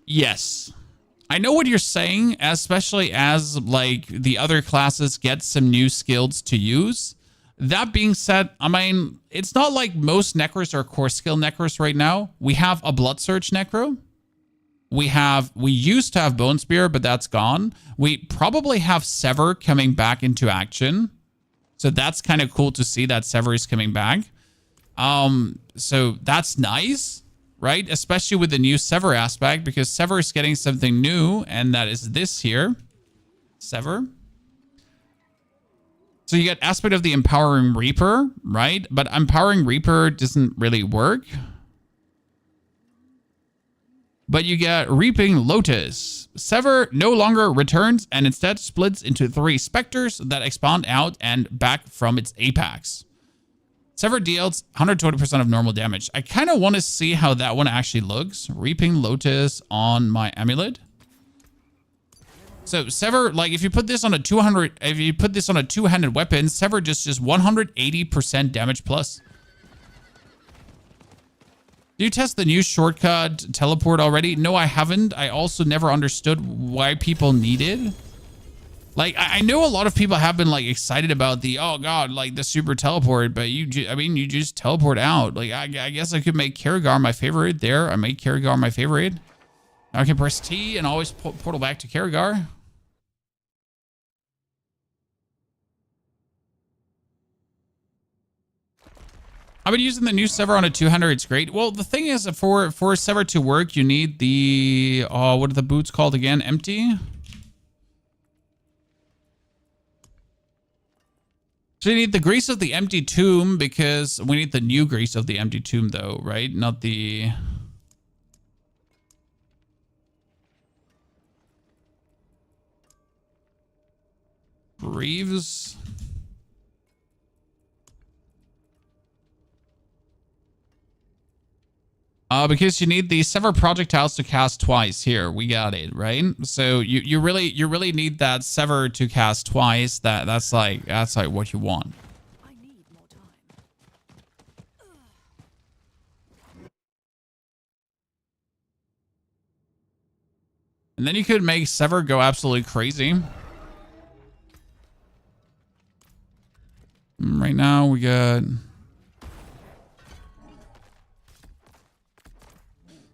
[SPEAKER 1] Yes. I know what you're saying, especially as like the other classes get some new skills to use. That being said, I mean, it's not like most Necros are core skill Necros right now. We have a Blood Surge Necro. We used to have Bone Spear, but that's gone. We probably have Sever coming back into action. So that's kind of cool to see that Sever is coming back. So that's nice, right? Especially with the new Sever aspect, because Sever is getting something new, and that is this here. Sever. So you get aspect of the Empowering Reaper, right? But Empowering Reaper doesn't really work. But you get Reaping Lotus. Sever no longer returns and instead splits into 3 specters that expand out and back from its apex. Sever deals 120% of normal damage. I kind of want to see how that one actually looks. Reaping Lotus on my amulet. So Sever, like if you put this on a 200, weapon, Sever just 180% damage plus. Do you test the new shortcut teleport already? No, I haven't. I also never understood why people need it. Like, I know a lot of people have been like excited about the, oh God, like the super teleport, but you just teleport out. Like, I guess I could make Karagar my favorite there. I made Karagar my favorite. I can press T and always portal back to Karagar. I've been using the new Sever on a 200. It's great. Well, the thing is, for Sever to work, you need the, what are the boots called again? Empty? So you need the grease of the empty tomb because we need the new grease of the empty tomb though, right? Not the... Reeves. Because you need the Sever projectiles to cast twice. Here, we got it, right? So you really need that Sever to cast twice. That's like what you want.
[SPEAKER 2] I need more time.
[SPEAKER 1] And then you could make Sever go absolutely crazy. Right now we got...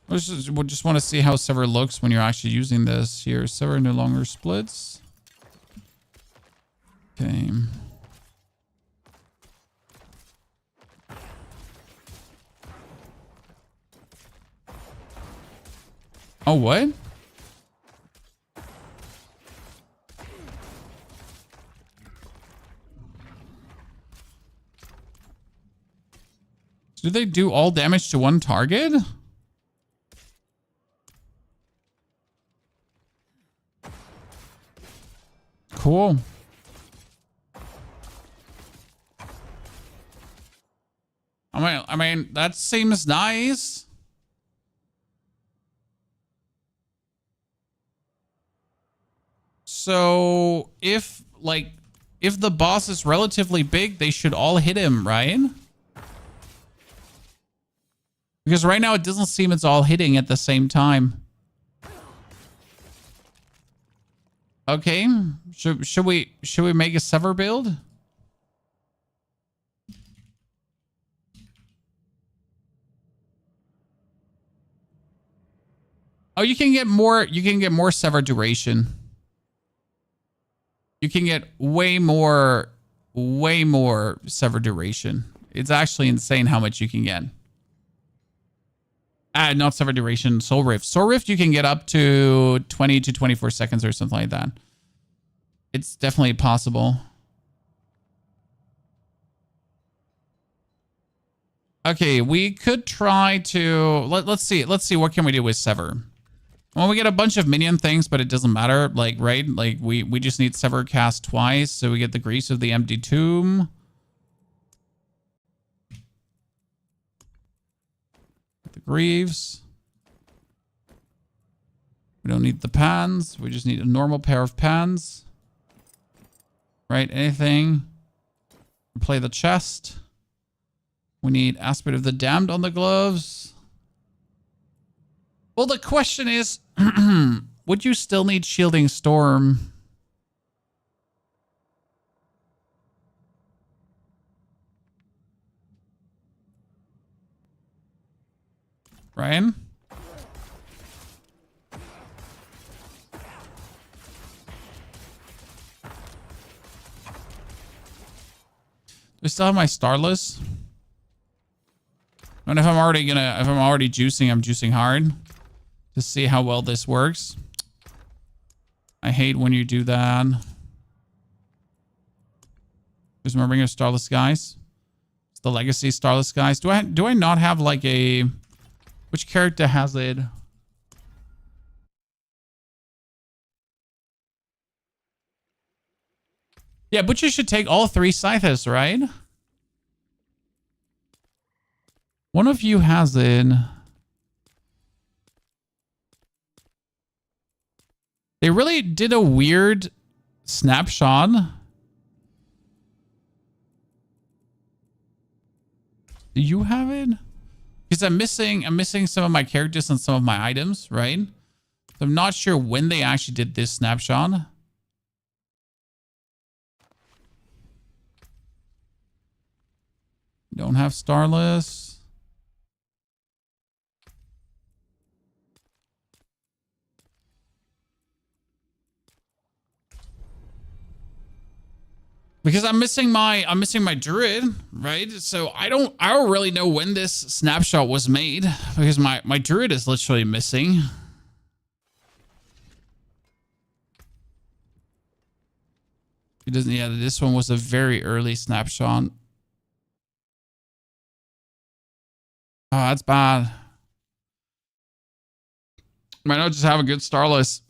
[SPEAKER 1] We just want to see how Sever looks when you're actually using this. Here, Sever no longer splits. Okay. Oh, what? Do they do all damage to one target? Cool. I mean, that seems nice. So if the boss is relatively big, they should all hit him, right? Because right now it doesn't seem it's all hitting at the same time. Okay, should we make a Sever build? Oh, you can get more Sever duration. You can get way more Sever duration. It's actually insane how much you can get. Not Sever duration, Soul Rift. Soul Rift you can get up to 20 to 24 seconds or something like that. It's definitely possible. Okay, we could try to... Let's see what can we do with Sever. Well, we get a bunch of minion things, but it doesn't matter. Like, right? Like, we just need Sever cast twice, so we get the Grease of the Empty Tomb. The Greaves. We don't need the pans. We just need a normal pair of pans. Right? Anything. Play the chest. We need Aspect of the Damned on the gloves. Well, the question is, would you still need Shielding Storm? Ryan? Do I still have my Starless? And if I'm already juicing, I'm juicing hard to see how well this works. I hate when you do that. Just remembering your Starless guys. It's the Legacy Starless guys. Do I not have like a... Which character has it? Yeah, but you should take all three Scythers, right? One of you has it. They really did a weird snapshot. Do you have it? Because I'm missing some of my characters and some of my items, right? So I'm not sure when they actually did this snapshot. Don't have Starless. Because I'm missing my druid, right? So I don't really know when this snapshot was made because my druid is literally missing. It doesn't. Yeah, this one was a very early snapshot. Oh, that's bad. Might not just have a good Starless.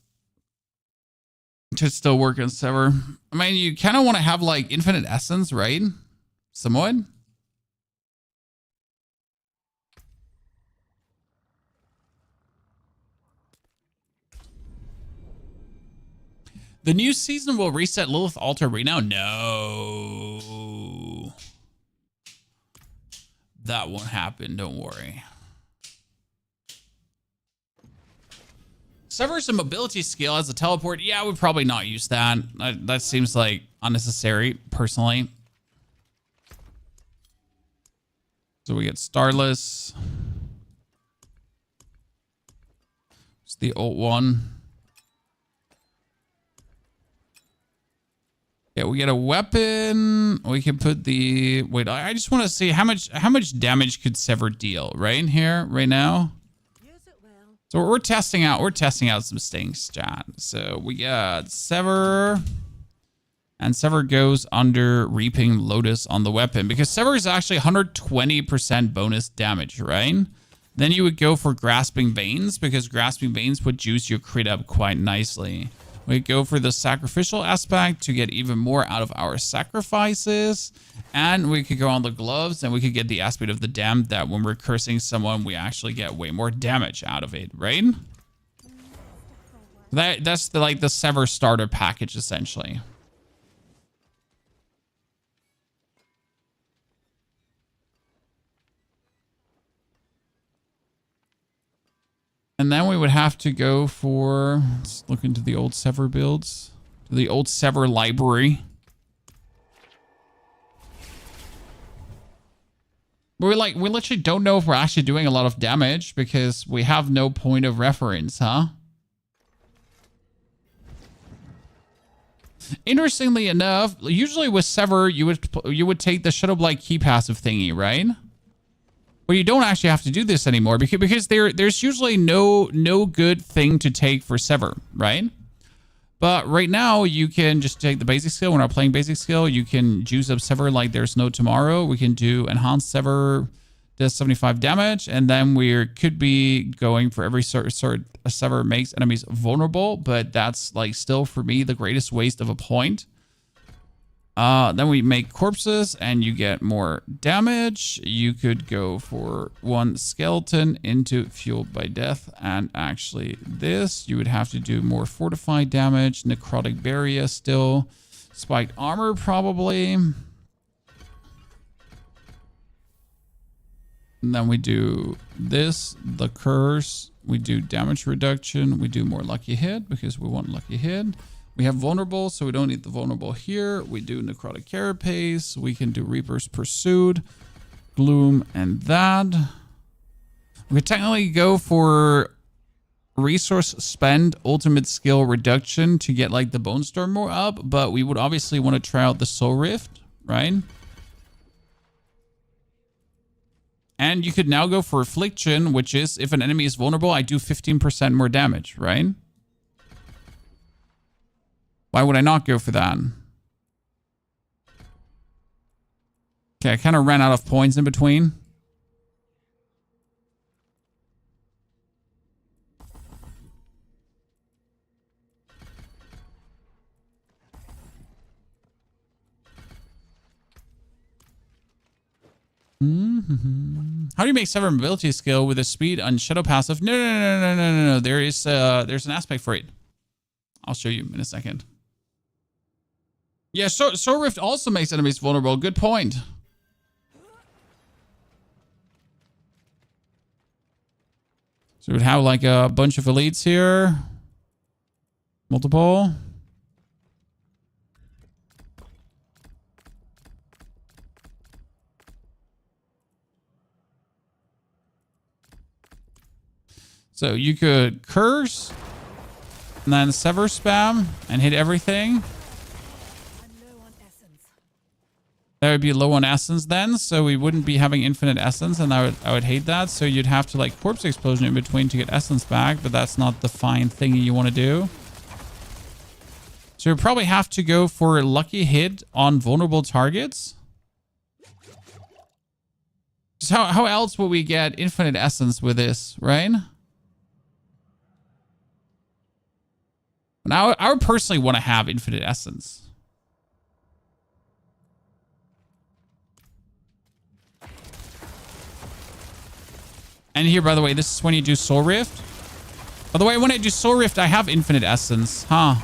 [SPEAKER 1] Should still work on Sever. I mean, you kind of want to have like infinite essence, right? Somewhat. The new season will reset Lilith Altar right now? No. That won't happen, don't worry. Sever's a mobility skill as a teleport. Yeah, I would probably not use that. That seems like unnecessary, personally. So we get Starless. It's the ult one. Yeah, we get a weapon. We can put the... Wait, I just want to see how much damage could Sever deal right here, right now. So we're testing out some things, chat. So we got Sever. And Sever goes under Reaping Lotus on the weapon. Because Sever is actually 120% bonus damage, right? Then you would go for Grasping Veins. Because Grasping Veins would juice your crit up quite nicely. We go for the sacrificial aspect to get even more out of our sacrifices. And we could go on the gloves and we could get the aspect of the damned that when we're cursing someone, we actually get way more damage out of it, right? That's the Sever starter package, essentially. And then we would have to go for, let's look into the old Sever builds, the old Sever library. But we literally don't know if we're actually doing a lot of damage because we have no point of reference, huh? Interestingly enough, usually with Sever, you would take the Shadowblight key passive thingy, right? But you don't actually have to do this anymore because there's usually no good thing to take for Sever, right? But right now, you can just take the basic skill. We're not playing basic skill. You can juice up Sever like there's no tomorrow. We can do Enhanced Sever, does 75 damage. And then we could be going for every sort Sever makes enemies vulnerable. But that's like still, for me, the greatest waste of a point. Then we make corpses and you get more damage. You could go for one skeleton into Fueled by Death. And actually this, you would have to do more fortified damage. Necrotic Barrier still. Spiked Armor probably. And then we do this, the Curse. We do damage reduction. We do more Lucky Hit because we want Lucky Hit. We have vulnerable, so we don't need the vulnerable here. We do Necrotic Carapace. We can do Reaper's Pursuit, Gloom, and that. We could technically go for Resource Spend, Ultimate Skill Reduction to get like the Bone Storm more up, but we would obviously want to try out the Soul Rift, right? And you could now go for Affliction, which is if an enemy is vulnerable, I do 15% more damage, right? Why would I not go for that? Okay, I kind of ran out of points in between. How do you make Sever mobility skill with a speed on Shadow passive? No. There's an aspect for it. I'll show you in a second. Yeah, Soul Rift also makes enemies vulnerable. Good point. So we'd have like a bunch of elites here. Multiple. So you could curse and then Sever spam and hit everything. That would be low on essence then, so we wouldn't be having infinite essence, and I would hate that. So you'd have to like corpse explosion in between to get essence back, but that's not the fine thing you want to do. So we probably have to go for a lucky hit on vulnerable targets. So how else will we get infinite essence with this, right? Now, I would personally want to have infinite essence. And here, by the way, this is when you do Soul Rift. By the way, when I do Soul Rift, I have infinite essence, huh?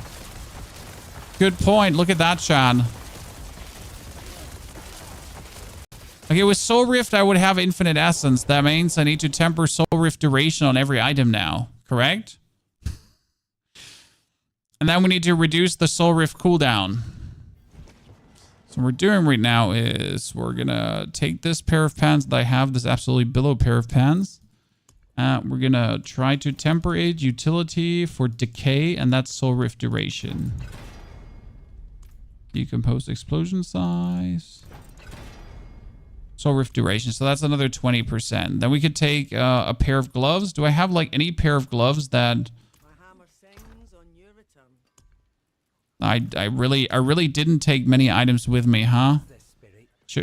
[SPEAKER 1] Good point. Look at that, Chan. Okay, with Soul Rift, I would have infinite essence. That means I need to temper Soul Rift duration on every item now, correct? And then we need to reduce the Soul Rift cooldown. So what we're doing right now is we're going to take this pair of pants that I have, this absolutely below pair of pants. We're going to try to temper it, utility for decay, and that's Soul Rift duration. Decompose explosion size. Soul Rift duration. So that's another 20%. Then we could take a pair of gloves. Do I have like any pair of gloves that... I really didn't take many items with me, huh?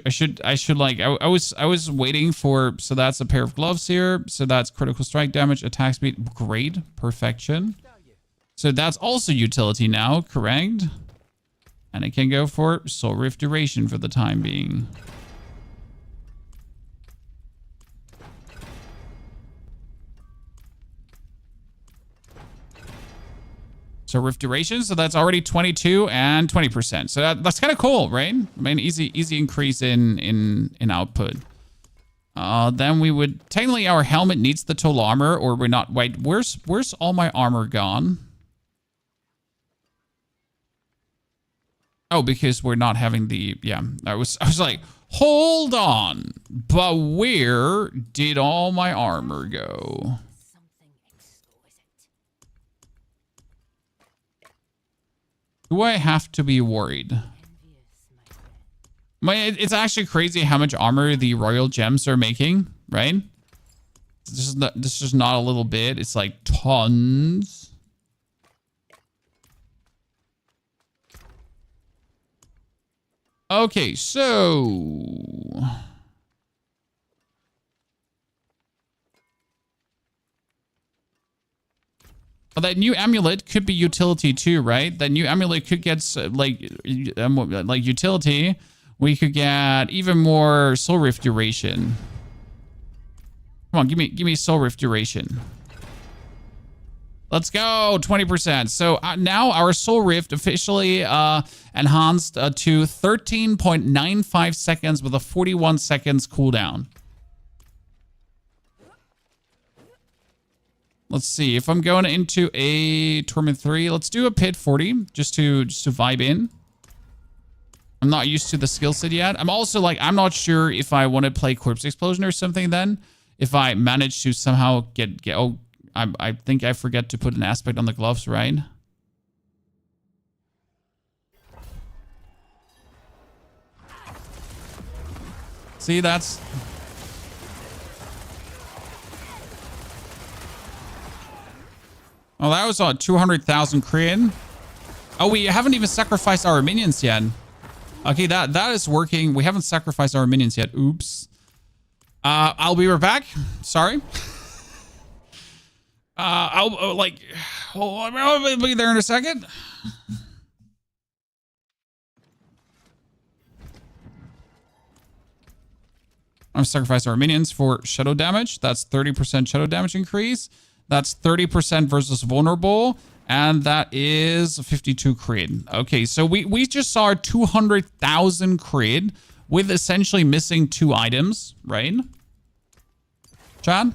[SPEAKER 1] I should like I was waiting for, so that's a pair of gloves here. So that's critical strike damage, attack speed, great, perfection. So that's also utility now, correct? And I can go for Soul Rift duration for the time being. So Rift duration, so that's already 22 and 20%. So that's kind of cool, right? I mean, easy increase in output. Then we would, technically our helmet needs the total armor, or we're not. Wait, where's all my armor gone? Oh, because we're not having the, yeah. I was like, hold on, but where did all my armor go? Do I have to be worried? It's actually crazy how much armor the royal gems are making, right? This is just not a little bit. It's like tons. Okay, so... Well, that new amulet could be utility too, right? That new amulet could get like utility. We could get even more Soul Rift duration. Come on, give me Soul Rift duration. Let's go, 20%. So now our Soul Rift officially enhanced to 13.95 seconds with a 41 seconds cooldown. Let's see, if I'm going into a Torment 3, let's do a Pit 40 just to vibe in. I'm not used to the skill set yet. I'm also like, I'm not sure if I want to play Corpse Explosion or something then. If I manage to somehow get oh, I think I forget to put an aspect on the gloves, right? See, that's... Oh, that was on 200,000 crit. Oh, we haven't even sacrificed our minions yet. Okay, that is working. We haven't sacrificed our minions yet. Oops. I'll be right back. Sorry. I'll be there in a second. I'm sacrificing our minions for shadow damage. That's 30% shadow damage increase. That's 30% versus vulnerable. And that is 52 crit. Okay, so we just saw 200,000 crit with essentially missing 2 items, right? Chad?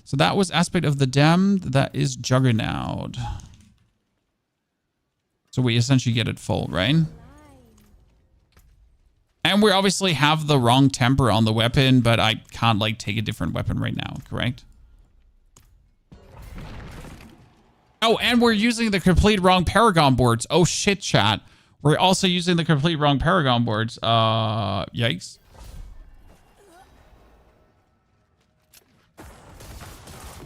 [SPEAKER 1] So that was Aspect of the Damned. That is Juggernaut. So we essentially get it full, right? And we obviously have the wrong temper on the weapon, but I can't like take a different weapon right now, correct? Oh, and we're using the complete wrong Paragon boards. Oh shit, chat. We're also using the complete wrong Paragon boards. Yikes.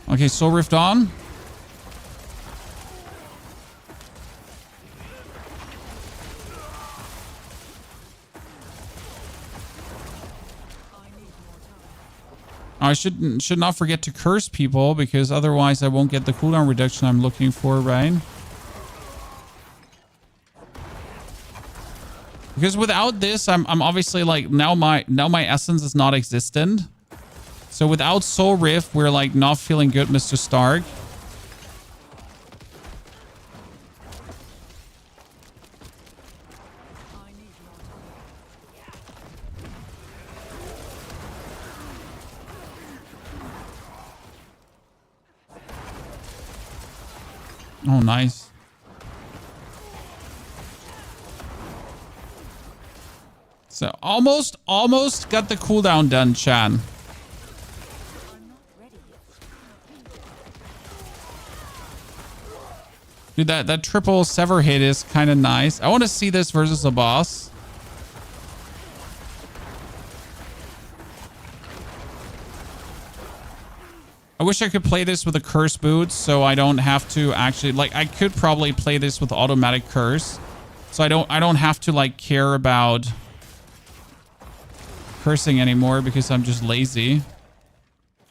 [SPEAKER 1] Okay, Soul Rift on. I should not forget to curse people, because otherwise I won't get the cooldown reduction I'm looking for, right? Because without this, I'm obviously like now my essence is not existent. So without Soul Rift, we're like not feeling good, Mr. Stark. Oh, nice. So almost got the cooldown done, Chan. Dude, that triple Sever hit is kind of nice. I want to see this versus a boss. I wish I could play this with a curse boot, so I don't have to actually, like, I could probably play this with automatic curse. So I don't have to like care about cursing anymore because I'm just lazy.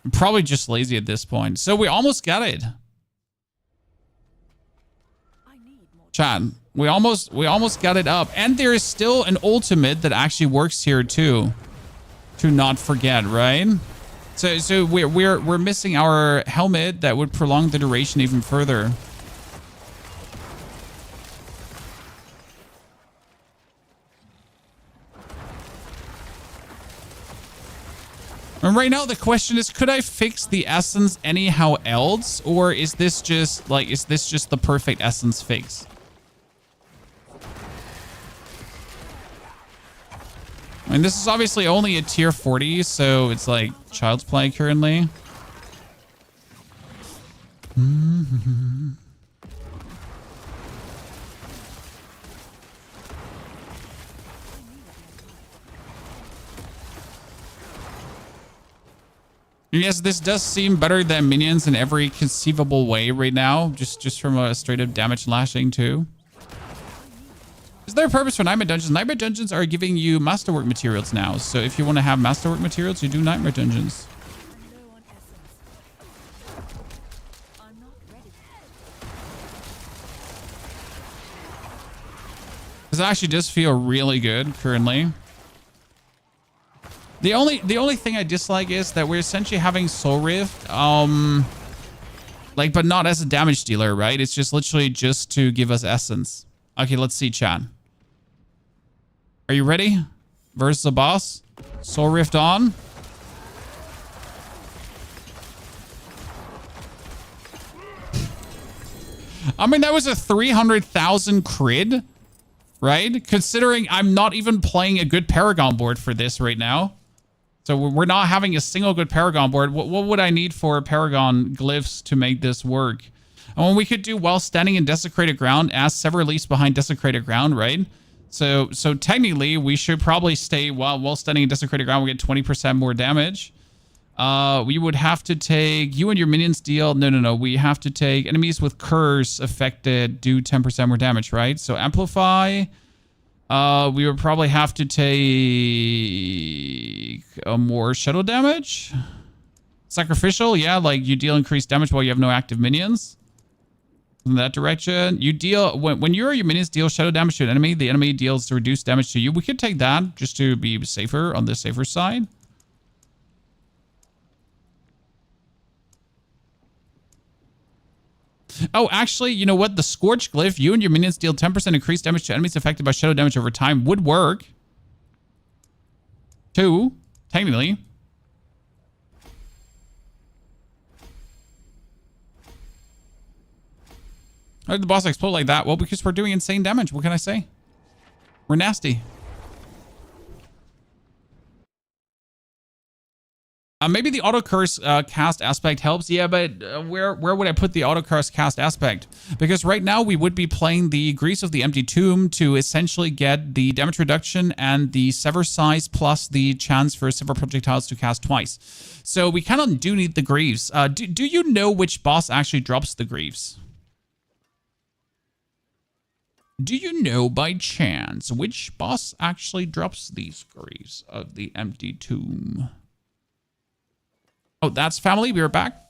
[SPEAKER 1] I'm probably just lazy at this point. So we almost got it. Chat, we almost got it up. And there is still an ultimate that actually works here too. To not forget, right? So we're missing our helmet that would prolong the duration even further. And right now the question is, could I fix the essence anyhow else, or is this just the perfect essence fix? I mean, this is obviously only a tier 40, so it's like child's play currently. Yes, this does seem better than minions in every conceivable way right now, just from a straight up damage lashing too. Is there a purpose for Nightmare Dungeons? Nightmare Dungeons are giving you masterwork materials now. So if you want to have masterwork materials, you do Nightmare Dungeons. This actually does feel really good currently. The only thing I dislike is that we're essentially having Soul Rift, like, but not as a damage dealer, right? It's just literally just to give us essence. Okay, let's see, chat. Are you ready? Versus a boss. Soul Rift on. I mean, that was a 300,000 crit, right? Considering I'm not even playing a good Paragon board for this right now. So we're not having a single good Paragon board. What would I need for Paragon Glyphs to make this work? And we could do while standing in desecrated ground as Sever leaves behind desecrated ground, right? So technically we should probably stay while standing in desecrated ground. We get 20% more damage. We would have to take, you and your minions deal. No. We have to take enemies with curse affected do 10% more damage, right? So amplify. We would probably have to take more shadow damage. Sacrificial, yeah, like you deal increased damage while you have no active minions. In that direction, you deal when you or your minions deal shadow damage to an enemy, the enemy deals reduced damage to you. We could take that just to be safer on the safer side. Oh, actually, you know what? The Scorch Glyph, you and your minions deal 10% increased damage to enemies affected by shadow damage over time would work. 2, technically. How did the boss explode like that? Well, because we're doing insane damage. What can I say? We're nasty. Maybe the auto curse cast aspect helps. Yeah, but where would I put the auto curse cast aspect? Because right now we would be playing the Grease of the Empty Tomb to essentially get the damage reduction and the Sever size plus the chance for Sever projectiles to cast twice. So we kind of do need the Greaves. Do you know which boss actually drops the Greaves? Do you know by chance which boss actually drops these Greaves of the Empty Tomb? Oh, that's family. We are back.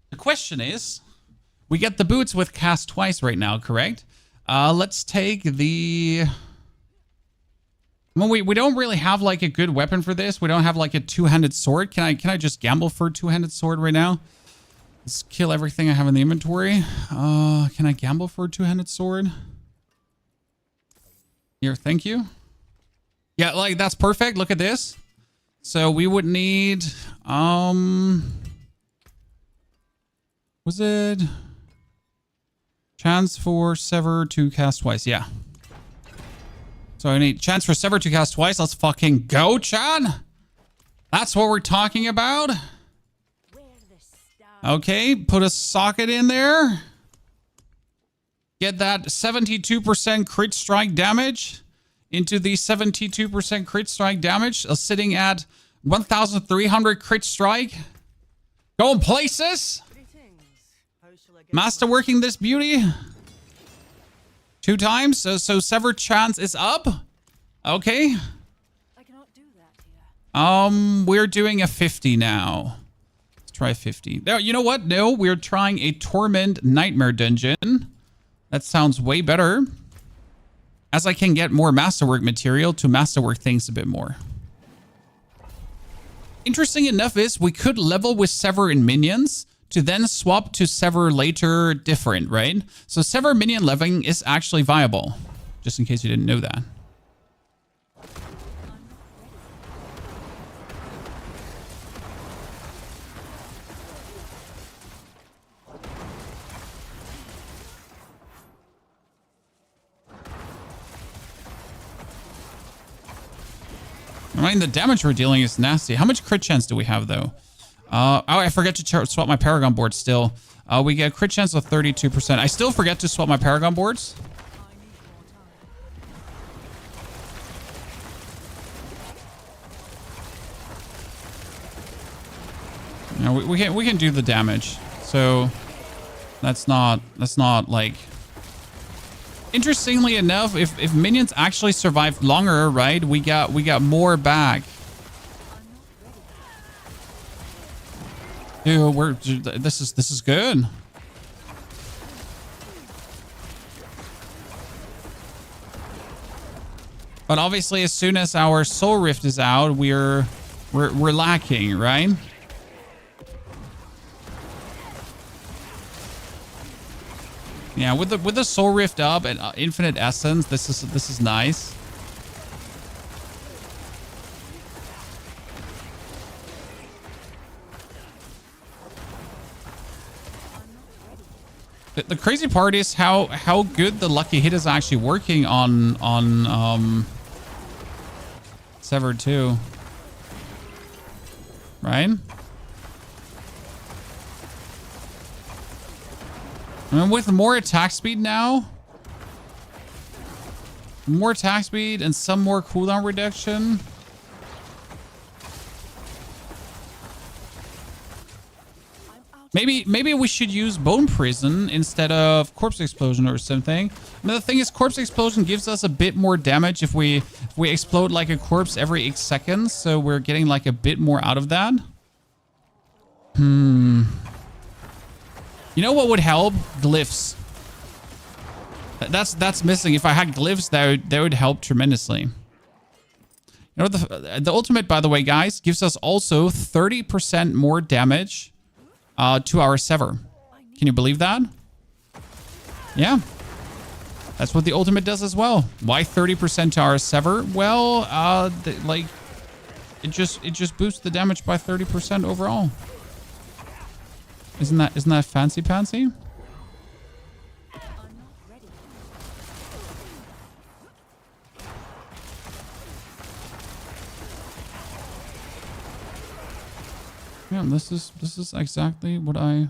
[SPEAKER 1] The question is, we get the boots with cast twice right now, correct? Let's take the... Well, we don't really have like a good weapon for this. We don't have like a two-handed sword. Can I just gamble for a two-handed sword right now? Let's kill everything I have in the inventory. Can I gamble for a two-handed sword? Here, thank you. Yeah, like that's perfect. Look at this. So we would need was it chance for Sever to cast twice? Yeah. So I need chance for Sever to cast twice. Let's fucking go, Chan. That's what we're talking about. Okay, put a socket in there. Get that 72% crit strike damage into the 72% crit strike damage. Sitting at 1,300 crit strike. Going places. Masterworking this beauty. 2 times. So Sever chance is up. Okay.
[SPEAKER 2] I cannot do that here.
[SPEAKER 1] We're doing a 50 now. Let's try 50. No, you know what? No, we're trying a Torment Nightmare Dungeon. That sounds way better. As I can get more masterwork material to masterwork things a bit more. Interesting enough is we could level with Sever and minions to then swap to Sever later different, right? So Sever minion leveling is actually viable, just in case you didn't know that. I mean, the damage we're dealing is nasty. How much crit chance do we have, though? Oh, I forget to swap my Paragon board still. We get crit chance of 32%. I still forget to swap my Paragon boards. You know, we can do the damage. So that's not like... Interestingly enough, if minions actually survive longer, right, we got more back. Dude, this is good. But obviously, as soon as our Soul Rift is out, we're lacking, right? Yeah, with the Soul Rift up and infinite essence, this is nice. The crazy part is how good the lucky hit is actually working on Sever 2. Right? I mean, with more attack speed now, more attack speed and some more cooldown reduction. Maybe we should use Bone Prison instead of Corpse Explosion or something. I mean, the thing is, Corpse Explosion gives us a bit more damage if we explode like a corpse every 8 seconds. So we're getting like a bit more out of that. You know what would help? Glyphs. That's missing. If I had Glyphs, that would help tremendously. You know, the ultimate, by the way, guys, gives us also 30% more damage to our Sever. Can you believe that? Yeah. That's what the ultimate does as well. Why 30% to our Sever? Well, like it just boosts the damage by 30% overall. Isn't that fancy pantsy? Yeah, this is exactly what I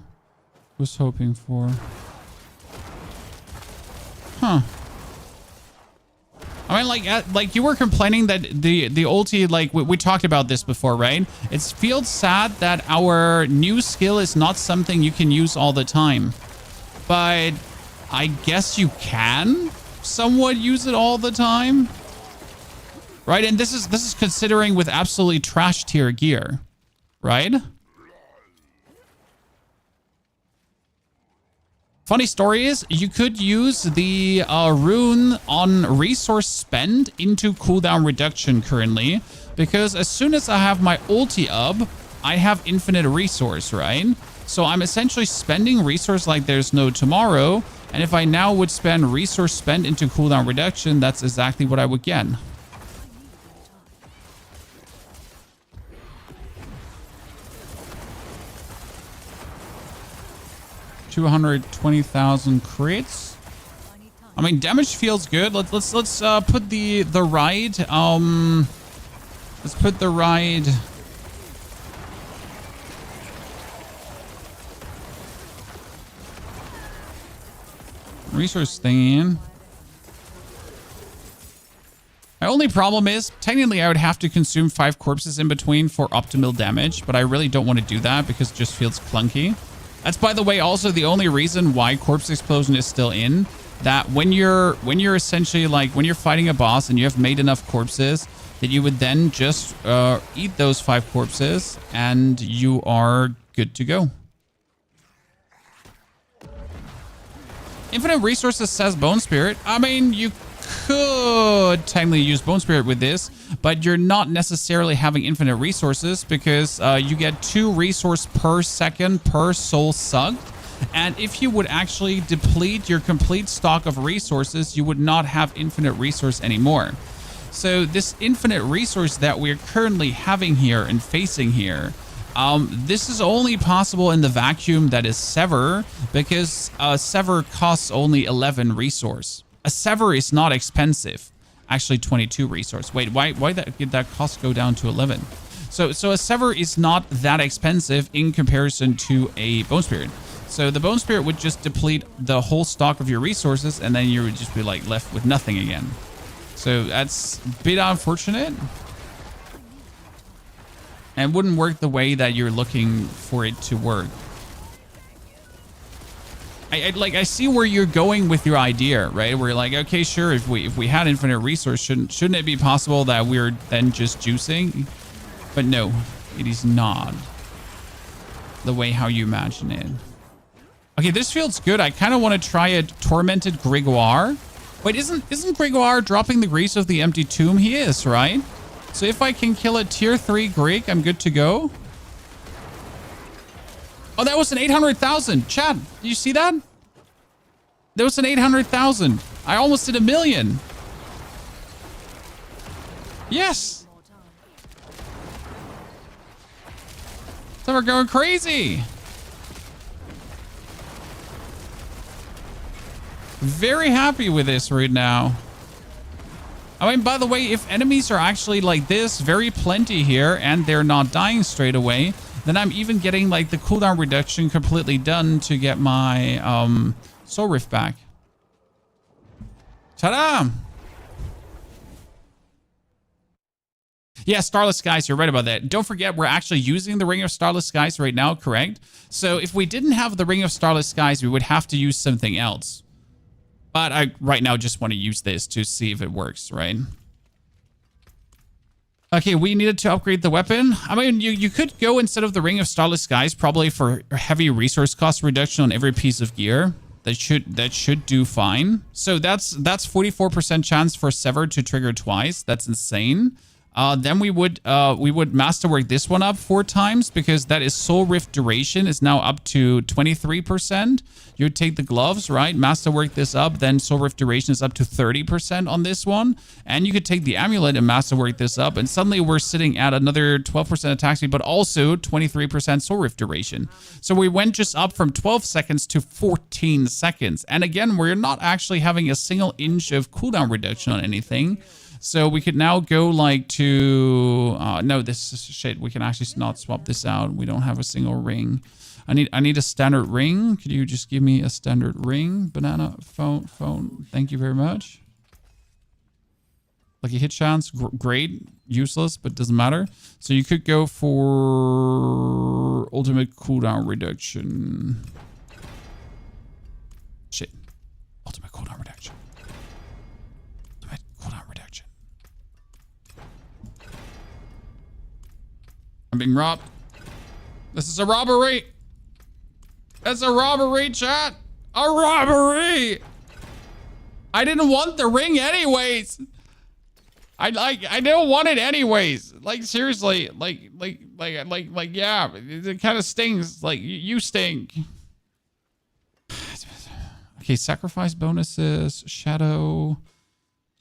[SPEAKER 1] was hoping for. Huh. I mean, like you were complaining that the ulti, like we talked about this before, right? It feels sad that our new skill is not something you can use all the time. But I guess you can somewhat use it all the time. Right? And this is considering with absolutely trash tier gear. Right? Funny story is, you could use the rune on resource spend into cooldown reduction currently, because as soon as I have my ulti up, I have infinite resource, right? So I'm essentially spending resource like there's no tomorrow, and if I now would spend resource spend into cooldown reduction, that's exactly what I would get. 220,000 crits. I mean, damage feels good. Let's put the ride. Let's put the ride. Resource thing in. My only problem is, technically I would have to consume 5 corpses in between for optimal damage, but I really don't want to do that because it just feels clunky. That's, by the way, also the only reason why Corpse Explosion is still in. That when you're essentially like, when you're fighting a boss and you have made enough corpses, that you would then just eat those 5 corpses and you are good to go. Infinite Resources says Bone Spirit. I mean, you could technically use Bone Spirit with this, but you're not necessarily having infinite resources because you get 2 resource per second per soul sucked. And if you would actually deplete your complete stock of resources, you would not have infinite resource anymore. So this infinite resource that we're currently having here and facing here, this is only possible in the vacuum that is Sever, because Sever costs only 11 resource. A Sever is not expensive. Actually, 22 resource. Wait, why did that cost go down to 11? So a Sever is not that expensive in comparison to a Bone Spirit. So the Bone Spirit would just deplete the whole stock of your resources, and then you would just be like left with nothing again. So that's a bit unfortunate. And wouldn't work the way that you're looking for it to work. I see where you're going with your idea, right? Where you're like, okay, sure, if we had infinite resource, shouldn't it be possible that we're then just juicing? But no, it is not the way how you imagine it. Okay, this feels good. I kind of want to try a tormented Gregoire. Wait, isn't Gregoire dropping the grease of the empty tomb? He is, right? So if I can kill a tier 3 Greg, I'm good to go. Oh, that was an 800,000. Chat, did you see that? There was an 800,000. I almost did 1 million. Yes. So we're going crazy. Very happy with this right now. I mean, by the way, if enemies are actually like this, very plenty here, and they're not dying straight away, then I'm even getting like the cooldown reduction completely done to get my Soul Rift back. Ta-da! Yeah, Starless Skies, you're right about that. Don't forget, we're actually using the Ring of Starless Skies right now, correct? So if we didn't have the Ring of Starless Skies, we would have to use something else. But I right now just want to use this to see if it works, right? Okay, we needed to upgrade the weapon. I mean, you could go instead of the Ring of Starless Skies probably for heavy resource cost reduction on every piece of gear. That should do fine. So that's 44% chance for Sever to trigger twice. That's insane. Then we would masterwork this one up 4 times because that is soul rift duration is now up to 23%. You would take the gloves, right? Masterwork this up, then soul rift duration is up to 30% on this one. And you could take the amulet and masterwork this up, and suddenly we're sitting at another 12% attack speed, but also 23% soul rift duration. So we went just up from 12 seconds to 14 seconds. And again, we're not actually having a single inch of cooldown reduction on anything. So we could now go like to, no, this is shit. We can actually not swap this out. We don't have a single ring. I need a standard ring. Could you just give me a standard ring? Banana, phone. Thank you very much. Lucky hit chance, great. Useless, but doesn't matter. So you could go for ultimate cooldown reduction. Shit. Ultimate cooldown reduction. Ultimate cooldown reduction. I'm being robbed. This is a robbery. It's a robbery, chat. A robbery. I didn't want the ring anyways. I don't want it anyways. Like seriously, yeah, it kind of stings. Like you stink. Okay, sacrifice bonuses, shadow,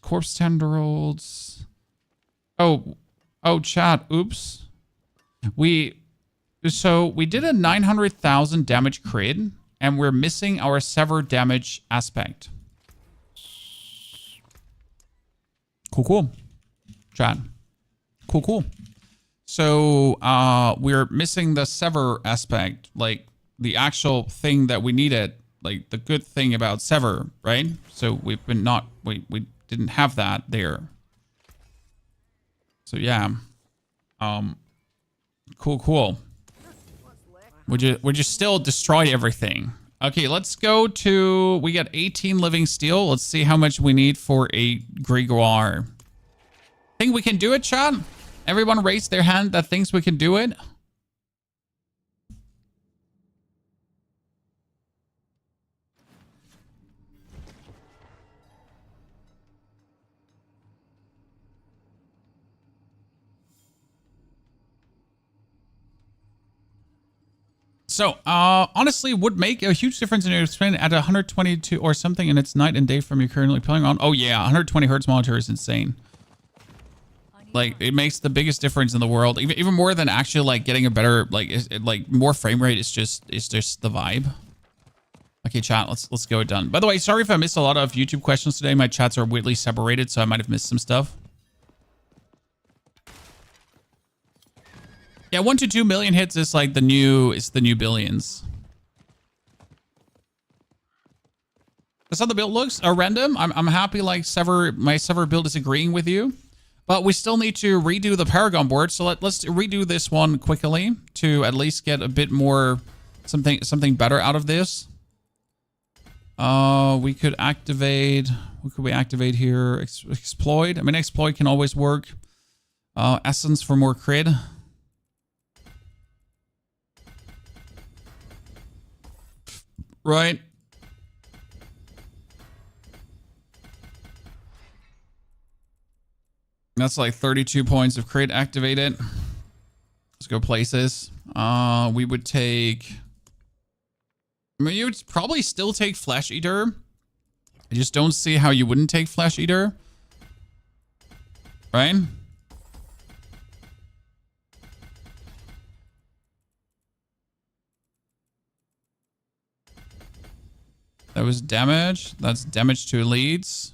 [SPEAKER 1] corpse tendrils. Oh, chat. Oops. So we did a 900,000 damage crit, and we're missing our Sever damage aspect. Cool. Chat. Cool. So we're missing the Sever aspect, like the actual thing that we needed, like the good thing about Sever, right? So we didn't have that there. So yeah. Cool. Would you still destroy everything? Okay, let's go to... We got 18 living steel. Let's see how much we need for a Gregoire. Think we can do it, chat? Everyone raise their hand that thinks we can do it. So, honestly, would make a huge difference in your screen at 122 or something, and it's night and day from you currently playing on. Oh yeah, 120 hertz monitor is insane. Like, it makes the biggest difference in the world, even more than actually like getting a better, like more frame rate. It's just the vibe. Okay, chat, let's go. Done. By the way, sorry if I missed a lot of YouTube questions today. My chats are weirdly separated, so I might have missed some stuff. Yeah, 1 to 2 million hits is like the new billions. That's how the build looks. Random. I'm happy like my Sever build is agreeing with you. But we still need to redo the Paragon board. So let's redo this one quickly to at least get a bit more something better out of this. We could activate, what could we activate here? Exploit. I mean, exploit can always work. Essence for more crit. Right. That's like 32 points of crit activated. Let's go places. We would take... I mean, you would probably still take Flesh Eater. I just don't see how you wouldn't take Flesh Eater. Right? That was damage. That's damage to elites.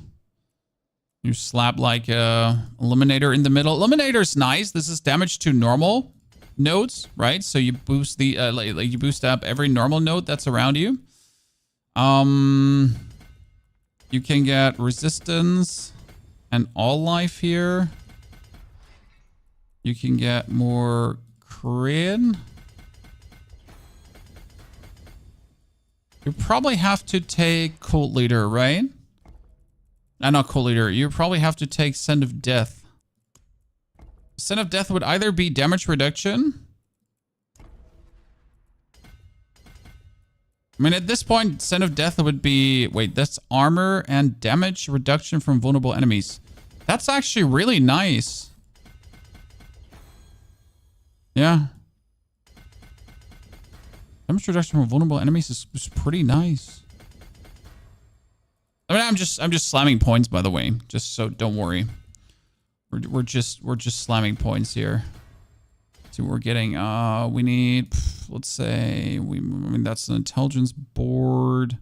[SPEAKER 1] You slap like a Eliminator in the middle. Eliminator's nice. This is damage to normal nodes, right? So you boost the like you boost up every normal node that's around you. You can get resistance and all life here. You can get more crit. You probably have to take Cult Leader, right? Not Cult Leader. You probably have to take Scent of Death. Scent of Death would either be damage reduction. I mean, at this point, Scent of Death would be... Wait, that's armor and damage reduction from vulnerable enemies. That's actually really nice. Yeah. Damage reduction from vulnerable enemies is pretty nice. I mean, I'm just slamming points, by the way, just so don't worry. We're just slamming points here. See what we're getting. We need, let's say, I mean that's an intelligence board.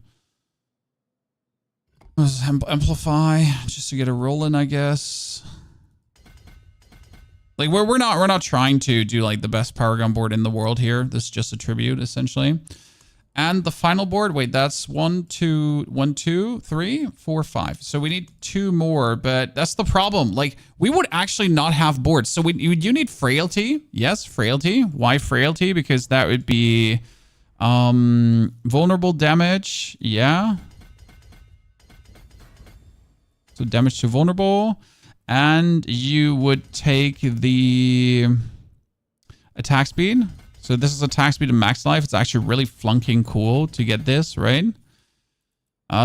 [SPEAKER 1] Let's amplify just to get a roll in, I guess. Like we're not trying to do like the best Paragon board in the world here. This is just a tribute essentially. And the final board, wait, that's 1, 2, 3, 4, 5. So we need 2 more, but that's the problem. Like we would actually not have boards. So you need frailty. Yes, frailty. Why frailty? Because that would be vulnerable damage. Yeah. So damage to vulnerable. And you would take the attack speed. So this is attack speed and max life. It's actually really flunking cool to get this, right?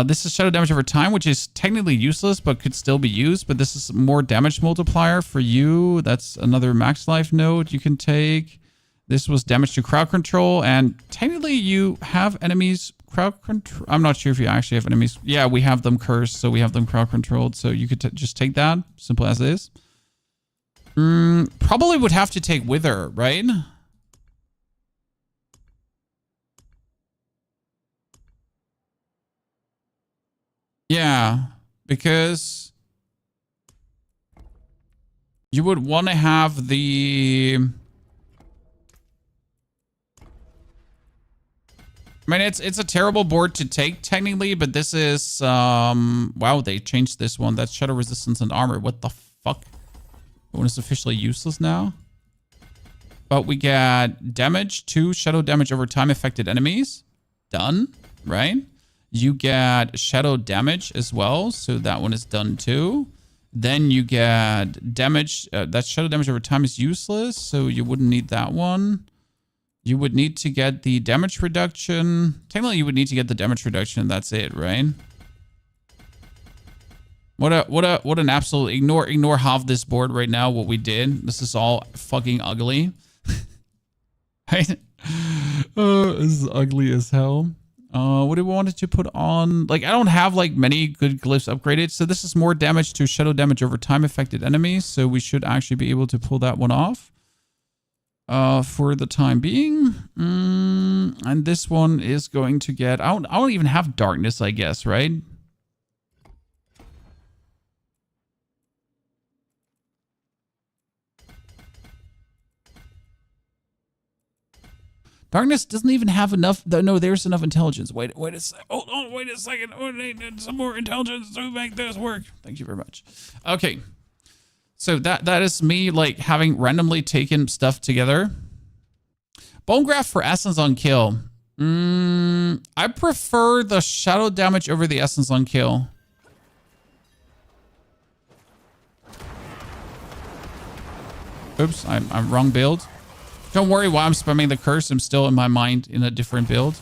[SPEAKER 1] This is shadow damage over time, which is technically useless, but could still be used. But this is more damage multiplier for you. That's another max life node you can take. This was damage to crowd control. And technically you have enemies crowd control. I'm not sure if you actually have enemies. Yeah, we have them cursed, so we have them crowd controlled. So you could just take that. Simple as it is. Probably would have to take Wither, right? Yeah, because you would want to have the... I mean, it's a terrible board to take technically, but this is... wow, they changed this one. That's shadow resistance and armor. What the fuck? One is officially useless now. But we get damage, 2 shadow damage over time affected enemies. Done, right? You get shadow damage as well, so that one is done too. Then you get damage. That shadow damage over time is useless, so you wouldn't need that one. You would need to get the damage reduction. Technically, you would need to get the damage reduction. That's it, right? What an absolute ignore half this board right now. What we did. This is all fucking ugly. Right? This is ugly as hell. What do we want to put on? Like, I don't have like many good glyphs upgraded. So this is more damage to shadow damage over time affected enemies. So we should actually be able to pull that one off. For the time being. And this one is going to get, I don't even have darkness, I guess, right? Darkness doesn't even have enough. No, there's enough intelligence. Wait a second. Oh, wait a second. Oh, I need some more intelligence to make this work. Thank you very much. Okay. So that is me like having randomly taken stuff together. Bone graft for essence on kill. I prefer the shadow damage over the essence on kill. Oops, I'm wrong build. Don't worry why I'm spamming the curse. I'm still in my mind in a different build.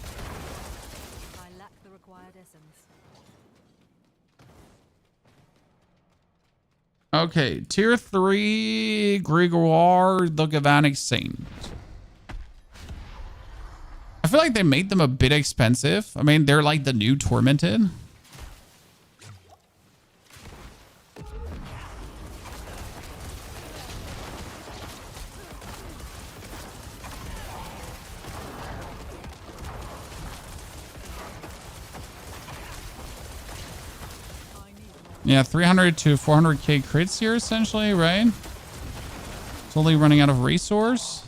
[SPEAKER 2] I lack the required essence.
[SPEAKER 1] Okay, tier 3 Gregoire, the Galvanic Saint. I feel like they made them a bit expensive. I mean, they're like the new Tormented. Yeah, 300 to 400k crits here, essentially, right? Slowly running out of resource.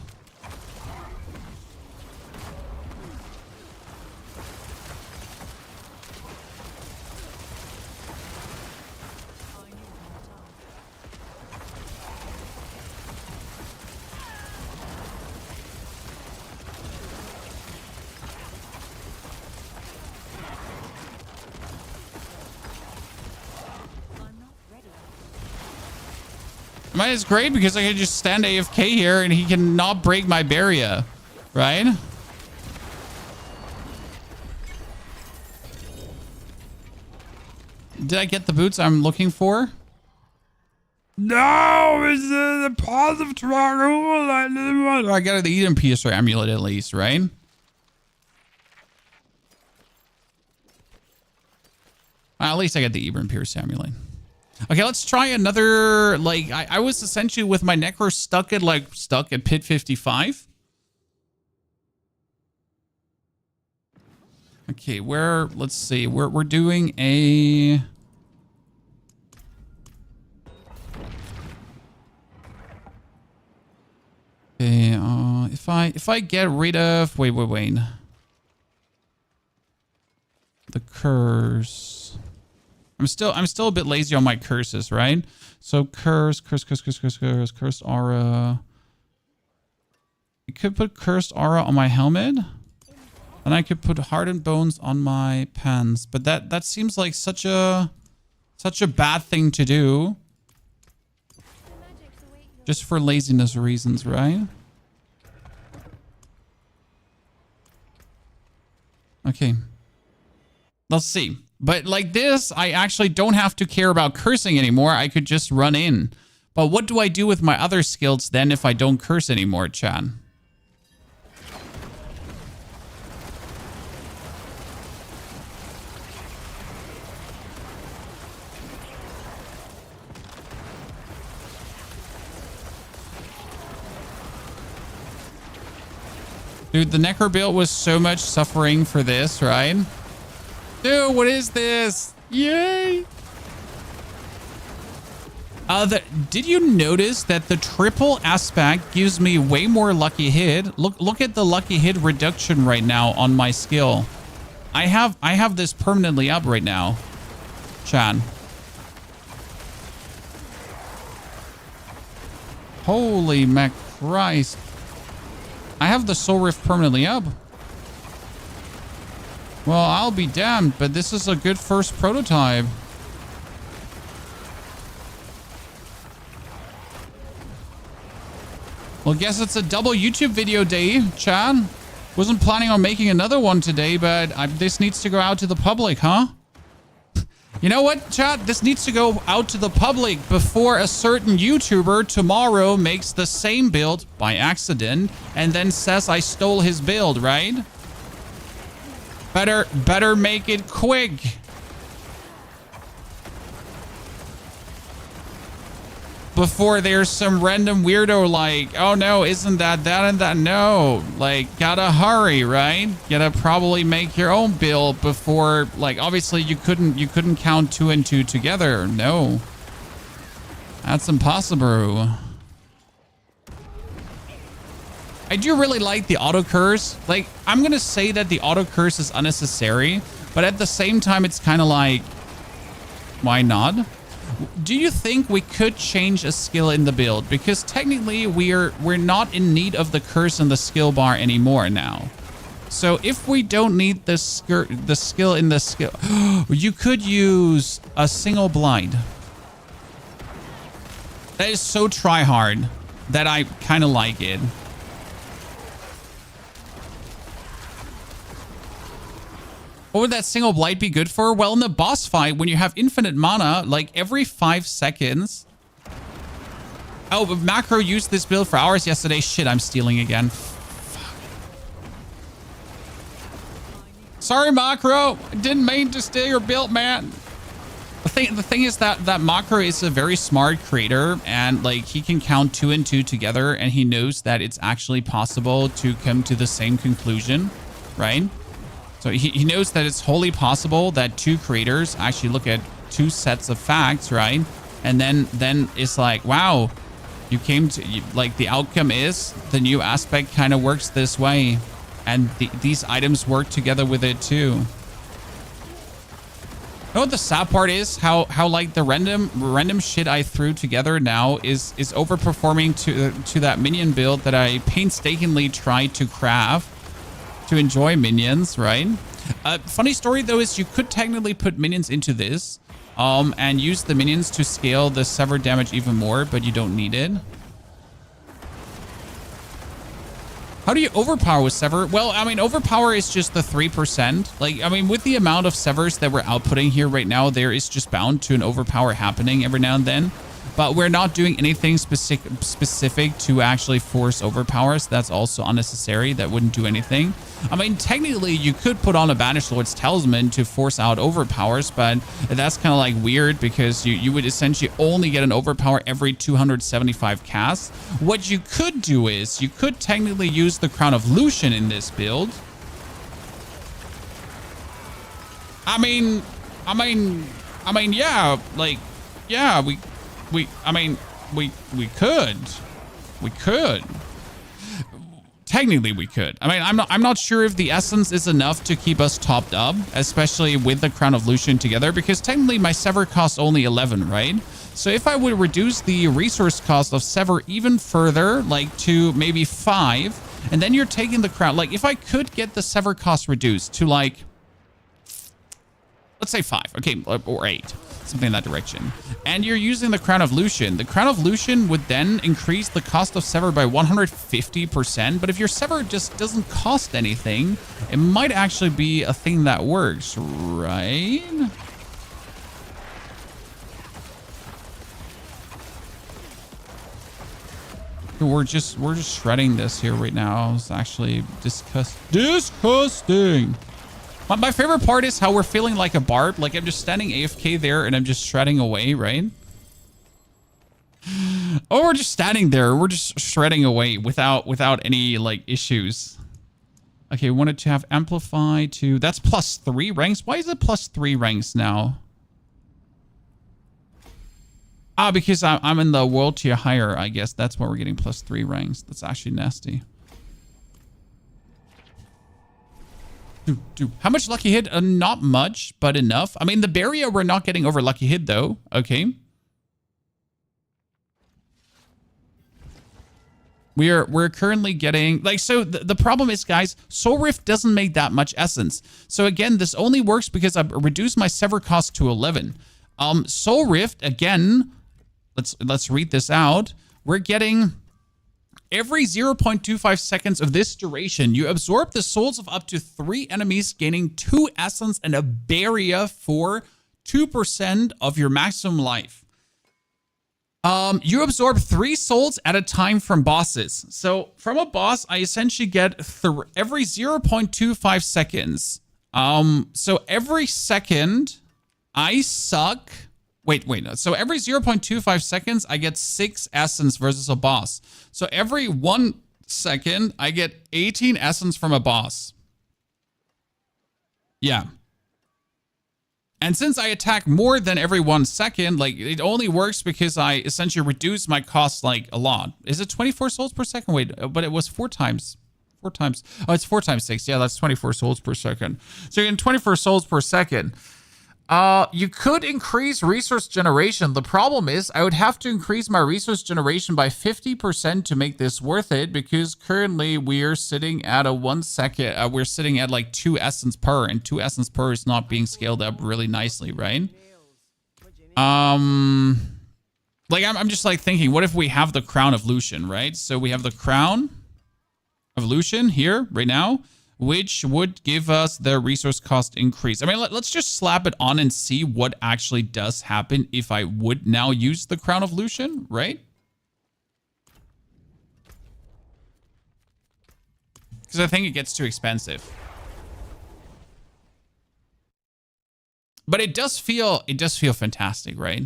[SPEAKER 1] Mine is great because I can just stand AFK here and he can not break my barrier, right? Did I get the boots I'm looking for? No, it's the positive track. I got the Eden Piercer amulet at least, right? At least I got the Eden Piercer amulet. Okay, let's try another. Like, I was essentially with my Necro stuck at pit 55. Okay, let's see. We're doing a. Okay, if I get rid of wait. The curse. I'm still a bit lazy on my curses, right? So curse, cursed aura. I could put cursed aura on my helmet. And I could put hardened bones on my pants. But that seems like such a bad thing to do. Just for laziness reasons, right? Okay. Let's see. But like this, I actually don't have to care about cursing anymore. I could just run in. But what do I do with my other skills then if I don't curse anymore, Chan? Dude, the Necro build was so much suffering for this, right? Dude, what is this? Yay! Did you notice that the triple aspect gives me way more lucky hit? Look at the lucky hit reduction right now on my skill. I have this permanently up right now, Chan. Holy mac Christ. I have the soul rift permanently up. Well, I'll be damned, but this is a good first prototype. Well, guess it's a double YouTube video day, Chad. Wasn't planning on making another one today, but this needs to go out to the public, huh? You know what, chat? This needs to go out to the public before a certain YouTuber tomorrow makes the same build by accident and then says I stole his build, right? Better make it quick. Before there's some random weirdo like, oh no, isn't that and that? No, like, gotta hurry, right? Gotta probably make your own build before, like, obviously you couldn't count 2 and 2 together. No, that's impossible. I do really like the auto curse. Like, I'm gonna say that the auto curse is unnecessary, but at the same time, it's kind of like, why not? Do you think we could change a skill in the build? Because technically we're not in need of the curse in the skill bar anymore now. So if we don't need the skill in the skill, you could use a single blind. That is so try hard that I kind of like it. What would that single blight be good for? Well, in the boss fight, when you have infinite mana, like every 5 seconds. Oh, but Macro used this build for hours yesterday. Shit, I'm stealing again. Fuck. Sorry, Macro. I didn't mean to steal your build, man. The thing is that Macro is a very smart creator, and like he can count 2 and 2 together, and he knows that it's actually possible to come to the same conclusion, right? So he knows that it's wholly possible that 2 creators actually look at 2 sets of facts, right? And then it's like, wow, you came to, like, the outcome is the new aspect kind of works this way. And these items work together with it too. You know what the sad part is? How like the random shit I threw together now is overperforming to that minion build that I painstakingly tried to craft to enjoy minions, right? Funny story though is you could technically put minions into this and use the minions to scale the Sever damage even more, but you don't need it. How do you overpower with Sever? Well, I mean, overpower is just the 3%. Like, I mean, with the amount of Severs that we're outputting here right now, there is just bound to an overpower happening every now and then. but we're not doing anything specific to actually force overpowers. That's also unnecessary. That wouldn't do anything. I mean, technically, you could put on a Banished Lord's Talisman to force out overpowers, but that's kind of like weird because you would essentially only get an overpower every 275 casts. What you could do is you could technically use the Crown of Lucian in this build. I mean, yeah, like, yeah, we could. Technically, we could. I mean, I'm not sure if the essence is enough to keep us topped up, especially with the Crown of Lucian together, because technically my Sever costs only 11, right? So if I would reduce the resource cost of Sever even further, like to maybe 5, and then you're taking the crown, like if I could get the Sever cost reduced to like, let's say 5, okay, or 8. Something in that direction. And you're using the Crown of Lucian. The Crown of Lucian would then increase the cost of Sever by 150%. But if your Sever just doesn't cost anything, it might actually be a thing that works, right? We're just shredding this here right now. It's actually disgusting. My favorite part is how we're feeling like a barb. Like I'm just standing AFK there and I'm just shredding away, right? Or we're just standing there. We're just shredding away without any like issues. Okay, we wanted to have amplify to... That's +3 ranks. Why is it +3 ranks now? Ah, because I'm in the world tier higher, I guess. That's why we're getting +3 ranks. That's actually nasty. How much lucky hit? Not much, but enough. I mean, the barrier, we're not getting over lucky hit, though. Okay. We're currently getting... Like, so the problem is, guys, Soul Rift doesn't make that much essence. So, again, this only works because I've reduced my Sever cost to 11. Soul Rift, again, let's read this out. We're getting... Every 0.25 seconds of this duration, you absorb the souls of up to 3 enemies, gaining 2 essence and a barrier for 2% of your maximum life. You absorb 3 souls at a time from bosses. So from a boss, I essentially get every 0.25 seconds. So every second I suck... Wait. So every 0.25 seconds, I get 6 essence versus a boss. So every 1 second, I get 18 essence from a boss. Yeah. And since I attack more than every 1 second, like it only works because I essentially reduce my cost like a lot. Is it 24 souls per second? Wait, but it was 4 times. 4 times. Oh, it's 4 times 6. Yeah, that's 24 souls per second. So you're getting 24 souls per second. You could increase resource generation. The problem is I would have to increase my resource generation by 50% to make this worth it, because currently we are sitting at a 1 second. We're sitting at like 2 essence per, and 2 essence per is not being scaled up really nicely, right? Like I'm just like thinking, what if we have the Crown of Lucian, right? So we have the Crown of Lucian here right now, which would give us the resource cost increase. I mean, let's just slap it on and see what actually does happen if I would now use the Crown of Lucian, right? Because I think it gets too expensive. But it does feel fantastic, right?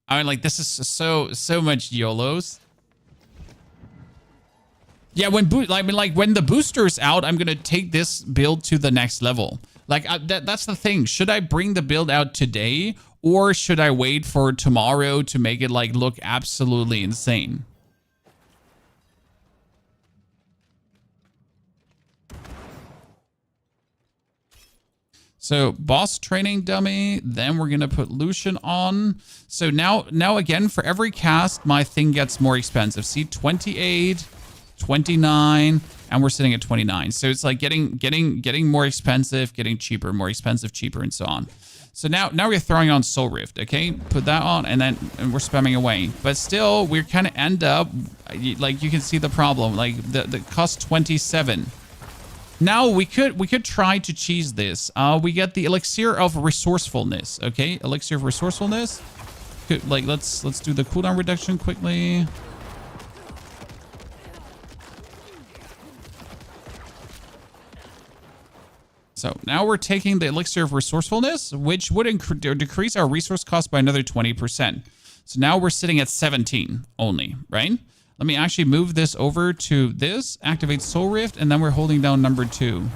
[SPEAKER 1] I mean, like, this is so much YOLOs. Yeah, when the booster's out, I'm gonna take this build to the next level. Like that's the thing. Should I bring the build out today, or should I wait for tomorrow to make it like look absolutely insane? So boss training dummy, then we're gonna put Lucian on. So now again, for every cast, my thing gets more expensive. See, 28. 29, and we're sitting at 29. So it's like getting more expensive, getting cheaper, more expensive, cheaper, and so on. So now we're throwing on Soul Rift, okay? Put that on, and we're spamming away. But still, we're kind of end up, like you can see the problem, like the cost 27. Now we could try to cheese this. We get the Elixir of Resourcefulness, okay? Elixir of Resourcefulness. Like, let's do the cooldown reduction quickly. So now we're taking the elixir of resourcefulness, which would decrease our resource cost by another 20%. So now we're sitting at 17 only, right? Let me actually move this over to this, activate Soul Rift, and then we're holding down number 2.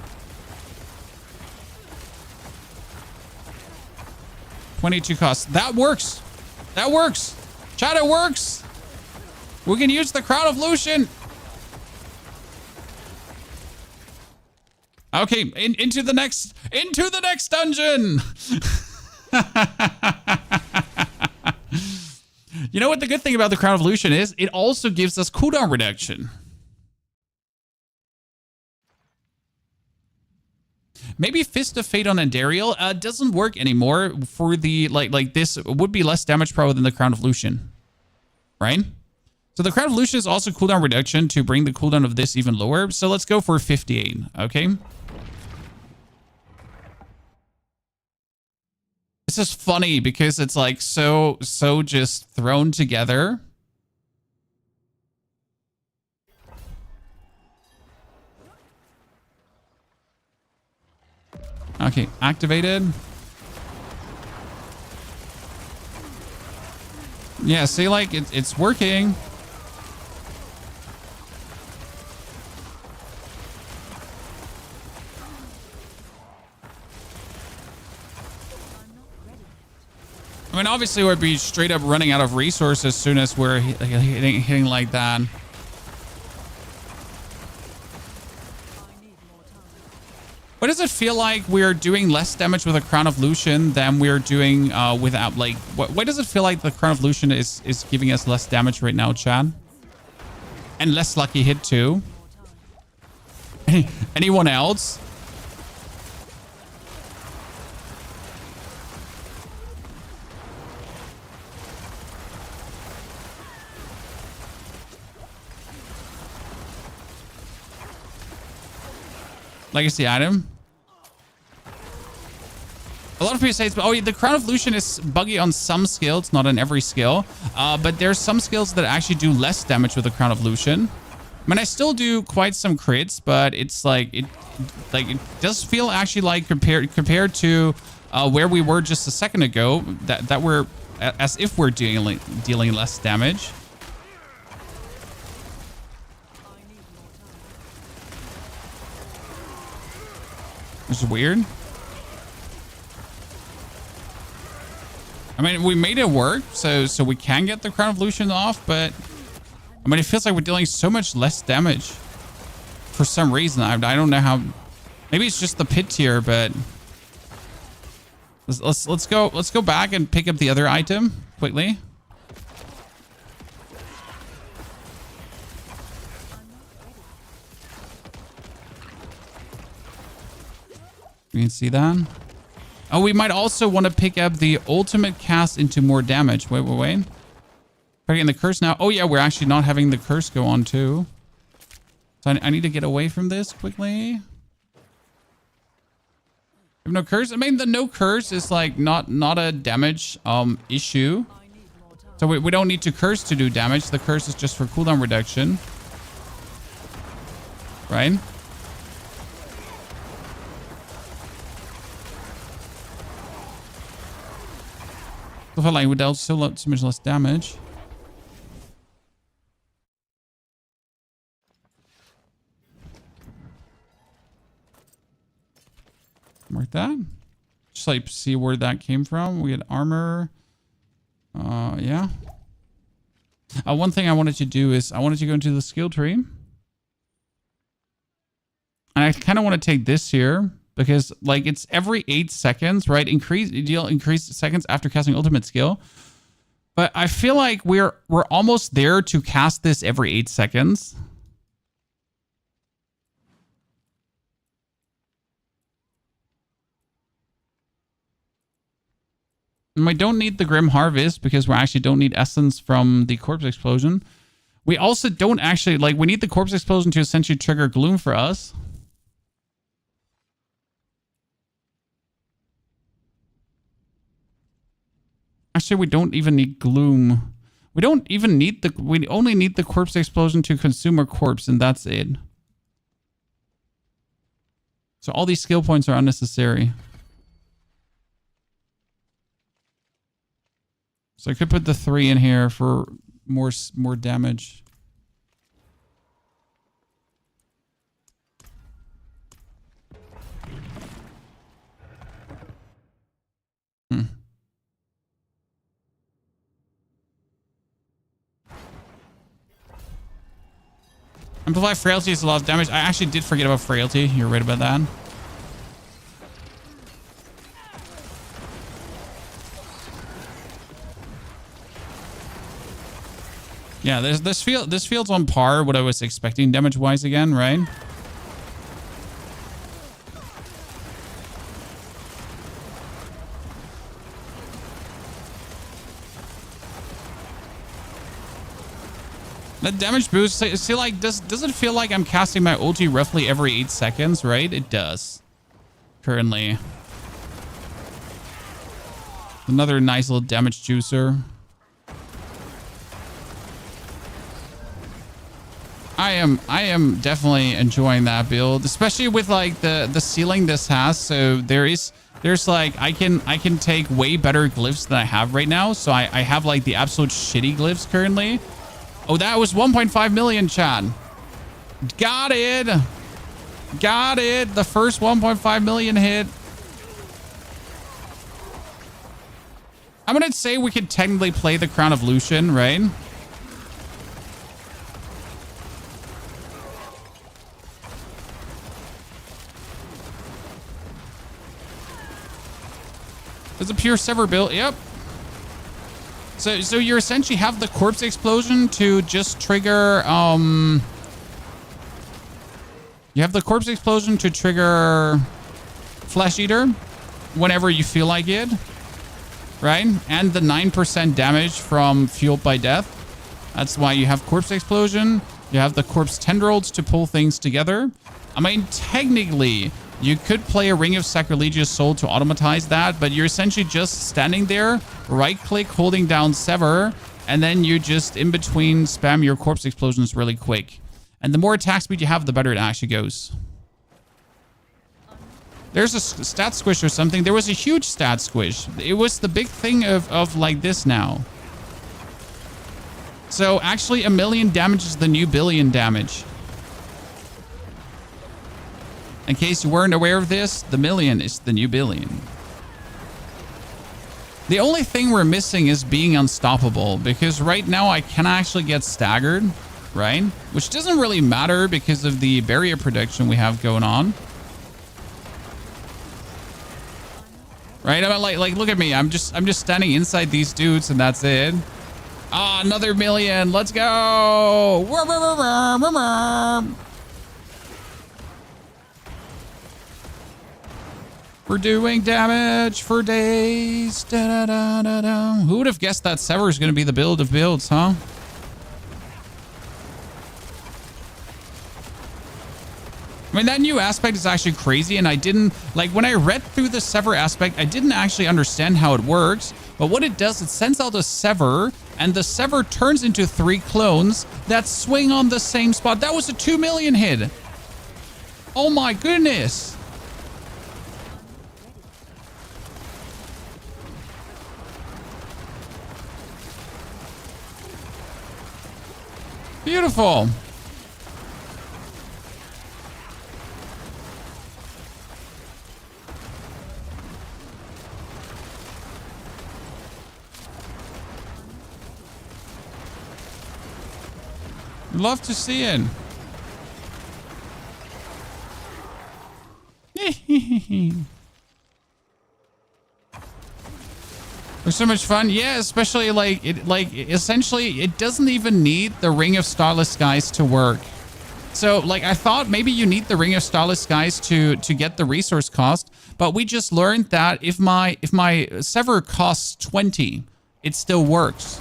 [SPEAKER 1] 22 costs. That works. That works. Chat, it works. We can use the Crown of Lucian. Okay, into the next dungeon. You know what the good thing about the Crown of Lucian is? It also gives us cooldown reduction. Maybe Fist of Fate on Endariel doesn't work anymore for the, like this would be less damage probably than the Crown of Lucian, right? So the Crown of Lucian is also cooldown reduction to bring the cooldown of this even lower. So let's go for 58, okay? This is funny because it's like so just thrown together. Okay, activated. Yeah, see, like it's working. I mean, obviously we'd be straight up running out of resources as soon as we're hitting like that. Why does it feel like we're doing less damage with a Crown of Lucian than we're doing without, like, why does it feel like the Crown of Lucian is giving us less damage right now, Chad? And less lucky hit too? Anyone else? Legacy item. A lot of people say it's, oh, the Crown of Lucian is buggy on some skills, not on every skill. But there's some skills that actually do less damage with the Crown of Lucian. I mean, I still do quite some crits, but it's like it does feel actually like compared to where we were just a second ago, that we're as if we're dealing less damage. Which is weird. I mean, we made it work, so we can get the Crown of Lucian off, but I mean, it feels like we're dealing so much less damage for some reason. I don't know how. Maybe it's just the pit tier, but let's go back and pick up the other item quickly. You can see that. Oh, we might also want to pick up the ultimate cast into more damage. Wait. Getting the curse now. Oh yeah, we're actually not having the curse go on too. So I need to get away from this quickly. Have no curse. I mean, the no curse is like not a damage issue. So we don't need to curse to do damage. The curse is just for cooldown reduction, right? I feel like we dealt so much less damage. Mark that. Just like see where that came from. We had armor. Yeah. One thing I wanted to do is I wanted to go into the skill tree. And I kind of want to take this here. Because like it's every 8 seconds, right? Deal increased seconds after casting ultimate skill. But I feel like we're almost there to cast this every 8 seconds. And we don't need the Grim Harvest because we actually don't need essence from the corpse explosion. We also don't actually, like, we need the corpse explosion to essentially trigger gloom for us. Actually, we don't even need gloom. We don't even need the... We only need the corpse explosion to consume our corpse, and that's it. So all these skill points are unnecessary. So I could put the 3 in here for more damage. Amplify frailty is a lot of damage. I actually did forget about frailty. You're right about that. Yeah, this feels on par what I was expecting damage wise again, right? The damage boost, see, like, does it feel like I'm casting my ulti roughly every 8 seconds, right? It does. Currently. Another nice little damage juicer. I am definitely enjoying that build, especially with like the ceiling this has. So there's like I can take way better glyphs than I have right now. So I have like the absolute shitty glyphs currently. Oh, that was 1.5 million, chat. Got it. Got it. The first 1.5 million hit. I'm going to say we could technically play the Crown of Lucian, right? It's a pure Sever build. Yep. So you essentially have the corpse explosion to just trigger, you have the corpse explosion to trigger Flesh Eater whenever you feel like it, right? And the 9% damage from Fueled by Death. That's why you have corpse explosion. You have the corpse tendrils to pull things together. I mean, technically, you could play a Ring of Sacrilegious Soul to automatize that, but you're essentially just standing there, right-click, holding down Sever, and then you just, in between, spam your corpse explosions really quick. And the more attack speed you have, the better it actually goes. There's a stat squish or something. There was a huge stat squish. It was the big thing of like this now. So actually, 1 million damage is the new billion damage. In case you weren't aware of this, the million is the new billion. The only thing we're missing is being unstoppable, because right now I can actually get staggered, right? Which doesn't really matter because of the barrier protection we have going on. Right? I mean, like look at me. I'm just standing inside these dudes and that's it. Ah, another million. Let's go. We're doing damage for days. Da, da, da, da, da. Who would have guessed that Sever is going to be the build of builds, huh? I mean, that new aspect is actually crazy, and I didn't... Like, when I read through the Sever aspect, I didn't actually understand how it works. But what it does, it sends out a Sever, and the Sever turns into 3 clones that swing on the same spot. That was a 2 million hit. Oh my goodness. Beautiful. Love to see it. They're so much fun. Yeah, especially essentially it doesn't even need the Ring of Starless Skies to work. So like I thought maybe you need the Ring of Starless Skies to get the resource cost, but we just learned that if my Sever costs 20, it still works.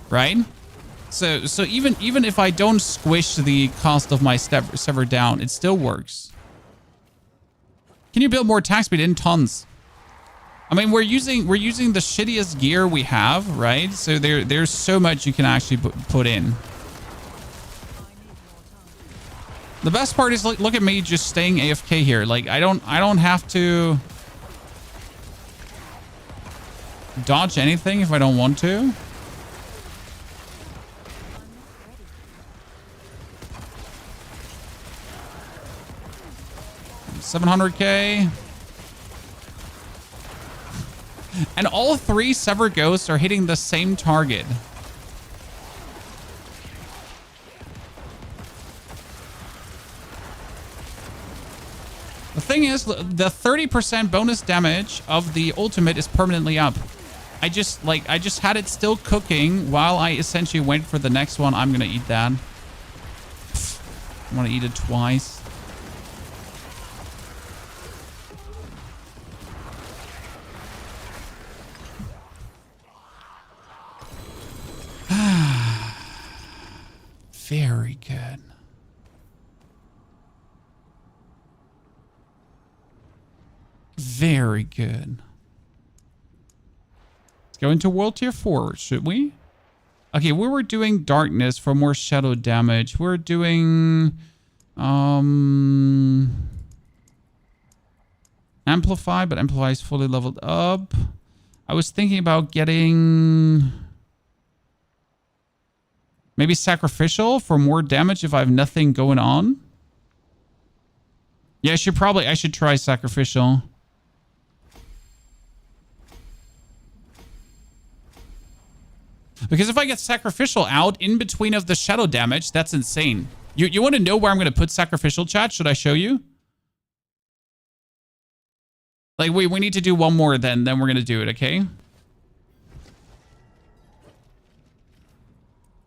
[SPEAKER 1] Right? So even if I don't squish the cost of my Sever down, it still works. Can you build more attack speed in tons? I mean, we're using the shittiest gear we have, right? So there's so much you can actually put in. The best part is look at me just staying AFK here. Like I don't have to dodge anything if I don't want to. $700K. And all 3 Sever ghosts are hitting the same target. The thing is, the 30% bonus damage of the ultimate is permanently up. I just had it still cooking while I essentially wait for the next one. I'm gonna eat that. I want to eat it twice. Very good. Very good. Let's go into World Tier 4, should we? Okay, we were doing Darkness for more shadow damage. We're doing... Amplify, but Amplify is fully leveled up. I was thinking about getting... maybe Sacrificial for more damage if I have nothing going on. Yeah, I should try Sacrificial. Because if I get Sacrificial out in between of the shadow damage, that's insane. You want to know where I'm going to put Sacrificial, chat? Should I show you? Like, we need to do one more then we're going to do it, okay?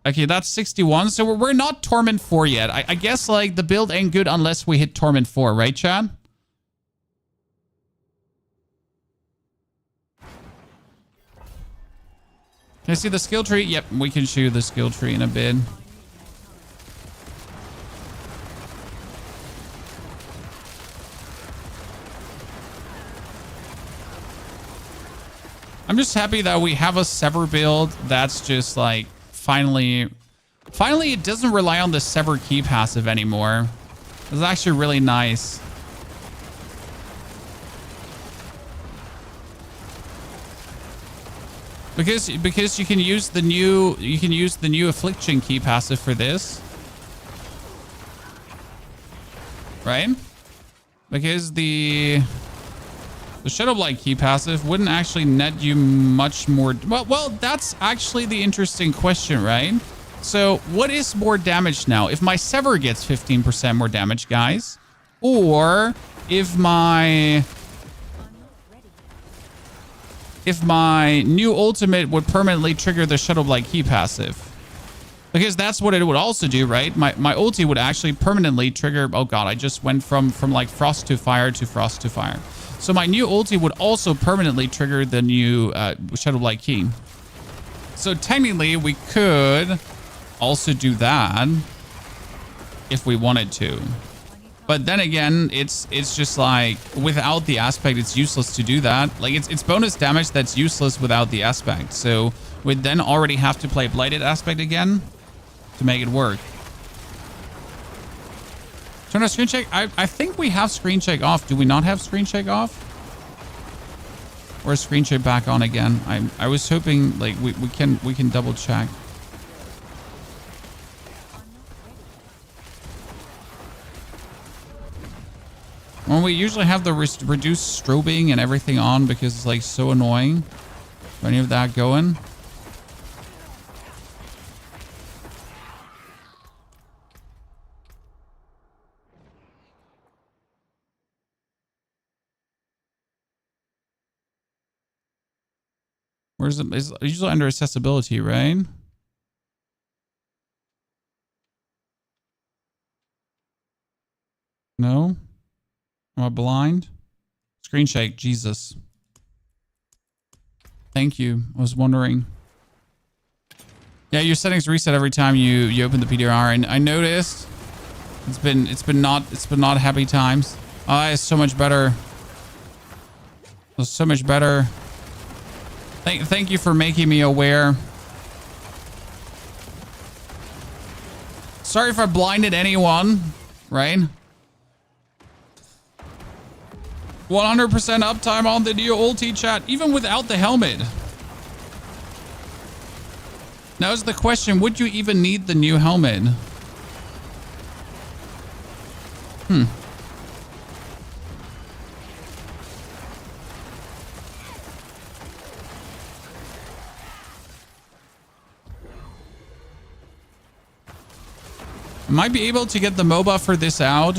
[SPEAKER 1] Okay, that's 61. So we're not Torment 4 yet. I guess, like, the build ain't good unless we hit Torment 4, right, Chad? Can I see the skill tree? Yep, we can show you the skill tree in a bit. I'm just happy that we have a Sever build that's just, like, finally it doesn't rely on the Sever key passive anymore. It's actually really nice. Because you can use the new Affliction key passive for this. Right? Because the Shadowblight key passive wouldn't actually net you much more. Well, that's actually the interesting question, right? So what is more damage now? If my Sever gets 15% more damage, guys, or if my new ultimate would permanently trigger the Shadowblight key passive. Because that's what it would also do, right? My ulti would actually permanently trigger... oh god, I just went from like frost to fire to frost to fire. So my new ulti would also permanently trigger the new Shadowblight key. So technically, we could also do that if we wanted to. But then again, it's just like, without the aspect, it's useless to do that. Like, it's bonus damage that's useless without the aspect. So we'd then already have to play Blighted aspect again to make it work. Turn on screen check. I think we have screen check off. Do we not have screen check off? Or is screen check back on again? I was hoping like we can double check. Well, we usually have the reduced strobing and everything on because it's like so annoying. Any of that going? Where's it? It's usually under accessibility, right? No? Am I blind? Screen shake, Jesus. Thank you. I was wondering. Yeah, your settings reset every time you open the PTR, and I noticed it's been not happy times. It's so much better. That's so much better. Thank you for making me aware. Sorry if I blinded anyone, right? 100% uptime on the new ulti, chat, even without the helmet. Now is the question, would you even need the new helmet? I might be able to get the MOBA for this out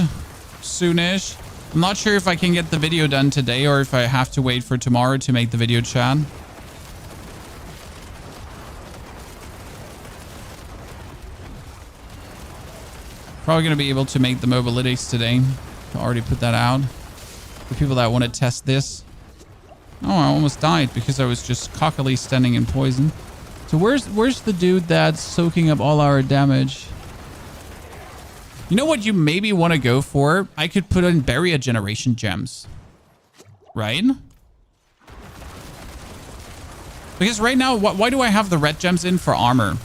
[SPEAKER 1] soonish. I'm not sure if I can get the video done today or if I have to wait for tomorrow to make the video, chat. Probably going to be able to make the mobilities today. I already put that out for people that want to test this. Oh, I almost died because I was just cockily standing in poison. So where's the dude that's soaking up all our damage? You know what you maybe want to go for? I could put in barrier generation gems. Right? Because right now, why do I have the red gems in for armor?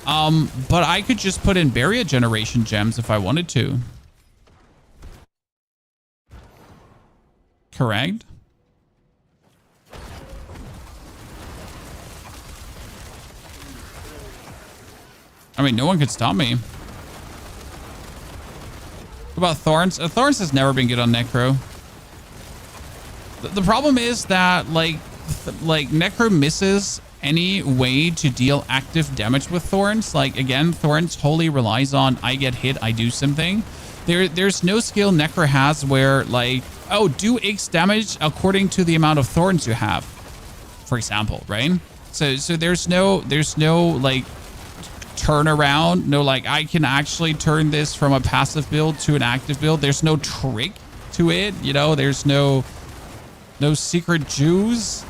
[SPEAKER 1] But I could just put in barrier generation gems if I wanted to. Correct? I mean, no one could stop me. What about Thorns? Thorns has never been good on Necro. The problem is that, like Necro misses any way to deal active damage with Thorns. Like, again, Thorns wholly relies on I get hit, I do something. There's no skill Necro has where, like, oh, do X damage according to the amount of Thorns you have, for example, right? So there's no like turnaround, no like I can actually turn this from a passive build to an active build. There's no trick to it, you know. There's no secret juice.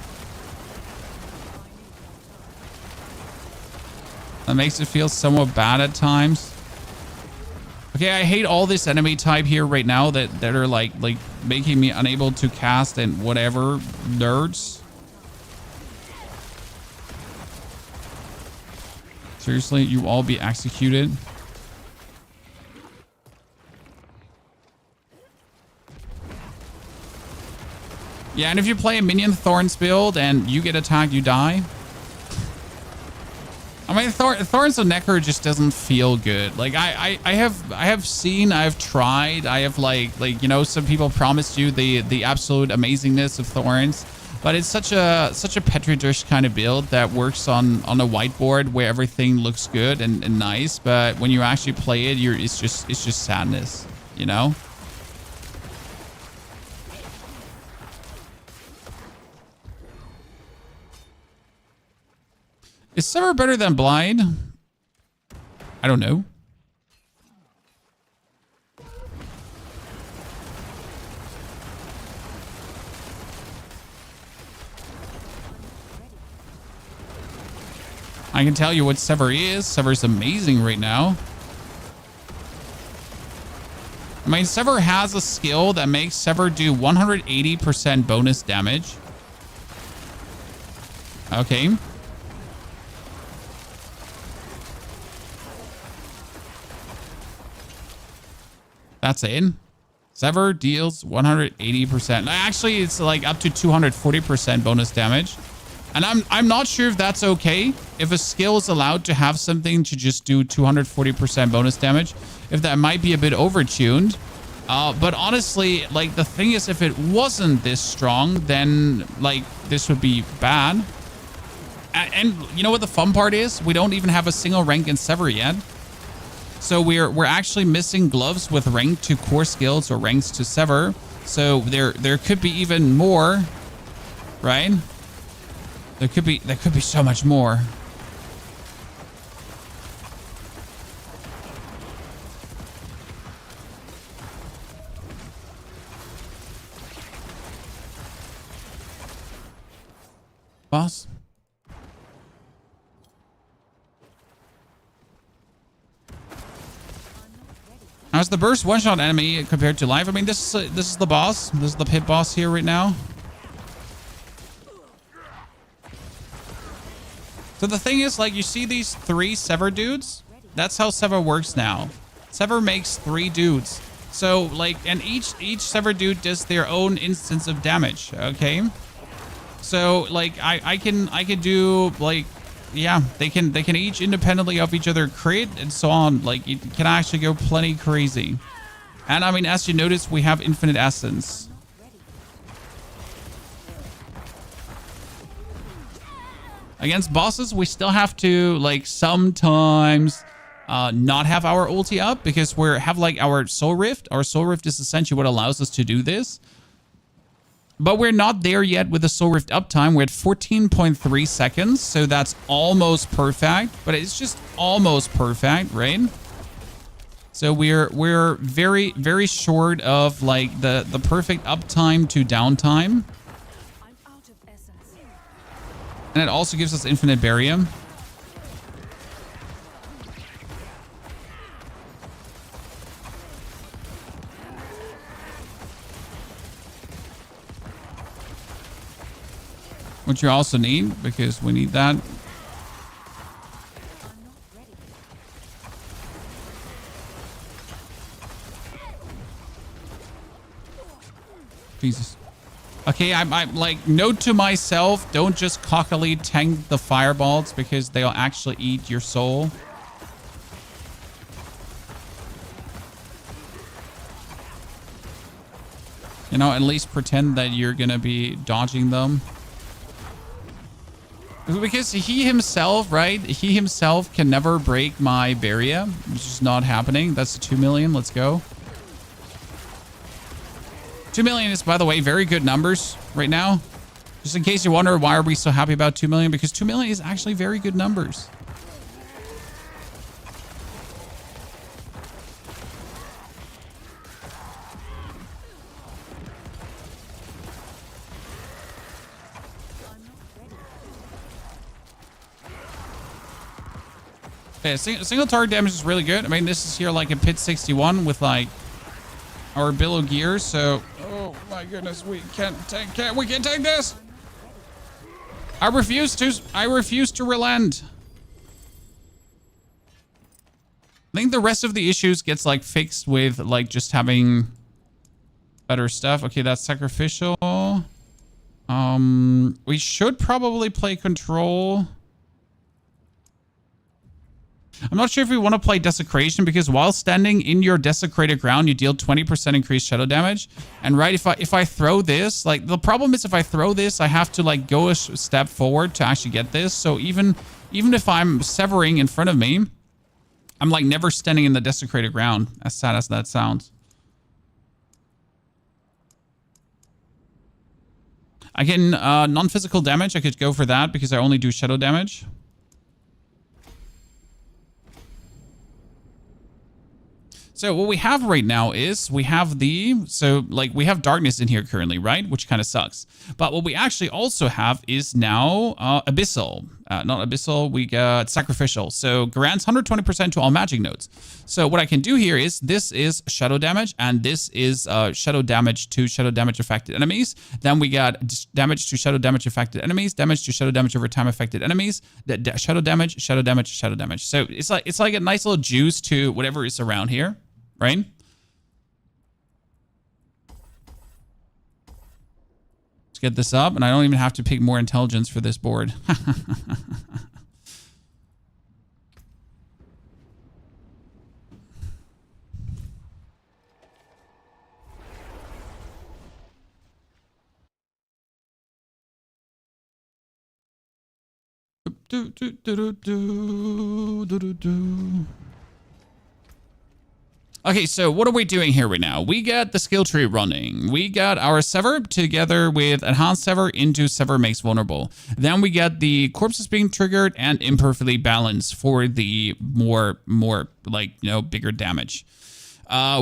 [SPEAKER 1] That makes it feel somewhat bad at times. Okay, I hate all this enemy type here right now that are like making me unable to cast and whatever, nerds. Seriously, you all be executed. Yeah, and if you play a Minion Thorns build and you get attacked, you die. I mean, Thorns on Necro just doesn't feel good. Like I have seen, I've tried, I have like you know, some people promised you the absolute amazingness of Thorns, but it's such a petri dish kind of build that works on a whiteboard where everything looks good and nice, but when you actually play it, it's just sadness, you know. Is Sever better than Blind? I don't know. I can tell you what Sever is. Sever's amazing right now. I mean, Sever has a skill that makes Sever do 180% bonus damage. Okay. That's it. Sever deals 180%. Actually, it's like up to 240% bonus damage. And I'm not sure if that's okay. If a skill is allowed to have something to just do 240% bonus damage, if that might be a bit overtuned. But honestly, like the thing is, if it wasn't this strong, then like this would be bad. And you know what the fun part is? We don't even have a single rank in Sever yet. So we're actually missing gloves with rank to core skills or ranks to Sever. So there could be even more, right? There could be so much more. Boss. How's the burst one-shot enemy compared to life? I mean, this is the boss. This is the pit boss here right now. So the thing is, like, you see these 3 Sever dudes? That's how Sever works now. Sever makes 3 dudes. So, like, and each Sever dude does their own instance of damage, okay? So, like, I can do, like, yeah, they can each independently of each other crit and so on. Like, it can actually go plenty crazy. And, I mean, as you notice, we have infinite essence. Against bosses, we still have to, like, sometimes not have our ulti up because we have, like, our Soul Rift. Our Soul Rift is essentially what allows us to do this. But we're not there yet with the Soul Rift uptime. We're at 14.3 seconds, so that's almost perfect. But it's just almost perfect, right? So we're very, very short of, like, the perfect uptime to downtime. And it also gives us infinite barium. Which you also need, because we need that. Jesus. Okay, I'm like, note to myself, don't just cockily tank the fireballs because they'll actually eat your soul. You know, at least pretend that you're gonna be dodging them. Because he himself, right? He himself can never break my barrier, which is not happening. That's 2 million. Let's go. 2 million is, by the way, very good numbers right now. Just in case you wonder why are we so happy about 2 million, because 2 million is actually very good numbers. Okay, single target damage is really good. I mean, this is here like a pit 61 with like our billow gear, so oh my goodness, we can't take this. I refuse to relent. I think the rest of the issues gets like fixed with like just having better stuff. Okay, that's sacrificial. We should probably play control. I'm not sure if we want to play Desecration because while standing in your desecrated ground, you deal 20% increased shadow damage. And right, if I throw this, like the problem is if I throw this, I have to like go a step forward to actually get this. So even if I'm severing in front of me, I'm like never standing in the desecrated ground, as sad as that sounds. I can non-physical damage. I could go for that because I only do shadow damage. So what we have right now is we have we have darkness in here currently, right? Which kind of sucks. But what we actually also have is now abyssal. Not abyssal, we got sacrificial. So grants 120% to all magic nodes. So what I can do here is this is shadow damage and this is shadow damage to shadow damage affected enemies. Then we got damage to shadow damage affected enemies, damage to shadow damage over time affected enemies, shadow damage, shadow damage, shadow damage. So it's like a nice little juice to whatever is around here. Right? Let's get this up, and I don't even have to pick more intelligence for this board. Okay, so what are we doing here right now? We got the skill tree running. We got our Sever together with Enhanced Sever into Sever makes vulnerable. Then we got the corpses being triggered and imperfectly balanced for the more like, you know, bigger damage.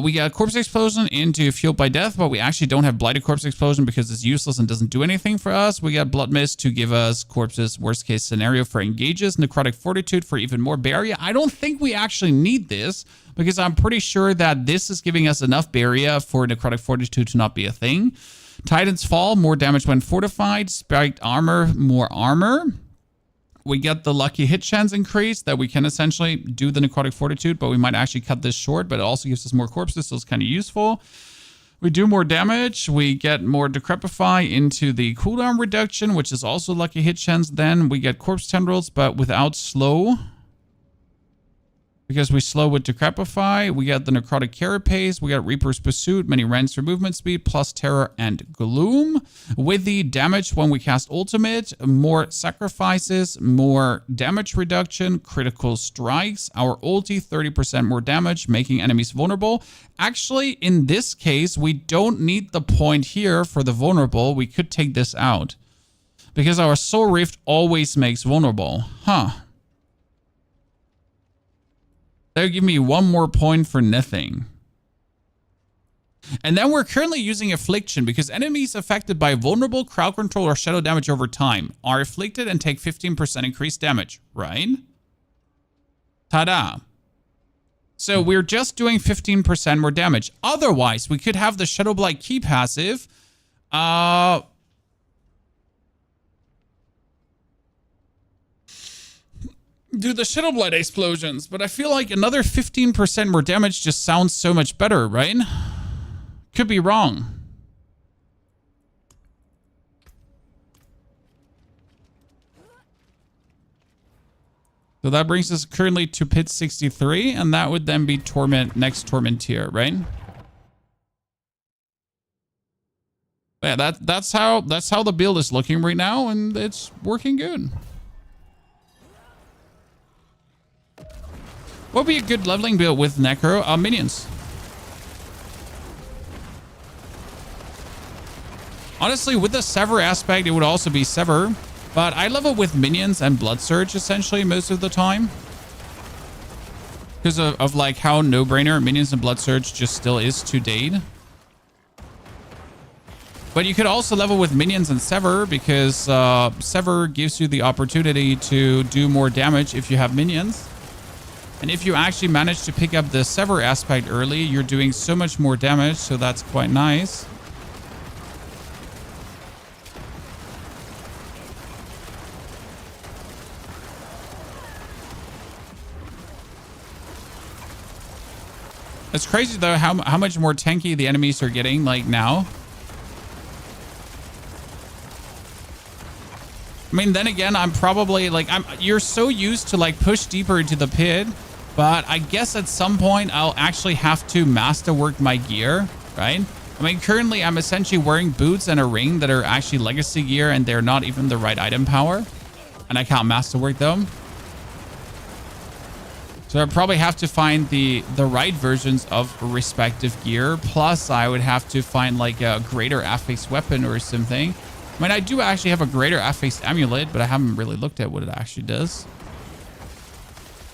[SPEAKER 1] We got Corpse Explosion into Fueled by Death, but we actually don't have Blighted Corpse Explosion because it's useless and doesn't do anything for us. We got Blood Mist to give us Corpse's worst case scenario for engages. Necrotic Fortitude for even more barrier. I don't think we actually need this because I'm pretty sure that this is giving us enough barrier for Necrotic Fortitude to not be a thing. Titan's Fall, more damage when fortified. Spiked Armor, more armor. We get the lucky hit chance increase that we can essentially do the necrotic fortitude, but we might actually cut this short, but it also gives us more corpses, so it's kind of useful. We do more damage. We get more decrepify into the cooldown reduction, which is also lucky hit chance. Then we get corpse tendrils, but without slow. Because we slow with decrepify, we get the necrotic carapace, we got Reaper's Pursuit, many rends for movement speed, plus terror and gloom. With the damage when we cast ultimate, more sacrifices, more damage reduction, critical strikes, our ulti 30% more damage, making enemies vulnerable. Actually, in this case, we don't need the point here for the vulnerable. We could take this out. Because our Soul Rift always makes vulnerable. Huh. They'll give me one more point for nothing. And then we're currently using Affliction because enemies affected by vulnerable, crowd control, or shadow damage over time are afflicted and take 15% increased damage, right? Ta-da. So we're just doing 15% more damage. Otherwise, we could have the Shadow Blight key passive. Do the Shadow Blight explosions, but I feel like another 15% more damage just sounds so much better, right? Could be wrong. So that brings us currently to pit 63, and that would then be Torment, next Torment tier, right? Yeah, that's how the build is looking right now, and it's working good. What would be a good leveling build with Necro? Minions. Honestly, with the Sever aspect, it would also be Sever. But I level with Minions and Blood Surge, essentially, most of the time. Because of like, how no-brainer Minions and Blood Surge just still is to date. But you could also level with Minions and Sever, because Sever gives you the opportunity to do more damage if you have Minions. And if you actually manage to pick up the Sever aspect early, you're doing so much more damage, so that's quite nice. It's crazy though how much more tanky the enemies are getting like now. I mean, then again, I'm probably like, you're so used to like push deeper into the pit, but I guess at some point I'll actually have to masterwork my gear, right? I mean, currently I'm essentially wearing boots and a ring that are actually legacy gear and they're not even the right item power, and I can't masterwork them. So I probably have to find the right versions of respective gear. Plus, I would have to find like a greater affixed weapon or something. I mean, I do actually have a greater affixed amulet, but I haven't really looked at what it actually does.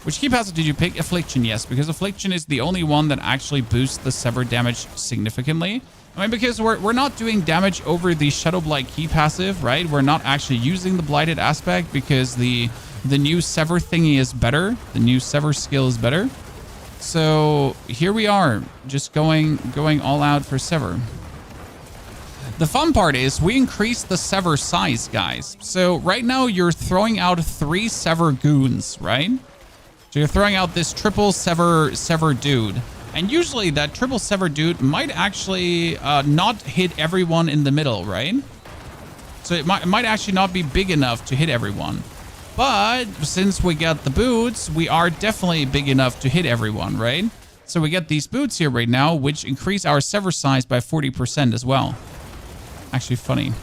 [SPEAKER 1] Which key passive did you pick? Affliction, yes, because Affliction is the only one that actually boosts the Sever damage significantly. I mean, because we're not doing damage over the Shadow Blight key passive, right? We're not actually using the Blighted aspect because the new Sever thingy is better. The new Sever skill is better. So here we are, just going all out for Sever. The fun part is we increased the Sever size, guys. So right now you're throwing out 3 Sever goons, right? So you're throwing out this triple Sever dude. And usually that triple Sever dude might actually not hit everyone in the middle, right? So it might actually not be big enough to hit everyone. But since we got the boots, we are definitely big enough to hit everyone, right? So we get these boots here right now, which increase our Sever size by 40% as well. Actually funny.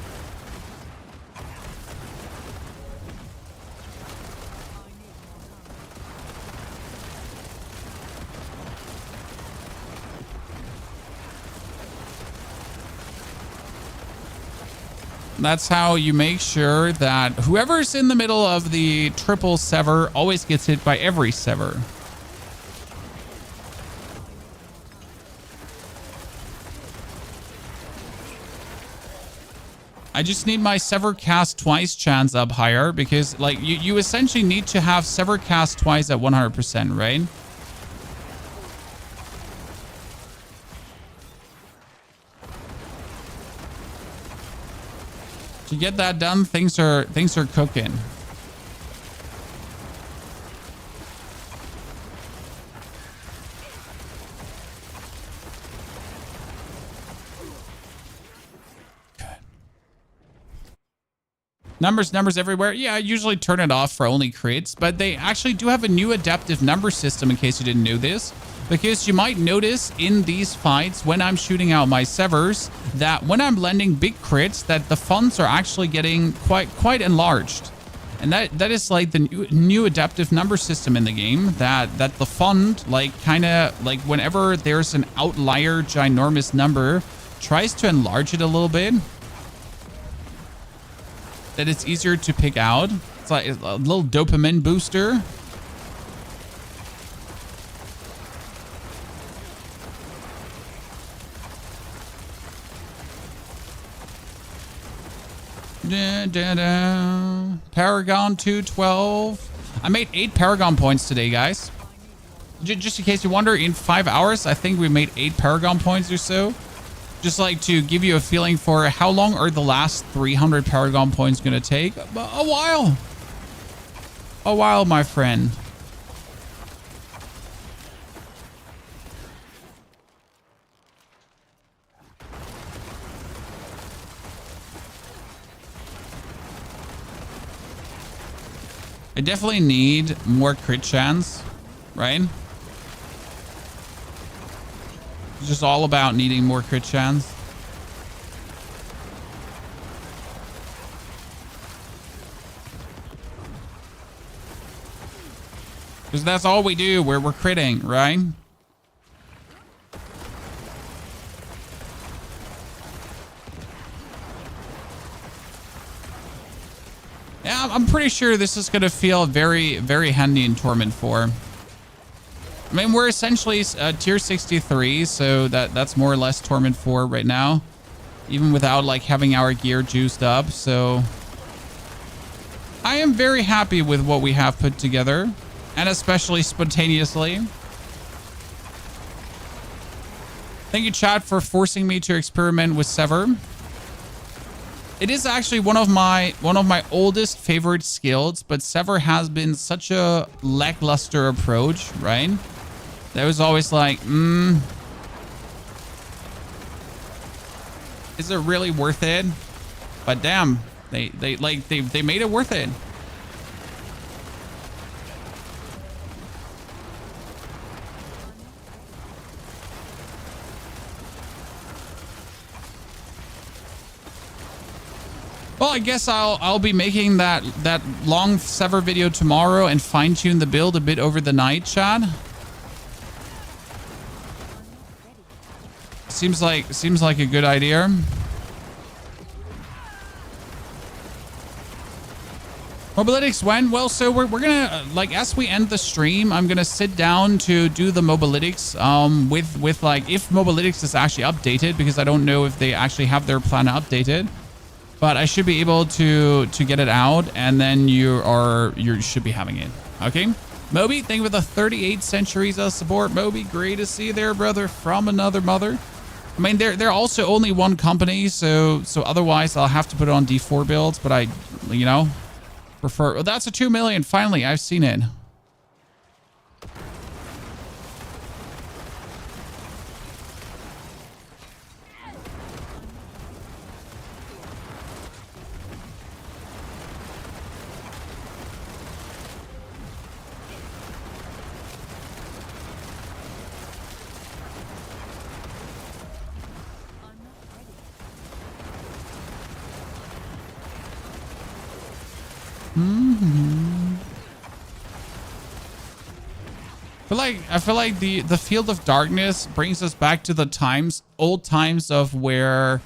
[SPEAKER 1] That's how you make sure that whoever's in the middle of the triple Sever always gets hit by every Sever. I just need my Sever cast twice chance up higher because like you essentially need to have Sever cast twice at 100%, right? To get that done, things are cooking. Numbers everywhere. Yeah, I usually turn it off for only crits, but they actually do have a new adaptive number system in case you didn't know this. Because you might notice in these fights when I'm shooting out my Severs that when I'm landing big crits that the fonts are actually getting quite enlarged. And that is like the new adaptive number system in the game that the font like kind of like whenever there's an outlier ginormous number tries to enlarge it a little bit. That it's easier to pick out. It's like a little dopamine booster. Paragon 212. I made 8 Paragon points today, guys. Just in case you wonder, in 5 hours, I think we made 8 Paragon points or so. Just like to give you a feeling for how long are the last 300 Paragon points going to take? A while. A while, my friend. I definitely need more crit chance, right? It's just all about needing more crit chance. Because that's all we do where we're critting, right? Yeah, I'm pretty sure this is going to feel very, very handy in Torment 4. I mean, we're essentially tier 63, so that's more or less Torment 4 right now. Even without, like, having our gear juiced up, so... I am very happy with what we have put together, and especially spontaneously. Thank you, chat, for forcing me to experiment with Sever. It is actually one of my oldest favorite skills, but Sever has been such a lackluster approach, right? That was always like, is it really worth it? But damn, they made it worth it. Well, I guess I'll be making that long Sever video tomorrow and fine tune the build a bit over the night, Chad. Seems like a good idea. Mobalytics when? Well, so we're gonna, like, as we end the stream, I'm gonna sit down to do the Mobalytics with like if Mobalytics is actually updated, because I don't know if they actually have their plan updated. But I should be able to get it out, and then you should be having it. Okay, Moby, thank you for the 38 centuries of support. Moby, great to see you there, brother, from another mother. I mean, they're also only one company, so otherwise I'll have to put it on D4 builds. But I, you know, prefer. Oh, that's a 2 million. Finally, I've seen it. I feel like the Field of Darkness brings us back to the old times of where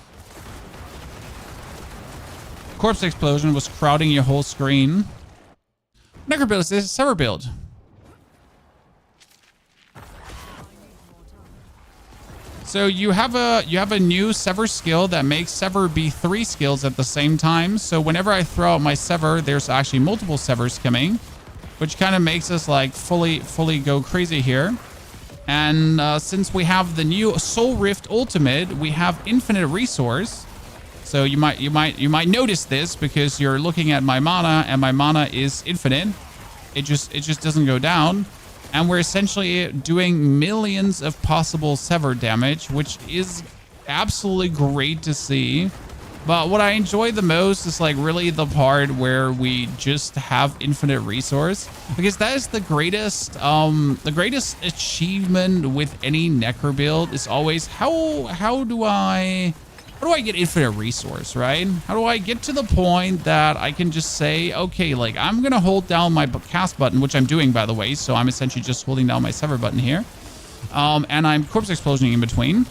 [SPEAKER 1] Corpse Explosion was crowding your whole screen. Necro build is a Sever build. So you have a new Sever skill that makes Sever be 3 skills at the same time. So whenever I throw out my Sever, there's actually multiple Severs coming, which kind of makes us like fully go crazy here. And since we have the new Soul Rift Ultimate, we have infinite resource. So you might notice this because you're looking at my mana, and my mana is infinite. It just doesn't go down. And we're essentially doing millions of possible Sever damage, which is absolutely great to see. But what I enjoy the most is like really the part where we just have infinite resource, because that is the greatest achievement with any Necro build is always how do I get infinite resource, right? How do I get to the point that I can just say, okay, like I'm going to hold down my cast button, which I'm doing, by the way. So I'm essentially just holding down my Sever button here. And I'm corpse explosioning in between.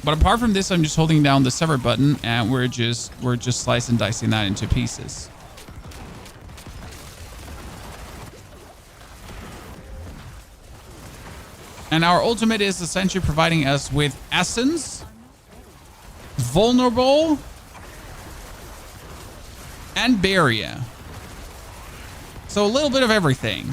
[SPEAKER 1] But apart from this, I'm just holding down the Sever button and we're just slicing and dicing that into pieces. And our ultimate is essentially providing us with essence, vulnerable, and barrier. So a little bit of everything.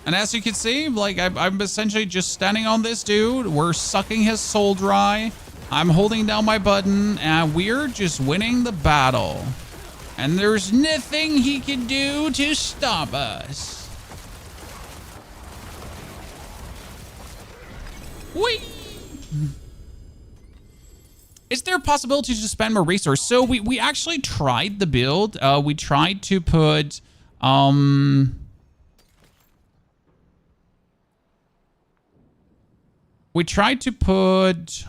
[SPEAKER 1] And as you can see, like I'm essentially just standing on this dude. We're sucking his soul dry. I'm holding down my button and we're just winning the battle. And there's nothing he can do to stop us. Whee! Is there a possibility to spend more resource? So we actually tried the build. We tried to put we tried to put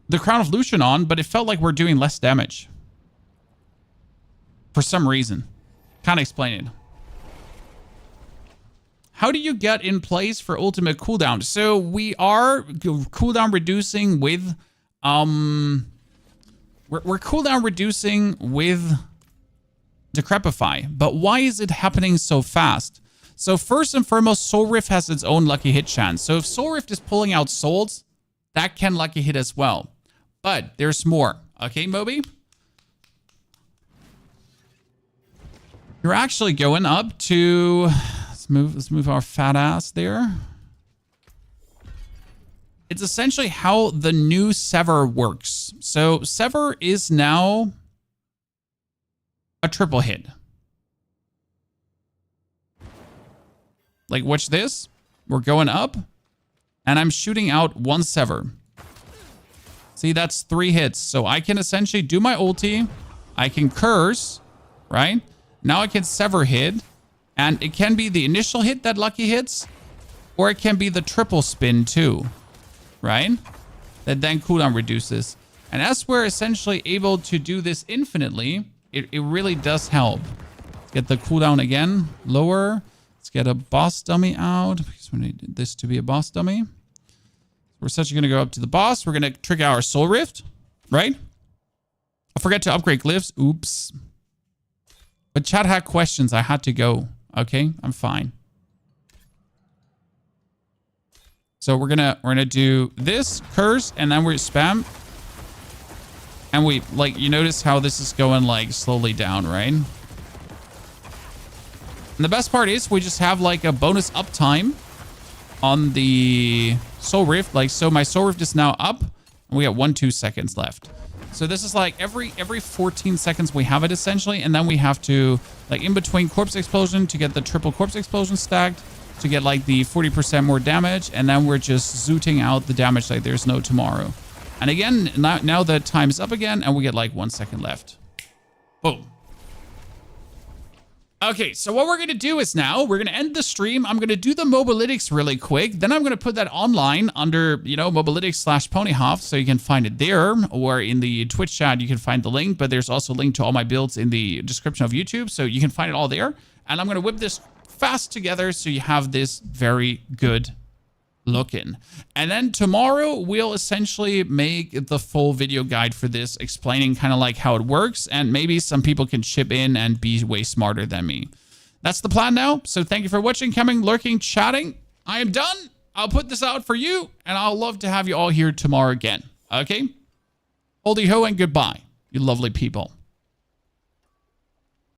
[SPEAKER 1] the Crown of Lucian on, but it felt like we're doing less damage. For some reason. Can't explain it. How do you get in place for ultimate cooldown? So we are cooldown reducing with we're cooldown reducing with Decrepify, but why is it happening so fast? So first and foremost, Soul Rift has its own lucky hit chance. So if Soul Rift is pulling out souls, that can lucky hit as well. But there's more. Okay, Moby? You're actually going up to... Let's move our fat ass there. It's essentially how the new Sever works. So Sever is now a triple hit. Like, watch this. We're going up, and I'm shooting out one Sever. See, that's 3 hits. So I can essentially do my ulti. I can curse, right? Now I can Sever hit, and it can be the initial hit that lucky hits, or it can be the triple spin too, right? That then cooldown reduces. And as we're essentially able to do this infinitely, it really does help. Let's get the cooldown again, lower. Let's get a boss dummy out, because we need this to be a boss dummy. We're essentially going to go up to the boss. We're going to trigger our Soul Rift, right? I forgot to upgrade Glyphs. Oops. But chat had questions. I had to go. Okay, I'm fine. So we're gonna do this curse, and then we're spam. And we, like, you notice how this is going like slowly down, right? And the best part is we just have like a bonus uptime on the Soul Rift. Like, so my Soul Rift is now up, and we got 2 seconds left. So this is like every 14 seconds we have it essentially, and then we have to, like, in between corpse explosion to get the triple corpse explosion stacked to get like the 40% more damage, and then we're just zooting out the damage like there's no tomorrow. And again, now the time is up again, and we get like 1 second left. Boom. Okay, so what we're going to do is now we're going to end the stream. I'm going to do the mobalytics really quick. Then I'm going to put that online under, you know, mobalytics/ponyhoff, so you can find it there, or in the Twitch chat, you can find the link. But there's also a link to all my builds in the description of YouTube, so you can find it all there. And I'm going to whip this fast together so you have this very good looking. And then tomorrow we'll essentially make the full video guide for this, explaining kind of like how it works, and maybe some people can chip in and be way smarter than me. That's the plan now. So thank you for watching, coming, lurking, chatting. I am done. I'll put this out for you, and I'll love to have you all here tomorrow again. Okay? Holdy ho and goodbye, you lovely people.